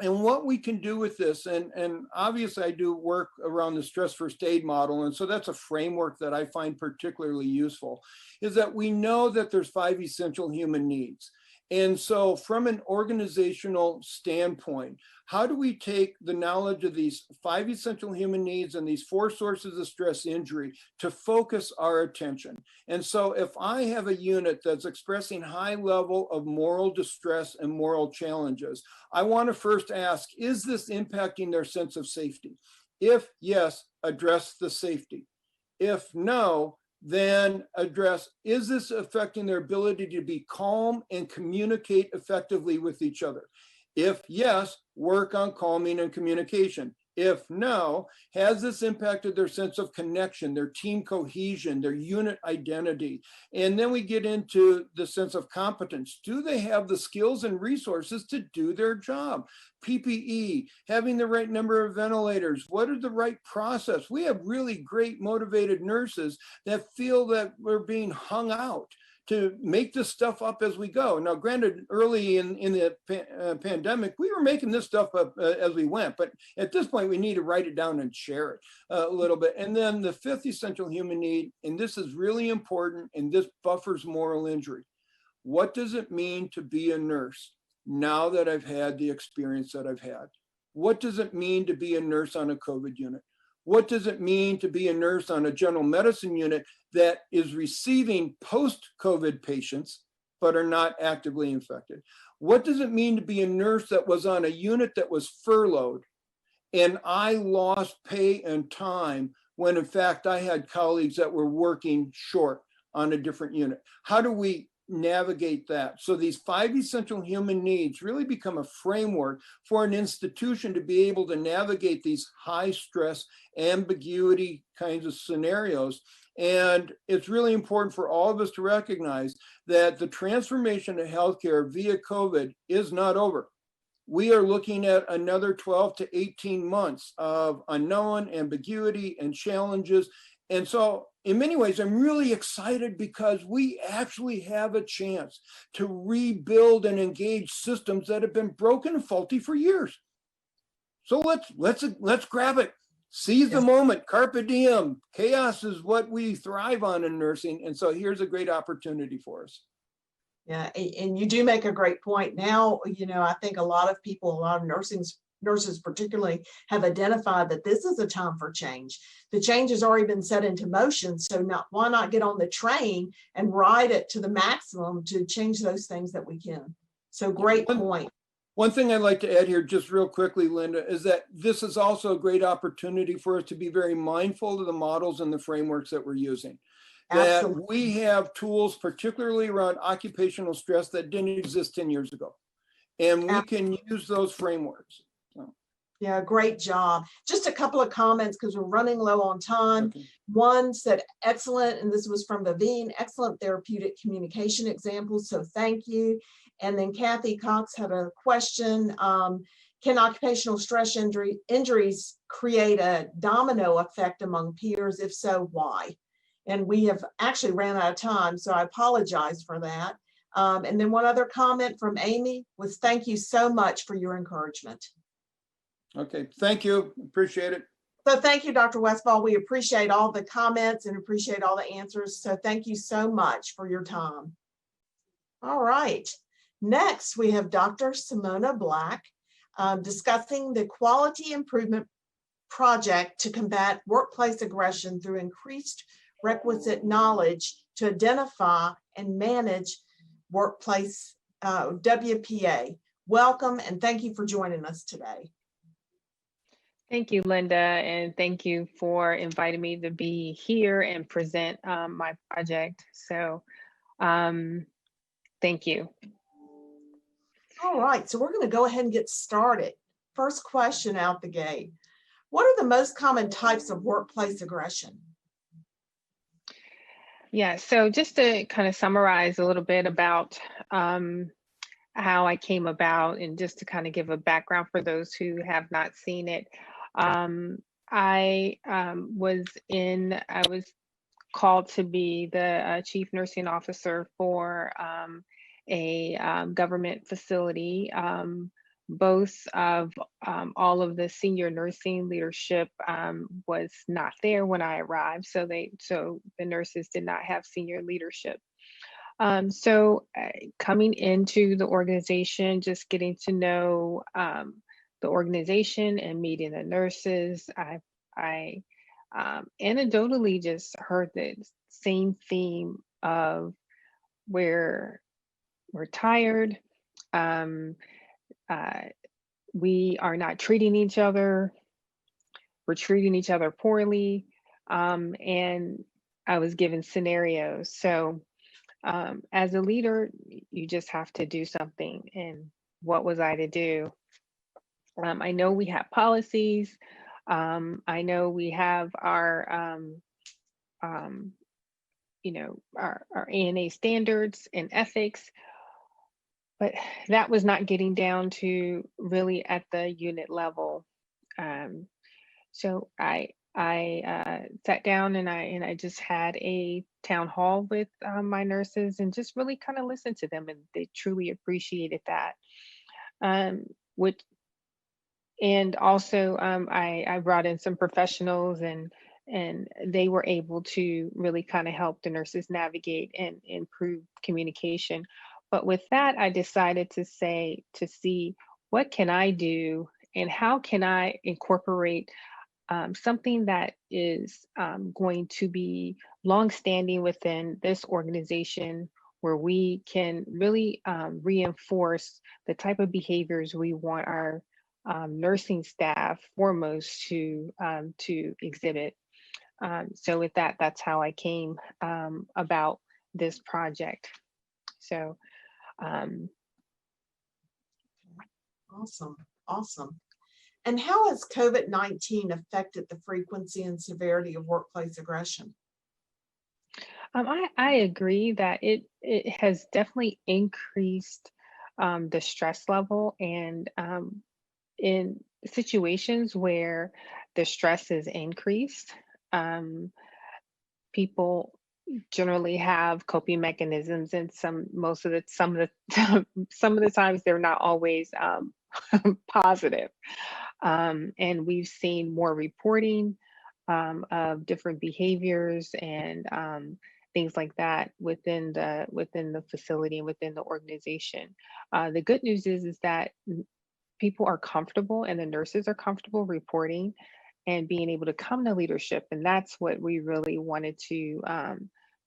Speaker 6: And what we can do with this, and obviously I do work around the stress first aid model, and so that's a framework that I find particularly useful, is that we know that there's 5 essential human needs. And so from an organizational standpoint, how do we take the knowledge of these 5 essential human needs and these 4 sources of stress injury to focus our attention? And so if I have a unit that's expressing high level of moral distress and moral challenges, I want to first ask, is this impacting their sense of safety? If yes, address the safety. If no, then address, is this affecting their ability to be calm and communicate effectively with each other? If yes, work on calming and communication. If no, has this impacted their sense of connection, their team cohesion, their unit identity? And then we get into the sense of competence. Do they have the skills and resources to do their job? PPE, having the right number of ventilators, what is the right process? We have really great motivated nurses that feel that we're being hung out to make this stuff up as we go. Now, granted, early in the pandemic, we were making this stuff up as we went, but at this point, we need to write it down and share it a little bit. And then the 5th essential human need, and this is really important, and this buffers moral injury. What does it mean to be a nurse now that I've had the experience that I've had? What does it mean to be a nurse on a COVID unit? What does it mean to be a nurse on a general medicine unit that is receiving post-COVID patients but are not actively infected? What does it mean to be a nurse that was on a unit that was furloughed and I lost pay and time when in fact I had colleagues that were working short on a different unit? How do we navigate that? So these 5 essential human needs really become a framework for an institution to be able to navigate these high stress, ambiguity kinds of scenarios. And it's really important for all of us to recognize that the transformation of healthcare via COVID is not over. We are looking at another 12 to 18 months of unknown, ambiguity, and challenges. And so in many ways, I'm really excited because we actually have a chance to rebuild and engage systems that have been broken and faulty for years. So let's grab it. Seize the moment, carpe diem. Chaos is what we thrive on in nursing. And so here's a great opportunity for us.
Speaker 2: Yeah, and you do make a great point. Now, I think a lot of people, a lot of nurses particularly, have identified that this is a time for change. The change has already been set into motion. So why not get on the train and ride it to the maximum to change those things that we can? So great point.
Speaker 6: One thing I'd like to add here just real quickly, Linda, is that this is also a great opportunity for us to be very mindful of the models and the frameworks that we're using. That we have tools, particularly around occupational stress, that didn't exist 10 years ago. And we can use those frameworks. So.
Speaker 2: Yeah, great job. Just a couple of comments because we're running low on time. Okay. One said, excellent, and this was from Vivine, excellent therapeutic communication examples, so thank you. And then Kathy Cox had a question. Can occupational stress injuries create a domino effect among peers? If so, why? And we have actually ran out of time, so I apologize for that. And then one other comment from Amy was, thank you so much for your encouragement.
Speaker 6: Okay, thank you, appreciate it.
Speaker 2: So thank you, Dr. Westfall. We appreciate all the comments and appreciate all the answers. So thank you so much for your time. All right, next we have Dr. Simona Black discussing the quality improvement project to combat workplace aggression through increased requisite knowledge to identify and manage workplace WPA. Welcome and thank you for joining us today.
Speaker 8: Thank you, Linda, and thank you for inviting me to be here and present my project. So thank you.
Speaker 2: All right, so we're going to go ahead and get started. First question out the gate. What are the most common types of workplace aggression?
Speaker 8: Yeah, so just to kind of summarize a little bit about how I came about and just to kind of give a background for those who have not seen it. I was called to be the chief nursing officer for a government facility both of all of the senior nursing leadership was not there when I arrived, so the nurses did not have senior leadership. Coming into the organization, just getting to know the organization and meeting the nurses, I anecdotally just heard the same theme of we're tired, we are not treating each other, we're treating each other poorly, and I was given scenarios. So as a leader, you just have to do something. And what was I to do? I know we have policies. I know we have our, our ANA standards and ethics, but that was not getting down to really at the unit level. So I sat down and I just had a town hall with my nurses and just really kind of listened to them, and they truly appreciated that. Which and also I brought in some professionals, and they were able to really kind of help the nurses navigate and improve communication. But with that, I decided to see what can I do and how can I incorporate something that is going to be longstanding within this organization, where we can really reinforce the type of behaviors we want our nursing staff foremost to exhibit. So with that, that's how I came about this project. So
Speaker 2: awesome, awesome. And how has COVID-19 affected the frequency and severity of workplace aggression?
Speaker 8: I agree that it has definitely increased the stress level, and in situations where the stress is increased, people generally have coping mechanisms, and some of the times they're not always positive. And we've seen more reporting of different behaviors and things like that within the facility and within the organization. The good news is that people are comfortable, and the nurses are comfortable reporting and being able to come to leadership, and that's what we really wanted to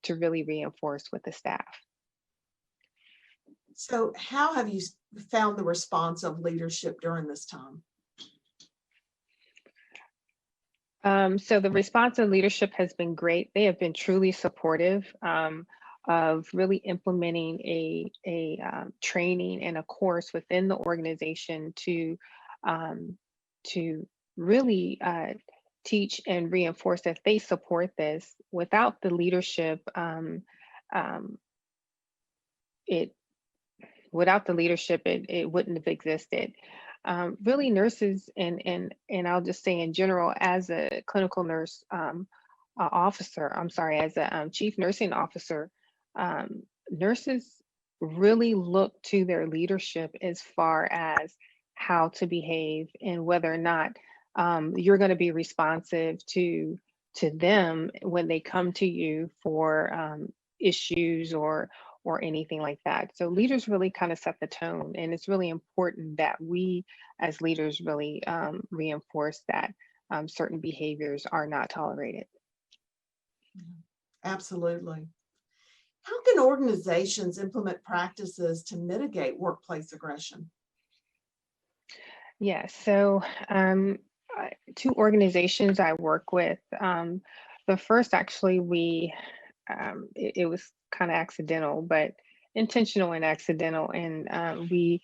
Speaker 8: really reinforce with the staff.
Speaker 2: So how have you found the response of leadership during this time?
Speaker 8: So the response of leadership has been great. They have been truly supportive of really implementing a training and a course within the organization to really teach and reinforce that they support this. Without the leadership, it wouldn't have existed. Really, nurses and I'll just say in general, as a clinical nurse officer, as a chief nursing officer, nurses really look to their leadership as far as how to behave and whether or not you're going to be responsive to them when they come to you for issues or anything like that. So leaders really kind of set the tone, and it's really important that we as leaders really reinforce that certain behaviors are not tolerated.
Speaker 2: Absolutely. How can organizations implement practices to mitigate workplace aggression?
Speaker 8: Yes, so two organizations I work with. The first, actually, it was kind of accidental, but intentional and accidental, and we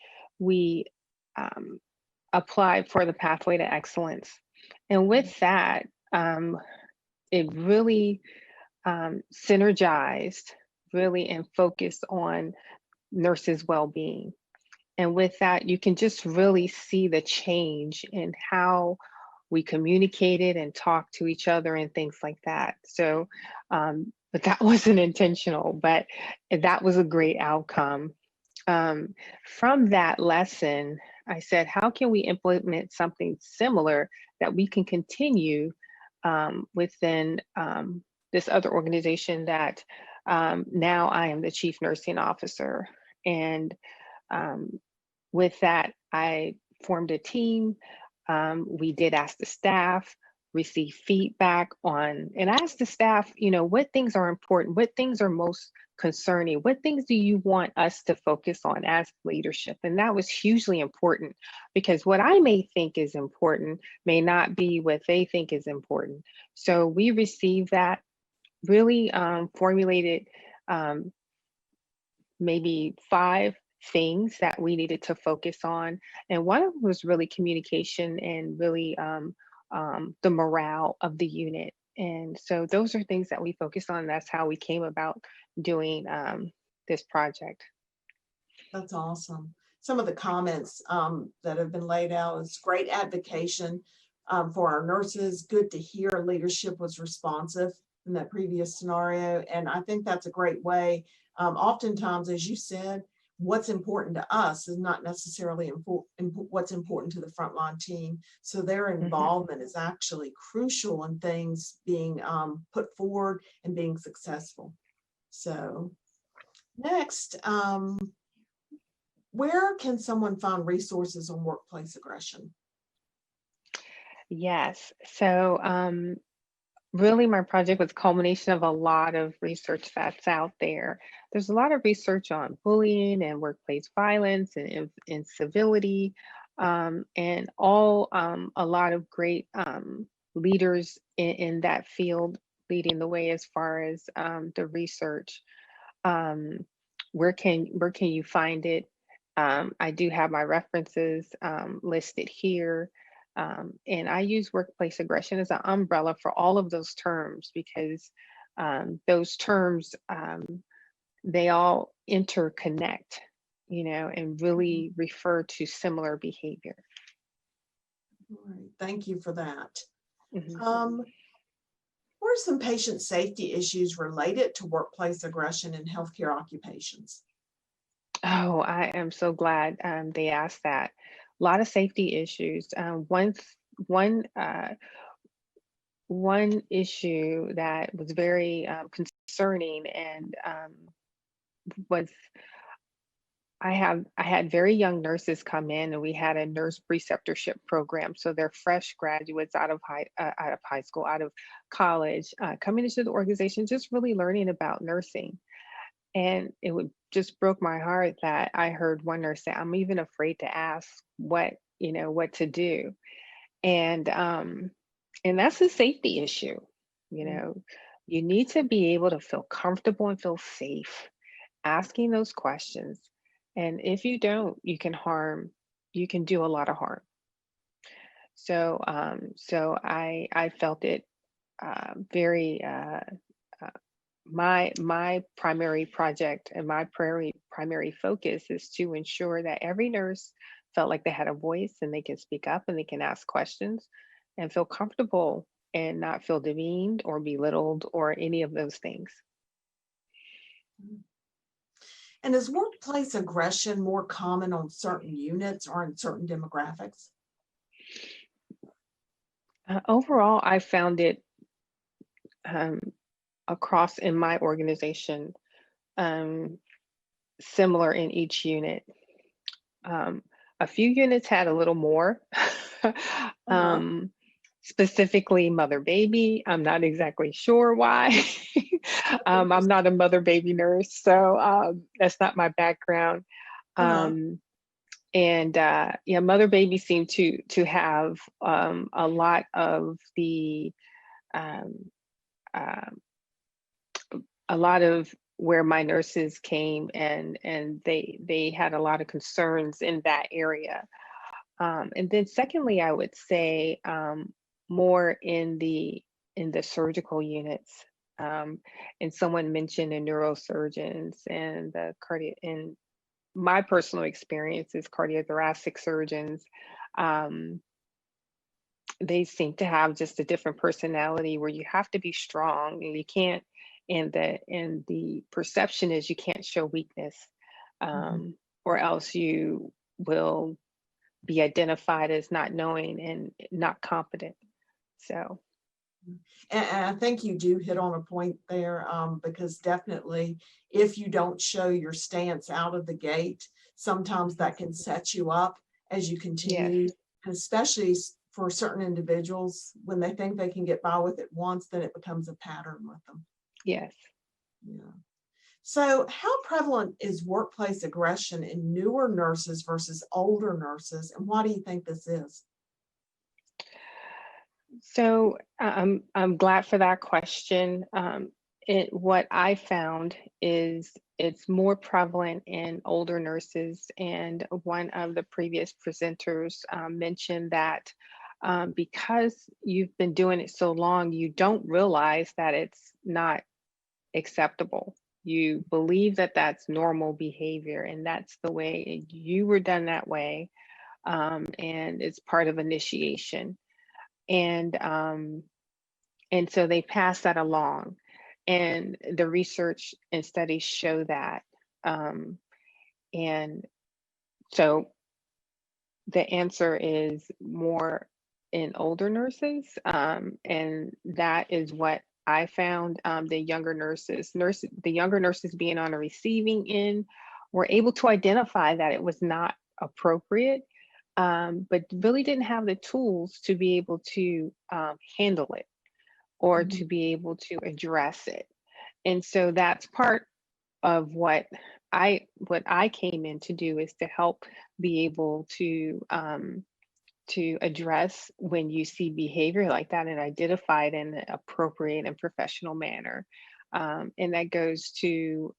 Speaker 8: applied for the Pathway to Excellence, and with that, it really synergized, really, and focused on nurses' well-being. And with that, you can just really see the change in how we communicated and talked to each other and things like that. So, but that wasn't intentional, but that was a great outcome. From that lesson, I said, how can we implement something similar that we can continue within this other organization that now I am the chief nursing officer. And with that, I formed a team. We did ask the staff, receive feedback on, and ask the staff, you know, what things are important, what things are most concerning, what things do you want us to focus on as leadership? And that was hugely important, because what I may think is important may not be what they think is important. So we received that, really formulated maybe 5 things that we needed to focus on. And one of them was really communication and really the morale of the unit. And so those are things that we focused on. That's how we came about doing this project.
Speaker 2: That's awesome. Some of the comments that have been laid out is great advocation for our nurses. Good to hear leadership was responsive in that previous scenario. And I think that's a great way. Oftentimes, as you said, what's important to us is not necessarily what's important to the frontline team. So their involvement is actually crucial in things being put forward and being successful. So next, where can someone find resources on workplace aggression?
Speaker 8: Yes, so really my project was a culmination of a lot of research that's out there. There's a lot of research on bullying and workplace violence and incivility, and all a lot of great leaders in that field leading the way as far as the research. Where can you find it? I do have my references listed here. And I use workplace aggression as an umbrella for all of those terms, because those terms, they all interconnect, you know, and really refer to similar behavior.
Speaker 2: All right, thank you for that.
Speaker 8: Mm-hmm.
Speaker 2: What are some patient safety issues related to workplace aggression in healthcare occupations?
Speaker 8: Oh, I am so glad they asked that. A lot of safety issues. One issue that was very concerning and was I had very young nurses come in, and we had a nurse preceptorship program. So they're fresh graduates out of high school, out of college, coming into the organization, just really learning about nursing. And it would just broke my heart that I heard one nurse say, "I'm even afraid to ask what to do," and that's a safety issue. You know, you need to be able to feel comfortable and feel safe asking those questions. And if you don't, you can do a lot of harm. So, I felt it very. My primary project and my primary focus is to ensure that every nurse felt like they had a voice and they can speak up and they can ask questions and feel comfortable and not feel demeaned or belittled or any of those things.
Speaker 2: And is workplace aggression more common on certain units or in certain demographics?
Speaker 8: Overall, I found it across in my organization similar in each unit. A few units had a little more, specifically mother baby. I'm not exactly sure why. I'm not a mother baby nurse, so that's not my background. And yeah, mother baby seemed to have a lot of the a lot of where my nurses came, and they had a lot of concerns in that area. And then secondly, I would say more in the surgical units. And someone mentioned the neurosurgeons and the cardiac, and my personal experience is cardiothoracic surgeons. They seem to have just a different personality where you have to be strong and you can't, and the perception is you can't show weakness, or else you will be identified as not knowing and not competent. So.
Speaker 2: And I think you do hit on a point there, because definitely if you don't show your stance out of the gate, sometimes that can set you up as you continue,
Speaker 8: Yes.
Speaker 2: and especially for certain individuals, when they think they can get by with it once, then it becomes a pattern with them.
Speaker 8: Yes.
Speaker 2: Yeah. So how prevalent is workplace aggression in newer nurses versus older nurses, and why do you think this is?
Speaker 8: So I'm glad for that question. What I found is it's more prevalent in older nurses, and one of the previous presenters mentioned that because you've been doing it so long, you don't realize that it's not acceptable. You believe that that's normal behavior, and that's the way you were done that way, and it's part of initiation. And so they pass that along, and the research and studies show that. And so the answer is more in older nurses, and that is what I found. The younger nurses being on the receiving end were able to identify that it was not appropriate, but really didn't have the tools to be able to handle it or to be able to address it. And so that's part of what I came in to do, is to help be able to address when you see behavior like that and identify it in an appropriate and professional manner. And that goes to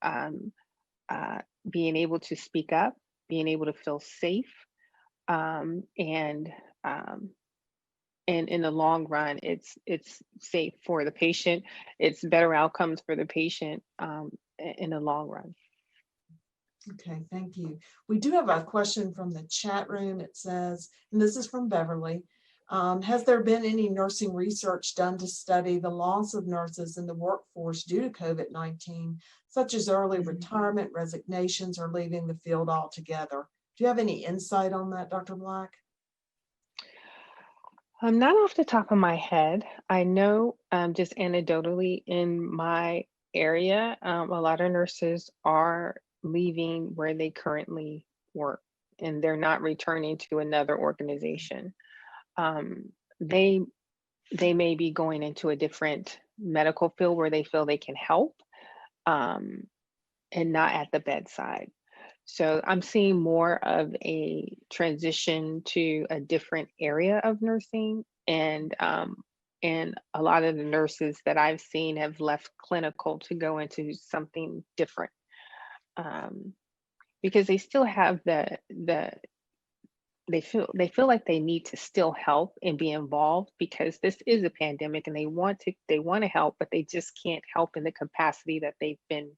Speaker 8: being able to speak up, being able to feel safe, and in the long run, it's safe for the patient. It's better outcomes for the patient in the long run.
Speaker 2: Okay, thank you. We do have a question from the chat room. It says, and this is from Beverly, has there been any nursing research done to study the loss of nurses in the workforce due to COVID-19, such as early retirement, resignations, or leaving the field altogether? Do you have any insight on that, Dr. Black?
Speaker 8: Not off the top of my head. I know just anecdotally in my area, a lot of nurses are leaving where they currently work, and they're not returning to another organization. They may be going into a different medical field where they feel they can help, and not at the bedside. So I'm seeing more of a transition to a different area of nursing, and a lot of the nurses that I've seen have left clinical to go into something different, because they still have they feel like they need to still help and be involved, because this is a pandemic and they want to help, but they just can't help in the capacity that they've been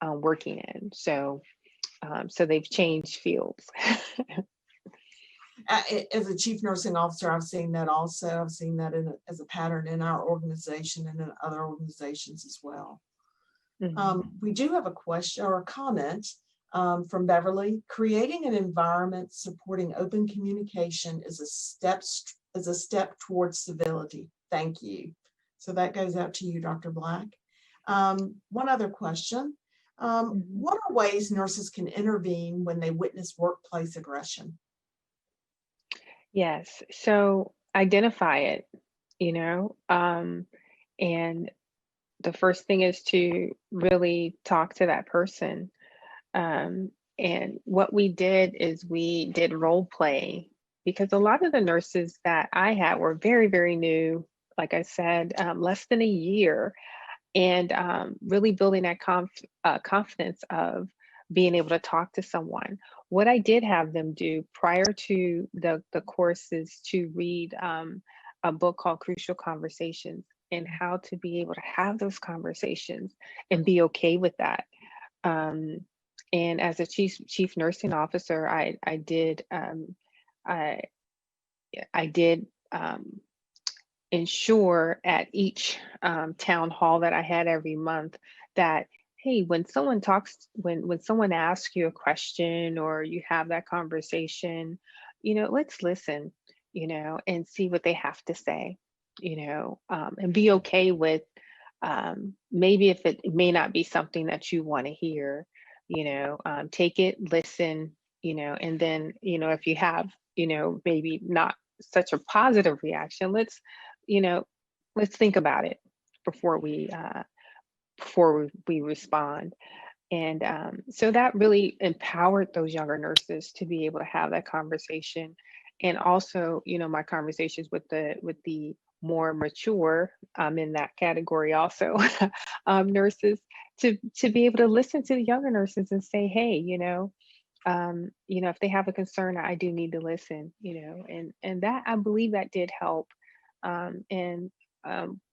Speaker 8: working in. So they've changed fields.
Speaker 2: As a chief nursing officer, I've seen that also. I've seen that as a pattern in our organization and in other organizations as well. We do have a question or a comment from Beverly. Creating an environment supporting open communication is a step towards civility. Thank you. So that goes out to you, Dr. Black. One other question. What are ways nurses can intervene when they witness workplace aggression?
Speaker 8: Yes, so identify it, and the first thing is to really talk to that person. And what we did is we did role play, because a lot of the nurses that I had were very, very new, like I said, less than a year, and really building that confidence of being able to talk to someone. What I did have them do prior to the course is to read a book called Crucial Conversations, and how to be able to have those conversations and be okay with that. And as a chief nursing officer, I did ensure at each town hall that I had every month that, hey, when someone talks, when someone asks you a question or you have that conversation, let's listen, and see what they have to say, and be okay with maybe if it may not be something that you want to hear, take it, listen, and then, if you have, maybe not such a positive reaction, let's think about it before we respond. And so that really empowered those younger nurses to be able to have that conversation. And also, my conversations with the more mature, in that category also, nurses, to be able to listen to the younger nurses and say, hey, if they have a concern, I do need to listen, and that, I believe that did help. And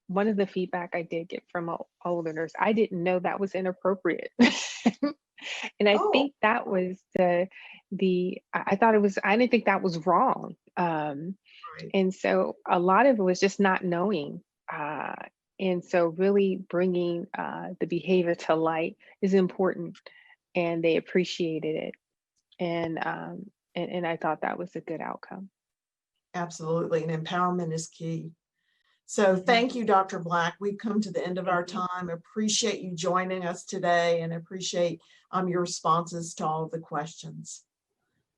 Speaker 8: one of the feedback I did get from an older nurse, I didn't know that was inappropriate. And I think that was I didn't think that was wrong. And so a lot of it was just not knowing. And so really bringing the behavior to light is important, and they appreciated it. And I thought that was a good outcome.
Speaker 2: Absolutely, and empowerment is key. So thank you, Dr. Black. We've come to the end of our time. Appreciate you joining us today, and appreciate your responses to all of the questions.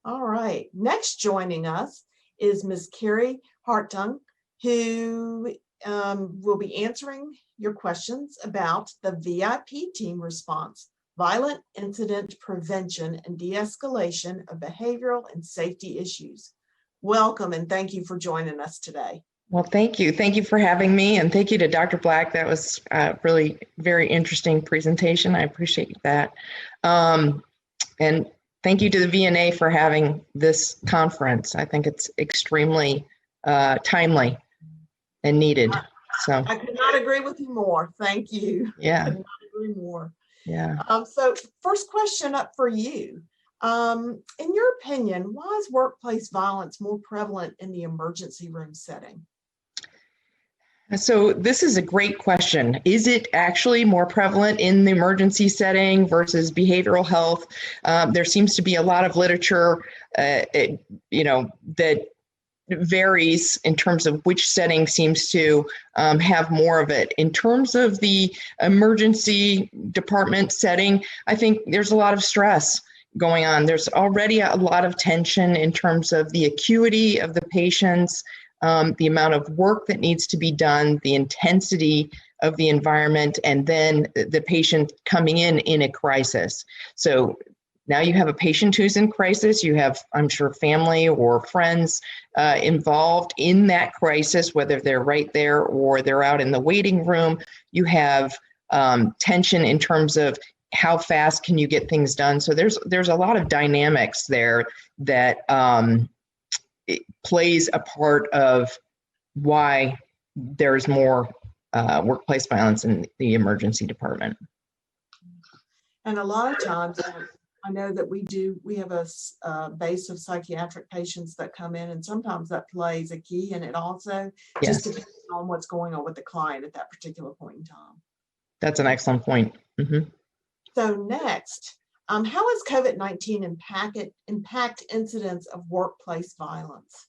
Speaker 2: All right, next joining us is Ms. Carrie Hartung, who will be answering your questions about the VIP team response, violent incident prevention and de-escalation of behavioral and safety issues. Welcome, and thank you for joining us today.
Speaker 9: Well, thank you. Thank you for having me, and thank you to Dr. Black. That was really very interesting presentation. I appreciate that. And thank you to the VNA for having this conference. I think it's extremely timely and needed. So
Speaker 2: I could not agree with you more. Thank you.
Speaker 9: Yeah.
Speaker 2: I could not agree more.
Speaker 9: Yeah.
Speaker 2: So first question up for you. In your opinion, why is workplace violence more prevalent in the emergency room setting?
Speaker 9: So this is a great question. Is it actually more prevalent in the emergency setting versus behavioral health? There seems to be a lot of literature, that varies in terms of which setting seems to have more of it. In terms of the emergency department setting, I think there's a lot of stress going on. There's already a lot of tension in terms of the acuity of the patients, the amount of work that needs to be done, the intensity of the environment, and then the patient coming in a crisis. So now you have a patient who's in crisis, you have, I'm sure, family or friends involved in that crisis, whether they're right there or they're out in the waiting room. You have tension in terms of how fast can you get things done. So there's a lot of dynamics there that it plays a part of why there's more workplace violence in the emergency department.
Speaker 2: And a lot of times, I know that we have a base of psychiatric patients that come in, and sometimes that plays a key, and it also just depends on what's going on with the client at that particular point in time.
Speaker 9: That's an excellent point. Mm-hmm.
Speaker 2: So next, how has COVID-19 impact incidents of workplace violence?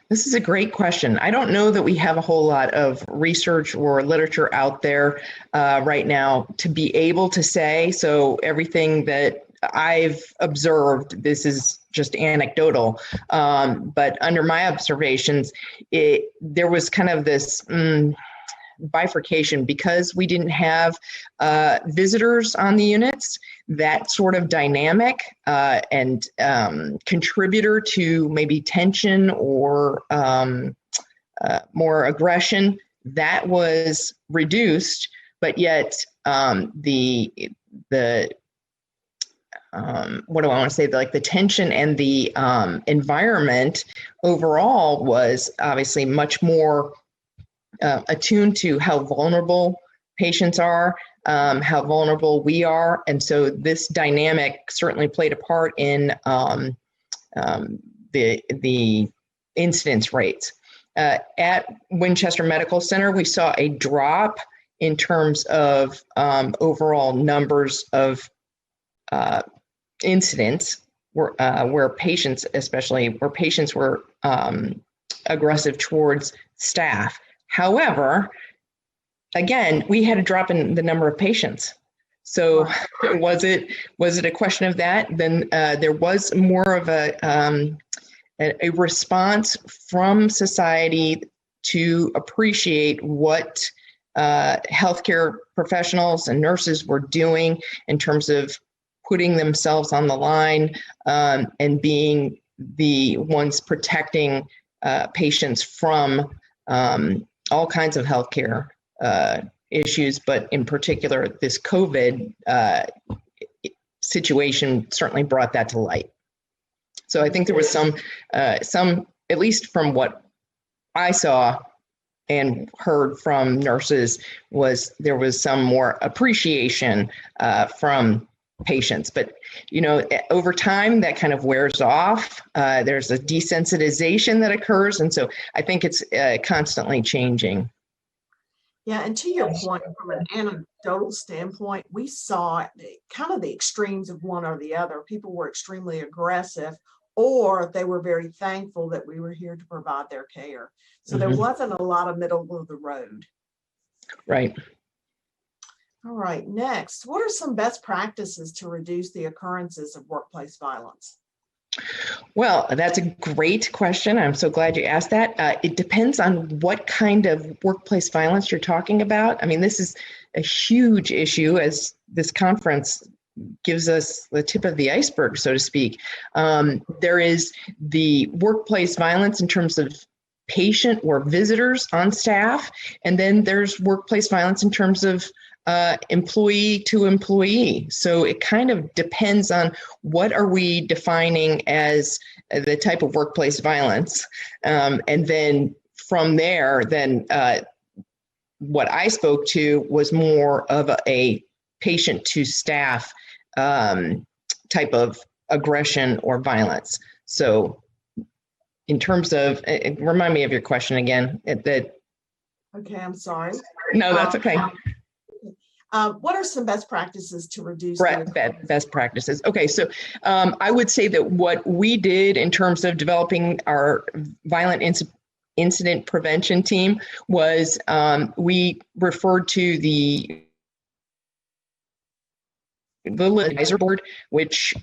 Speaker 9: This is a great question. I don't know that we have a whole lot of research or literature out there right now to be able to say. So everything that I've observed, this is just anecdotal, but under my observations, there was kind of this bifurcation because we didn't have visitors on the units. That sort of dynamic and contributor to maybe tension or more aggression, that was reduced, but yet what do I want to say? Like the tension and the environment overall was obviously much more attuned to how vulnerable patients are, how vulnerable we are. And so this dynamic certainly played a part in the incidence rates. At Winchester Medical Center, we saw a drop in terms of overall numbers of incidents, where patients, especially where patients were aggressive towards staff. However, again, we had a drop in the number of patients. So was it a question of that? Then there was more of a response from society to appreciate what healthcare professionals and nurses were doing in terms of putting themselves on the line and being the ones protecting patients from all kinds of healthcare issues, but in particular, this COVID situation certainly brought that to light. So I think there was some, at least from what I saw and heard from nurses, there was some more appreciation from patients. But, you know, over time that kind of wears off. There's a desensitization that occurs. And so I think it's constantly changing.
Speaker 2: Yeah, and to your point, from an anecdotal standpoint, we saw kind of the extremes of one or the other. People were extremely aggressive, or they were very thankful that we were here to provide their care. So there wasn't a lot of middle of the road.
Speaker 9: Right.
Speaker 2: All right, next, what are some best practices to reduce the occurrences of workplace violence?
Speaker 9: Well, that's a great question. I'm so glad you asked that. It depends on what kind of workplace violence you're talking about. I mean, this is a huge issue, as this conference gives us the tip of the iceberg, so to speak. There is the workplace violence in terms of patient or visitors on staff, and then there's workplace violence in terms of employee to employee. So it kind of depends on what are we defining as the type of workplace violence. And then from there, what I spoke to was more of a patient to staff type of aggression or violence. So in terms of, remind me of your question again.
Speaker 2: Okay, I'm sorry.
Speaker 9: No, that's okay.
Speaker 2: What are some best practices to reduce
Speaker 9: best practices? Okay, so I would say that what we did in terms of developing our violent incident prevention team was we referred to the advisor board, which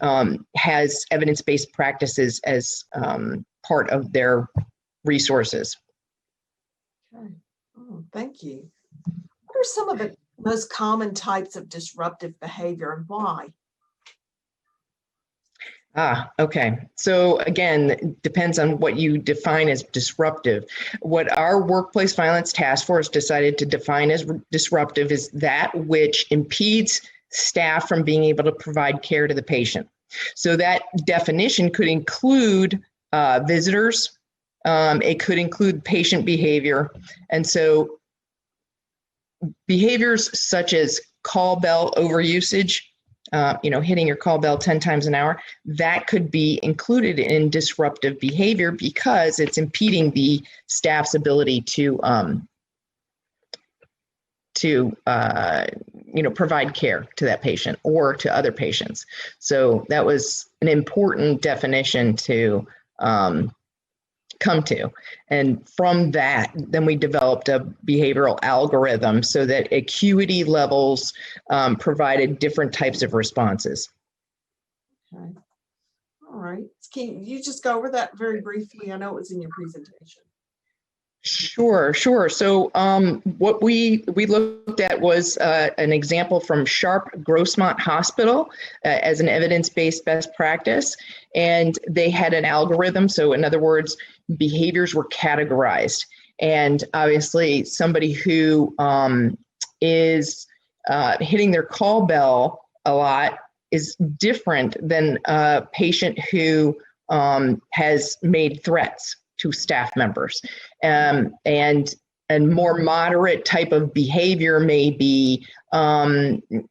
Speaker 9: has evidence-based practices as part of their resources.
Speaker 2: Okay. Oh, thank you. What are some of the most common types of disruptive behavior and why?
Speaker 9: Okay. So again, it depends on what you define as disruptive. What our workplace violence task force decided to define as disruptive is that which impedes staff from being able to provide care to the patient. So that definition could include visitors. It could include patient behavior. And so behaviors such as call bell overusage, hitting your call bell 10 times an hour, that could be included in disruptive behavior because it's impeding the staff's ability to provide care to that patient or to other patients. So that was an important definition to come to. And from that, then we developed a behavioral algorithm so that acuity levels provided different types of responses.
Speaker 2: Okay. All right. Can you just go over that very briefly? I know it was in your presentation.
Speaker 9: Sure. So what we looked at was an example from Sharp Grossmont Hospital as an evidence-based best practice. And they had an algorithm. So in other words, behaviors were categorized. And obviously somebody who is hitting their call bell a lot is different than a patient who has made threats to staff members. And more moderate type of behavior may be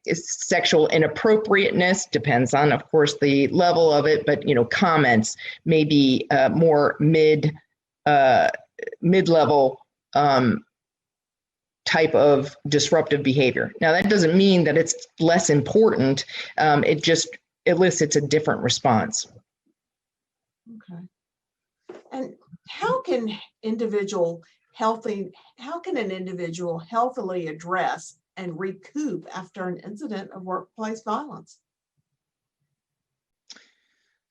Speaker 9: sexual inappropriateness, depends on, of course, the level of it, but, comments may be more mid-level type of disruptive behavior. Now, that doesn't mean that it's less important. It just elicits a different response.
Speaker 2: Okay. And how can an individual healthily address and recoup after an incident of workplace violence?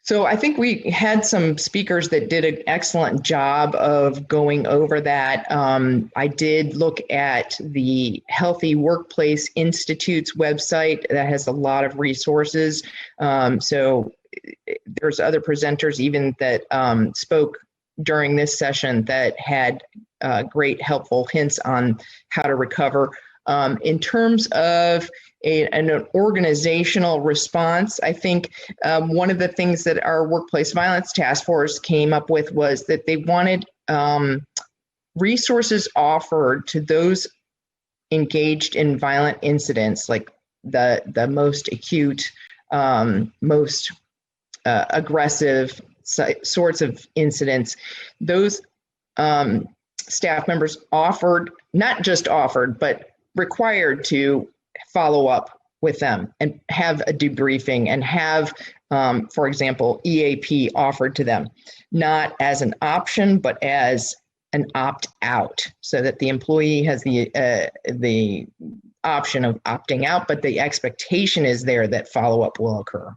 Speaker 9: So I think we had some speakers that did an excellent job of going over that. I did look at the Healthy Workplace Institute's website that has a lot of resources. So there's other presenters even that spoke during this session that had great helpful hints on how to recover. In terms of an organizational response, I think one of the things that our Workplace Violence Task Force came up with was that they wanted resources offered to those engaged in violent incidents, like the most acute, most aggressive sorts of incidents. Those staff members not just offered, but required to follow up with them and have a debriefing and have, for example, EAP offered to them, not as an option, but as an opt-out, so that the employee has the option of opting out, but the expectation is there that follow-up will occur.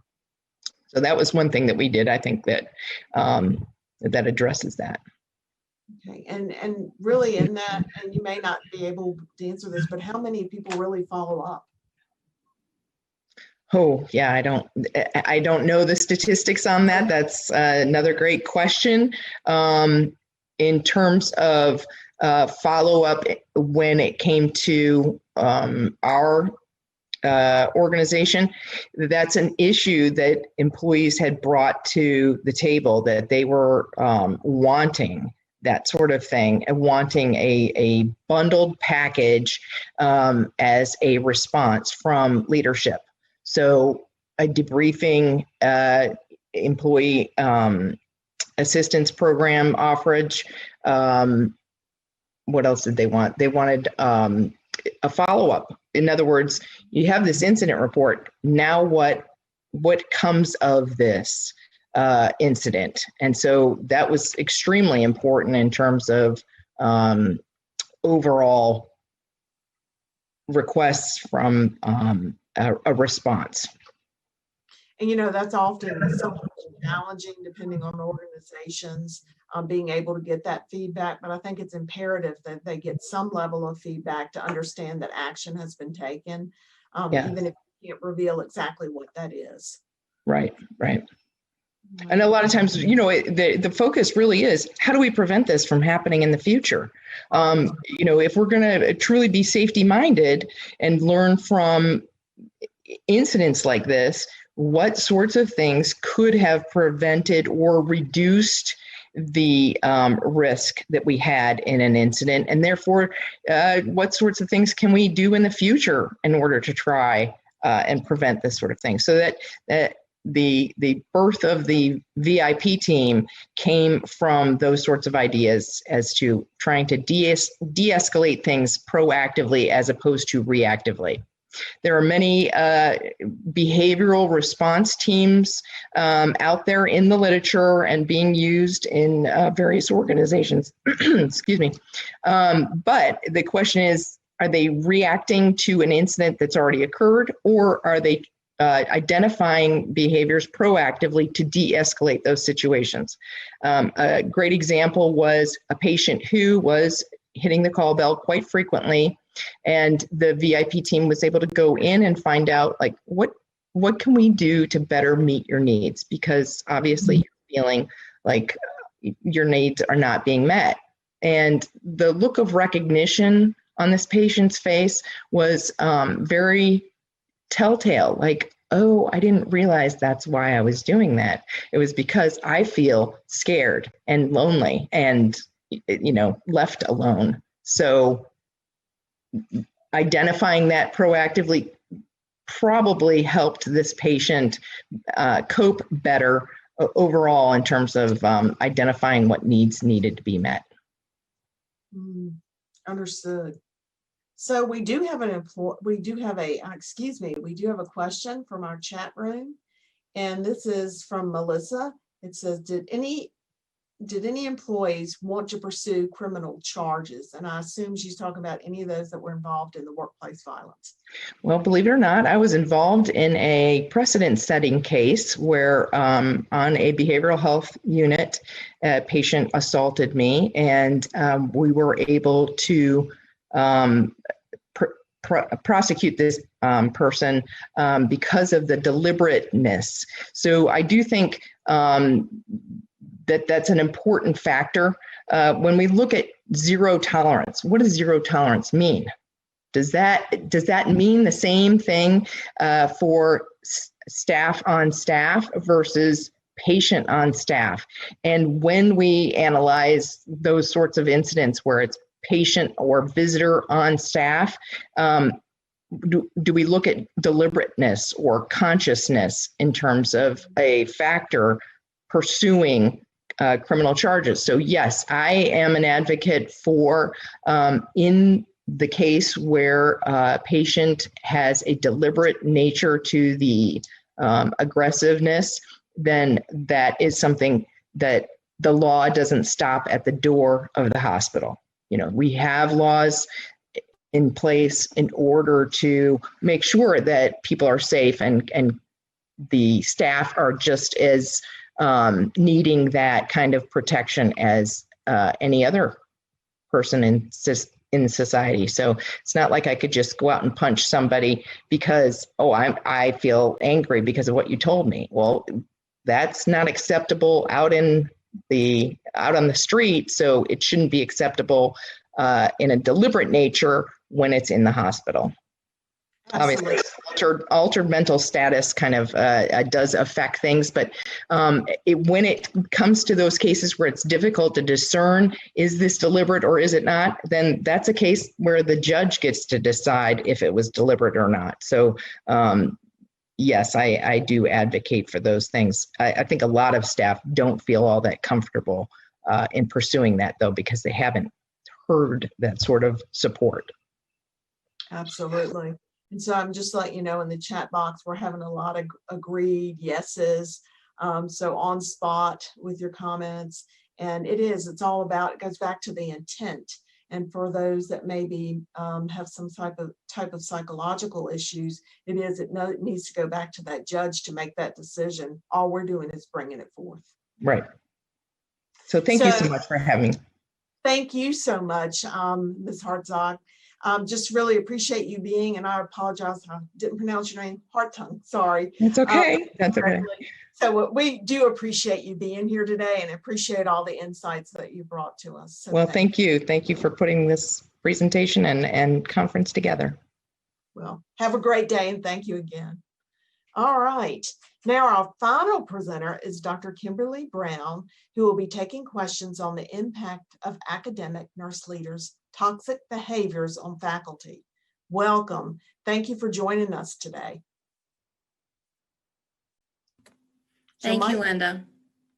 Speaker 9: So that was one thing that we did. I think that that addresses that.
Speaker 2: Okay, and really in that, and you may not be able to answer this, but how many people really follow up?
Speaker 9: Oh, yeah, I don't know the statistics on that. That's another great question. In terms of follow-up, when it came to our organization, that's an issue that employees had brought to the table, that they were wanting that sort of thing, and wanting a bundled package as a response from leadership. So a debriefing, employee assistance program offerage. What else did they want? They wanted a follow-up. In other words, you have this incident report. Now what comes of this incident? And so that was extremely important in terms of overall requests from a response.
Speaker 2: And you know, that's often so challenging depending on organizations, being able to get that feedback. But I think it's imperative that they get some level of feedback to understand that action has been taken, even if you can't reveal exactly what that is.
Speaker 9: Right. And a lot of times, you know, the focus really is, how do we prevent this from happening in the future? You know, if we're going to truly be safety minded and learn from incidents like this, what sorts of things could have prevented or reduced the risk that we had in an incident, and therefore what sorts of things can we do in the future in order to try and prevent this sort of thing? So that the birth of the VIP team came from those sorts of ideas as to trying to de-escalate things proactively as opposed to reactively. There are many behavioral response teams out there in the literature and being used in various organizations. Excuse me. But the question is, are they reacting to an incident that's already occurred, or are they identifying behaviors proactively to de-escalate those situations? A great example was a patient who was hitting the call bell quite frequently, and the VIP team was able to go in and find out, like, what can we do to better meet your needs? Because obviously you're feeling like your needs are not being met. And the look of recognition on this patient's face was very telltale, like, oh, I didn't realize that's why I was doing that. It was because I feel scared and lonely and, you know, left alone. So identifying that proactively probably helped this patient cope better overall in terms of identifying what needs needed to be met.
Speaker 2: Understood. So we do have a question from our chat room, and this is from Melissa. It says, did any employees want to pursue criminal charges? And I assume she's talking about any of those that were involved in the workplace violence.
Speaker 9: Well, believe it or not, I was involved in a precedent-setting case where on a behavioral health unit, a patient assaulted me, and we were able to prosecute this person because of the deliberateness. So I do think that's an important factor. When we look at zero tolerance, what does zero tolerance mean? Does that mean the same thing for staff on staff versus patient on staff? And when we analyze those sorts of incidents where it's patient or visitor on staff, do we look at deliberateness or consciousness in terms of a factor pursuing criminal charges? So yes, I am an advocate for in the case where a patient has a deliberate nature to the aggressiveness, then that is something that the law doesn't stop at the door of the hospital. You know, we have laws in place in order to make sure that people are safe, and the staff are just as needing that kind of protection as any other person in society. So it's not like I could just go out and punch somebody because, oh, I feel angry because of what you told me. Well, that's not acceptable out on the street, so it shouldn't be acceptable in a deliberate nature when it's in the hospital.
Speaker 2: Absolutely.
Speaker 9: Obviously, altered mental status kind of does affect things, but when it comes to those cases where it's difficult to discern, is this deliberate or is it not, then that's a case where the judge gets to decide if it was deliberate or not. So yes, I do advocate for those things. I think a lot of staff don't feel all that comfortable in pursuing that, though, because they haven't heard that sort of support.
Speaker 2: Absolutely. And so I'm just letting you know, in the chat box, we're having a lot of agreed yeses. So on spot with your comments. And it goes back to the intent. And for those that maybe have some type of psychological issues, it needs to go back to that judge to make that decision. All we're doing is bringing it forth.
Speaker 9: Right. So thank you so much for having me.
Speaker 2: Thank you so much, Ms. Hartzog. Just really appreciate you being, and I apologize, I didn't pronounce your name, Hartung, sorry.
Speaker 9: It's okay. That's okay.
Speaker 2: So we do appreciate you being here today and appreciate all the insights that you brought to us. So
Speaker 9: well, thank you. Thank you for putting this presentation and conference together.
Speaker 2: Well, have a great day and thank you again. All right. Now our final presenter is Dr. Kimberly Brown, who will be taking questions on the impact of academic nurse leaders' toxic behaviors on faculty. Welcome. Thank you for joining us today.
Speaker 10: Thank you, Linda.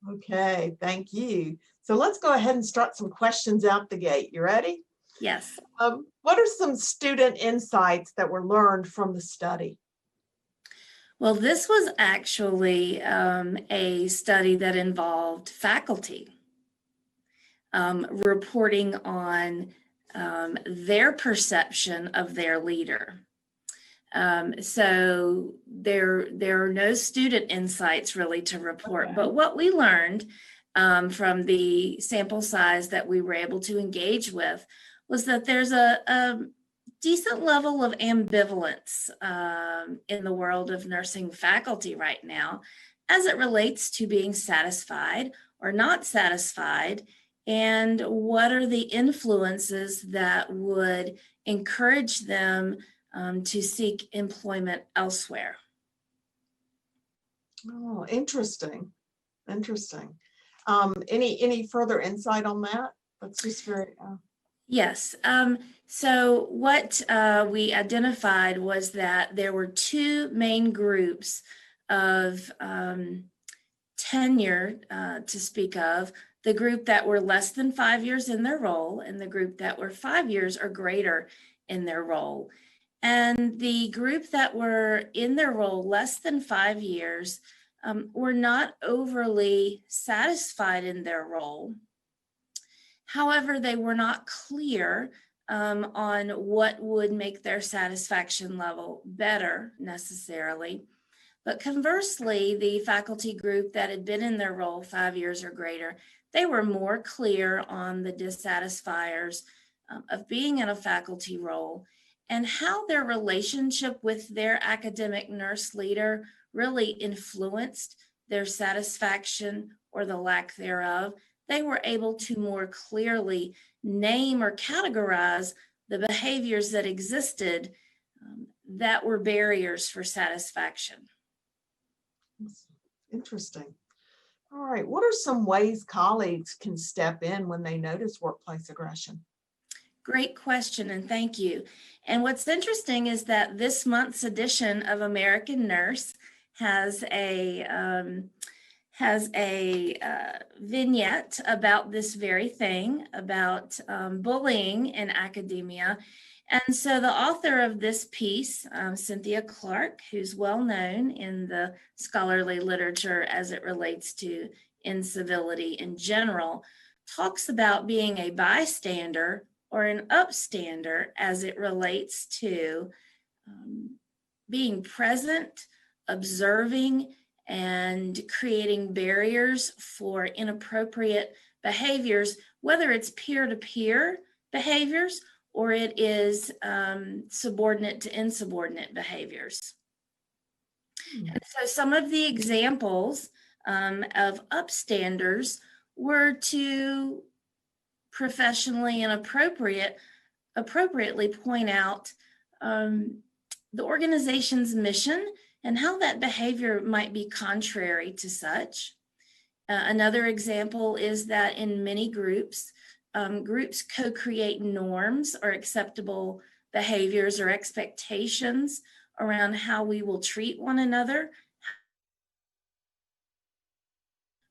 Speaker 2: Okay, thank you. So let's go ahead and start some questions out the gate. You ready?
Speaker 10: Yes.
Speaker 2: What are some student insights that were learned from the study?
Speaker 10: Well, this was actually a study that involved faculty reporting on their perception of their leader. So there are no student insights really to report, but what we learned from the sample size that we were able to engage with was that there's a decent level of ambivalence in the world of nursing faculty right now as it relates to being satisfied or not satisfied, and what are the influences that would encourage them to seek employment elsewhere.
Speaker 2: Oh, interesting. Interesting. Any further insight on that? That's just very...
Speaker 10: Yes. So what we identified was that there were two main groups of tenure to speak of: the group that were less than 5 years in their role and the group that were 5 years or greater in their role. And the group that were in their role less than 5 years were not overly satisfied in their role. However, they were not clear on what would make their satisfaction level better necessarily. But conversely, the faculty group that had been in their role 5 years or greater, they were more clear on the dissatisfiers of being in a faculty role and how their relationship with their academic nurse leader really influenced their satisfaction or the lack thereof. They were able to more clearly name or categorize the behaviors that existed that were barriers for satisfaction.
Speaker 2: Interesting. All right. What are some ways colleagues can step in when they notice workplace aggression?
Speaker 10: Great question, and thank you. And what's interesting is that this month's edition of American Nurse has a vignette about this very thing, about bullying in academia. And so the author of this piece, Cynthia Clark, who's well known in the scholarly literature as it relates to incivility in general, talks about being a bystander or an upstander as it relates to being present, observing, and creating barriers for inappropriate behaviors, whether it's peer-to-peer behaviors or it is subordinate to insubordinate behaviors. And so some of the examples of upstanders were to professionally and appropriately point out the organization's mission and how that behavior might be contrary to such. Another example is that in many groups, groups co-create norms or acceptable behaviors or expectations around how we will treat one another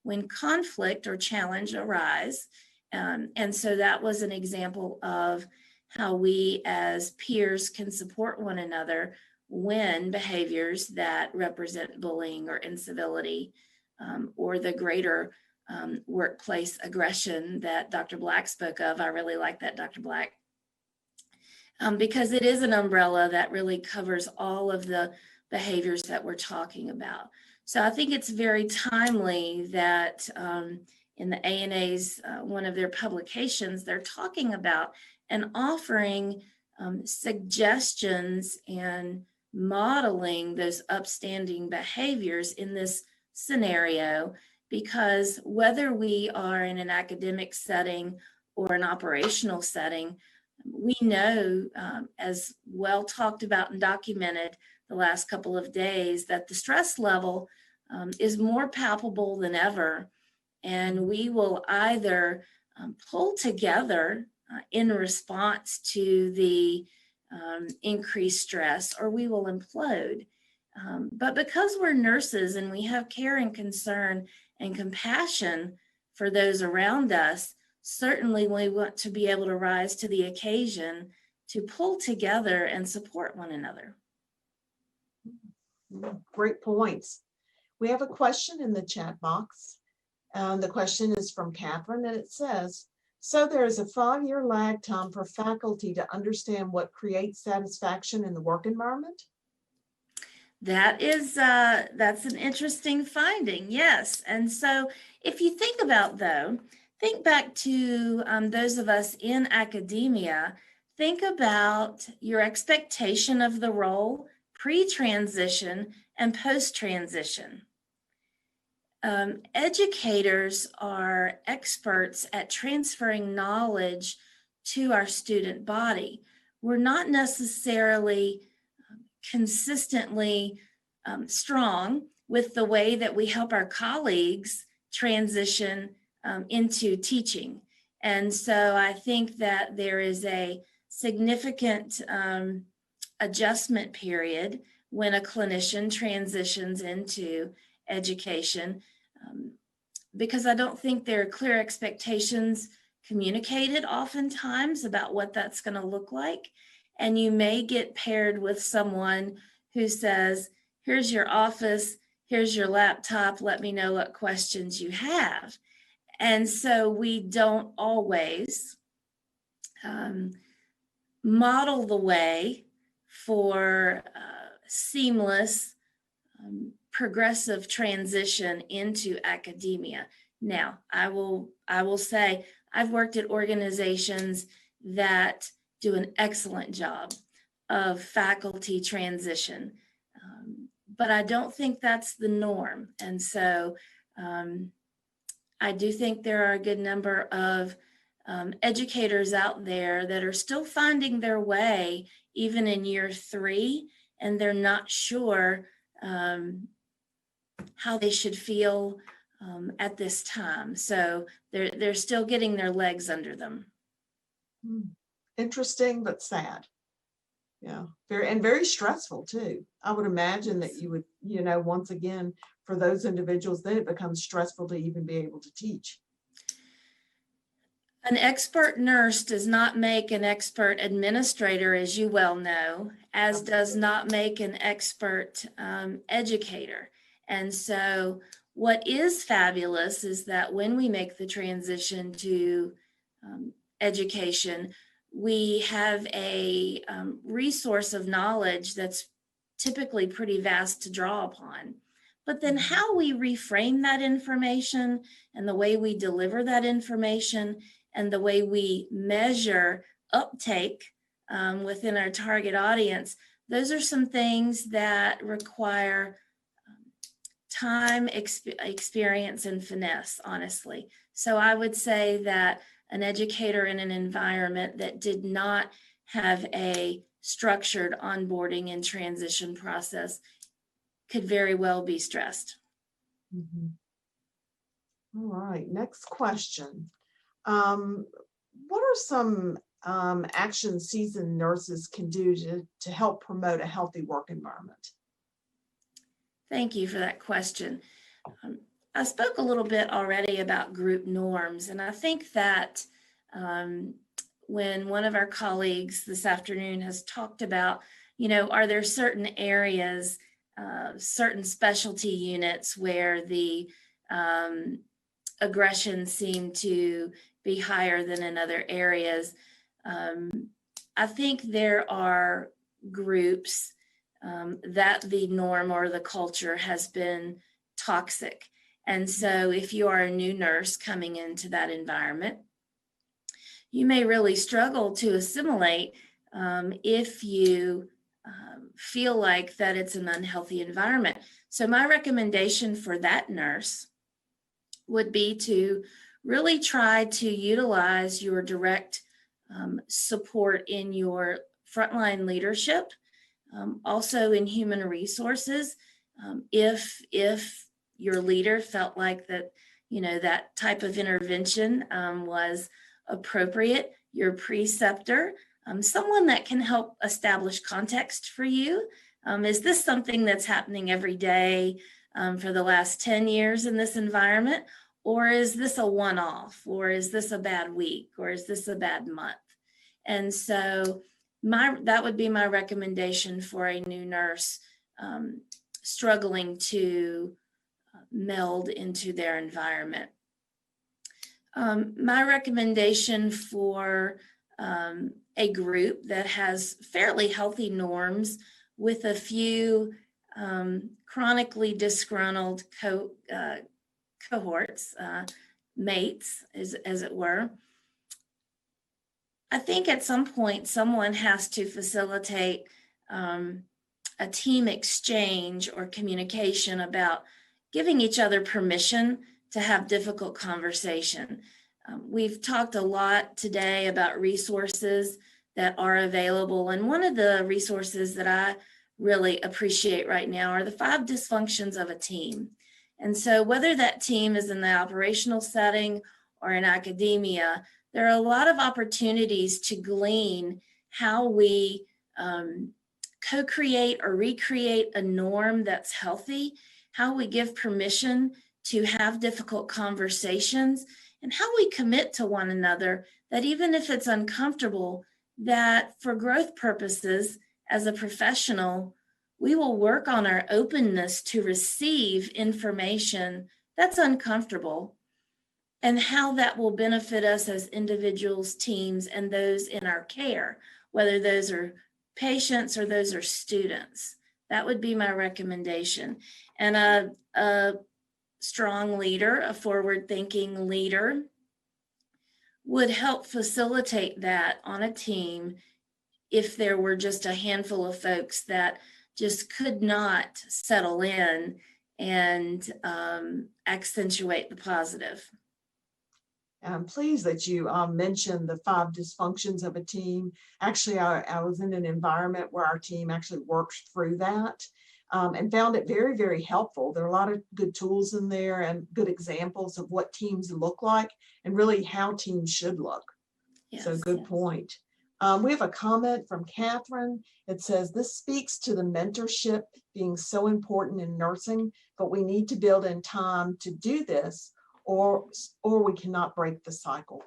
Speaker 10: when conflict or challenge arise. And so that was an example of how we as peers can support one another when behaviors that represent bullying or incivility or the greater workplace aggression that Dr. Black spoke of. I really like that, Dr. Black, because it is an umbrella that really covers all of the behaviors that we're talking about. So I think it's very timely that in the ANA's, one of their publications, they're talking about and offering suggestions and modeling those upstanding behaviors in this scenario, because whether we are in an academic setting or an operational setting, we know, as well talked about and documented the last couple of days, that the stress level is more palpable than ever. And we will either pull together in response to the increased stress, or we will implode. But because we're nurses and we have care and concern and compassion for those around us, certainly we want to be able to rise to the occasion to pull together and support one another.
Speaker 2: Great points. We have a question in the chat box. The question is from Catherine, and it says, so there is a 5-year lag time for faculty to understand what creates satisfaction in the work environment?
Speaker 10: That is, that's an interesting finding, yes. And so if you think about, though, think back to those of us in academia, think about your expectation of the role pre-transition and post-transition. Educators are experts at transferring knowledge to our student body. We're not necessarily consistently strong with the way that we help our colleagues transition into teaching. And so I think that there is a significant adjustment period when a clinician transitions into education, because I don't think there are clear expectations communicated oftentimes about what that's going to look like. And you may get paired with someone who says, here's your office, here's your laptop, let me know what questions you have. And so we don't always model the way for seamless, progressive transition into academia. Now, I will say I've worked at organizations that do an excellent job of faculty transition, but I don't think that's the norm. And so I do think there are a good number of educators out there that are still finding their way even in year 3, and they're not sure how they should feel at this time. So they're still getting their legs under them.
Speaker 2: Interesting, but sad. Yeah, very stressful too. I would imagine that you would, once again, for those individuals, then it becomes stressful to even be able to teach.
Speaker 10: An expert nurse does not make an expert administrator, as you well know, as does not make an expert educator. And so what is fabulous is that when we make the transition to education, we have a resource of knowledge that's typically pretty vast to draw upon. But then how we reframe that information and the way we deliver that information and the way we measure uptake within our target audience, those are some things that require time, experience, and finesse, honestly. So I would say that an educator in an environment that did not have a structured onboarding and transition process could very well be stressed.
Speaker 2: Mm-hmm. All right, next question. What are some actions seasoned nurses can do to help promote a healthy work environment?
Speaker 10: Thank you for that question. I spoke a little bit already about group norms, and I think that when one of our colleagues this afternoon has talked about, are there certain areas, certain specialty units where the aggression seemed to be higher than in other areas. I think there are groups that the norm or the culture has been toxic. And so if you are a new nurse coming into that environment, you may really struggle to assimilate if you feel like that it's an unhealthy environment. So my recommendation for that nurse would be to really try to utilize your direct support in your frontline leadership, also in human resources. If your leader felt like that, that type of intervention was appropriate, your preceptor, someone that can help establish context for you. Is this something that's happening every day for the last 10 years in this environment? Or is this a one-off? Or is this a bad week? Or is this a bad month? And so that would be my recommendation for a new nurse struggling to meld into their environment. My recommendation for a group that has fairly healthy norms with a few chronically disgruntled cohorts, mates, as it were. I think at some point someone has to facilitate a team exchange or communication about giving each other permission to have difficult conversation. We've talked a lot today about resources that are available, and one of the resources that I really appreciate right now are the 5 dysfunctions of a team. And so whether that team is in the operational setting or in academia, there are a lot of opportunities to glean how we co-create or recreate a norm that's healthy, how we give permission to have difficult conversations, and how we commit to one another that even if it's uncomfortable, that for growth purposes as a professional, we will work on our openness to receive information that's uncomfortable and how that will benefit us as individuals, teams, and those in our care, whether those are patients or those are students. That would be my recommendation. And a strong leader, a forward-thinking leader, would help facilitate that on a team if there were just a handful of folks that just could not settle in and accentuate the positive.
Speaker 2: I'm pleased that you mentioned the 5 dysfunctions of a team. Actually, I was in an environment where our team actually worked through that and found it very, very helpful. There are a lot of good tools in there and good examples of what teams look like and really how teams should look.
Speaker 10: Yes,
Speaker 2: so good point. We have a comment from Catherine. It says, this speaks to the mentorship being so important in nursing, but we need to build in time to do this or we cannot break the cycle.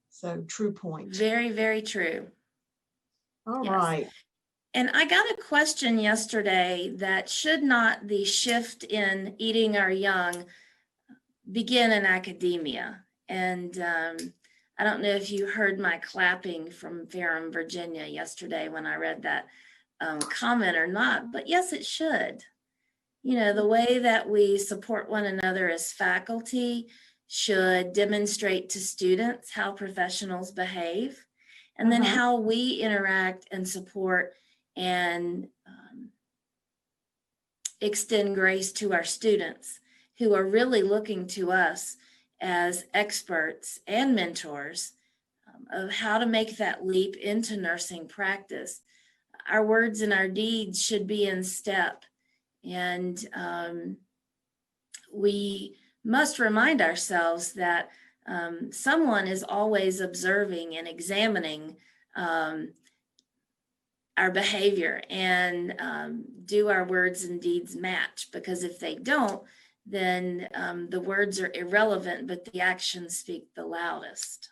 Speaker 2: So true point.
Speaker 10: Very, very true.
Speaker 2: All right.
Speaker 10: And I got a question yesterday that should not the shift in eating our young begin in academia? And I don't know if you heard my clapping from Ferrum, Virginia yesterday when I read that comment or not, but yes, it should. You know, the way that we support one another as faculty should demonstrate to students how professionals behave, and then how we interact and support and extend grace to our students who are really looking to us as experts and mentors of how to make that leap into nursing practice. Our words and our deeds should be in step. And we must remind ourselves that someone is always observing and examining our behavior and do our words and deeds match? Because if they don't, then the words are irrelevant, but the actions speak the loudest.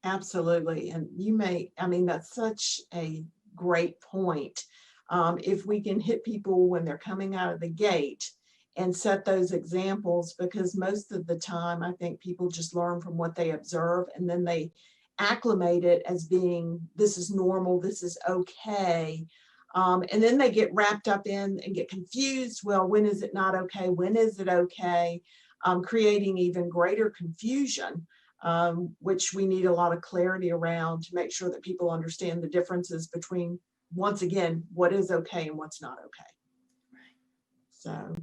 Speaker 2: Absolutely. And that's such a great point. If we can hit people when they're coming out of the gate and set those examples, because most of the time I think people just learn from what they observe and then they acclimate it as being, this is normal, this is okay. And then they get wrapped up in and get confused. Well, when is it not okay? When is it okay? Creating even greater confusion, which we need a lot of clarity around to make sure that people understand the differences between, once again, what is okay and what's not okay. So,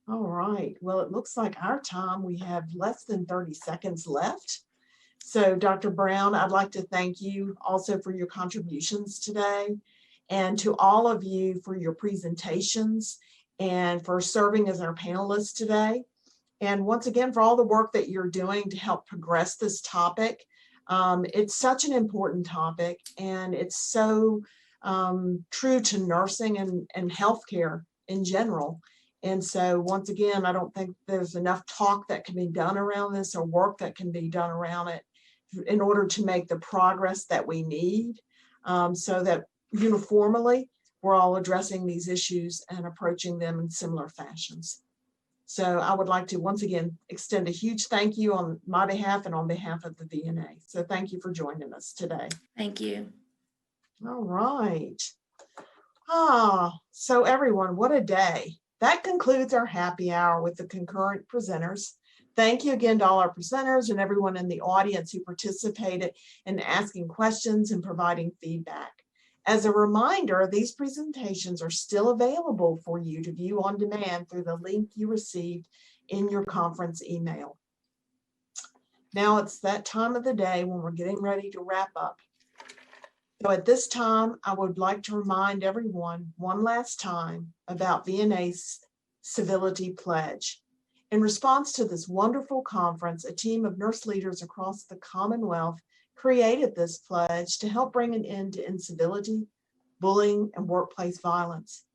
Speaker 2: all right. Well, it looks like our time, we have less than 30 seconds left. So Dr. Brown, I'd like to thank you also for your contributions today, and to all of you for your presentations and for serving as our panelists today. And once again, for all the work that you're doing to help progress this topic. It's such an important topic, and it's so true to nursing and healthcare in general. And so once again, I don't think there's enough talk that can be done around this or work that can be done around it in order to make the progress that we need, so that uniformly we're all addressing these issues and approaching them in similar fashions. So I would like to once again extend a huge thank you on my behalf and on behalf of the VNA. So thank you for joining us today.
Speaker 10: Thank you.
Speaker 2: All right. So everyone, what a day. That concludes our happy hour with the concurrent presenters. Thank you again to all our presenters and everyone in the audience who participated in asking questions and providing feedback. As a reminder, these presentations are still available for you to view on demand through the link you received in your conference email. Now it's that time of the day when we're getting ready to wrap up. So at this time, I would like to remind everyone one last time about VNA's Civility Pledge. In response to this wonderful conference, a team of nurse leaders across the Commonwealth created this pledge to help bring an end to incivility, bullying, and workplace violence.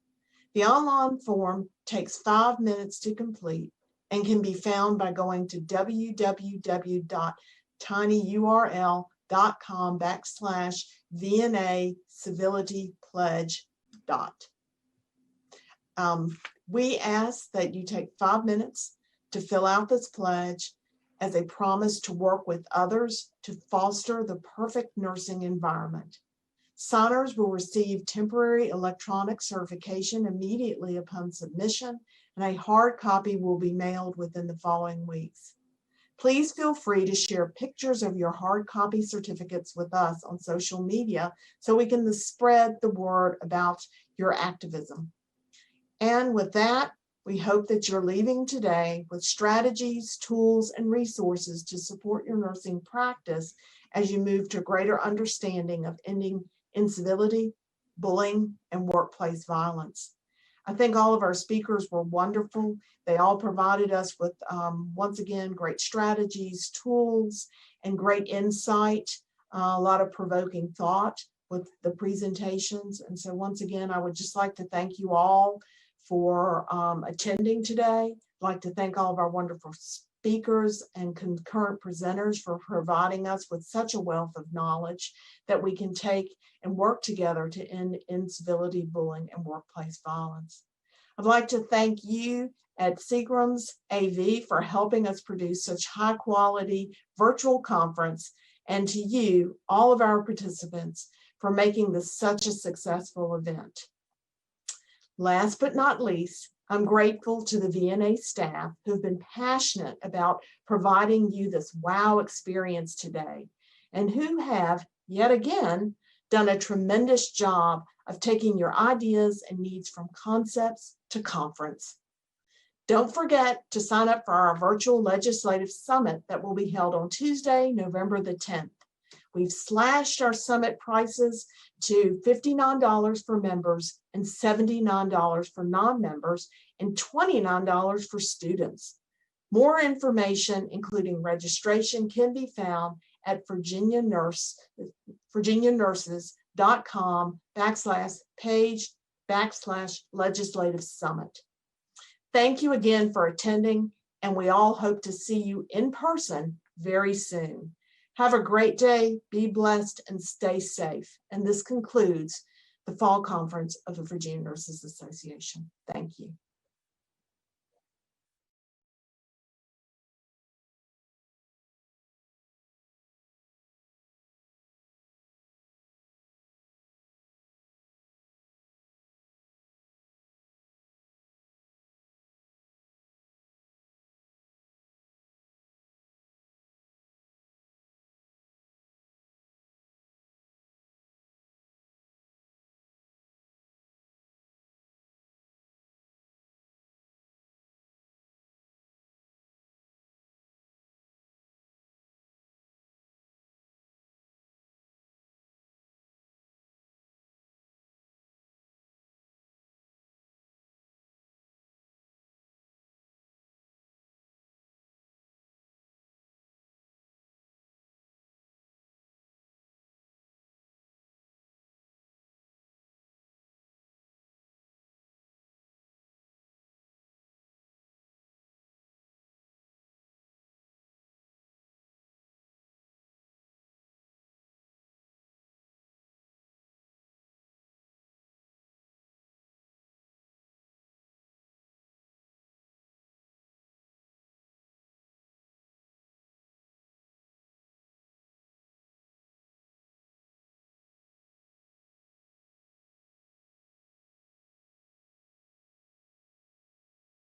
Speaker 2: The online form takes 5 minutes to complete and can be found by going to www.tinyurl.com/VNA Civility Pledge. We ask that you take 5 minutes to fill out this pledge as a promise to work with others to foster the perfect nursing environment. Signers will receive temporary electronic certification immediately upon submission, and a hard copy will be mailed within the following weeks. Please feel free to share pictures of your hard copy certificates with us on social media so we can spread the word about your activism. And with that, we hope that you're leaving today with strategies, tools, and resources to support your nursing practice as you move to greater understanding of ending incivility, bullying, and workplace violence. I think all of our speakers were wonderful. They all provided us with, once again, great strategies, tools, and great insight, a lot of provoking thought with the presentations. And so once again, I would just like to thank you all for attending today. I'd like to thank all of our wonderful speakers and concurrent presenters for providing us with such a wealth of knowledge that we can take and work together to end incivility, bullying, and workplace violence. I'd like to thank you at Seagram's AV for helping us produce such high quality virtual conference, and to you, all of our participants, for making this such a successful event. Last but not least, I'm grateful to the VNA staff who've been passionate about providing you this wow experience today, and who have, yet again, done a tremendous job of taking your ideas and needs from concepts to conference. Don't forget to sign up for our virtual legislative summit that will be held on Tuesday, November the 10th. We've slashed our summit prices to $59 for members and $79 for non-members and $29 for students. More information, including registration, can be found at virginianurses.com/page/legislative summit. Thank you again for attending, and we all hope to see you in person very soon. Have a great day, be blessed, and stay safe. And this concludes the fall conference of the Virginia Nurses Association. Thank you.